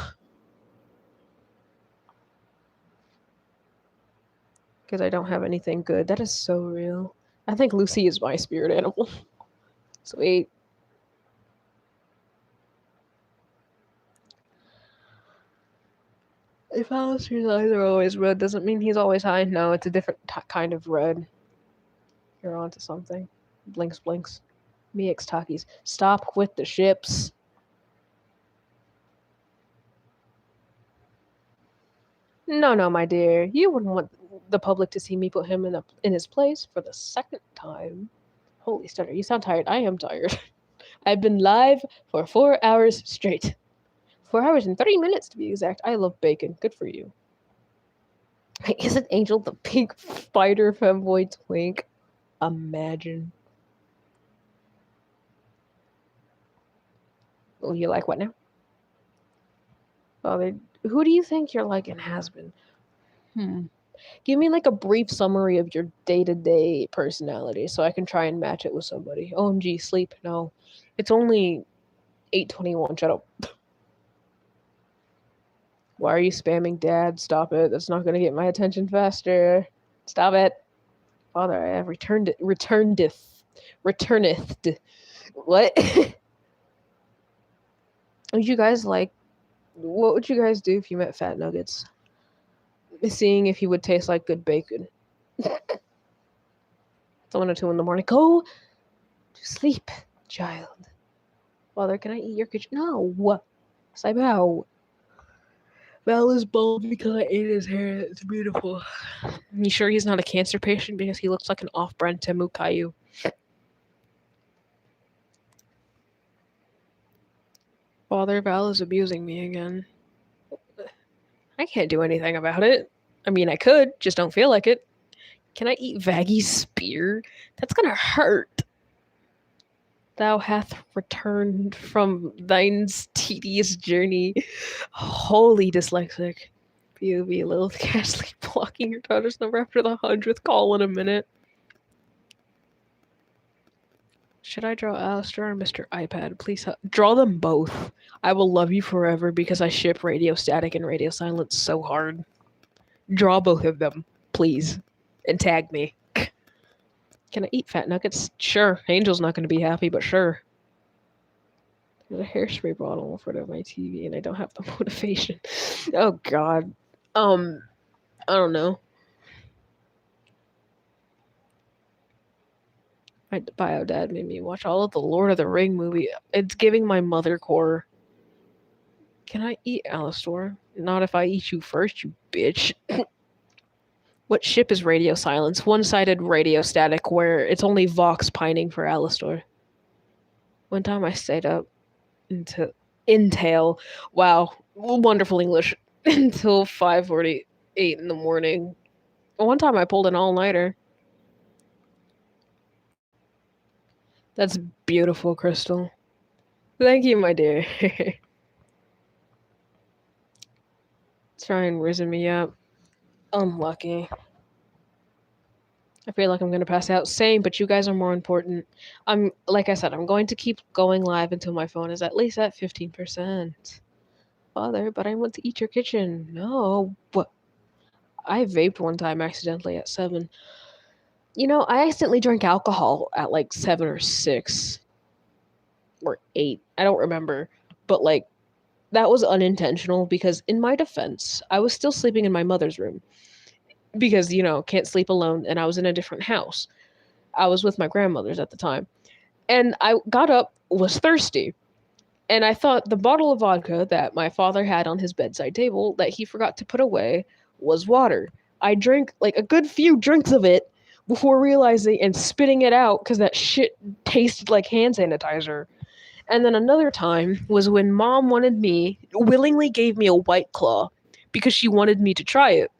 Because I don't have anything good. That is so real. I think Lucy is my spirit animal. Sweet. If Alistair's eyes are always red, doesn't mean he's always high. No, it's a different kind of red. You're onto something. Blinks, blinks. Mix Takis. Stop with the ships. No, my dear. You wouldn't want the public to see me put him in his place for the second time. Holy stutter, you sound tired. I am tired. I've been live for 4 hours straight. 4 hours and 30 minutes to be exact. I love bacon. Good for you. Isn't Angel the pink spider femboy twink? Imagine. Oh, you like what now? Oh, who do you think you're like and has been? Give me like a brief summary of your day-to-day personality so I can try and match it with somebody. OMG, sleep. No. It's only 8:21. Shut up. Why are you spamming dad? Stop it. That's not going to get my attention faster. Stop it. Father, I have returneth. What? Would you guys like... What would you guys do if you met Fat Nuggets? Seeing if he would taste like good bacon. It's 1 or 2 in the morning. Go to sleep, child. Father, can I eat your kitchen? No. Saibao. Val is bald because I ate his hair. It's beautiful. You sure he's not a cancer patient because he looks like an off-brand Temu Caillou? Father, Val is abusing me again. I can't do anything about it. I mean, I could, just don't feel like it. Can I eat Vaggy's spear? That's gonna hurt. Thou hath returned from thine's tedious journey. Holy dyslexic. POV, Lilith Castley blocking your daughter's number after the 100th call in a minute. Should I draw Alistair or Mr. iPad? Please draw them both. I will love you forever because I ship Radio Static and Radio Silence so hard. Draw both of them, please. And tag me. Can I eat fat nuggets? Sure. Angel's not going to be happy, but sure. There's a hairspray bottle in front of my TV and I don't have the motivation. Oh, God. I don't know. My bio dad made me watch all of the Lord of the Ring movie. It's giving my mother core. Can I eat Alistair? Not if I eat you first, you bitch. What ship is Radio Silence? One-sided Radio Static where it's only Vox pining for Alistair. One time I stayed up into Intel. Wow, wonderful English. Until 5:48 in the morning. One time I pulled an all-nighter. That's beautiful, Crystal. Thank you, my dear. Try and risen me up. Unlucky. I feel like I'm gonna pass out. Same, but you guys are more important. Like I said, I'm going to keep going live until my phone is at least at 15%. Father, but I want to eat your kitchen. No. What? I vaped one time accidentally at 7. You know, I accidentally drank alcohol at like 7 or 6. Or 8. I don't remember. But like, that was unintentional because in my defense, I was still sleeping in my mother's room. Because, you know, can't sleep alone, and I was in a different house. I was with my grandmother's at the time. And I got up, was thirsty. And I thought the bottle of vodka that my father had on his bedside table that he forgot to put away was water. I drank like a good few drinks of it before realizing and spitting it out because that shit tasted like hand sanitizer. And then another time was when Mom willingly gave me a White Claw because she wanted me to try it.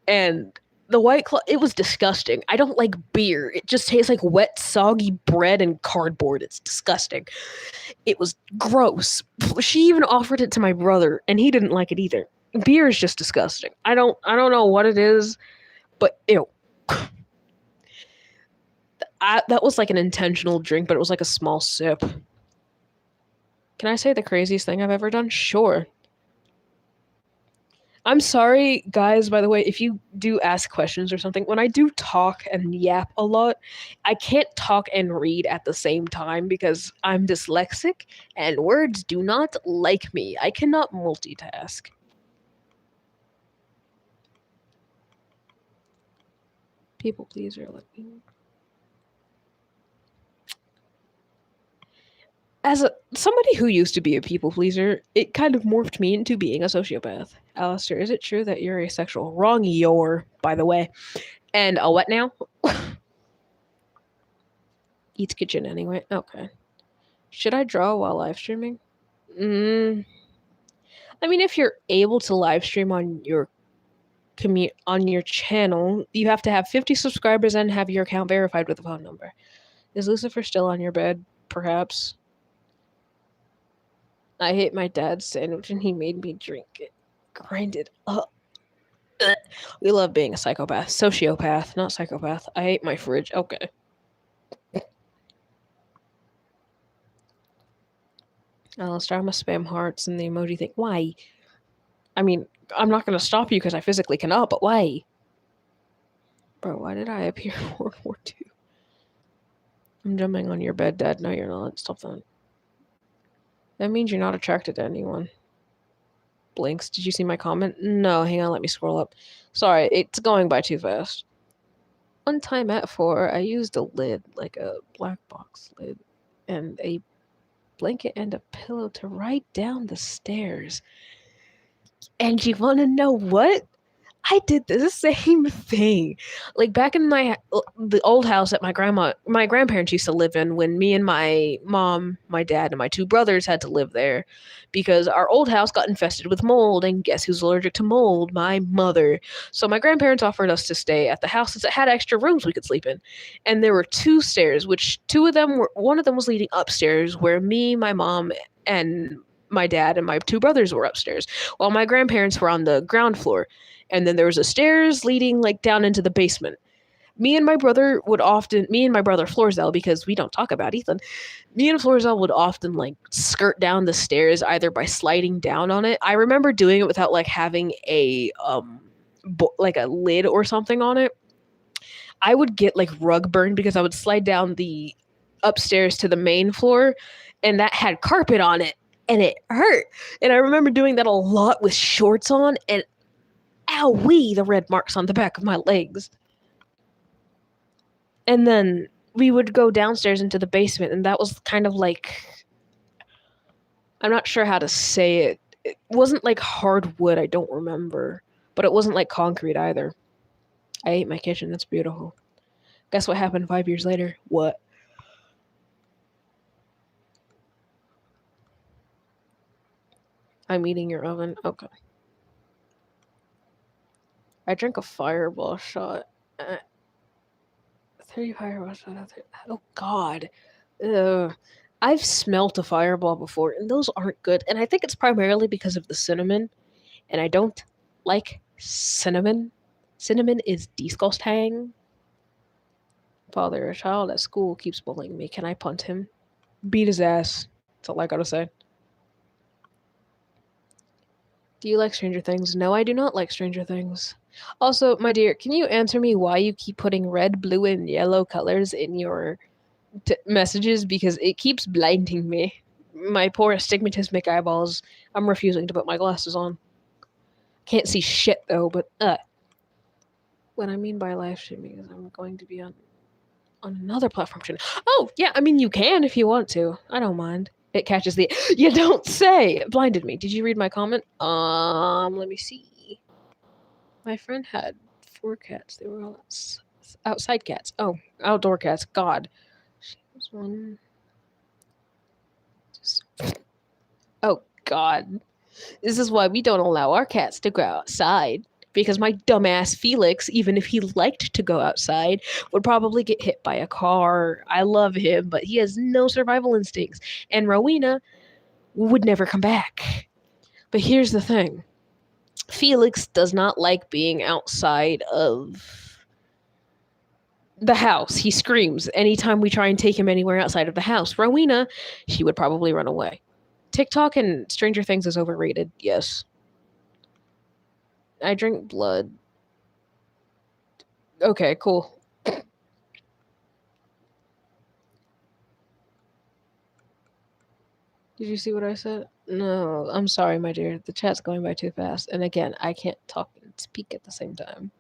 And the White Claw, it was disgusting. I don't like beer. It just tastes like wet, soggy bread and cardboard. It's disgusting. It was gross. She even offered it to my brother, and he didn't like it either. Beer is just disgusting. I don't know what it is, but ew. That was like an intentional drink, but it was like a small sip. Can I say the craziest thing I've ever done? Sure. I'm sorry, guys, by the way, if you do ask questions or something, when I do talk and yap a lot, I can't talk and read at the same time because I'm dyslexic and words do not like me. I cannot multitask. People pleaser, let me. As somebody who used to be a people pleaser, it kind of morphed me into being a sociopath. Alistair, is it true that you're asexual? Wrong, you're, by the way. And a what now? Eats kitchen anyway. Okay. Should I draw while live streaming? I mean, if you're able to live stream on your on your channel, you have to have 50 subscribers and have your account verified with a phone number. Is Lucifer still on your bed? Perhaps. I hate my dad's sandwich and he made me drink it. Grind it up. We love being a psychopath. Sociopath, not psychopath. I hate my fridge. Okay. Alistair, I'm a spam hearts and the emoji thing. Why? I mean, I'm not going to stop you because I physically cannot, but why? Bro, why did I appear in World War II? I'm jumping on your bed, Dad. No, you're not. Stop that. That means you're not attracted to anyone. Blinks, did you see my comment? No, hang on, let me scroll up. Sorry, it's going by too fast. One time at 4, I used a lid, like a black box lid, and a blanket and a pillow to ride down the stairs. And you want to know what? I did the same thing. Like back in the old house that my grandparents used to live in when me and my mom, my dad, and my two brothers had to live there because our old house got infested with mold, and guess who's allergic to mold? My mother. So my grandparents offered us to stay at the house since it had extra rooms we could sleep in. And there were two stairs, which one of them was leading upstairs where me, my mom, and my dad and my two brothers were upstairs, while my grandparents were on the ground floor. And then there was a stairs leading like down into the basement. Me and my brother Florzel, because we don't talk about Ethan, me and Florzel would often like skirt down the stairs either by sliding down on it. I remember doing it without like having a like a lid or something on it. I would get like rug burn because I would slide down the upstairs to the main floor, and that had carpet on it, and it hurt. And I remember doing that a lot with shorts on, and owie, the red marks on the back of my legs. And then we would go downstairs into the basement, and that was kind of like, I'm not sure how to say it. It wasn't like hardwood, I don't remember, but it wasn't like concrete either. I ate my kitchen, that's beautiful. Guess what happened 5 years later? What? I'm eating your oven. Okay. I drank a fireball shot. 30 fireball shot. Oh, God. Ugh. I've smelt a fireball before, and those aren't good. And I think it's primarily because of the cinnamon. And I don't like cinnamon. Cinnamon is disgusting. Father, a child at school keeps bullying me. Can I punt him? Beat his ass. That's all I gotta say. Do you like Stranger Things? No, I do not like Stranger Things. Also, my dear, can you answer me why you keep putting red, blue, and yellow colors in your messages? Because it keeps blinding me. My poor astigmatismic eyeballs. I'm refusing to put my glasses on. Can't see shit, though, but, What I mean by live streaming is I'm going to be on another platform channel. Oh, yeah, I mean, you can if you want to. I don't mind. It catches the... You don't say! It blinded me. Did you read my comment? Let me see. My friend had 4 cats. They were all outside cats. Oh, outdoor cats. God. She was one... Oh, God. This is why we don't allow our cats to go outside. Because my dumbass Felix, even if he liked to go outside, would probably get hit by a car. I love him, but he has no survival instincts. And Rowena would never come back. But here's the thing. Felix does not like being outside of the house. He screams anytime we try and take him anywhere outside of the house. Rowena, she would probably run away. TikTok and Stranger Things is overrated, yes. I drink blood. Okay, cool. Did you see what I said? No, I'm sorry, my dear. The chat's going by too fast. And again, I can't talk and speak at the same time.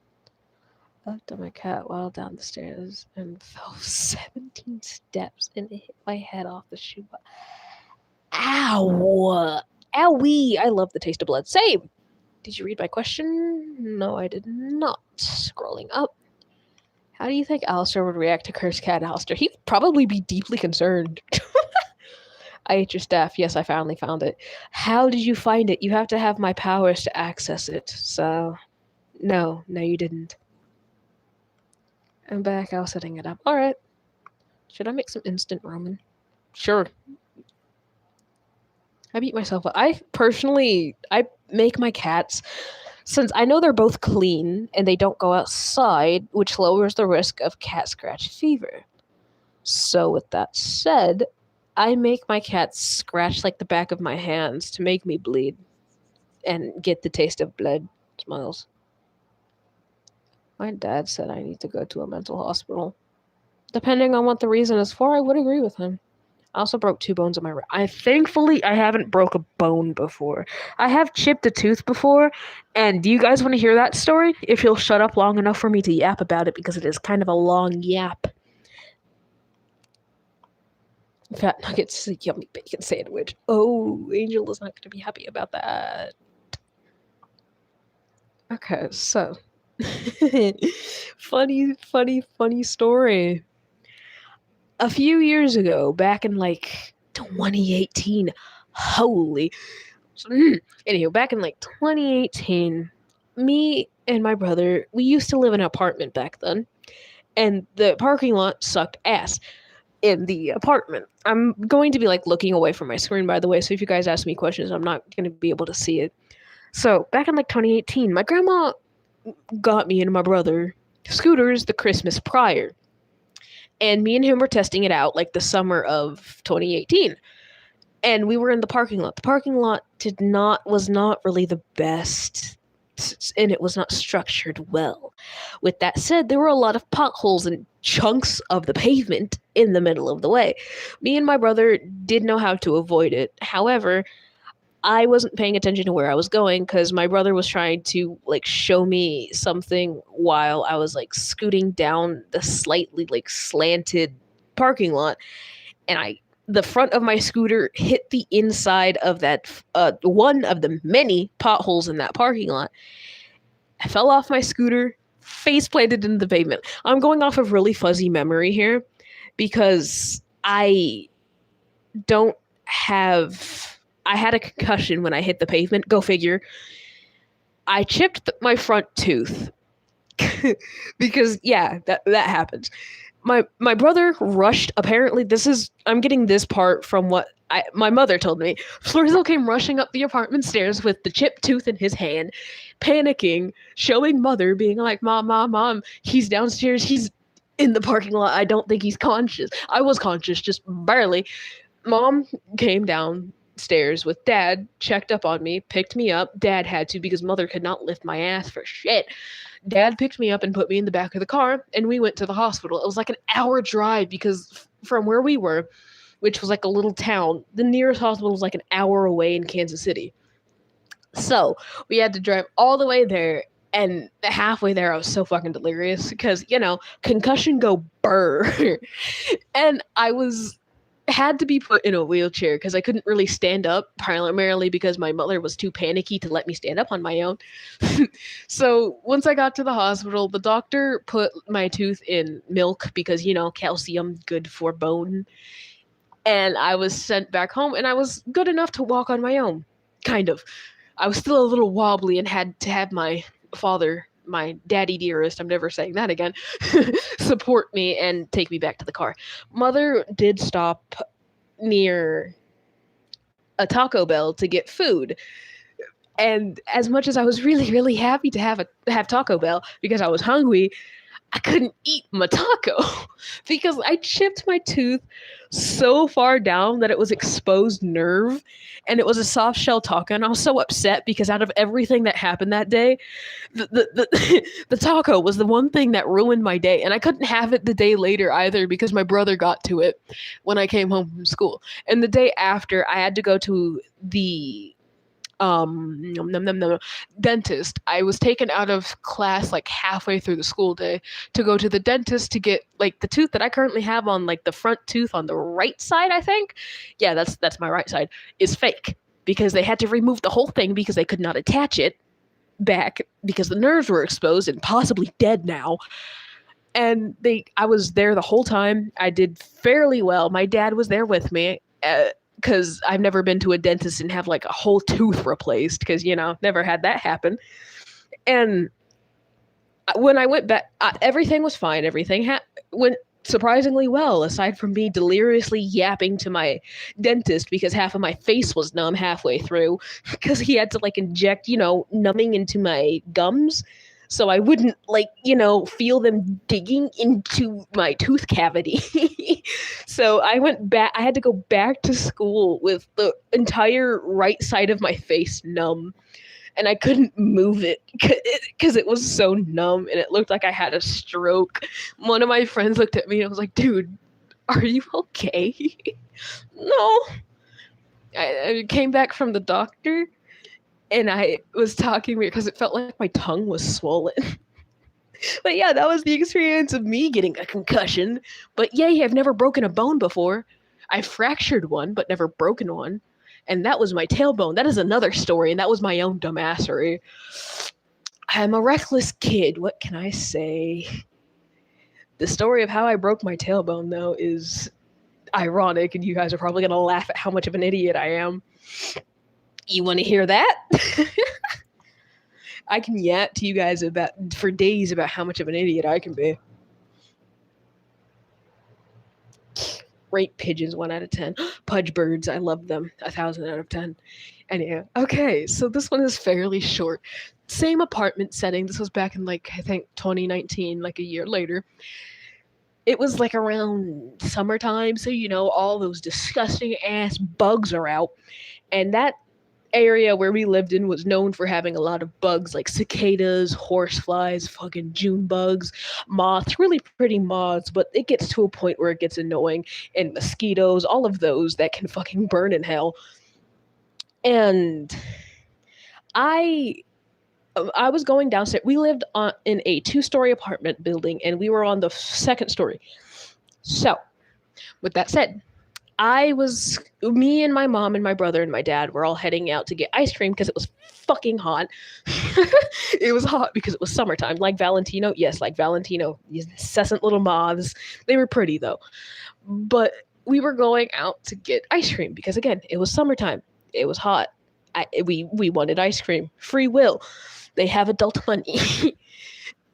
I looked at my cat while down the stairs and fell 17 steps and it hit my head off the shoe. Ow! Owie! I love the taste of blood. Same! Did you read my question? No, I did not. Scrolling up. How do you think Alistair would react to Cursed Cat Alistair? He'd probably be deeply concerned. I ate your staff. Yes, I finally found it. How did you find it? You have to have my powers to access it. So, no, you didn't. I'm back. I was setting it up. All right. Should I make some instant ramen? Sure. I beat myself up. I make my cats, since I know they're both clean and they don't go outside, which lowers the risk of cat scratch fever. So with that said, I make my cats scratch like the back of my hands to make me bleed and get the taste of blood. Smiles. My dad said I need to go to a mental hospital. Depending on what the reason is for, I would agree with him. I also broke 2 bones in my thankfully, I haven't broke a bone before. I have chipped a tooth before, and do you guys want to hear that story? If you'll shut up long enough for me to yap about it, because it is kind of a long yap. Fat nuggets, yummy bacon sandwich. Oh, Angel is not going to be happy about that. Okay, so funny story. A few years ago, back in like 2018, holy. Anywho, back in like 2018, me and my brother, we used to live in an apartment back then, and the parking lot sucked ass in the apartment. I'm going to be like looking away from my screen, by the way, so if you guys ask me questions, I'm not going to be able to see it. So, back in like 2018, my grandma got me and my brother scooters the Christmas prior. And me and him were testing it out like the summer of 2018. And we were in the parking lot. The parking lot was not really the best, and it was not structured well. With that said, there were a lot of potholes and chunks of the pavement in the middle of the way. Me and my brother did know how to avoid it. However, I wasn't paying attention to where I was going because my brother was trying to like show me something while I was like scooting down the slightly like slanted parking lot, and the front of my scooter hit the inside of that one of the many potholes in that parking lot. I fell off my scooter, face planted into the pavement. I'm going off of really fuzzy memory here because I don't have. I had a concussion when I hit the pavement. Go figure. I chipped my front tooth because yeah, that happens. My brother rushed. Apparently, I'm getting this part from what my mother told me. Florenzo came rushing up the apartment stairs with the chipped tooth in his hand, panicking, showing mother, being like, "Mom, he's downstairs. He's in the parking lot. I don't think he's conscious. I was conscious, just barely." Mom came downstairs with dad, checked up on me, picked me up. Dad had to because mother could not lift my ass for shit. Dad picked me up and put me in the back of the car, and we went to the hospital. It was like an hour drive because from where we were, which was like a little town, the nearest hospital was like an hour away in Kansas City. So we had to drive all the way there, and halfway there, I was so fucking delirious because, concussion go burr. And had to be put in a wheelchair because I couldn't really stand up, primarily because my mother was too panicky to let me stand up on my own. So once I got to the hospital, the doctor put my tooth in milk because, calcium, good for bone. And I was sent back home, and I was good enough to walk on my own, kind of. I was still a little wobbly and had to have my father, my daddy dearest, I'm never saying that again, support me and take me back to the car. Mother did stop near a Taco Bell to get food. And as much as I was really, really happy to have Taco Bell because I was hungry, I couldn't eat my taco because I chipped my tooth so far down that it was exposed nerve, and it was a soft shell taco, and I was so upset because out of everything that happened that day, the taco was the one thing that ruined my day, and I couldn't have it the day later either because my brother got to it when I came home from school. And the day after, I had to go to the dentist. I was taken out of class like halfway through the school day to go to the dentist to get like the tooth that I currently have on like the front tooth on the right side, I think. Yeah, that's my right side, is fake because they had to remove the whole thing because they could not attach it back because the nerves were exposed and possibly dead now. And I was there the whole time. I did fairly well. My dad was there with me. Because I've never been to a dentist and have like a whole tooth replaced because, never had that happen. And when I went back, everything was fine. Everything went surprisingly well, aside from me deliriously yapping to my dentist because half of my face was numb halfway through because he had to like inject, numbing into my gums. So I wouldn't feel them digging into my tooth cavity. So I had to go back to school with the entire right side of my face numb. And I couldn't move it because it was so numb and it looked like I had a stroke. One of my friends looked at me and was like, "Dude, are you okay?" No. I came back from the doctor. And I was talking weird because it felt like my tongue was swollen. But yeah, that was the experience of me getting a concussion. But yay, I've never broken a bone before. I fractured one, but never broken one. And that was my tailbone. That is another story, and that was my own dumbassery. I'm a reckless kid. What can I say? The story of how I broke my tailbone, though, is ironic, and you guys are probably going to laugh at how much of an idiot I am. You want to hear that? I can yap to you guys for days about how much of an idiot I can be. Rate pigeons 1 out of 10. Pudge birds, I love them. 1,000 out of 10. Anyhow, okay, so this one is fairly short. Same apartment setting. This was back in I think 2019, a year later. It was around summertime, so all those disgusting ass bugs are out, and that area where we lived in was known for having a lot of bugs like cicadas, horseflies, fucking June bugs, moths, really pretty moths, but it gets to a point where it gets annoying, and mosquitoes, all of those that can fucking burn in hell. And I was going downstairs. We lived in a 2-story apartment building, and we were on the 2nd story. So, with that said, me and my mom and my brother and my dad were all heading out to get ice cream because it was fucking hot. It was hot because it was summertime. Like Valentino? Yes, like Valentino. These incessant little moths. They were pretty, though. But we were going out to get ice cream because, again, it was summertime. It was hot. We wanted ice cream. Free will. They have adult money.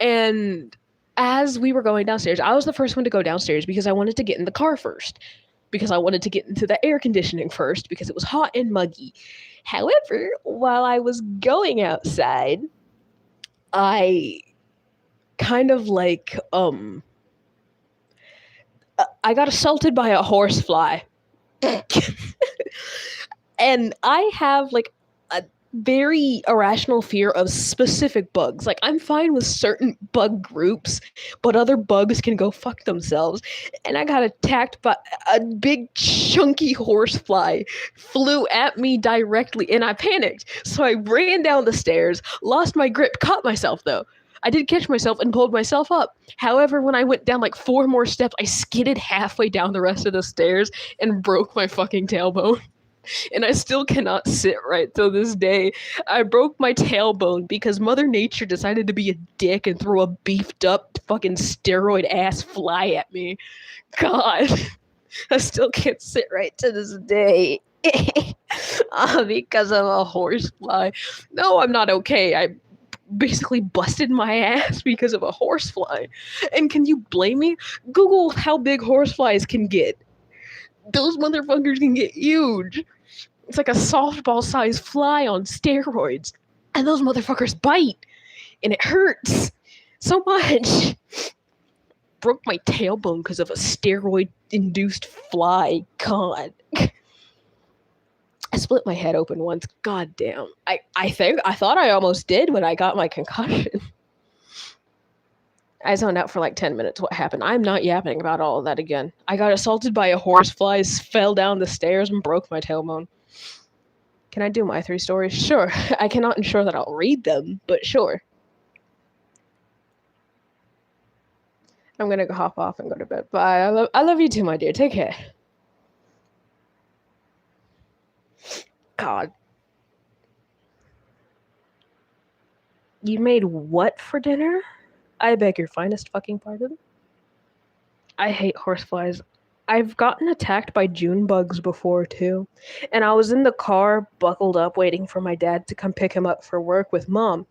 And as we were going downstairs, I was the first one to go downstairs because I wanted to get in the car first. Because I wanted to get into the air conditioning first because it was hot and muggy. However, while I was going outside, I kind of I got assaulted by a horsefly. And I have a very irrational fear of specific bugs. I'm fine with certain bug groups, but other bugs can go fuck themselves. And I got attacked by a big chunky horsefly, flew at me directly, and I panicked. So I ran down the stairs, lost my grip, caught myself though. I did catch myself and pulled myself up. However, when I went down 4 more steps, I skidded halfway down the rest of the stairs and broke my fucking tailbone. And I still cannot sit right till this day. I broke my tailbone because Mother Nature decided to be a dick and throw a beefed up fucking steroid ass fly at me. God. I still can't sit right to this day. Because of a horsefly. No, I'm not okay. I basically busted my ass because of a horsefly. And can you blame me? Google how big horseflies can get. Those motherfuckers can get huge. It's like a softball-sized fly on steroids. And those motherfuckers bite. And it hurts so much. Broke my tailbone because of a steroid-induced fly. God. I split my head open once. God damn. I thought I almost did when I got my concussion. I zoned out for 10 minutes. What happened? I'm not yapping about all of that again. I got assaulted by a horsefly, fell down the stairs, and broke my tailbone. Can I do my 3 stories? Sure. I cannot ensure that I'll read them, but sure. I'm gonna hop off and go to bed. Bye. I love you too, my dear. Take care. God. You made what for dinner? I beg your finest fucking pardon? I hate horseflies. I've gotten attacked by June bugs before, too. And I was in the car, buckled up, waiting for my dad to come pick him up for work with Mom.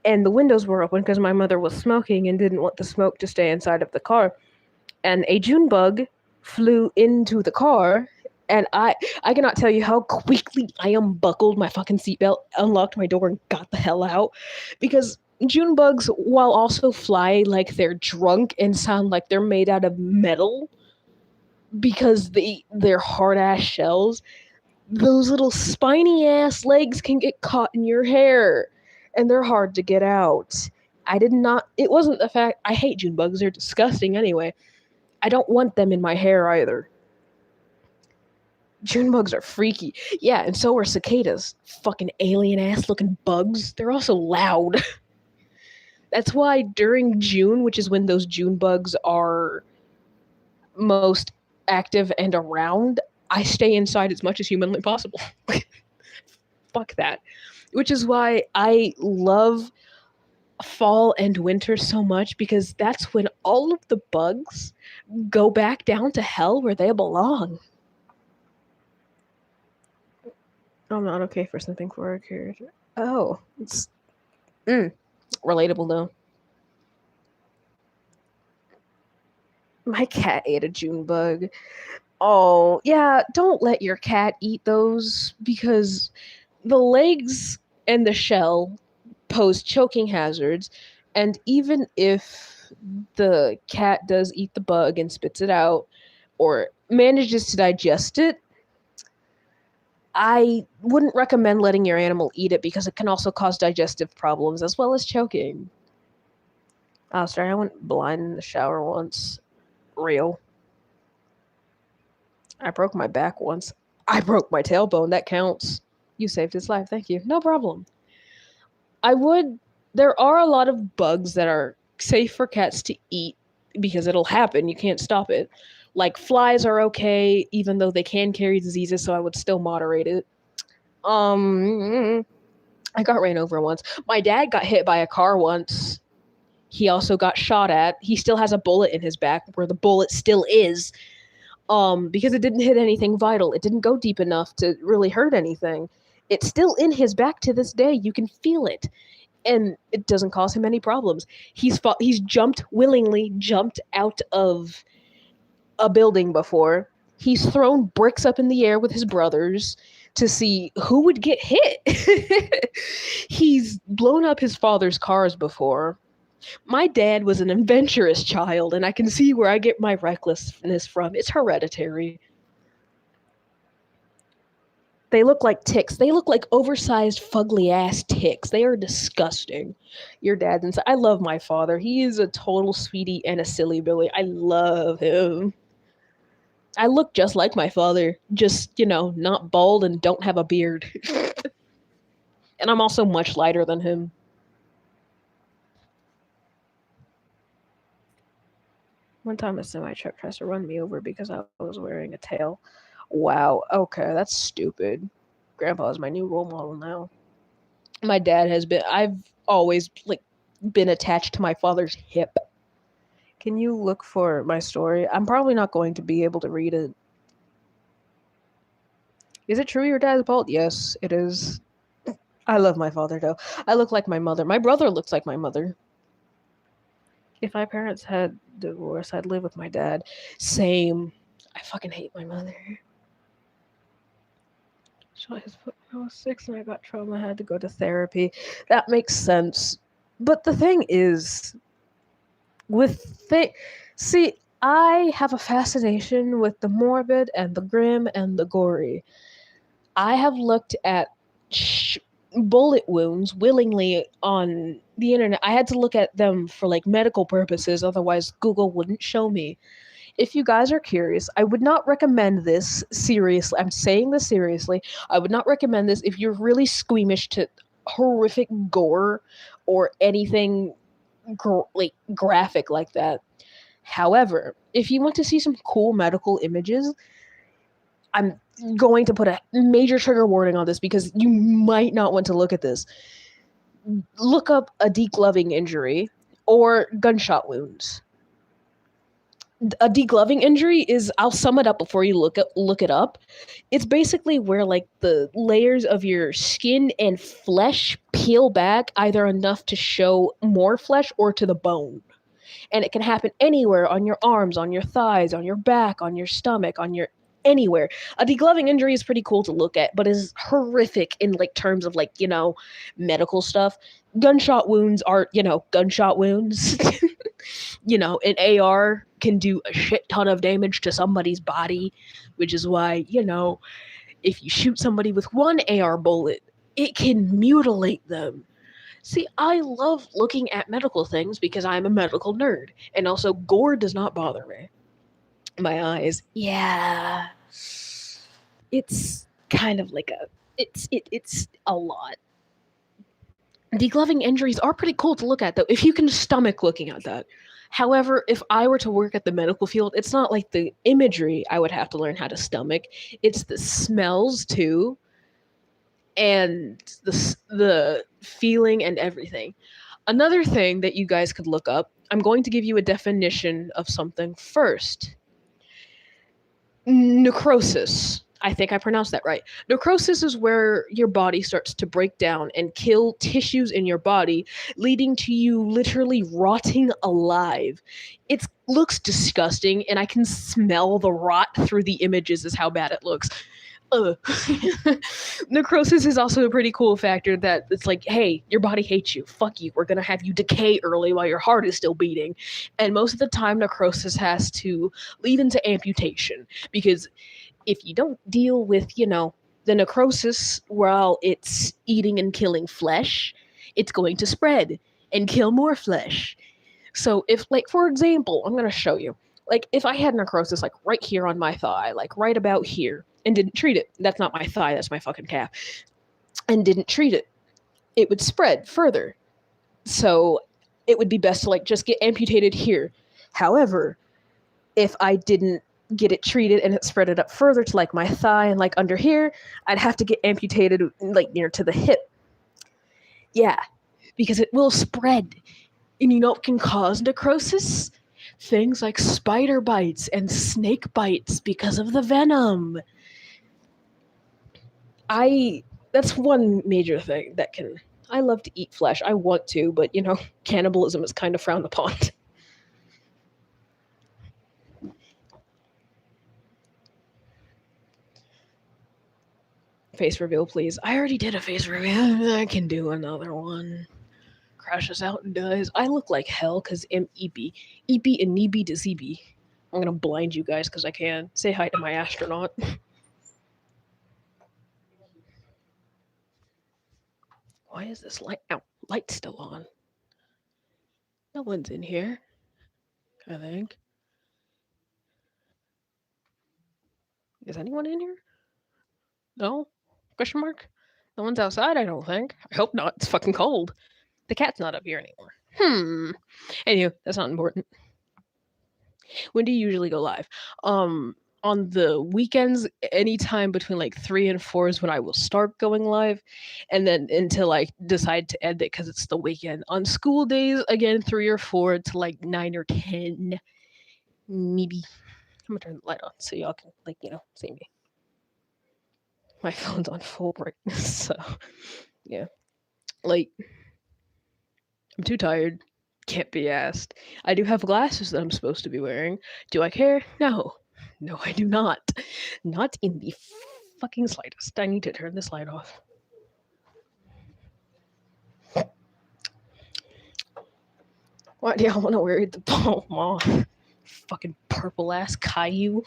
And the windows were open because my mother was smoking and didn't want the smoke to stay inside of the car. And a June bug flew into the car, and I cannot tell you how quickly I unbuckled my fucking seatbelt, unlocked my door, and got the hell out. Because June bugs, while also fly like they're drunk and sound like they're made out of metal, because they're hard-ass shells, those little spiny-ass legs can get caught in your hair, and they're hard to get out. It wasn't the fact, I hate June bugs, they're disgusting anyway. I don't want them in my hair either. June bugs are freaky. Yeah, and so are cicadas. Fucking alien-ass looking bugs. They're also loud. That's why during June, which is when those June bugs are most active and around, I stay inside as much as humanly possible. Fuck that. Which is why I love fall and winter so much because that's when all of the bugs go back down to hell where they belong. I'm not okay for something for a character. Oh, it's relatable though. My cat ate a June bug. Oh, yeah, don't let your cat eat those because the legs and the shell pose choking hazards. And even if the cat does eat the bug and spits it out or manages to digest it, I wouldn't recommend letting your animal eat it because it can also cause digestive problems as well as choking. Oh, sorry, I went blind in the shower once. Real. I broke my back once. I broke my tailbone. That counts. You saved his life. Thank you. No problem. There are a lot of bugs that are safe for cats to eat because it'll happen. You can't stop it. Like flies are okay, even though they can carry diseases, so I would still moderate it. I got ran over once. My dad got hit by a car once. He also got shot at. He still has a bullet in his back where the bullet still is. Because it didn't hit anything vital. It didn't go deep enough to really hurt anything. It's still in his back to this day. You can feel it. And it doesn't cause him any problems. He's willingly jumped out of a building before. He's thrown bricks up in the air with his brothers to see who would get hit. He's blown up his father's cars before. My dad was an adventurous child, and I can see where I get my recklessness from. It's hereditary. They look like ticks. They look like oversized, fugly-ass ticks. They are disgusting. Your dad's inside. I love my father. He is a total sweetie and a silly Billy. I love him. I look just like my father. Just, not bald and don't have a beard. And I'm also much lighter than him. One time a semi-truck tries to run me over because I was wearing a tail. Wow, okay, that's stupid. Grandpa is my new role model now. I've always, been attached to my father's hip. Can you look for my story? I'm probably not going to be able to read it. Is it true your dad's bald? Yes, it is. I love my father, though. I look like my mother. My brother looks like my mother. If my parents had divorced, I'd live with my dad. Same. I fucking hate my mother. Shot his foot when I was 6 and I got trauma. I had to go to therapy. That makes sense. But the thing is, see, I have a fascination with the morbid and the grim and the gory. I have looked at bullet wounds willingly on the internet. I had to look at them for medical purposes, otherwise Google wouldn't show me. If you guys are curious, I would not recommend this seriously. I'm saying this seriously. I would not recommend this if you're really squeamish to horrific gore or anything graphic like that. However, if you want to see some cool medical images, I'm going to put a major trigger warning on this because you might not want to look at this. Look up a degloving injury or gunshot wounds. A degloving injury is, I'll sum it up before you look it up. It's basically where the layers of your skin and flesh peel back either enough to show more flesh or to the bone. And it can happen anywhere, on your arms, on your thighs, on your back, on your stomach, anywhere. A degloving injury is pretty cool to look at, but is horrific in terms of medical stuff. Gunshot wounds are, gunshot wounds. An AR can do a shit ton of damage to somebody's body, which is why, if you shoot somebody with one AR bullet, it can mutilate them. See, I love looking at medical things because I'm a medical nerd, and also gore does not bother me. My eyes, yeah. It's kind of it's a lot. Degloving injuries are pretty cool to look at, though, if you can stomach looking at that. However, if I were to work at the medical field, it's not like the imagery I would have to learn how to stomach. It's the smells, too, and the feeling and everything. Another thing that you guys could look up, I'm going to give you a definition of something first. Necrosis. I think I pronounced that right. Necrosis is where your body starts to break down and kill tissues in your body, leading to you literally rotting alive. It looks disgusting, and I can smell the rot through the images, is how bad it looks. Necrosis is also a pretty cool factor that it's like, hey, your body hates you. Fuck you. We're going to have you decay early while your heart is still beating. And most of the time, necrosis has to lead into amputation because if you don't deal with, the necrosis while it's eating and killing flesh, it's going to spread and kill more flesh. So if, like, for example, I'm going to show you, like, if I had necrosis, like, right here on my thigh, like, right about here, and didn't treat it, that's not my thigh, that's my fucking calf, and didn't treat it, it would spread further. So it would be best to, like, just get amputated here. However, if I didn't get it treated and it spread it up further to, like, my thigh and, like, under here, I'd have to get amputated, like, near to the hip. Yeah, because it will spread. And you know what can cause necrosis? Things like spider bites and snake bites because of the venom. That's one major thing that can... I love to eat flesh. I want to, but, cannibalism is kind of frowned upon. Face reveal, please. I already did a face reveal. I can do another one. Crashes out and dies. I look like hell because I'm Eepy. Eepy and Neeby to ZB. I'm going to blind you guys because I can. Say hi to my astronaut. Why is this light still on? No one's in here, I think. Is anyone in here? No? Question mark? No one's outside, I don't think. I hope not. It's fucking cold. The cat's not up here anymore. Anyway, that's not important. When do you usually go live? On the weekends, anytime between like 3 and 4 is when I will start going live, and then until I decide to end it because it's the weekend. On school days, again, 3 or 4 to like 9 or 10, maybe. I'm gonna turn the light on so y'all can, like, see me. My phone's on full brightness, so yeah. Like, I'm too tired. Can't be asked. I do have glasses that I'm supposed to be wearing. Do I care? No. No, I do not. Not in the fucking slightest. I need to turn this light off. Why do y'all want to wear the palm off? Fucking purple ass Caillou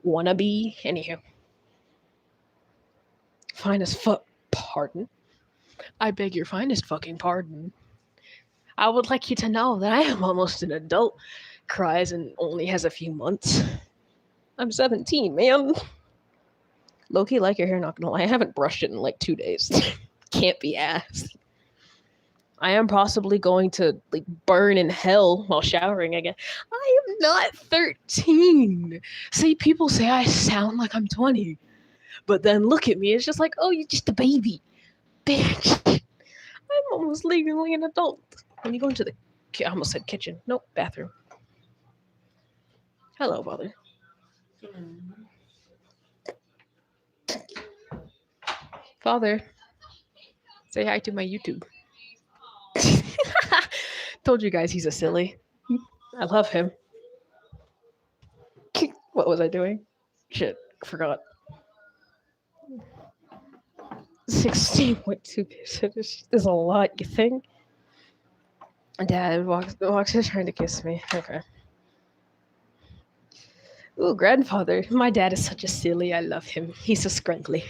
wannabe. Anywho. Finest fuck. Pardon? I beg your finest fucking pardon. I would like you to know that I am almost an adult. Cries and only has a few months. I'm 17, man. Low-key like your hair, not gonna lie. I haven't brushed it in like 2 days. Can't be asked. I am possibly going to like burn in hell while showering again. I am not 13. See, people say I sound like I'm 20. But then look at me, it's just like, oh, you're just a baby. Bitch. I'm almost legally an adult. When you go into the... I almost said kitchen. Nope, bathroom. Hello, Father. Father, say hi to my YouTube. Told you guys he's a silly. I love him. What was I doing? Shit, forgot. 16.2 is a lot, you think? Dad walks in trying to kiss me. Okay. Ooh, grandfather. My dad is such a silly. I love him. He's so scrunkly.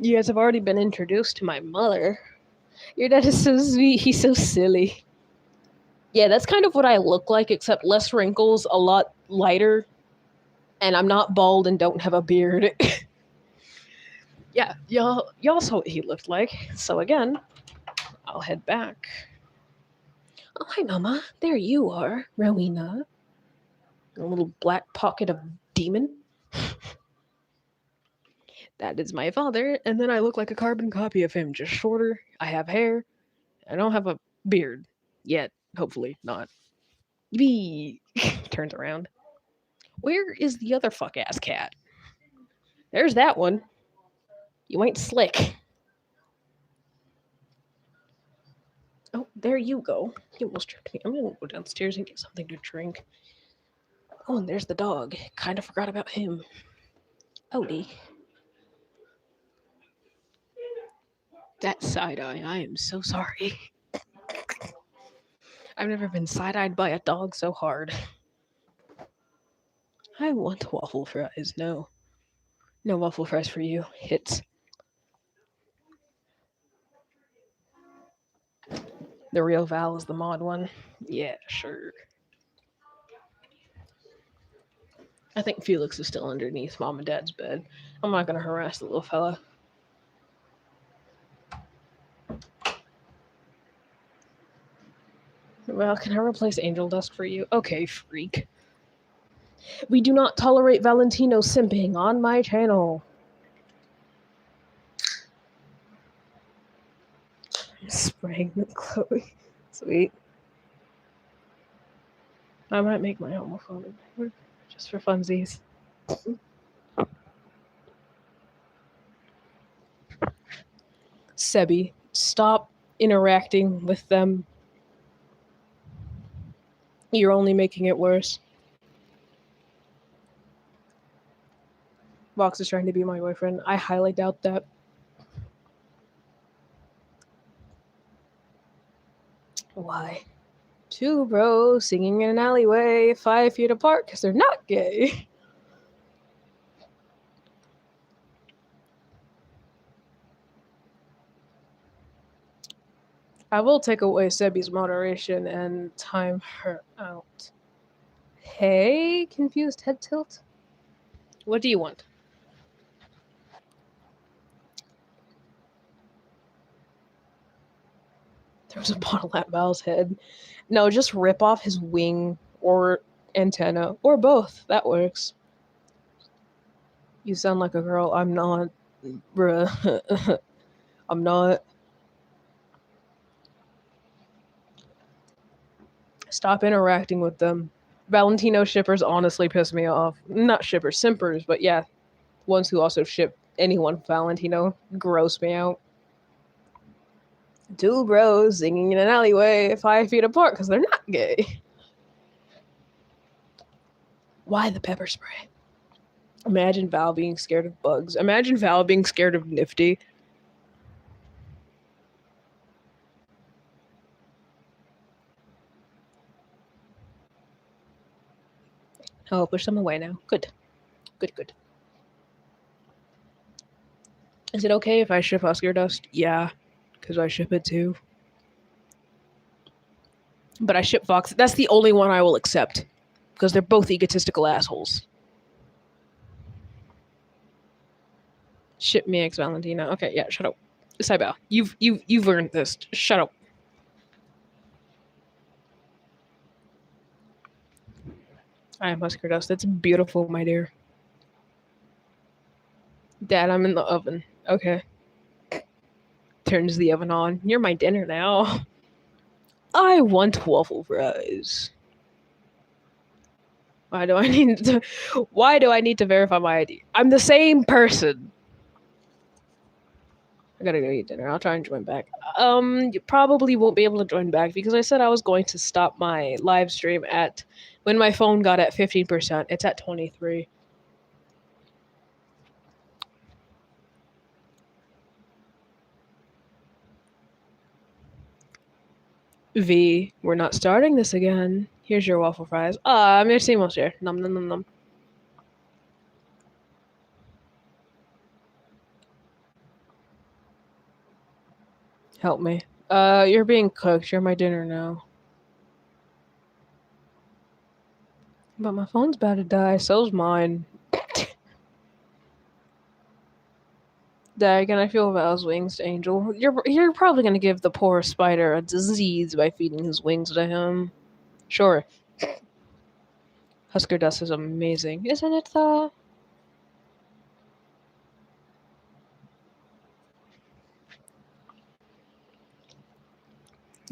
You guys have already been introduced to my mother. Your dad is so sweet. He's so silly. Yeah, that's kind of what I look like, except less wrinkles, a lot lighter, and I'm not bald and don't have a beard. Yeah, y'all saw what he looked like. So again, I'll head back. Oh, hi, Mama. There you are, Rowena. A little black pocket of demon. That is my father, and then I look like a carbon copy of him, just shorter. I have hair. I don't have a beard yet. Hopefully not. Bee turns around. Where is the other fuck ass cat? There's that one. You ain't slick. Oh, there you go. You almost tripped me. I'm gonna go downstairs and get something to drink. Oh, and there's the dog. Kind of forgot about him. Odie. That side eye, I am so sorry. I've never been side-eyed by a dog so hard. I want waffle fries. No. No waffle fries for you. Hits. The real Val is the mod one. Yeah, sure. I think Felix is still underneath Mom and Dad's bed. I'm not gonna harass the little fella. Well, can I replace Angel Dust for you? Okay, freak. We do not tolerate Valentino simping on my channel. I'm spraying with Chloe. Sweet. I might make my homophobic just for funsies. Sebi, stop interacting with them. You're only making it worse. Vox is trying to be my boyfriend. I highly doubt that. Why? Two bros singing in an alleyway 5 feet apart because they're not gay. I will take away Sebi's moderation and time her out. Hey, confused head tilt. What do you want? There's a bottle at Val's head. No, just rip off his wing or antenna or both. That works. You sound like a girl. I'm not. Bruh. I'm not. Stop interacting with them. Valentino shippers honestly piss me off. Not shippers, simpers, but yeah. Ones who also ship anyone Valentino gross me out. Two bros singing in an alleyway 5 feet apart because they're not gay. Why the pepper spray? Imagine Val being scared of bugs. Imagine Val being scared of Nifty. Oh, push them away now. Good. Good, good. Is it okay if I ship Oscar Dust? Yeah, because I ship it too. But I ship Vox. That's the only one I will accept. Because they're both egotistical assholes. Ship me ex Valentina. Okay, yeah, shut up. Cybao, you've earned this. Shut up. I am Husker Dust. That's beautiful, my dear. Dad, I'm in the oven. Okay. Turns the oven on. You're my dinner now. I want waffle fries. Why do I need to verify my ID? I'm the same person. I gotta go eat dinner. I'll try and join back. You probably won't be able to join back because I said I was going to stop my live stream at when my phone got at 15%. It's at 23. V, we're not starting this again. Here's your waffle fries. Merci, monsieur. Nom nom nom nom. Help me. You're being cooked. You're my dinner now. But my phone's about to die. So's mine. Dag, and I feel Val's wings to Angel. You're probably gonna give the poor spider a disease by feeding his wings to him. Sure. Husker Dust is amazing, isn't it though?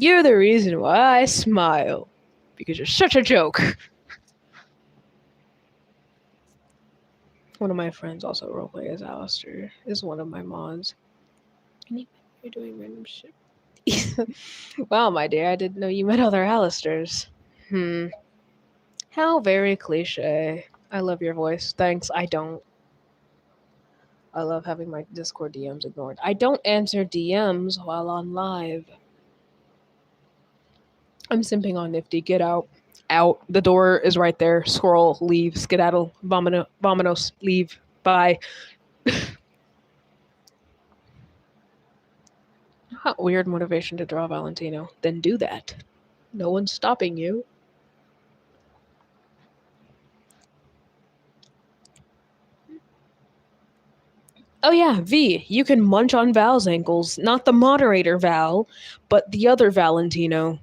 You're the reason why I smile. Because you're such a joke. One of my friends also roleplay as Alistair. Is one of my mods. You're doing random shit. Wow, my dear, I didn't know you met other Alistairs. How very cliche. I love your voice. Thanks, I don't. I love having my Discord DMs ignored. I don't answer DMs while on live. I'm simping on Nifty. Get out. Out. The door is right there. Scroll. Leave. Skedaddle. Vominos. Leave. Bye. Weird motivation to draw Valentino. Then do that. No one's stopping you. Oh yeah, V, you can munch on Val's ankles. Not the moderator Val, but the other Valentino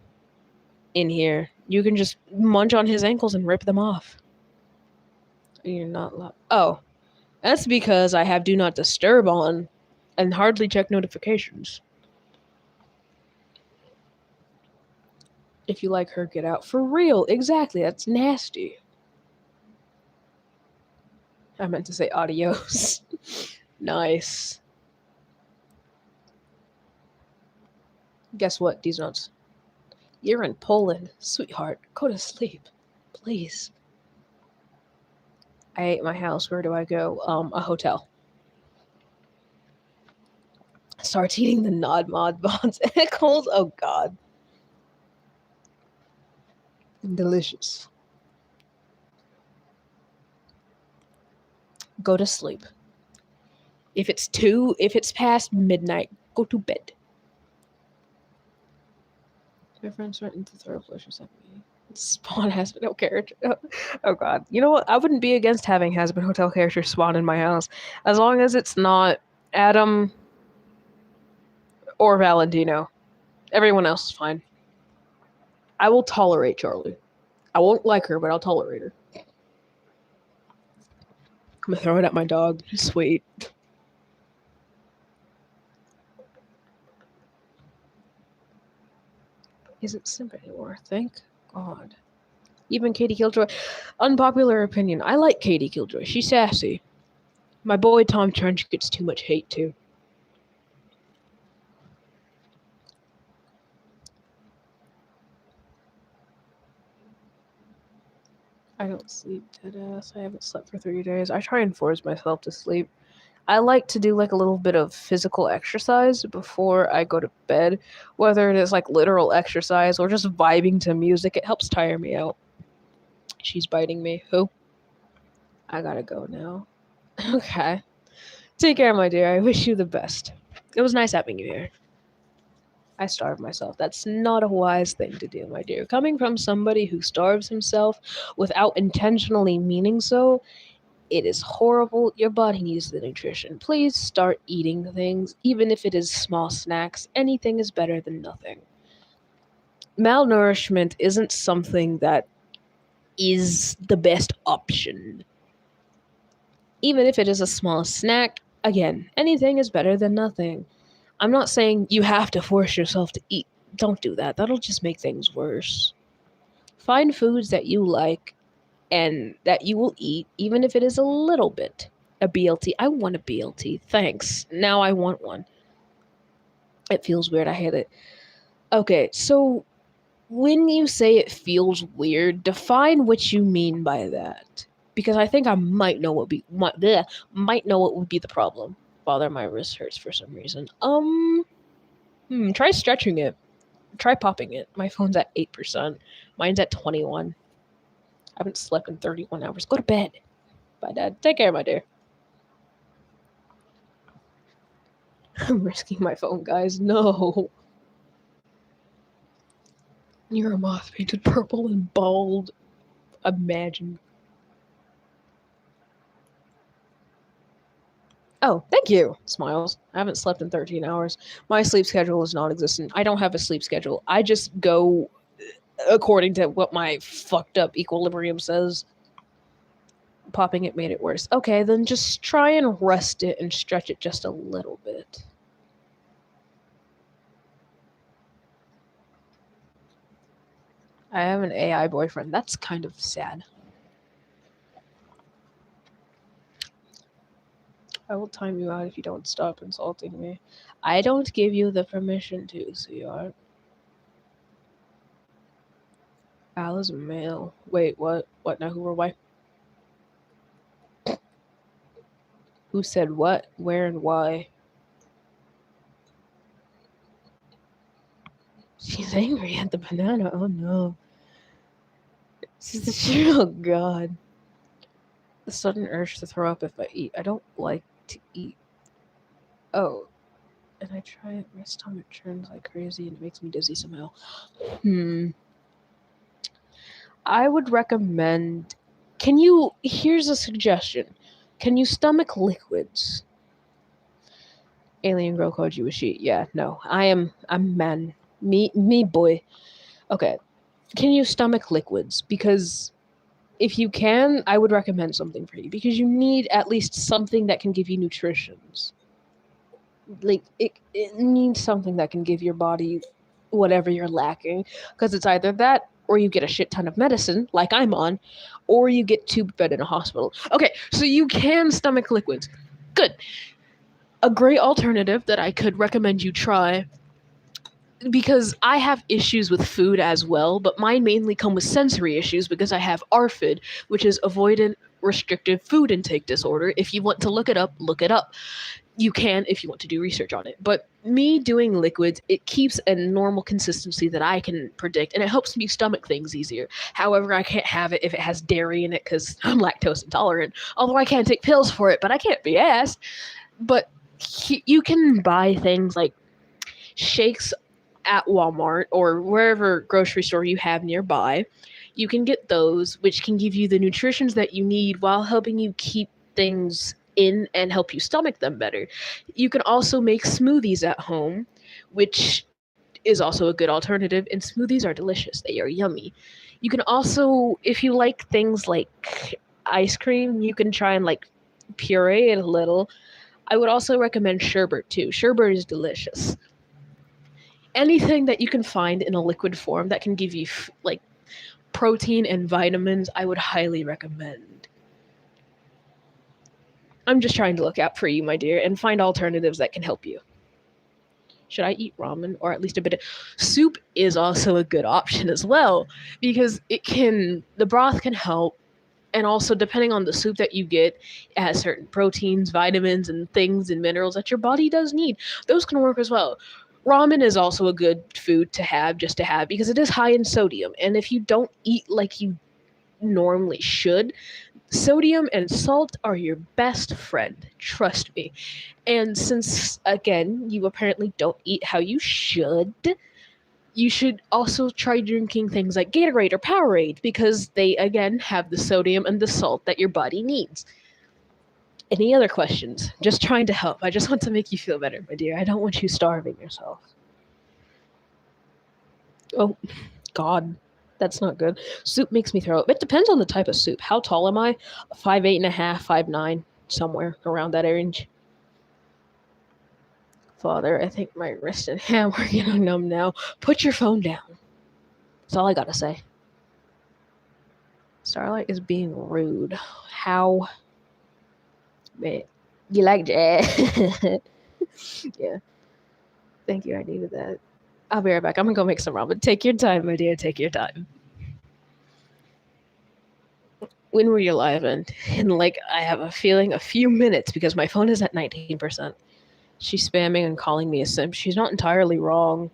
in here. You can just munch on his ankles and rip them off. You're not Oh, that's because I have Do Not Disturb on and hardly check notifications. If you like her, get out. For real, exactly, that's nasty. I meant to say adios. Nice. Guess what, these nuts? You're in Poland. Sweetheart, go to sleep. Please. I ate my house. Where do I go? A hotel. Starts eating the Nod Mod Bonds ankles. Oh, God. Delicious. Go to sleep. If it's past midnight, go to bed. My friends threatened to throw flushes at me. Spawn Hazbin Hotel character. Oh god. You know what? I wouldn't be against having Hazbin Hotel characters spawn in my house. As long as it's not Adam or Valentino. Everyone else is fine. I will tolerate Charlie. I won't like her, but I'll tolerate her. I'm gonna throw it at my dog. Sweet. Isn't simp anymore, thank God. Even Katie Killjoy. Unpopular opinion. I like Katie Killjoy. She's sassy. My boy Tom Trench gets too much hate too. I don't sleep, deadass. I haven't slept for 3 days. I try and force myself to sleep. I like to do like a little bit of physical exercise before I go to bed, whether it is like literal exercise or just vibing to music. It helps tire me out. She's biting me. Who? I gotta go now. Okay. Take care, my dear. I wish you the best. It was nice having you here. I starved myself. That's not a wise thing to do, my dear. Coming from somebody who starves himself without intentionally meaning so, it is horrible. Your body needs the nutrition. Please start eating things, even if it is small snacks. Anything is better than nothing. Malnourishment isn't something that is the best option. Even if it is a small snack, again, anything is better than nothing. I'm not saying you have to force yourself to eat. Don't do that. That'll just make things worse. Find foods that you like and that you will eat, even if it is a little bit. A BLT. I want a BLT. Thanks. Now I want one. It feels weird. I hate it. Okay, so when you say it feels weird, define what you mean by that. Because I think I might know what would be the problem. Bother, my wrist hurts for some reason. Try stretching it. Try popping it. My phone's at 8%. Mine's at 21. I haven't slept in 31 hours. Go to bed. Bye, Dad. Take care, my dear. I'm risking my phone, guys. No. You're a moth painted purple and bald. Imagine. Oh, thank you. Smiles. I haven't slept in 13 hours. My sleep schedule is non-existent. I don't have a sleep schedule. I just go according to what my fucked up equilibrium says. Popping it made it worse. Okay, then just try and rest it and stretch it just a little bit. I have an AI boyfriend. That's kind of sad. I will time you out if you don't stop insulting me. I don't give you the permission to, sweetheart. Al is a male. Wait, what? What now? Who or why? Who said what? Where and why? She's angry at the banana. Oh no. Oh god. The sudden urge to throw up if I eat. I don't like to eat. Oh. And I try it, my stomach churns like crazy and it makes me dizzy somehow. I would recommend. Here's a suggestion. Can you stomach liquids? Alien girl called you a she. Yeah, no. I'm man. Me boy. Okay. Can you stomach liquids? Because if you can, I would recommend something for you. Because you need at least something that can give you nutritions. Like, it needs something that can give your body whatever you're lacking. Because it's either that, or you get a shit ton of medicine, like I'm on, or you get tube fed in a hospital. Okay, so you can stomach liquids. Good. A great alternative that I could recommend you try, because I have issues with food as well, but mine mainly come with sensory issues because I have ARFID, which is Avoidant Restrictive Food Intake Disorder. If you want to look it up, look it up. You can if you want to do research on it. But me doing liquids, it keeps a normal consistency that I can predict, and it helps me stomach things easier. However, I can't have it if it has dairy in it because I'm lactose intolerant. Although I can take pills for it, but I can't be asked. But you can buy things like shakes at Walmart or wherever grocery store you have nearby. You can get those, which can give you the nutritions that you need while helping you keep things in and help you stomach them better. You can also make smoothies at home, which is also a good alternative, and smoothies are delicious. They are yummy. You can also, if you like things like ice cream, you can try and like puree it a little. I would also recommend sherbet too. Sherbet is delicious. Anything that you can find in a liquid form that can give you like protein and vitamins, I would highly recommend. I'm just trying to look out for you, my dear, and find alternatives that can help you. Should I eat ramen or at least a bit of soup is also a good option as well, because the broth can help, and also depending on the soup that you get, it has certain proteins, vitamins, and things and minerals that your body does need. Those can work as well. Ramen is also a good food to have, just to have, because it is high in sodium, and if you don't eat like you normally should, sodium and salt are your best friend, trust me. And since, again, you apparently don't eat how you should also try drinking things like Gatorade or Powerade, because they, again, have the sodium and the salt that your body needs. Any other questions? Just trying to help. I just want to make you feel better, my dear. I don't want you starving yourself. Oh, God. That's not good. Soup makes me throw up. It depends on the type of soup. How tall am I? 5'8.5", 5'9", somewhere around that range. Father, I think my wrist and hand are getting numb now. Put your phone down. That's all I gotta say. Starlight is being rude. How? Man, you like that? Yeah. Thank you. I needed that. I'll be right back. I'm gonna go make some ramen. Take your time, my dear. Take your time. When were you live in? In like, I have a feeling a few minutes because my phone is at 19%. She's spamming and calling me a simp. She's not entirely wrong.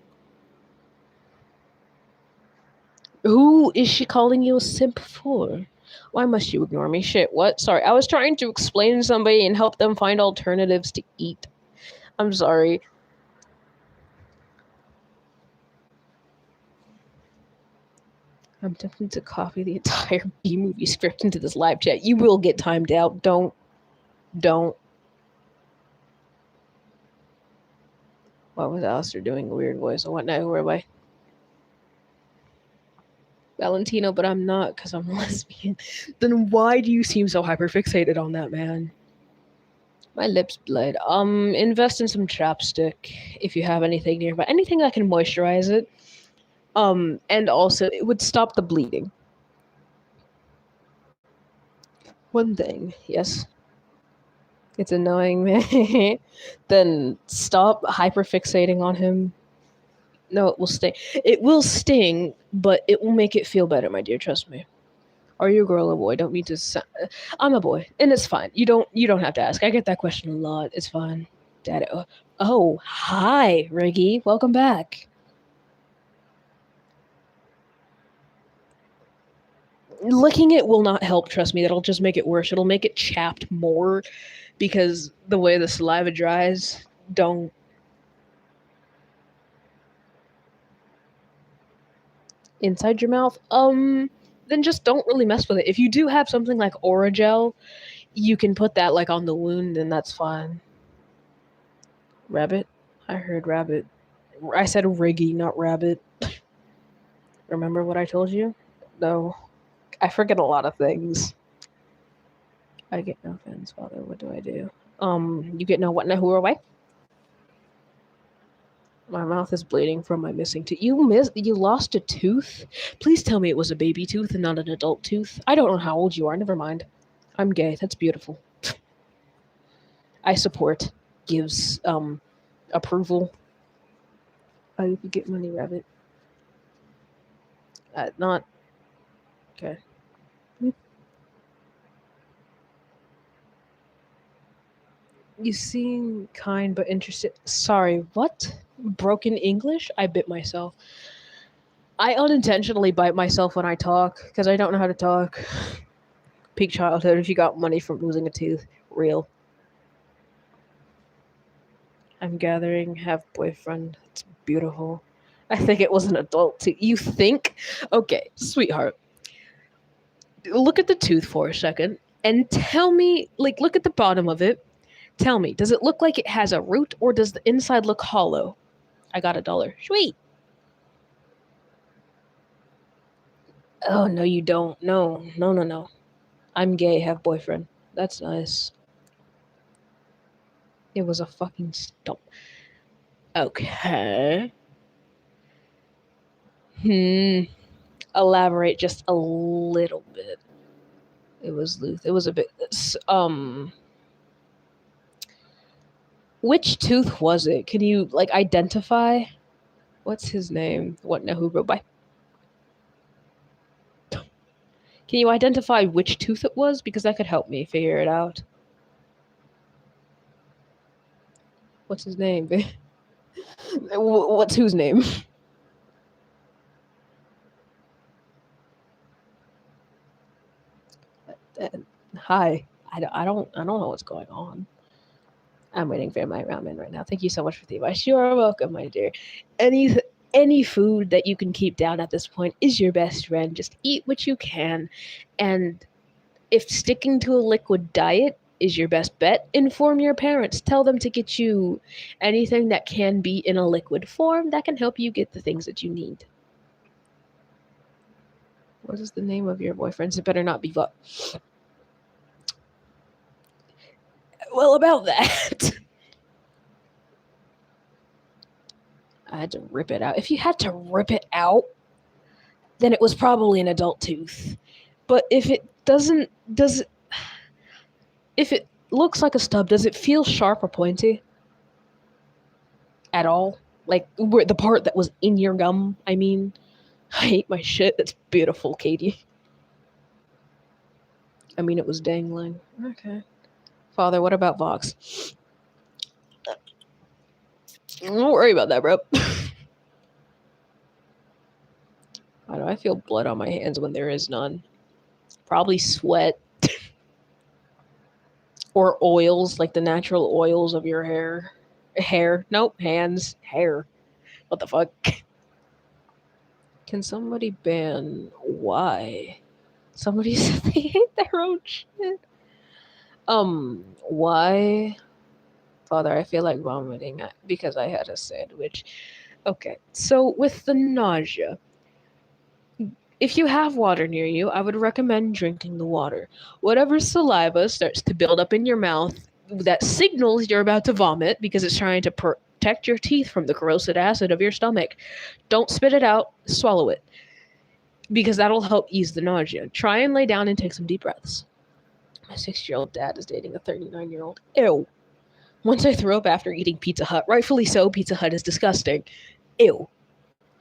Who is she calling you a simp for? Why must you ignore me? Shit, what? Sorry, I was trying to explain to somebody and help them find alternatives to eat. I'm sorry. I'm tempted to copy the entire B-movie script into this live chat. You will get timed out. Don't. What was Alistair doing a weird voice? What now? Who am I? Valentino, but I'm not because I'm lesbian. Then why do you seem so hyperfixated on that, man? My lips bled. Invest in some chapstick if you have anything nearby. Anything that can moisturize it. And also it would stop the bleeding. One thing, yes. It's annoying, man. Then stop hyperfixating on him. No, it will sting. It will sting, but it will make it feel better, my dear. Trust me. Are you a girl or boy? Don't mean to. I'm a boy, and it's fine. You don't have to ask. I get that question a lot. It's fine, Dad. Oh, hi, Riggy. Welcome back. Licking it will not help. Trust me. That'll just make it worse. It'll make it chapped more, because the way the saliva dries. Don't. Inside your mouth. Then just don't really mess with it. If you do have something like Oragel, you can put that like on the wound, and that's fine. Rabbit? I heard rabbit. I said Riggy, not rabbit. Remember what I told you? No. I forget a lot of things. I get no offense, Father. What do I do? You get no what, no who, or why? My mouth is bleeding from my missing tooth. You lost a tooth? Please tell me it was a baby tooth and not an adult tooth. I don't know how old you are. Never mind. I'm gay. That's beautiful. I support. Gives approval. I hope you get money, rabbit. Not okay. You seem kind but interested. Sorry, what? Broken English? I bit myself. I unintentionally bite myself when I talk because I don't know how to talk. Peak childhood. If you got money from losing a tooth, real. I'm gathering. Have boyfriend. It's beautiful. I think it was an adult tooth. You think? Okay, sweetheart. Look at the tooth for a second and tell me. Like, look at the bottom of it. Tell me, does it look like it has a root or does the inside look hollow? I got $1. Sweet. Oh, no, you don't. No. I'm gay, have boyfriend. That's nice. It was a fucking stump. Okay. Elaborate just a little bit. It was loose. It was a bit, which tooth was it? Can you, like, identify? What's his name? What, no, who wrote by? Can you identify which tooth it was? Because that could help me figure it out. What's his name? What's whose name? Hi. I don't know what's going on. I'm waiting for my ramen right now. Thank you so much for the advice. You are welcome, my dear. Any food that you can keep down at this point is your best friend. Just eat what you can. And if sticking to a liquid diet is your best bet, inform your parents. Tell them to get you anything that can be in a liquid form that can help you get the things that you need. What is the name of your boyfriend? It better not be what. Well, about that. I had to rip it out. If you had to rip it out, then it was probably an adult tooth. But if it doesn't, if it looks like a stub, does it feel sharp or pointy? At all? Like, the part that was in your gum, I mean. I hate my shit. That's beautiful, Katie. I mean, it was dangling. Okay. Father, what about Vox? Don't worry about that, bro. Why do I feel blood on my hands when there is none? Probably sweat. Or oils, like the natural oils of your hair. Hair. Nope, hands. Hair. What the fuck? Can somebody ban why? Somebody said they hate their own shit. Why? Father, I feel like vomiting because I had a sandwich. Okay, so with the nausea, if you have water near you, I would recommend drinking the water. Whatever saliva starts to build up in your mouth, that signals you're about to vomit because it's trying to protect your teeth from the corrosive acid of your stomach. Don't spit it out, swallow it, because that'll help ease the nausea. Try and lay down and take some deep breaths. My 6-year-old dad is dating a 39-year-old. Ew. Once I threw up after eating Pizza Hut. Rightfully so, Pizza Hut is disgusting. Ew.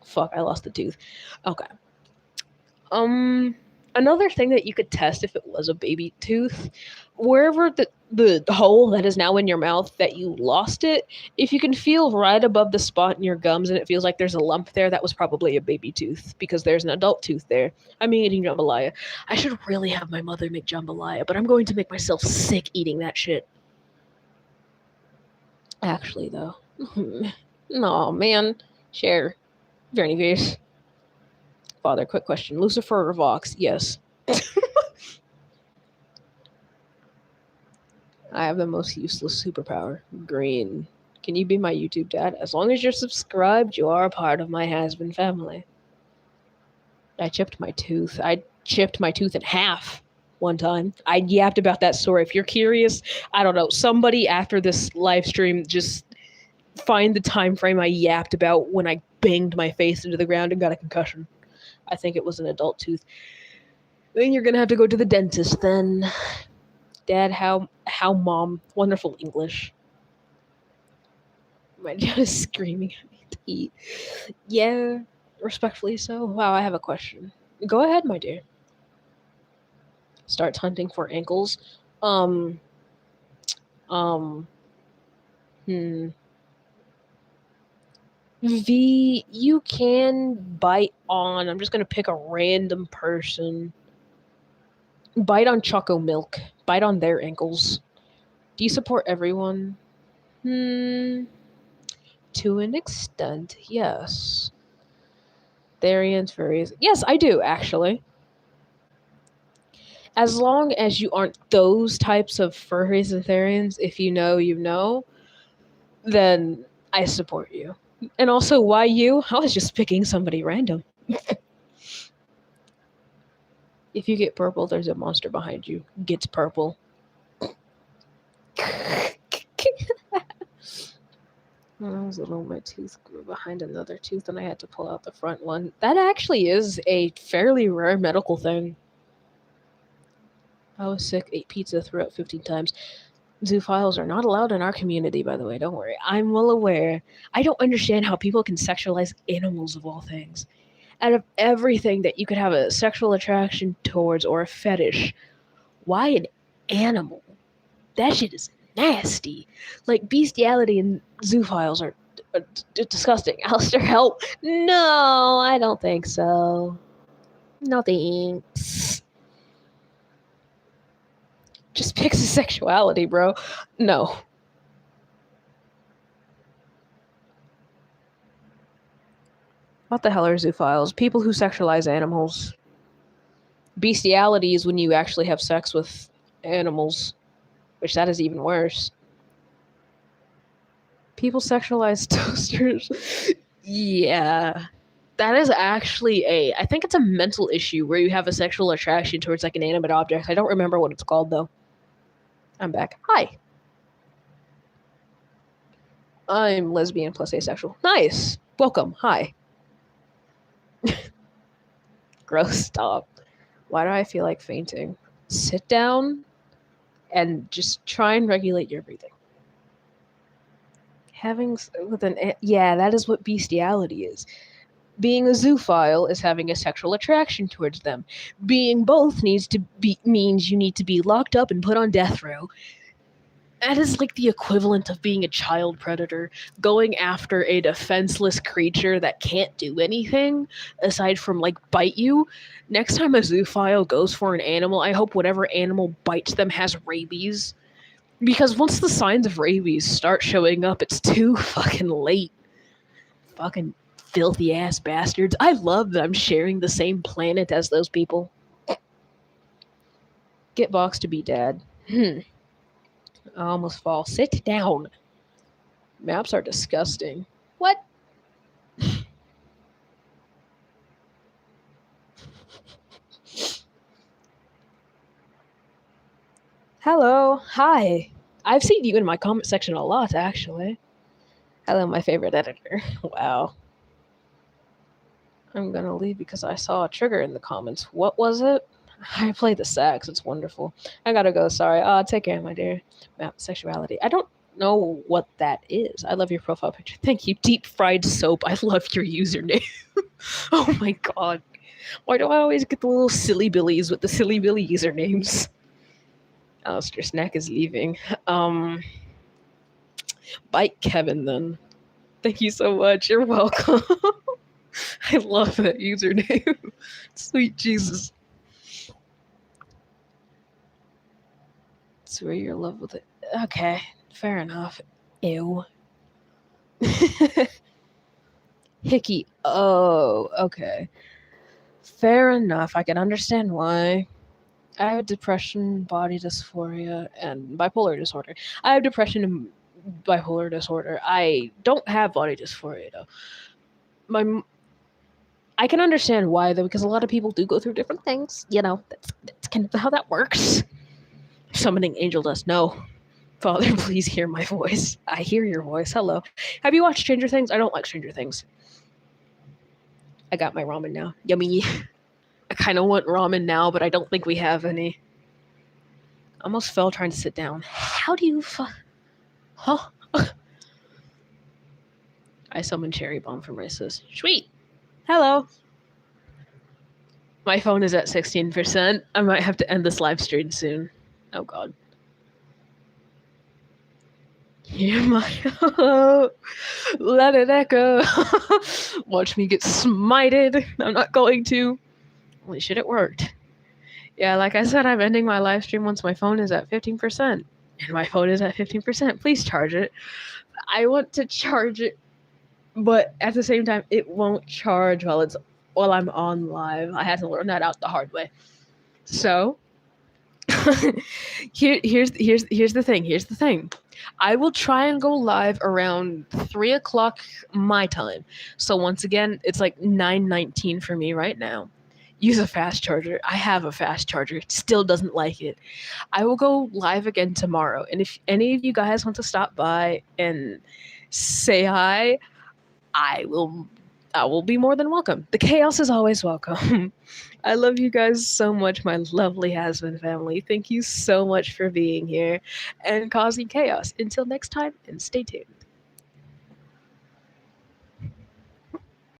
Fuck, I lost the tooth. Okay. Another thing that you could test if it was a baby tooth, wherever the hole that is now in your mouth that you lost it, if you can feel right above the spot in your gums and it feels like there's a lump there, that was probably a baby tooth because there's an adult tooth there. I'm eating jambalaya. I should really have my mother make jambalaya, but I'm going to make myself sick eating that shit. Actually, though. No, man. Share. Very face. Father, quick question. Lucifer or Vox? Yes. I have the most useless superpower. Green. Can you be my YouTube dad? As long as you're subscribed, you are a part of my has-been family. I chipped my tooth. I chipped my tooth in half one time. I yapped about that story. If you're curious, I don't know. Somebody after this live stream just find the time frame I yapped about when I banged my face into the ground and got a concussion. I think it was an adult tooth. Then you're gonna have to go to the dentist then. Dad, how mom? Wonderful English. My dad is screaming at me to eat. Yeah, respectfully so. Wow, I have a question. Go ahead, my dear. Starts hunting for ankles. V, you can bite on. I'm just gonna pick a random person. Bite on Choco Milk. Bite on their ankles. Do you support everyone? To an extent, yes. Therians, furries. Yes, I do, actually. As long as you aren't those types of furries and therians, if you know, you know, then I support you. And also, why you? I was just picking somebody random. If you get purple, there's a monster behind you. Gets purple. When I was little, my tooth grew behind another tooth and I had to pull out the front one. That actually is a fairly rare medical thing. I was sick, ate pizza, threw up 15 times. Zoophiles are not allowed in our community, by the way. Don't worry. I'm well aware. I don't understand how people can sexualize animals of all things. Out of everything that you could have a sexual attraction towards or a fetish, why an animal? That shit is nasty. Like, bestiality and zoophiles are disgusting. Alistair, help. No, I don't think so. No thanks. Just pick the sexuality, bro. No. What the hell are zoophiles? People who sexualize animals. Bestiality is when you actually have sex with animals, which that is even worse. People sexualize toasters. Yeah. That is actually I think it's a mental issue where you have a sexual attraction towards like an inanimate object. I don't remember what it's called though. I'm back. Hi. I'm lesbian plus asexual. Nice. Welcome. Hi. Gross. Stop. Why do I feel like fainting? Sit down and just try and regulate your breathing. Yeah, that is what bestiality is. Being a zoophile is having a sexual attraction towards them. Being both means you need to be locked up and put on death row. That is like the equivalent of being a child predator, going after a defenseless creature that can't do anything aside from like bite you. Next time a zoophile goes for an animal, I hope whatever animal bites them has rabies. Because once the signs of rabies start showing up, it's too fucking late. Fucking filthy ass bastards. I love that I'm sharing the same planet as those people. Get Vox to be dad. I almost fall. Sit down. Maps are disgusting. What? Hello. Hi. I've seen you in my comment section a lot, actually. Hello, my favorite editor. Wow. I'm gonna leave because I saw a trigger in the comments. What was it? I play the sax. It's wonderful. I gotta go. Sorry. Take care, my dear. About sexuality. I don't know what that is. I love your profile picture. Thank you. Deep fried soap. I love your username. Oh my god. Why do I always get the little silly billies with the silly billy usernames? Alistair Snack is leaving. Bite Kevin then. Thank you so much. You're welcome. I love that username. Sweet Jesus. Swear you're in love with it. Okay, fair enough. Ew. Hickey. Oh, okay. Fair enough. I can understand why. I have depression, body dysphoria, and bipolar disorder. I have depression and bipolar disorder. I don't have body dysphoria though. I can understand why though, because a lot of people do go through different things. You know, that's kind of how that works. Summoning angel dust. No. Father, please hear my voice. I hear your voice. Hello. Have you watched Stranger Things? I don't like Stranger Things. I got my ramen now. Yummy. I kind of want ramen now, but I don't think we have any. Almost fell trying to sit down. How do you Huh? I summoned Cherry Bomb from Races. Sweet. Hello. My phone is at 16%. I might have to end this live stream soon. Oh god. Hear my let it echo. Watch me get smited. I'm not going to. Holy shit, it worked. Yeah, like I said, I'm ending my live stream once my phone is at 15%. And my phone is at 15%. Please charge it. I want to charge it, but at the same time, it won't charge while I'm on live. I had to learn that out the hard way. So here's the thing. I will try and go live around 3 o'clock my time. So once again, it's like 9:19 for me right now. Use a fast charger. I have a fast charger. It still doesn't like it. I will go live again tomorrow. And if any of you guys want to stop by and say hi, I will be more than welcome. The chaos is always welcome. I love you guys so much, my lovely Hasbin family. Thank you so much for being here and causing chaos. Until next time, and stay tuned.